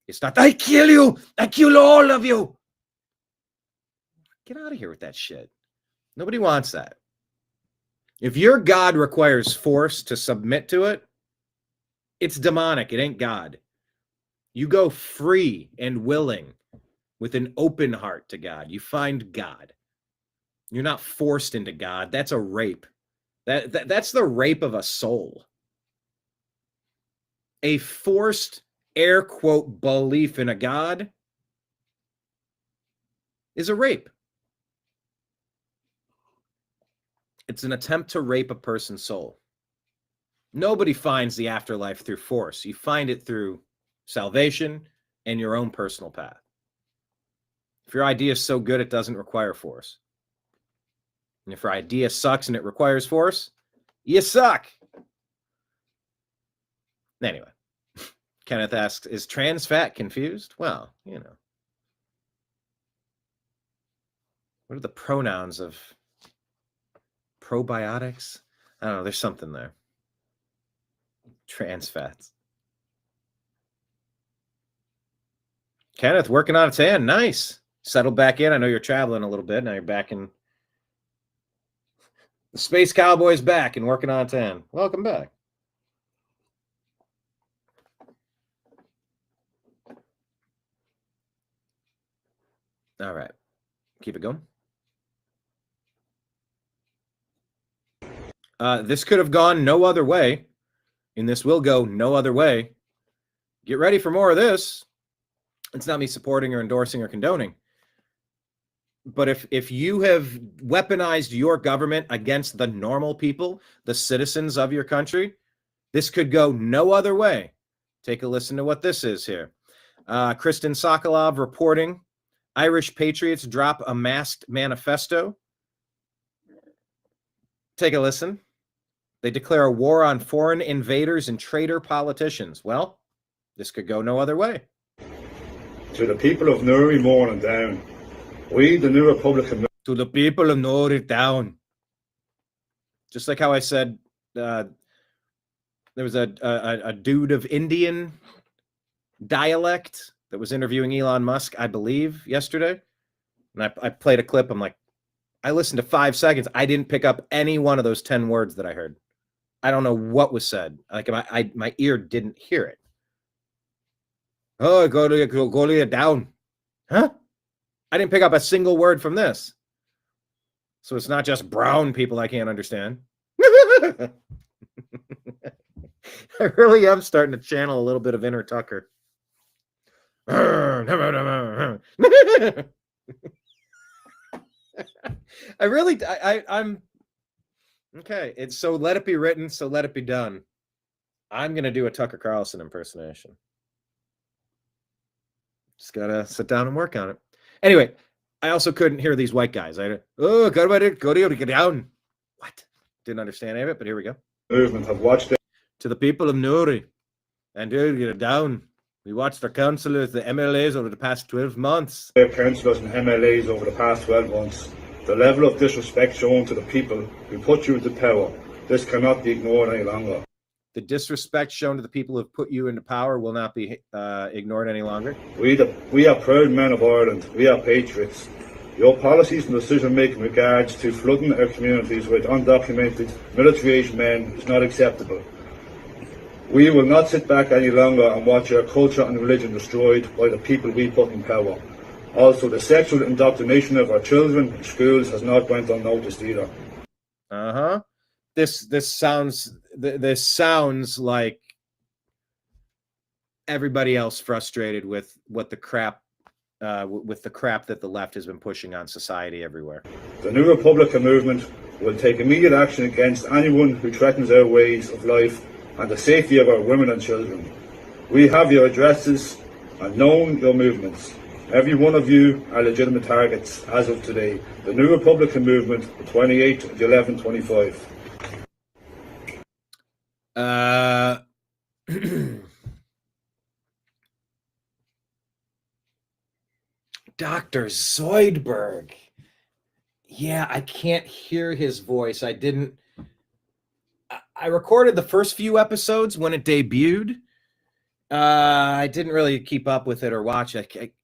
It's not, I kill you. I kill all of you. Get out of here with that shit. Nobody wants that. If your God requires force to submit to it, it's demonic. It ain't God. You go free and willing with an open heart to God. You find God. You're not forced into God. That's a rape. That's the rape of a soul. A forced, air quote, belief in a God is a rape. It's an attempt to rape a person's soul. Nobody finds the afterlife through force. You find it through salvation and your own personal path. If your idea is so good it doesn't require force, and if your idea sucks and it requires force, you suck. Anyway, Kenneth asks, is trans fat confused? Well, you know. What are the pronouns of probiotics? I don't know. There's something there. Trans fats. Kenneth, working on a tan. Nice. Settled back in. I know you're traveling a little bit. Now you're back in. The Space Cowboy's back and working on a tan. Welcome back. All right. Keep it going. This could have gone no other way, and this will go no other way. Get ready for more of this. It's not me supporting or endorsing or condoning. But if you have weaponized your government against the normal people, the citizens of your country, this could go no other way. Take a listen to what this is here. Kristen Sokolov reporting, Irish patriots drop a masked manifesto. Take a listen. They declare a war on foreign invaders and traitor politicians. Well, this could go no other way. To the people of Newry, Mourne Down, we, the New Republican... To the people of Newry Down. Just like how I said, there was a dude of Indian dialect that was interviewing Elon Musk, I believe, yesterday. And I played a clip. I'm like, I listened to 5 seconds. I didn't pick up any one of those 10 words that I heard. I don't know what was said. Like my ear didn't hear it. Oh, go to down. Huh? I didn't pick up a single word from this. So it's not just brown people I can't understand. I really am starting to channel a little bit of inner Tucker. I'm okay. It's so let it be written, so let it be done. I'm gonna do a Tucker Carlson impersonation. Just gotta sit down and work on it. Anyway, I also couldn't hear these white guys. Go to get down. What? Didn't understand any of it, but here we go. Movement have watched it. To the people of Newry, and get it down. We watched our councillors, the MLAs, over the past 12 months. Their councillors and MLAs over the past 12 months. The level of disrespect shown to the people who put you into power. This cannot be ignored any longer. The disrespect shown to the people who have put you into power will not be ignored any longer. We are proud men of Ireland. We are patriots. Your policies and decision-making in regards to flooding our communities with undocumented military-aged men is not acceptable. We will not sit back any longer and watch our culture and religion destroyed by the people we put in power. Also, the sexual indoctrination of our children in schools has not went unnoticed either. Uh-huh. This sounds like everybody else frustrated with what the crap that the left has been pushing on society everywhere. The New Republican movement will take immediate action against anyone who threatens our ways of life and the safety of our women and children. We have your addresses and known your movements. Every one of you are legitimate targets as of today. The New Republican movement, the 28th of 11/25. Dr. Zoidberg. Yeah, I can't hear his voice. I recorded the first few episodes when it debuted. I didn't really keep up with it or watch it.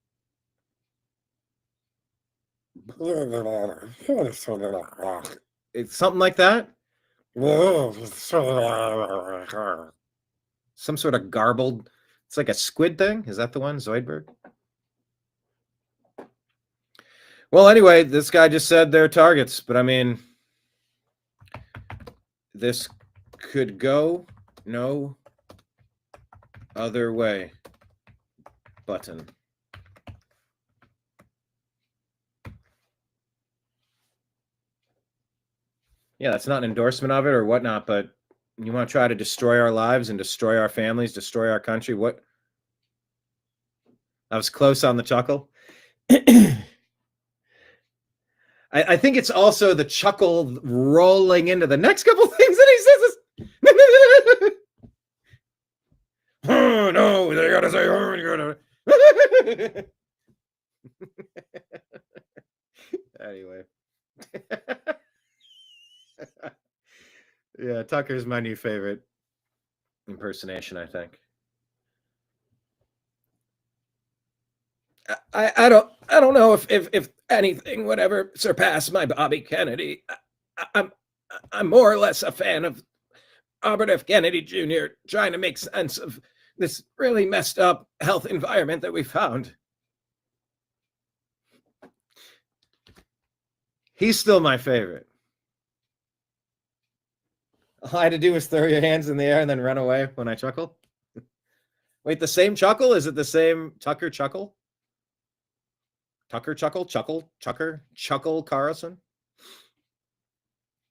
It's something like that. Some sort of garbled. It's like a squid thing. Is that the one, Zoidberg? Well, anyway, this guy just said they're targets, but I mean, this could go no other way. Button. Yeah, that's not an endorsement of it or whatnot, but you want to try to destroy our lives and destroy our families, destroy our country. What? I was close on the chuckle. I think it's also the chuckle rolling into the next couple things that he says. Oh no, they gotta say, oh, you gotta. Anyway. Yeah, Tucker's my new favorite impersonation, I think. I don't know if anything would ever surpass my Bobby Kennedy. I'm more or less a fan of Robert F. Kennedy Jr. trying to make sense of this really messed up health environment that we found. He's still my favorite. All I had to do was throw your hands in the air and then run away when I chuckle. Wait, the same chuckle? Is it the same Tucker chuckle? Tucker chuckle, chuckle Carlson.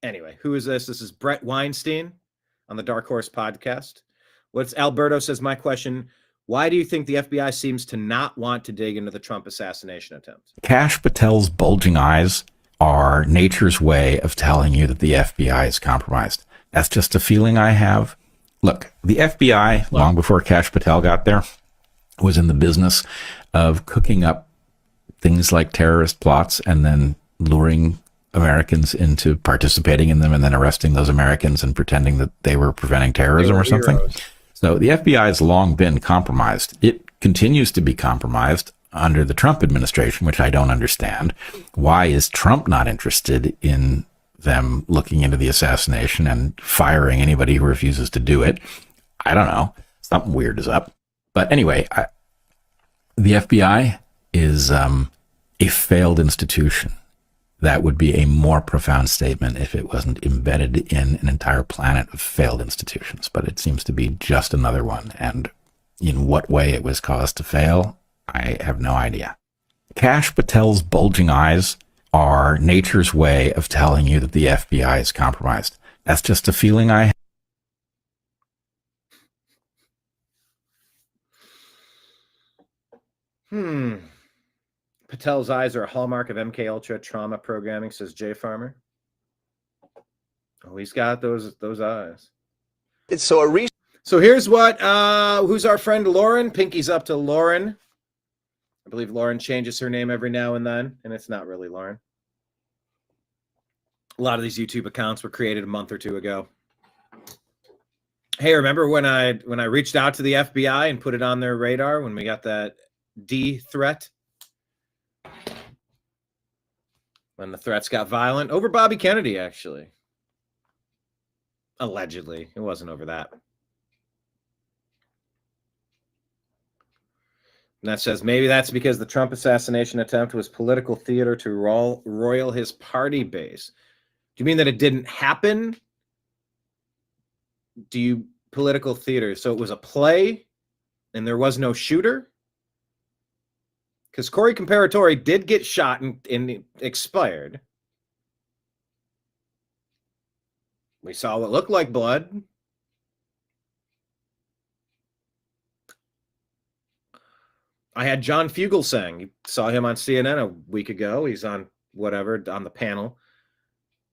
Anyway, who is this? This is Brett Weinstein on the Dark Horse podcast. What's Alberto says, my question, why do you think the FBI seems to not want to dig into the Trump assassination attempt? Kash Patel's bulging eyes are nature's way of telling you that the FBI is compromised. That's just a feeling I have. Look, the FBI, long before Kash Patel got there, was in the business of cooking up things like terrorist plots and then luring Americans into participating in them and then arresting those Americans and pretending that they were preventing terrorism or something. Heroes. So the FBI has long been compromised. It continues to be compromised under the Trump administration, which I don't understand. Why is Trump not interested in them looking into the assassination and firing anybody who refuses to do it? I don't know. Something weird is up. But anyway, the FBI is a failed institution. That would be a more profound statement if it wasn't embedded in an entire planet of failed institutions. But it seems to be just another one. And in what way it was caused to fail, I have no idea. Kash Patel's bulging eyes are nature's way of telling you that the FBI is compromised. That's just a feeling I have. Patel's eyes are a hallmark of MK Ultra trauma programming, says Jay Farmer. Oh, he's got those eyes. So here's what who's our friend Lauren? Pinky's up to Lauren. I believe Lauren changes her name every now and then, and it's not really Lauren. A lot of these YouTube accounts were created a month or two ago. Hey, remember when I reached out to the FBI and put it on their radar when we got that D threat? When the threats got violent over Bobby Kennedy, actually. Allegedly. It wasn't over that. And that says, maybe that's because the Trump assassination attempt was political theater to roil his party base. Do you mean that it didn't happen? Do you political theater? So it was a play and there was no shooter? Because Corey Comparatore did get shot and expired. We saw what looked like blood. I had John Fugelsang. You saw him on CNN a week ago. He's on whatever, on the panel.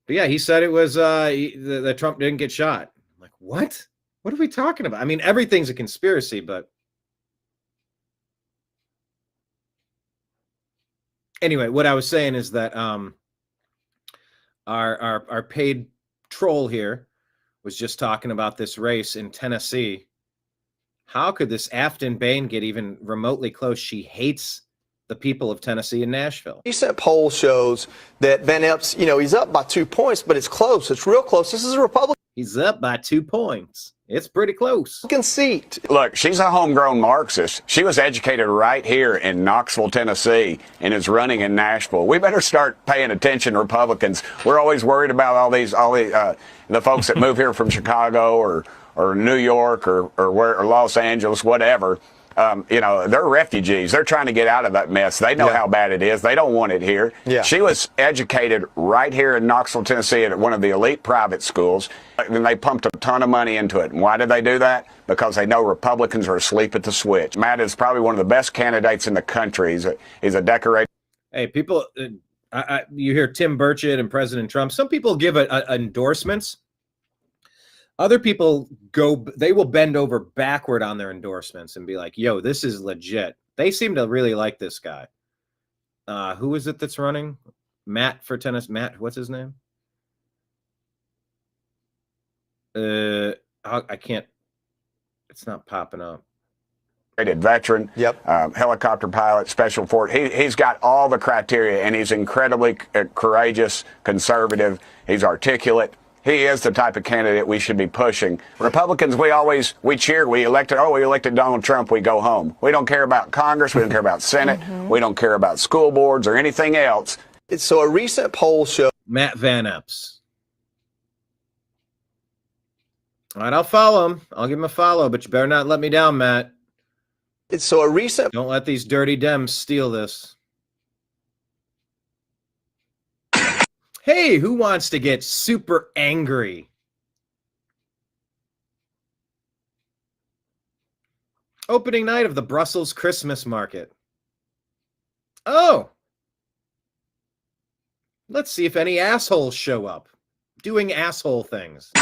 But yeah, he said it was that Trump didn't get shot. I'm like, what? What are we talking about? I mean, everything's a conspiracy, but anyway, what I was saying is that our paid troll here was just talking about this race in Tennessee. How could this Afton Bain get even remotely close? She hates the people of Tennessee and Nashville. Recent poll shows that Van Epps, he's up by 2 points, but it's close. It's real close. This is a Republican. He's up by 2 points. It's pretty close. Seat. Look, she's a homegrown Marxist. She was educated right here in Knoxville, Tennessee, and is running in Nashville. We better start paying attention, Republicans. We're always worried about all the folks that move here from Chicago or New York or Los Angeles, whatever. They're refugees. They're trying to get out of that mess. They know how bad it is. They don't want it here. Yeah. She was educated right here in Knoxville, Tennessee at one of the elite private schools. And they pumped a ton of money into it. And why did they do that? Because they know Republicans are asleep at the switch. Matt is probably one of the best candidates in the country. He's a decorated. Hey, people, you hear Tim Burchett and President Trump. Some people give endorsements. Other people they will bend over backward on their endorsements and be like, yo, this is legit. They seem to really like this guy. Who is it that's running? Matt for tennis. Matt, what's his name? I can't, it's not popping up. Veteran, helicopter pilot, special force. He's got all the criteria, and he's incredibly courageous, conservative. He's articulate. He is the type of candidate we should be pushing. Republicans, we cheer. We elected Donald Trump. We go home. We don't care about Congress. We don't care about Senate. We don't care about school boards or anything else. So a recent poll showed Matt Van Epps. All right, I'll follow him. I'll give him a follow, but you better not let me down, Matt. So a recent. Don't let these dirty Dems steal this. Hey, who wants to get super angry? Opening night of the Brussels Christmas market. Oh. Let's see if any assholes show up doing asshole things.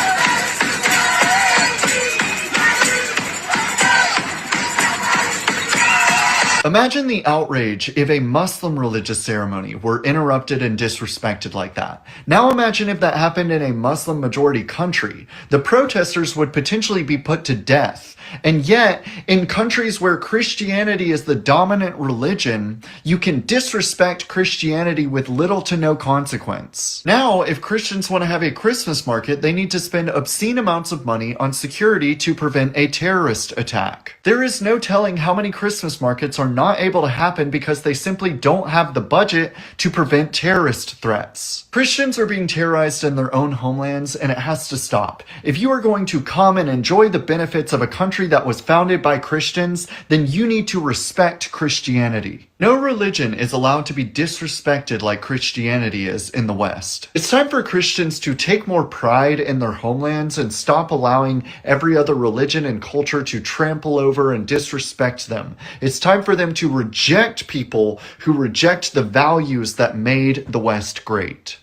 Imagine the outrage if a Muslim religious ceremony were interrupted and disrespected like that. Now imagine if that happened in a Muslim majority country. The protesters would potentially be put to death. And yet, in countries where Christianity is the dominant religion, you can disrespect Christianity with little to no consequence. Now, if Christians want to have a Christmas market, they need to spend obscene amounts of money on security to prevent a terrorist attack. There is no telling how many Christmas markets are not able to happen because they simply don't have the budget to prevent terrorist threats. Christians are being terrorized in their own homelands, and it has to stop. If you are going to come and enjoy the benefits of a country that was founded by Christians, then you need to respect Christianity. No religion is allowed to be disrespected like Christianity is in the West. It's time for Christians to take more pride in their homelands and stop allowing every other religion and culture to trample over and disrespect them. It's time for them to reject people who reject the values that made the West great.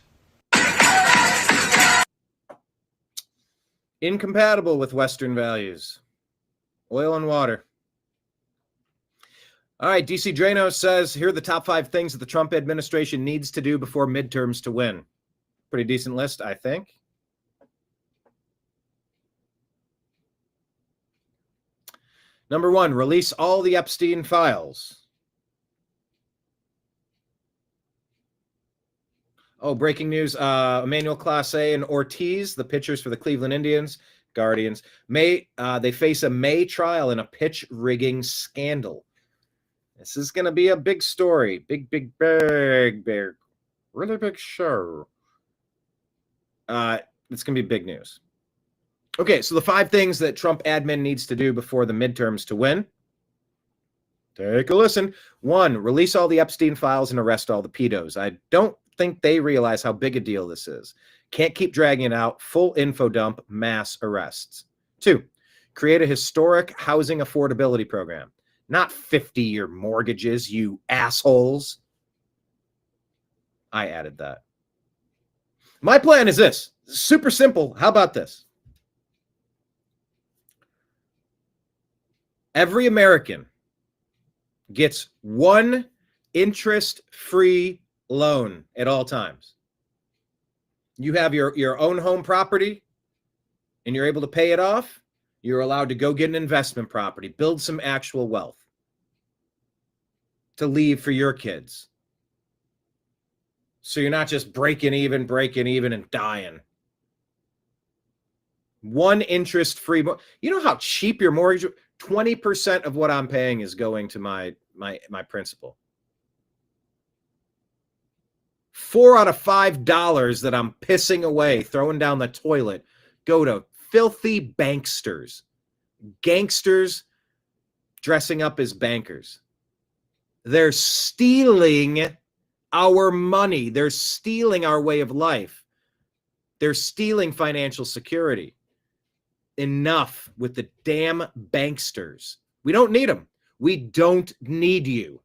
Incompatible with Western values. Oil and water. All right, DC Drano says, here are the top 5 things that the Trump administration needs to do before midterms to win. Pretty decent list, I think. Number 1, release all the Epstein files. Oh, breaking news. Emmanuel Clase and Ortiz, the pitchers for the Cleveland Indians, Guardians, they face a May trial in a pitch rigging scandal. This is going to be a big story. Big, really big show. It's going to be big news. Okay, so the 5 things that Trump admin needs to do before the midterms to win. Take a listen. 1, release all the Epstein files and arrest all the pedos. I don't think they realize how big a deal this is. Can't keep dragging it out. Full info dump, mass arrests. 2, create a historic housing affordability program. Not 50-year mortgages, you assholes. I added that. My plan is this. Super simple. How about this? Every American gets 1 interest-free loan at all times. You have your own home property and you're able to pay it off, you're allowed to go get an investment property, build some actual wealth. to leave for your kids. So you're not just breaking even and dying. One interest-free. You know how cheap your mortgage? 20% of what I'm paying is going to my principal. $4 out of $5 that I'm pissing away, throwing down the toilet, go to filthy banksters, gangsters dressing up as bankers. They're stealing our money. They're stealing our way of life. They're stealing financial security. Enough with the damn banksters. We don't need them. We don't need you.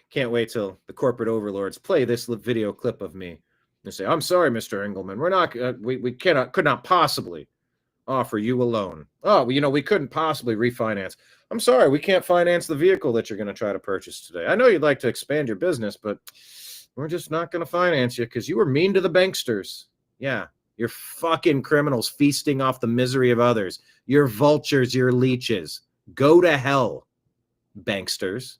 Can't wait till the corporate overlords play this video clip of me and say, "I'm sorry, Mr. Engelman, we're not, could not possibly offer you a loan. Oh, we couldn't possibly refinance. I'm sorry, we can't finance the vehicle that you're going to try to purchase today. I know you'd like to expand your business, but we're just not going to finance you because you were mean to the banksters." Yeah, you're fucking criminals feasting off the misery of others. You're vultures, you're leeches. Go to hell, banksters.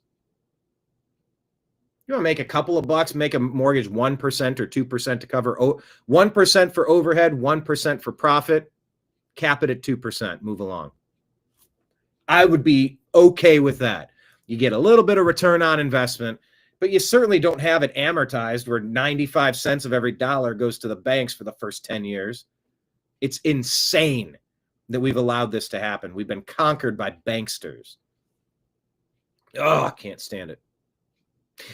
You want to make a couple of bucks, make a mortgage 1% or 2% to cover 1% for overhead, 1% for profit, cap it at 2%, move along. I would be okay with that. You get a little bit of return on investment, but you certainly don't have it amortized where 95 cents of every dollar goes to the banks for the first 10 years. It's insane that we've allowed this to happen. We've been conquered by banksters. Oh, I can't stand it.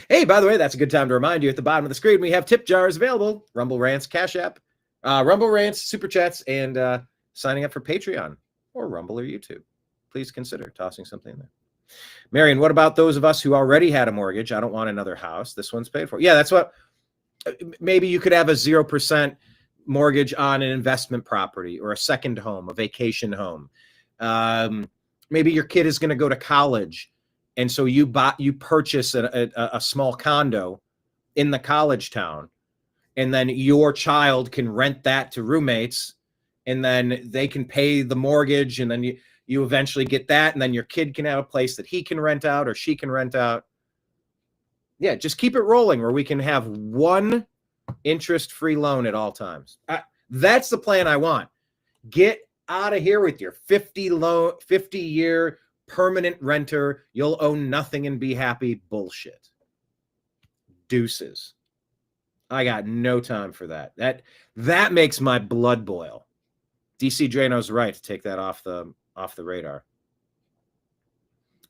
Hey, by the way, that's a good time to remind you at the bottom of the screen, we have tip jars available. Rumble Rants, Cash App, Rumble Rants, Super Chats, and signing up for Patreon or Rumble or YouTube. Please consider tossing something in there. Marion, what about those of us who already had a mortgage? I don't want another house. This one's paid for. Yeah, that's what. Maybe you could have a 0% mortgage on an investment property or a second home, a vacation home. Maybe your kid is going to go to college, and so you purchase a small condo in the college town, and then your child can rent that to roommates, and then they can pay the mortgage, and then you eventually get that, and then your kid can have a place that he can rent out or she can rent out. Yeah, just keep it rolling where we can have one interest-free loan at all times. That's the plan I want. Get out of here with your 50-year permanent renter, you'll own nothing and be happy bullshit. Deuces. I got no time for that. That makes my blood boil. DC Drano's right to take that off the radar.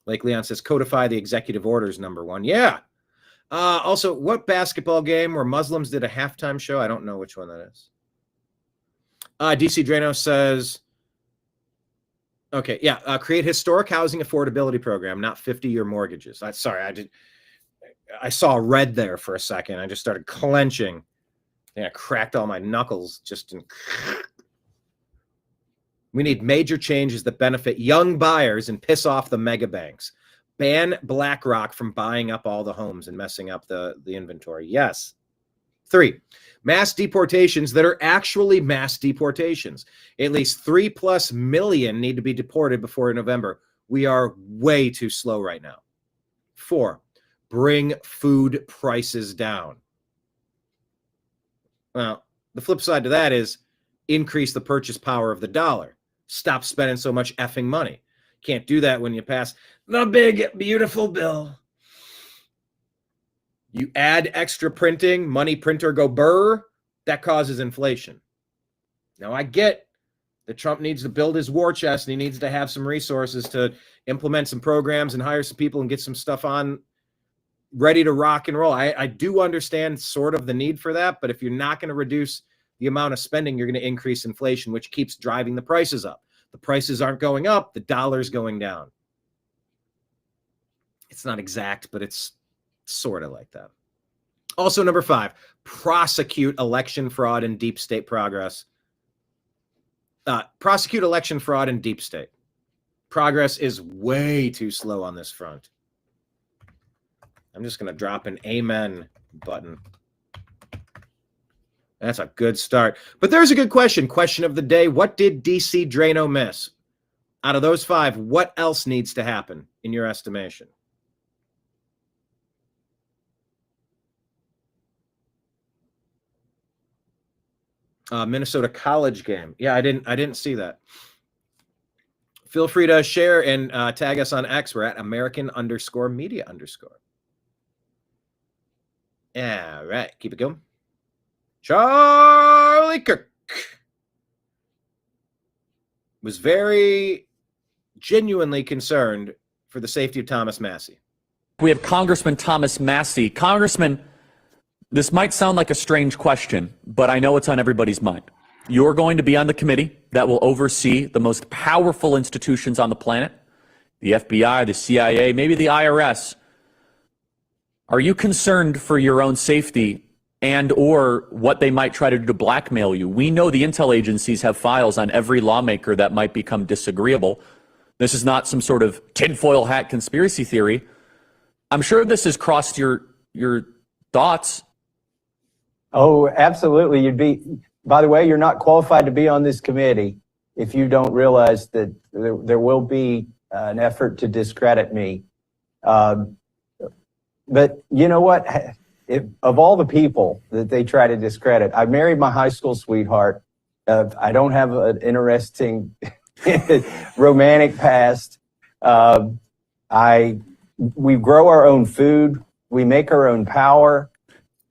Lake Leon says, codify the executive orders, #1. Yeah. Also, what basketball game where Muslims did a halftime show? I don't know which one that is. DC Drano says, okay, yeah, create historic housing affordability program, not 50-year mortgages. I saw red there for a second. I just started clenching. Yeah, I cracked all my knuckles We need major changes that benefit young buyers and piss off the mega banks. Ban BlackRock from buying up all the homes and messing up the inventory. Yes. 3, mass deportations that are actually mass deportations. At least 3+ million need to be deported before November. We are way too slow right now. 4, bring food prices down. Well, the flip side to that is increase the purchase power of the dollar. Stop spending so much effing money. Can't do that when you pass the big, beautiful bill. You add extra printing, money printer go burr, that causes inflation. Now, I get that Trump needs to build his war chest and he needs to have some resources to implement some programs and hire some people and get some stuff on ready to rock and roll. I do understand sort of the need for that, but if you're not going to reduce the amount of spending, you're going to increase inflation, which keeps driving the prices up. The prices aren't going up, the dollar's going down. It's not exact, but it's sort of like that. Also, #5, prosecute election fraud and deep state progress. Prosecute election fraud and deep state. Progress is way too slow on this front. I'm just going to drop an amen button. That's a good start. But there's a good question. Question of the day. What did DC Drano miss? Out of those 5, what else needs to happen in your estimation? Minnesota college game. Yeah, I didn't see that. Feel free to share and tag us on X. We're at American_media_. Yeah, right. Keep it going. Charlie Kirk was very genuinely concerned for the safety of Thomas Massie. We have Congressman Thomas Massie. Congressman, this might sound like a strange question, but I know it's on everybody's mind. You're going to be on the committee that will oversee the most powerful institutions on the planet, the FBI, the CIA, maybe the IRS. Are you concerned for your own safety and or what they might try to do to blackmail you? We know the intel agencies have files on every lawmaker that might become disagreeable. This is not some sort of tinfoil hat conspiracy theory. I'm sure this has crossed your thoughts. Oh, absolutely. By the way, you're not qualified to be on this committee if you don't realize that there will be an effort to discredit me. But you know what? Of all the people that they try to discredit, I married my high school sweetheart. I don't have an interesting romantic past. We grow our own food. We make our own power.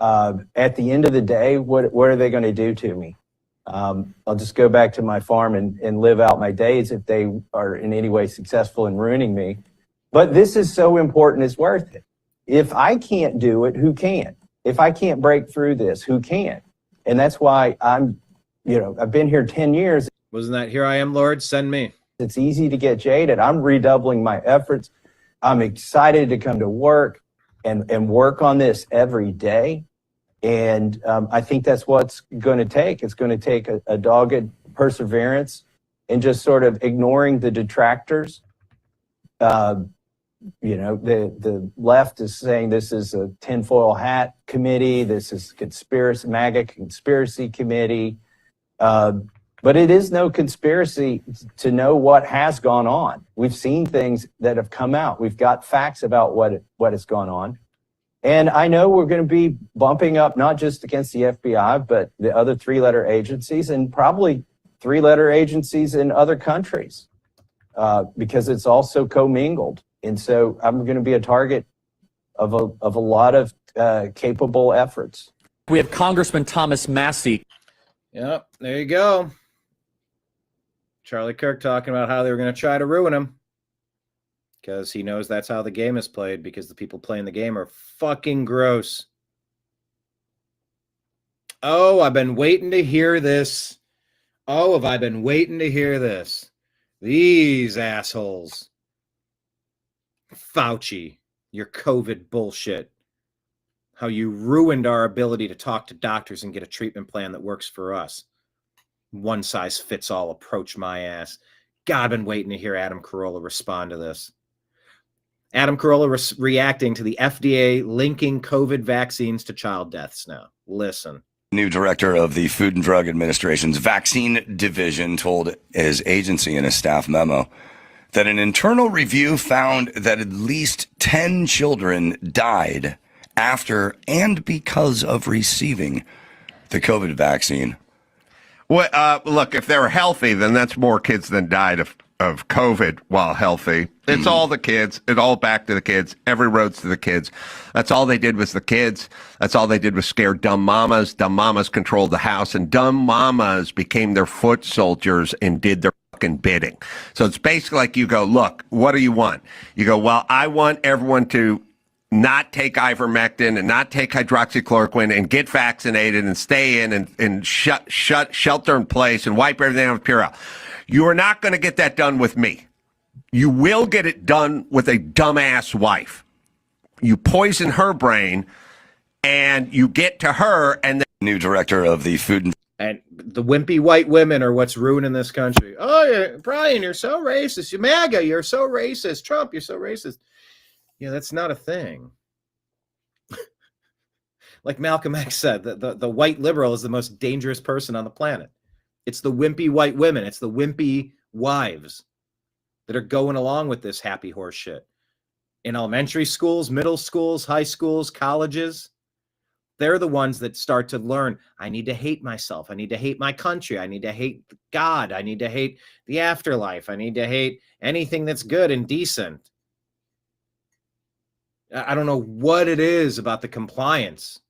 At the end of the day, what are they going to do to me? I'll just go back to my farm and live out my days if they are in any way successful in ruining me. But this is so important, it's worth it. If I can't do it, who can? If I can't break through this, who can? And that's why I've been here 10 years. Wasn't that "Here I am, Lord, send me"? It's easy to get jaded. I'm redoubling my efforts. I'm excited to come to work and work on this every day. And I think that's what's going to take. It's going to take a dogged perseverance and just sort of ignoring the detractors. The left is saying this is a tinfoil hat committee. This is MAGA conspiracy committee. But it is no conspiracy to know what has gone on. We've seen things that have come out. We've got facts about what has gone on. And I know we're going to be bumping up not just against the FBI, but the other 3-letter agencies and probably 3-letter agencies in other countries because it's also commingled. And so I'm going to be a target of a lot of capable efforts. We have Congressman Thomas Massie. Yep, there you go. Charlie Kirk talking about how they were going to try to ruin him because he knows that's how the game is played, because the people playing the game are fucking gross. Oh, I've been waiting to hear this. Oh, have I been waiting to hear this? These assholes. Fauci, your COVID bullshit. How you ruined our ability to talk to doctors and get a treatment plan that works for us. One size fits all approach, my ass. God, I've been waiting to hear Adam Carolla respond to this. Adam Carolla reacting to the FDA linking COVID vaccines to child deaths now. Listen. New director of the Food and Drug Administration's vaccine division told his agency in a staff memo that an internal review found that at least 10 children died after and because of receiving the COVID vaccine. Well, look, if they were healthy, then that's more kids than died of COVID while healthy. It's all the kids. It all back to the kids. Every road's to the kids. That's all they did was the kids. That's all they did was scare dumb mamas. Dumb mamas controlled the house, and dumb mamas became their foot soldiers and did their fucking bidding. So it's basically like you go, look, what do you want? You go, well, I want everyone to not take ivermectin and not take hydroxychloroquine and get vaccinated and stay in and shelter in place and wipe everything out with Purell. You are not going to get that done with me. You will get it done with a dumbass wife. You poison her brain and you get to her and then new director of the Food and the wimpy white women are what's ruining this country. Oh, Brian, you're so racist. You MAGA, you're so racist. Trump, you're so racist. Yeah, that's not a thing. Like Malcolm X said, the white liberal is the most dangerous person on the planet. It's the wimpy white women. It's the wimpy wives. that are going along with this happy horse shit. In elementary schools, middle schools, high schools, colleges, they're the ones that start to learn, I need to hate myself. I need to hate my country. I need to hate God. I need to hate the afterlife. I need to hate anything that's good and decent. I don't know what it is about the compliance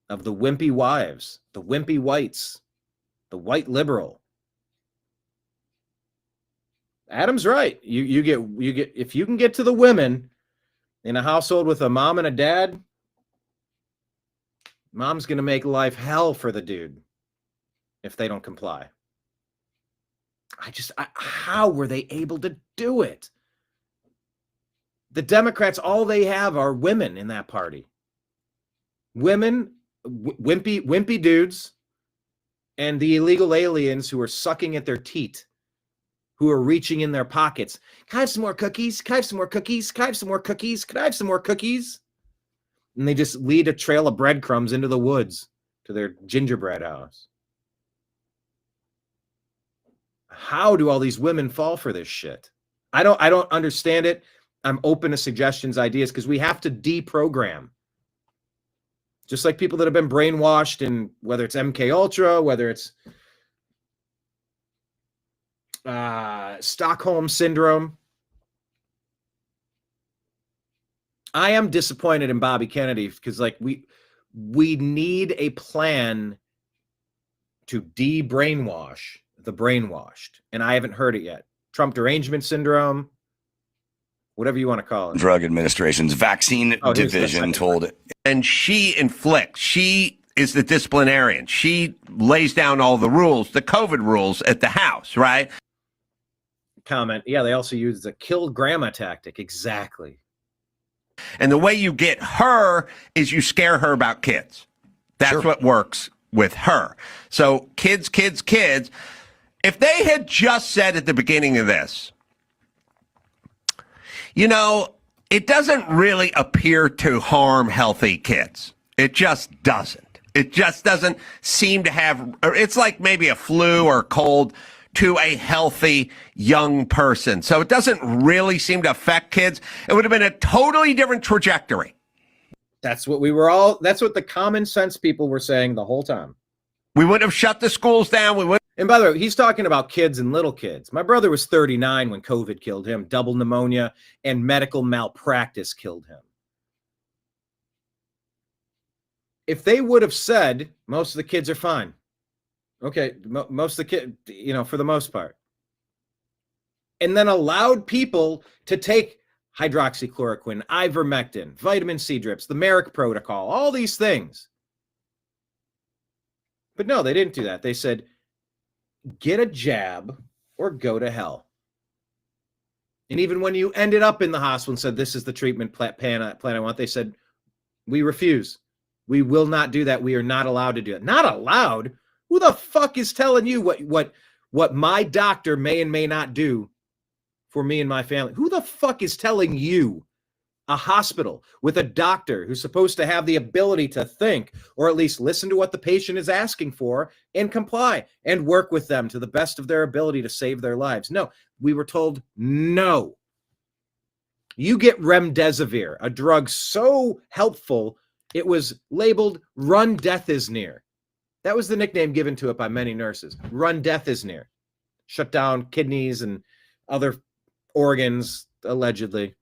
of the wimpy wives, the wimpy whites, the white liberal. Adam's right. You get if you can get to the women in a household with a mom and a dad, mom's going to make life hell for the dude if they don't comply. How were they able to do it? The Democrats, all they have are women in that party. Women, wimpy dudes, and the illegal aliens who are sucking at their teat, who are reaching in their pockets. Can I have some more cookies? Can I have some more cookies? Can I have some more cookies? Can I have some more cookies? And they just lead a trail of breadcrumbs into the woods to their gingerbread house. How do all these women fall for this shit? I don't understand it. I'm open to suggestions, ideas, because we have to deprogram. Just like people that have been brainwashed, and whether it's MK Ultra, whether it's Stockholm Syndrome. I am disappointed in Bobby Kennedy because, like, we need a plan to de-brainwash the brainwashed, and I haven't heard it yet. Trump derangement syndrome, whatever you want to call it. Drug Administration's vaccine division told it. And she inflicts. She is the disciplinarian. She lays down all the rules, the COVID rules at the House, right? Comment. Yeah, they also use the kill grandma tactic. Exactly. And the way you get her is you scare her about kids. That's what works with her. So kids. If they had just said at the beginning of this, you know, it doesn't really appear to harm healthy kids. It just doesn't. It just doesn't seem to have, or it's like maybe a flu or a cold to a healthy young person. So it doesn't really seem to affect kids. It would have been a totally different trajectory. That's what that's what the common sense people were saying the whole time. We wouldn't have shut the schools down. And by the way, he's talking about kids and little kids. My brother was 39 when COVID killed him. Double pneumonia and medical malpractice killed him. If they would have said, most of the kids are fine. Okay, most of the kids, you know, for the most part. And then allowed people to take hydroxychloroquine, ivermectin, vitamin C drips, the Merrick protocol, all these things. But no, they didn't do that. They said, get a jab or go to hell. And even when you ended up in the hospital and said, this is the treatment plan I want, they said, we refuse. We will not do that. We are not allowed to do it. Not allowed? Who the fuck is telling you what my doctor may and may not do for me and my family? Who the fuck is telling you, a hospital with a doctor who's supposed to have the ability to think, or at least listen to what the patient is asking for and comply and work with them to the best of their ability to save their lives? No, we were told no. You get remdesivir, a drug so helpful it was labeled "Run Death is Near." That was the nickname given to it by many nurses. Run Death is Near. Shut down kidneys and other organs, allegedly.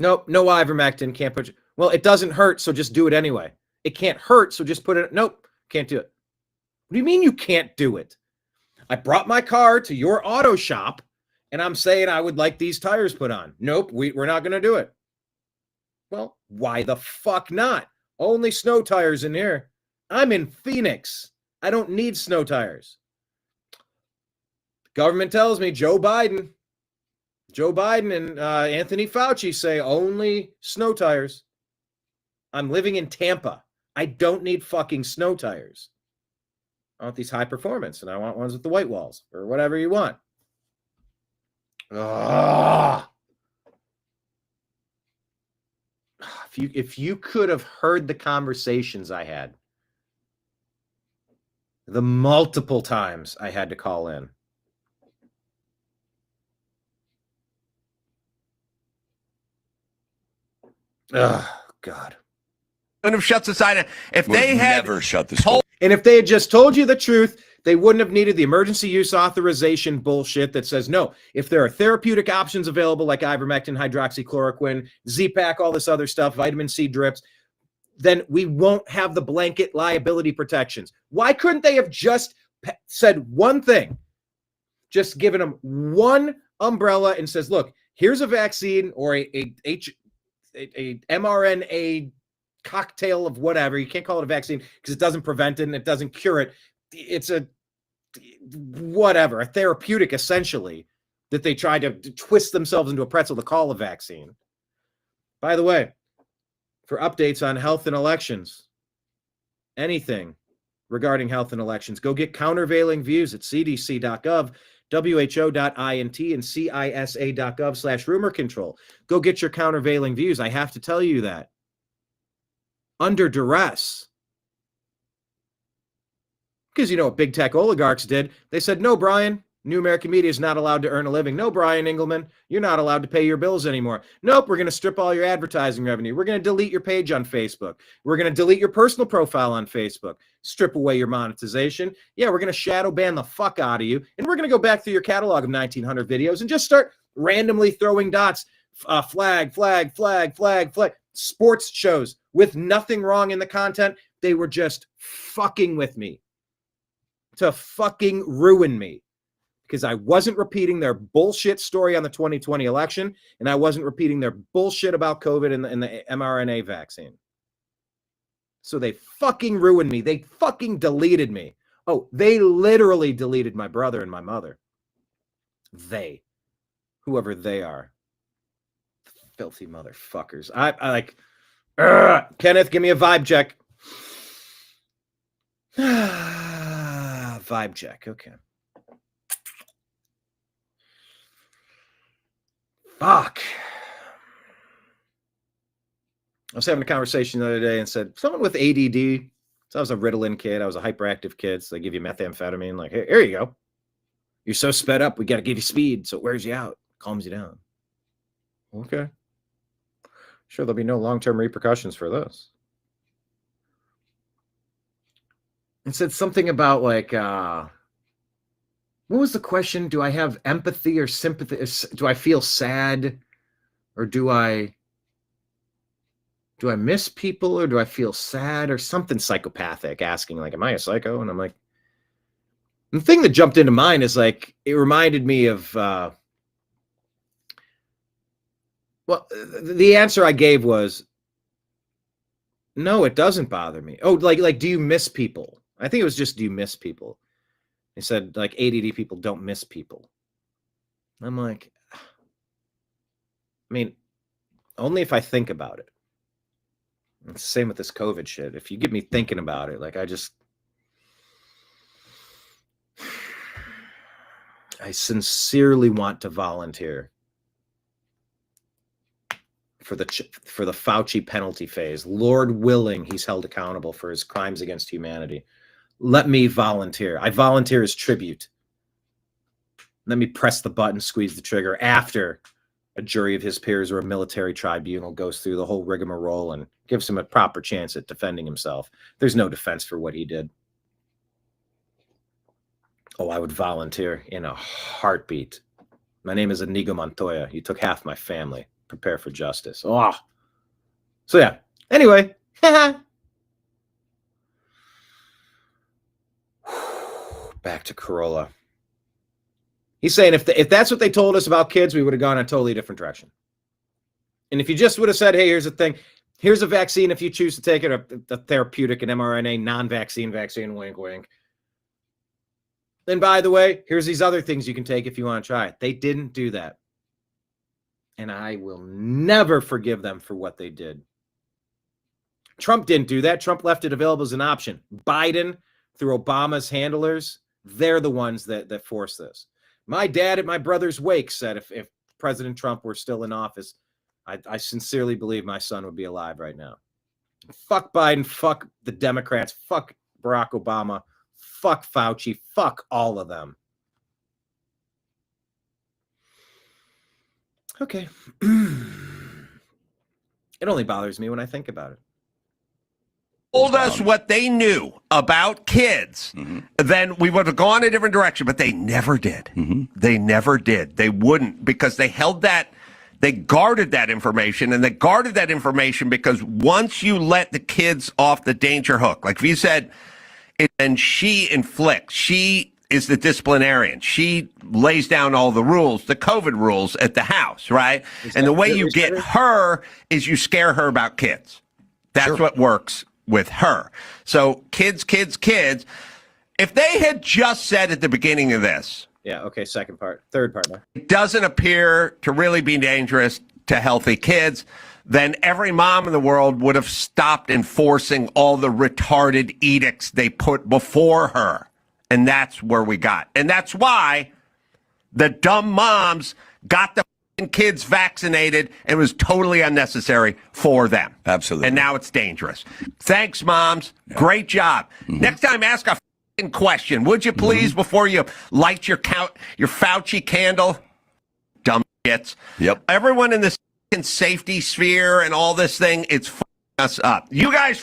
Nope, no ivermectin, can't put you. Well, it doesn't hurt, so just do it anyway. It can't hurt, so just put it. Nope, can't do it. What do you mean you can't do it? I brought my car to your auto shop, and I'm saying I would like these tires put on. Nope, we're not going to do it. Well, why the fuck not? Only snow tires in here. I'm in Phoenix. I don't need snow tires. The government tells me Joe Biden and Anthony Fauci say only snow tires. I'm living in Tampa. I don't need fucking snow tires. I want these high performance, and I want ones with the white walls or whatever you want. If you could have heard the conversations I had, the multiple times I had to call in. Oh, God. Couldn't have shut society. If Would they had never shut the school. And if they had just told you the truth, they wouldn't have needed the emergency use authorization bullshit that says, no, if there are therapeutic options available like ivermectin, hydroxychloroquine, Z-Pak, all this other stuff, vitamin C drips, then we won't have the blanket liability protections. Why couldn't they have just said one thing? Just given them one umbrella and says, look, here's a vaccine or a mRNA cocktail of whatever. You can't call it a vaccine because it doesn't prevent it and it doesn't cure it. It's a whatever, a therapeutic essentially that they tried to twist themselves into a pretzel to call a vaccine. By the way, for updates on health and elections, anything regarding health and elections, go get countervailing views at cdc.gov, who.int, and cisa.gov/rumor control. Go get your countervailing views. I have to tell you that. Under duress. Because you know what big tech oligarchs did? They said, no, Brian, new American media is not allowed to earn a living. No, Brian Engelman, you're not allowed to pay your bills anymore. Nope, we're going to strip all your advertising revenue. We're going to delete your page on Facebook. We're going to delete your personal profile on Facebook. Strip away your monetization. Yeah, we're going to shadow ban the fuck out of you. And we're going to go back through your catalog of 1,900 videos and just start randomly throwing dots. Flag, flag, flag, flag, flag. Sports shows with nothing wrong in the content. They were just fucking with me to fucking ruin me because I wasn't repeating their bullshit story on the 2020 election and I wasn't repeating their bullshit about COVID and the mRNA vaccine. So they fucking ruined me. They fucking deleted me. Oh, they literally deleted my brother and my mother. They, whoever they are. Filthy motherfuckers. I like, Kenneth, give me a vibe check. Vibe check. Okay. Fuck. I was having a conversation the other day and said, someone with ADD. So I was a Ritalin kid. I was a hyperactive kid. So they give you methamphetamine. Like, hey, here you go. You're so sped up. We got to give you speed. So it wears you out. Calms you down. Okay. Sure, there'll be no long-term repercussions for this. It said something about like, what was the question? Do I have empathy or sympathy? Do I feel sad? Or do I miss people or do I feel sad or something psychopathic asking like, am I a psycho? And I'm like, the thing that jumped into mind is like, it reminded me of, well, the answer I gave was, no, it doesn't bother me. Oh, like, do you miss people? I think it was just, do you miss people? They said like ADD people don't miss people. I'm like, I mean, only if I think about it. It's the same with this COVID shit. If you get me thinking about it, like I sincerely want to volunteer for the Fauci penalty phase. Lord willing, he's held accountable for his crimes against humanity. Let me volunteer. I volunteer as tribute. Let me press the button, squeeze the trigger after a jury of his peers or a military tribunal goes through the whole rigmarole and gives him a proper chance at defending himself. There's no defense for what he did. Oh, I would volunteer in a heartbeat. My name is Inigo Montoya. You took half my family. Prepare for justice. Oh. So yeah. Anyway. Back to Corolla. He's saying if that's what they told us about kids, we would have gone in a totally different direction. And if you just would have said, hey, here's the thing. Here's a vaccine if you choose to take it, a therapeutic, an mRNA, non-vaccine vaccine, wink, wink. Then, by the way, here's these other things you can take if you want to try it. They didn't do that. And I will never forgive them for what they did. Trump didn't do that. Trump left it available as an option. Biden, through Obama's handlers, they're the ones that forced this. My dad at my brother's wake said if President Trump were still in office, I sincerely believe my son would be alive right now. Fuck Biden, fuck the Democrats, fuck Barack Obama, fuck Fauci, fuck all of them. Okay. It only bothers me when I think about it. Told us what they knew about kids, then we would have gone a different direction, but they never did. They never did. They wouldn't, because they held that, they guarded that information, and they guarded that information because once you let the kids off the danger hook, like we said, and she inflicts, she is the disciplinarian. She lays down all the rules, the COVID rules at the house, right? And the way you get her is you scare her about kids. That's what works with her. So kids. If they had just said at the beginning of this, yeah, okay, second part. Third part now. It doesn't appear to really be dangerous to healthy kids, then every mom in the world would have stopped enforcing all the retarded edicts they put before her. And that's where we got. And that's why the dumb moms got the kids vaccinated and it was totally unnecessary for them. Absolutely. And now it's dangerous. Thanks, moms. Yeah. Great job. Next time, ask a question, would you please, before you light your Fauci candle? Dumb shits. Yep. Everyone in this safety sphere and all this thing, it's us up. You guys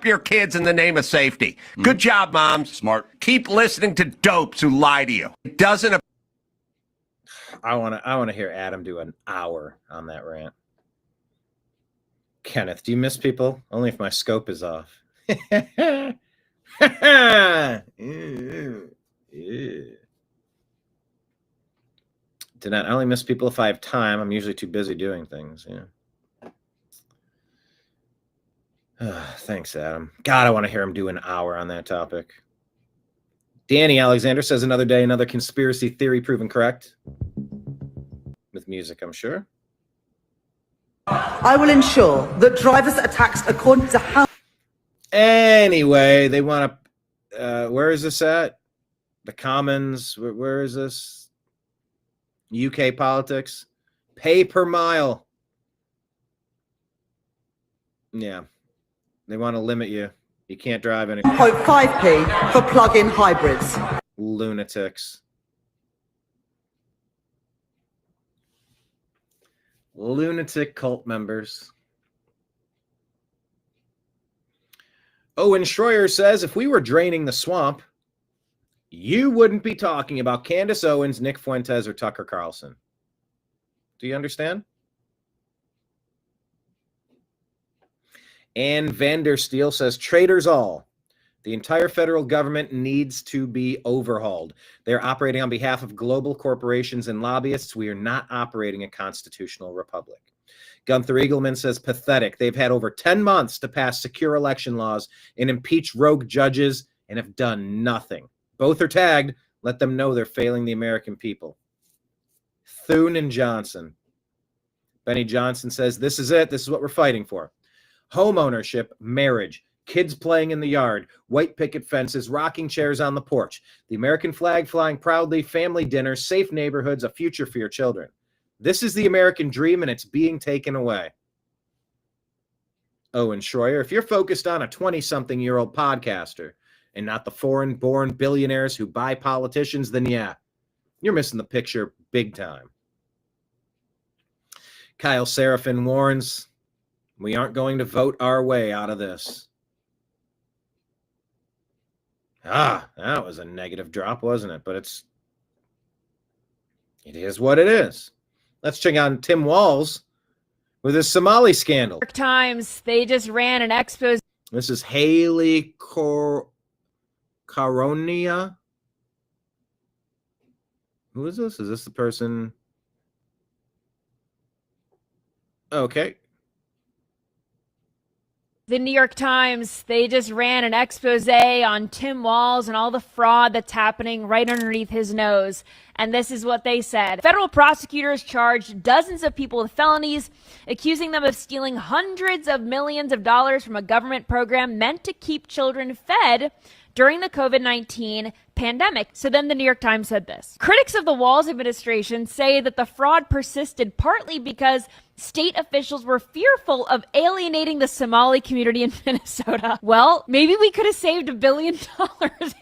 your kids in the name of safety. Good job, moms. Smart. Keep listening to dopes who lie to you. It doesn't. I want to hear Adam do an hour on that rant. Kenneth, do you miss people? Only if my scope is off. I only miss people if I have time. I'm usually too busy doing things. Yeah. Thanks, Adam. God, I want to hear him do an hour on that topic. Danny Alexander says another day, another conspiracy theory proven correct. With music, I'm sure. I will ensure that drivers attacks according to how. Anyway, they want to. Where is this at? The Commons. Where is this? UK politics. Pay per mile. Yeah. They want to limit you. You can't drive any. 0.5p for plug-in hybrids. Lunatics. Lunatic cult members. Owen Schroyer says, if we were draining the swamp, you wouldn't be talking about Candace Owens, Nick Fuentes, or Tucker Carlson. Do you understand? Ann Vandersteel says, traitors all. The entire federal government needs to be overhauled. They're operating on behalf of global corporations and lobbyists. We are not operating a constitutional republic. Gunther Eagleman says, pathetic. They've had over 10 months to pass secure election laws and impeach rogue judges and have done nothing. Both are tagged. Let them know they're failing the American people. Thune and Johnson. Benny Johnson says, this is it. This is what we're fighting for. Home ownership, marriage, kids playing in the yard, white picket fences, rocking chairs on the porch, the American flag flying proudly, family dinners, safe neighborhoods, a future for your children. This is the American dream, and it's being taken away. Owen Schroyer, if you're focused on a 20-something-year-old podcaster and not the foreign-born billionaires who buy politicians, then yeah, you're missing the picture big time. Kyle Seraphin warns, we aren't going to vote our way out of this. That was a negative drop, wasn't it? But it is what it is. Let's check on Tim Walz with his Somali scandal. New York Times, they just ran an expose. This is Haley Caronia. Who is this? Is this the person? Okay. The New York Times, they just ran an expose on Tim Walz and all the fraud that's happening right underneath his nose. And this is what they said. Federal prosecutors charged dozens of people with felonies, accusing them of stealing hundreds of millions of dollars from a government program meant to keep children fed during the COVID-19 pandemic. So then the New York Times said this. Critics of the Walz administration say that the fraud persisted partly because state officials were fearful of alienating the Somali community in Minnesota. Well, maybe we could have saved $1 billion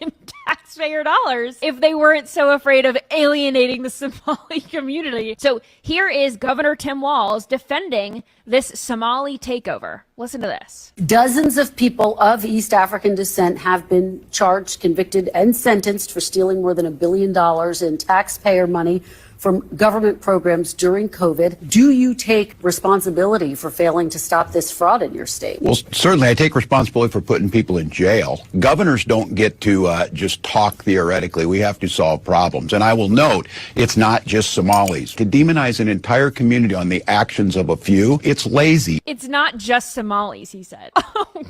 in taxpayer dollars if they weren't so afraid of alienating the Somali community. So here is Governor Tim Walz defending this Somali takeover. Listen to this. Dozens of people of East African descent have been charged, convicted, and sentenced for stealing more than $1 billion in taxpayer money from government programs during COVID. Do you take responsibility for failing to stop this fraud in your state? Well, certainly I take responsibility for putting people in jail. Governors don't get to just talk theoretically. We have to solve problems. And I will note, it's not just Somalis. To demonize an entire community on the actions of a few, it's lazy. It's not just Somalis, he said. Oh,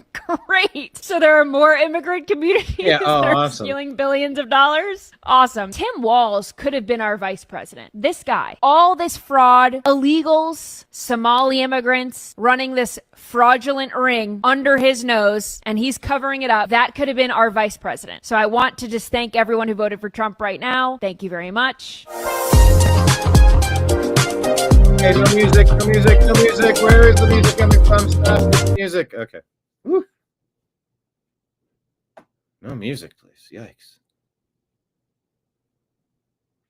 great. So there are more immigrant communities that are stealing billions of dollars? Awesome. Tim Walz could have been our vice president. This guy, all this fraud, illegals, Somali immigrants running this fraudulent ring under his nose, and he's covering it up. That could have been our vice president. So I want to just thank everyone who voted for Trump right now. Thank you very much. Okay, no music, no music, no music. Where is the music coming from? Stop music. Okay. Woo. No music, please. Yikes.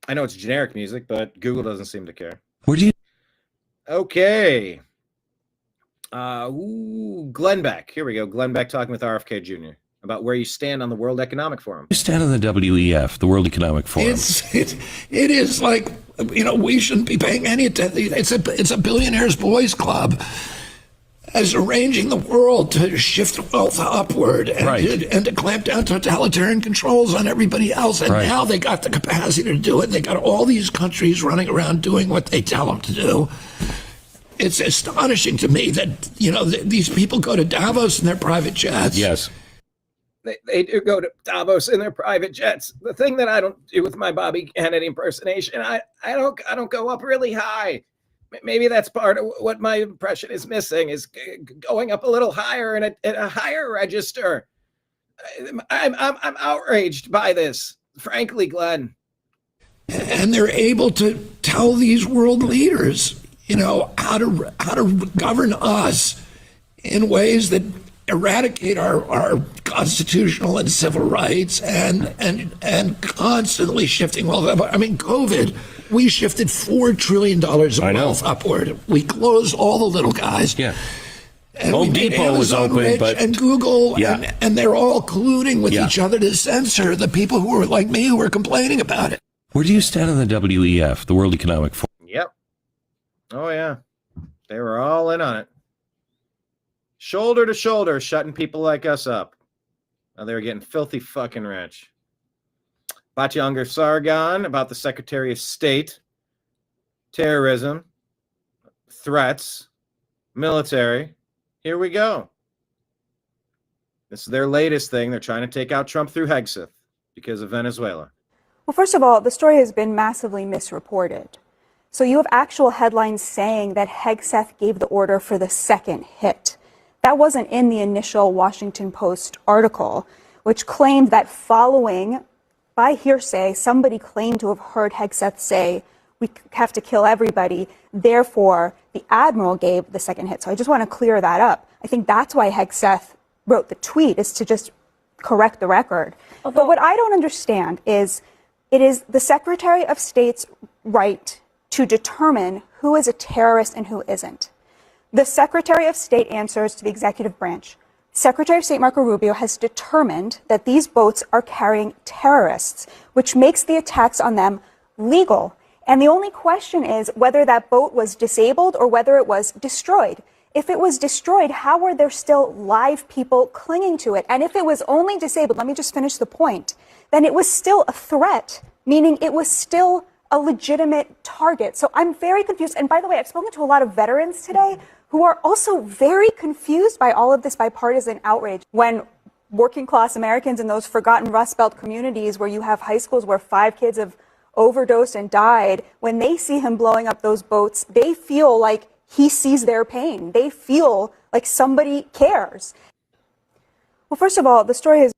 I know it's generic music, but Google doesn't seem to care. Would you? Okay. Glenn Beck. Here we go. Glenn Beck talking with RFK Jr. about where you stand on the World Economic Forum. You stand on the WEF, the World Economic Forum. It is like, we shouldn't be paying any attention. It's a billionaires' boys club as arranging the world to shift wealth upward and to clamp down totalitarian controls on everybody else. And now they got the capacity to do it. They got all these countries running around doing what they tell them to do. It's astonishing to me that, these people go to Davos in their private jets. Yes. They do go to Davos in their private jets. The thing that I don't do with my Bobby Kennedy impersonation, I don't go up really high. Maybe that's part of what my impression is missing, is going up a little higher in a higher register. I'm outraged by this, frankly, Glenn. And they're able to tell these world leaders, how to govern us in ways that eradicate our constitutional and civil rights and constantly shifting wealth. I mean, COVID, we shifted $4 trillion of wealth upward. We closed all the little guys. Yeah. And Home Depot was open, but and Google, and they're all colluding with each other to censor the people who are like me who are complaining about it. Where do you stand on the WEF, the World Economic Forum? Yep. Oh, yeah. They were all in on it. Shoulder to shoulder, shutting people like us up. Now they were getting filthy fucking rich. Batyanger Sargon about the Secretary of State, terrorism, threats, military. Here we go. This is their latest thing. They're trying to take out Trump through Hegseth because of Venezuela. Well, first of all, the story has been massively misreported. So you have actual headlines saying that Hegseth gave the order for the second hit. That wasn't in the initial Washington Post article, which claimed that following, by hearsay, somebody claimed to have heard Hegseth say, we have to kill everybody. Therefore, the admiral gave the second hit. So I just want to clear that up. I think that's why Hegseth wrote the tweet, is to just correct the record. But what I don't understand is it is the Secretary of State's right to determine who is a terrorist and who isn't. The Secretary of State answers to the executive branch. Secretary of State Marco Rubio has determined that these boats are carrying terrorists, which makes the attacks on them legal. And the only question is whether that boat was disabled or whether it was destroyed. If it was destroyed, how were there still live people clinging to it? And if it was only disabled, let me just finish the point, then it was still a threat, meaning it was still a legitimate target. So I'm very confused. And by the way, I've spoken to a lot of veterans today who are also very confused by all of this bipartisan outrage. When working class Americans in those forgotten Rust Belt communities where you have high schools where 5 kids have overdosed and died, when they see him blowing up those boats, they feel like he sees their pain. They feel like somebody cares. Well, first of all, the story is...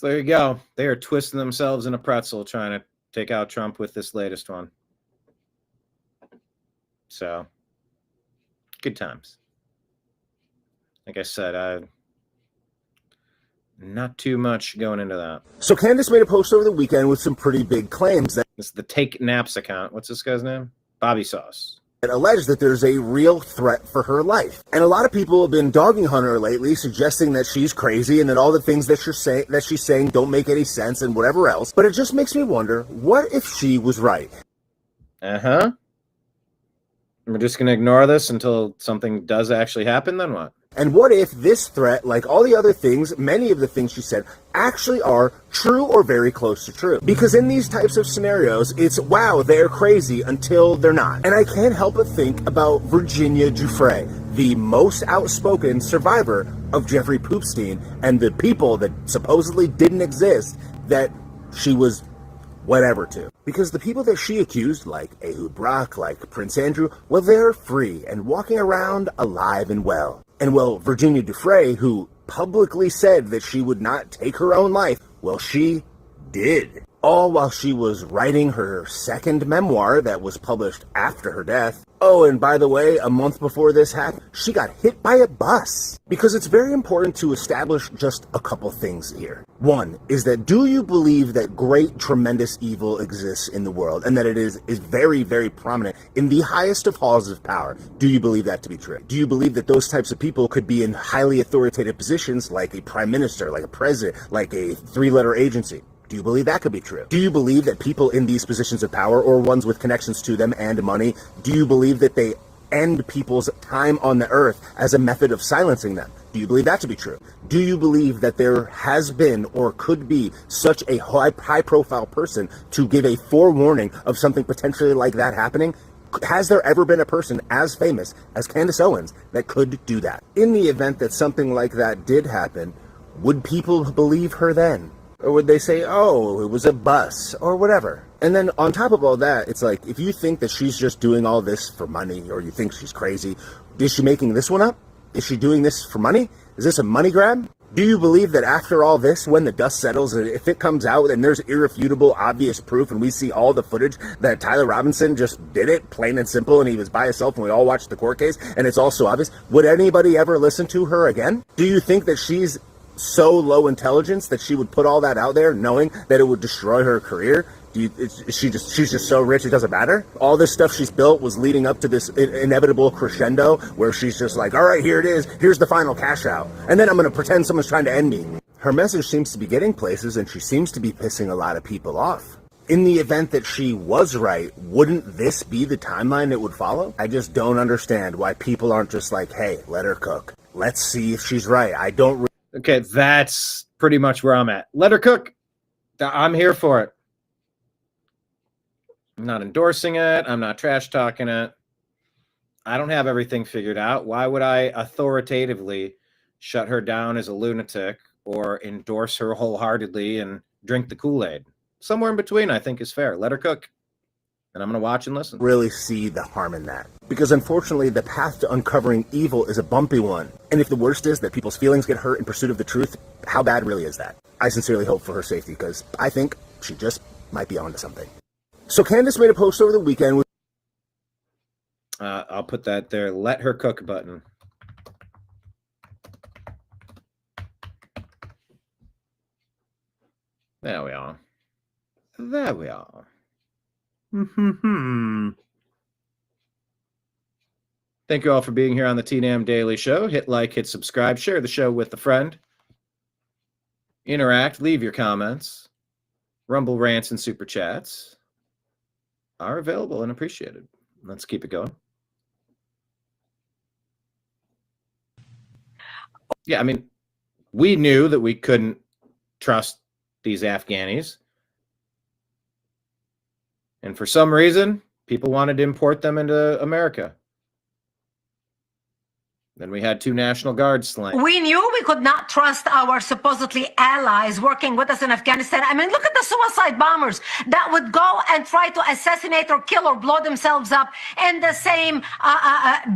So there you go. They are twisting themselves in a pretzel trying to take out Trump with this latest one. So, good times. Like I said, not too much going into that. So Candace made a post over the weekend with some pretty big claims that This is the Take Naps account. What's this guy's name? Bobby Sauce. allege that there's a real threat for her life. And a lot of people have been dogging on her lately, suggesting that she's crazy and that all the things that she's saying don't make any sense and whatever else. But it just makes me wonder, what if she was right? Uh-huh. We're just going to ignore this until something does actually happen, then what? And what if this threat, like all the other things, many of the things she said, actually are true or very close to true? Because in these types of scenarios, it's, wow, they're crazy until they're not. And I can't help but think about Virginia Giuffre, the most outspoken survivor of Jeffrey Epstein, and the people that supposedly didn't exist that she was whatever to. Because the people that she accused, like Ehud Barak, like Prince Andrew, well, they're free and walking around alive and well. And well, Virginia Giuffre, who publicly said that she would not take her own life, well, she did. All while she was writing her second memoir that was published after her death. Oh, and by the way, a month before this happened, she got hit by a bus. Because it's very important to establish just a couple things here. One is that, do you believe that great, tremendous evil exists in the world and that it is very, very prominent in the highest of halls of power? Do you believe that to be true? Do you believe that those types of people could be in highly authoritative positions like a prime minister, like a president, like a three-letter agency? Do you believe that could be true? Do you believe that people in these positions of power, or ones with connections to them and money, do you believe that they end people's time on the earth as a method of silencing them? Do you believe that to be true? Do you believe that there has been or could be such a high-profile person to give a forewarning of something potentially like that happening? Has there ever been a person as famous as Candace Owens that could do that? In the event that something like that did happen, would people believe her then? Or would they say, oh, it was a bus, or whatever? And then on top of all that, it's like, if you think that she's just doing all this for money, or you think she's crazy, is she making this one up? Is she doing this for money? Is this a money grab? Do you believe that after all this, when the dust settles, if it comes out and there's irrefutable, obvious proof, and we see all the footage that Tyler Robinson just did it, plain and simple, and he was by himself and we all watched the court case, and it's all so obvious, would anybody ever listen to her again? Do you think that she's so low intelligence that she would put all that out there knowing that it would destroy her career? She's just so rich it doesn't matter? All this stuff she's built was leading up to this inevitable crescendo where she's just like, all right, here it is, here's the final cash out, and then I'm going to pretend someone's trying to end me. Her message seems to be getting places, and she seems to be pissing a lot of people off. In the event that she was right, wouldn't this be the timeline it would follow? I just don't understand why people aren't just like, hey, let her cook. Let's see if she's right. I don't Okay, that's pretty much where I'm at. Let her cook. I'm here for it. I'm not endorsing it. I'm not trash talking it. I don't have everything figured out. Why would I authoritatively shut her down as a lunatic or endorse her wholeheartedly and drink the Kool-Aid? Somewhere in between, I think, is fair. Let her cook. And I'm going to watch and listen. Really see the harm in that. Because unfortunately, the path to uncovering evil is a bumpy one. And if the worst is that people's feelings get hurt in pursuit of the truth, how bad really is that? I sincerely hope for her safety, because I think she just might be onto something. So Candace made a post over the weekend with I'll put that there. Let her cook button. There we are. There we are. Thank you all for being here on the TNAM Daily Show. Hit like, hit subscribe, share the show with a friend. Interact, leave your comments. Rumble rants and super chats are available and appreciated. Let's keep it going. Yeah, I mean, we knew that we couldn't trust these Afghanis. And for some reason, people wanted to import them into America. Then we had 2 National Guards slain. We knew we could not trust our supposedly allies working with us in Afghanistan. I mean, look at the suicide bombers that would go and try to assassinate or kill or blow themselves up in the same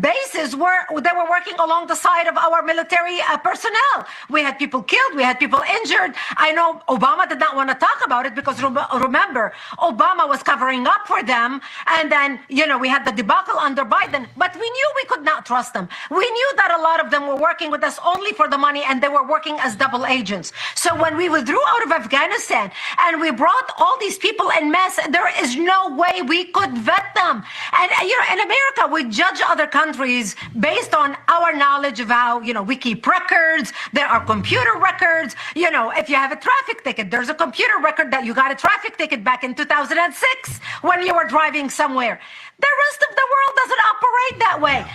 bases where they were working along the side of our military personnel. We had people killed. We had people injured. I know Obama did not want to talk about it because remember, Obama was covering up for them. And then, we had the debacle under Biden, but we knew we could not trust them. We knew that a lot of them were working with us only for the money, and they were working as double agents. So when we withdrew out of Afghanistan and we brought all these people en masse, there is no way we could vet them. And in America, we judge other countries based on our knowledge of how, we keep records. There are computer records. If you have a traffic ticket, there's a computer record that you got a traffic ticket back in 2006 when you were driving somewhere. The rest of the world doesn't operate that way.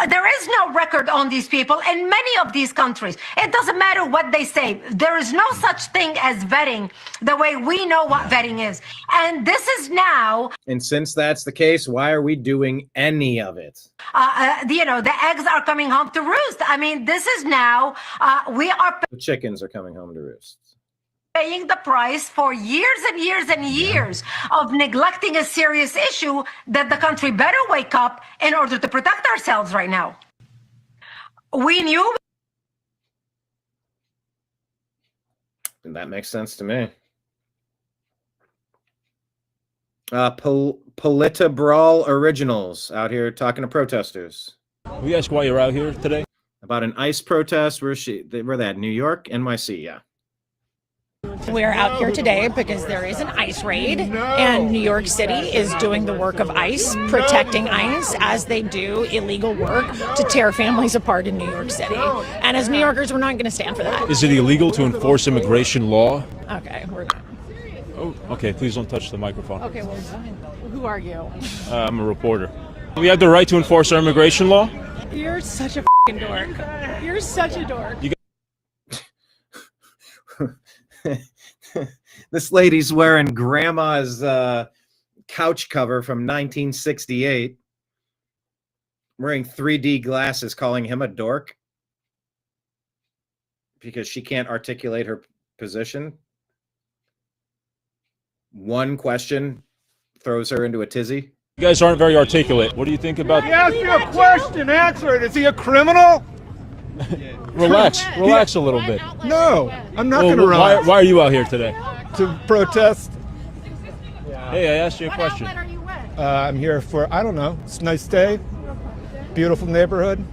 There is no record on these people in many of these countries. It doesn't matter what they say. There is no such thing as vetting the way we know what vetting is. And this is now. And since that's the case, why are we doing any of it? The eggs are coming home to roost. I mean, this is now, The chickens are coming home to roost. Paying the price for years and years and years of neglecting a serious issue that the country better wake up in order to protect ourselves right now. We knew. And that makes sense to me. Polita Brawl Originals out here talking to protesters. Will you ask why you're out here today? About an ICE protest. Where they at? New York, NYC, yeah. We're out here today because there is an ICE raid, and New York City is doing the work of ICE, protecting ICE as they do illegal work to tear families apart in New York City. And as New Yorkers, we're not going to stand for that. Is it illegal to enforce immigration law? Okay, Oh, okay, please don't touch the microphone. okay. Well, who are you? I'm a reporter. We have the right to enforce our immigration law? You're such a f***ing dork. You're such a dork. This lady's wearing grandma's couch cover from 1968, wearing 3D glasses, calling him a dork because she can't articulate her position. One question throws her into a tizzy. You guys aren't very articulate. What do you think about... He asked you a question, answer it. Is he a criminal? Relax a little bit. No, I'm not going to relax. Why are you out here today? To protest. Hey, I asked you a question. I'm here for, I don't know, it's a nice day, beautiful neighborhood.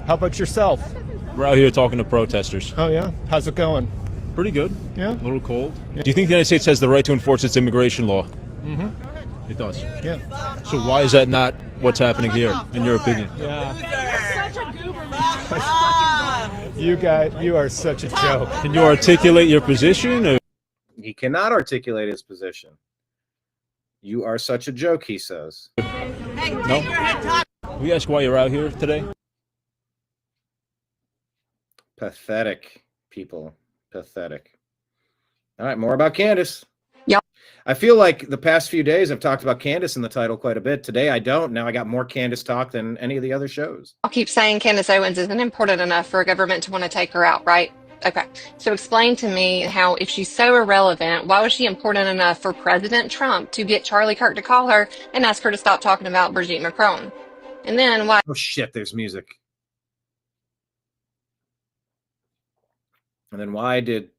How about yourself? We're out here talking to protesters. Oh, yeah? How's it going? Pretty good. Yeah. A little cold. Do you think the United States has the right to enforce its immigration law? Mm-hmm. It does. Yeah. So why is that not what's happening here, in your opinion? Yeah. You are such a joke. Can you articulate your position? Or? He cannot articulate his position. You are such a joke, he says. No? Will you ask why you're out here today? Pathetic people. Pathetic. All right, more about Candace. Yep. I feel like the past few days I've talked about Candace in the title quite a bit. Today I don't. Now I got more Candace talk than any of the other shows. I'll keep saying Candace Owens isn't important enough for a government to want to take her out, right? Okay. So explain to me how, if she's so irrelevant, why was she important enough for President Trump to get Charlie Kirk to call her and ask her to stop talking about Brigitte Macron? And then why? Oh shit, there's music. And then why did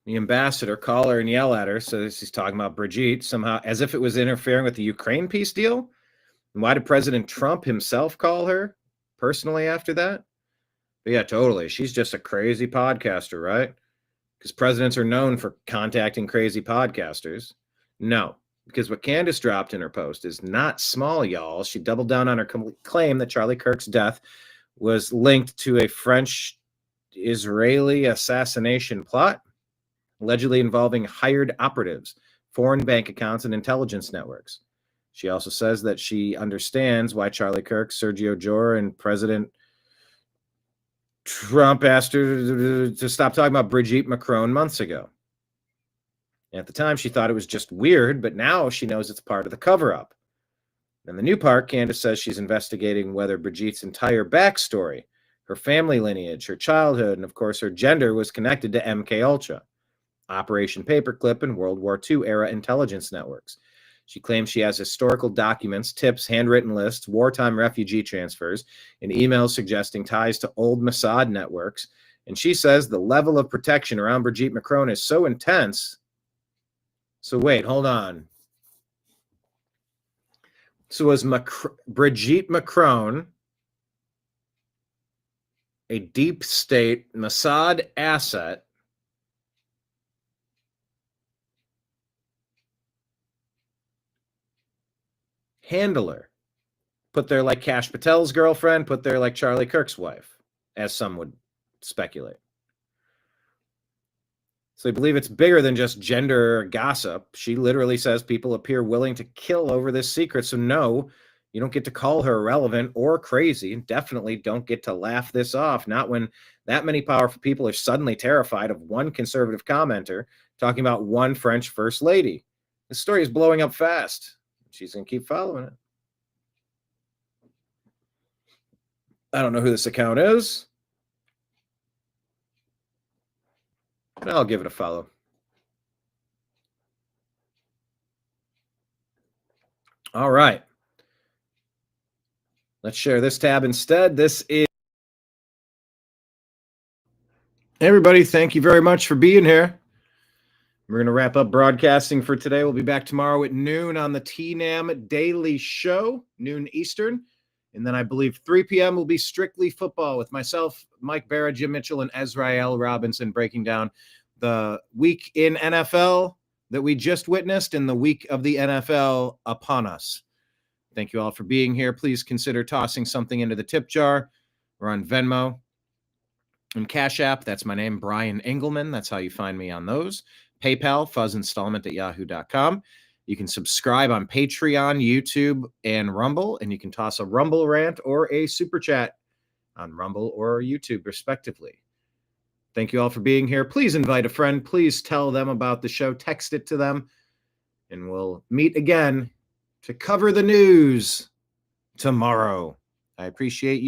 the ambassador call her and yell at her? So she's talking about Brigitte somehow, as if it was interfering with the Ukraine peace deal. And why did President Trump himself call her personally after that? But yeah, totally. She's just a crazy podcaster, right? Because presidents are known for contacting crazy podcasters. No, because what Candace dropped in her post is not small, y'all. She doubled down on her claim that Charlie Kirk's death was linked to a French-Israeli assassination plot, allegedly involving hired operatives, foreign bank accounts, and intelligence networks. She also says that she understands why Charlie Kirk, Sergio Jora, and President Trump asked her to stop talking about Brigitte Macron months ago. At the time, she thought it was just weird, but now she knows it's part of the cover-up. In the new part, Candace says she's investigating whether Brigitte's entire backstory, her family lineage, her childhood, and of course her gender was connected to MKUltra, Operation Paperclip, and World War II era intelligence networks. She claims she has historical documents, tips, handwritten lists, wartime refugee transfers, and emails suggesting ties to old Mossad networks. And she says the level of protection around Brigitte Macron is so intense. So wait, hold on. So was Brigitte Macron a deep state Mossad asset handler? Put there like Kash Patel's girlfriend, put there like Charlie Kirk's wife, as some would speculate. So I believe it's bigger than just gender gossip. She literally says people appear willing to kill over this secret. So no, you don't get to call her irrelevant or crazy, and definitely don't get to laugh this off. Not when that many powerful people are suddenly terrified of one conservative commenter talking about one French first lady. This story is blowing up fast. She's going to keep following it. I don't know who this account is, but I'll give it a follow. All right. Let's share this tab instead. This is everybody. Thank you very much for being here. We're going to wrap up broadcasting for today. We'll be back tomorrow at noon on the TNAM Daily Show, noon Eastern. And then I believe 3 p.m. will be strictly football with myself, Mike Barra, Jim Mitchell, and Ezrael Robinson breaking down the week in NFL that we just witnessed and the week of the NFL upon us. Thank you all for being here. Please consider tossing something into the tip jar. We're on Venmo and Cash App. That's my name, Brian Engelman. That's how you find me on those. PayPal, fuzzinstallment@yahoo.com. You can subscribe on Patreon, YouTube, and Rumble, and you can toss a Rumble rant or a super chat on Rumble or YouTube, respectively. Thank you all for being here. Please invite a friend. Please tell them about the show. Text it to them, and we'll meet again to cover the news tomorrow. I appreciate you.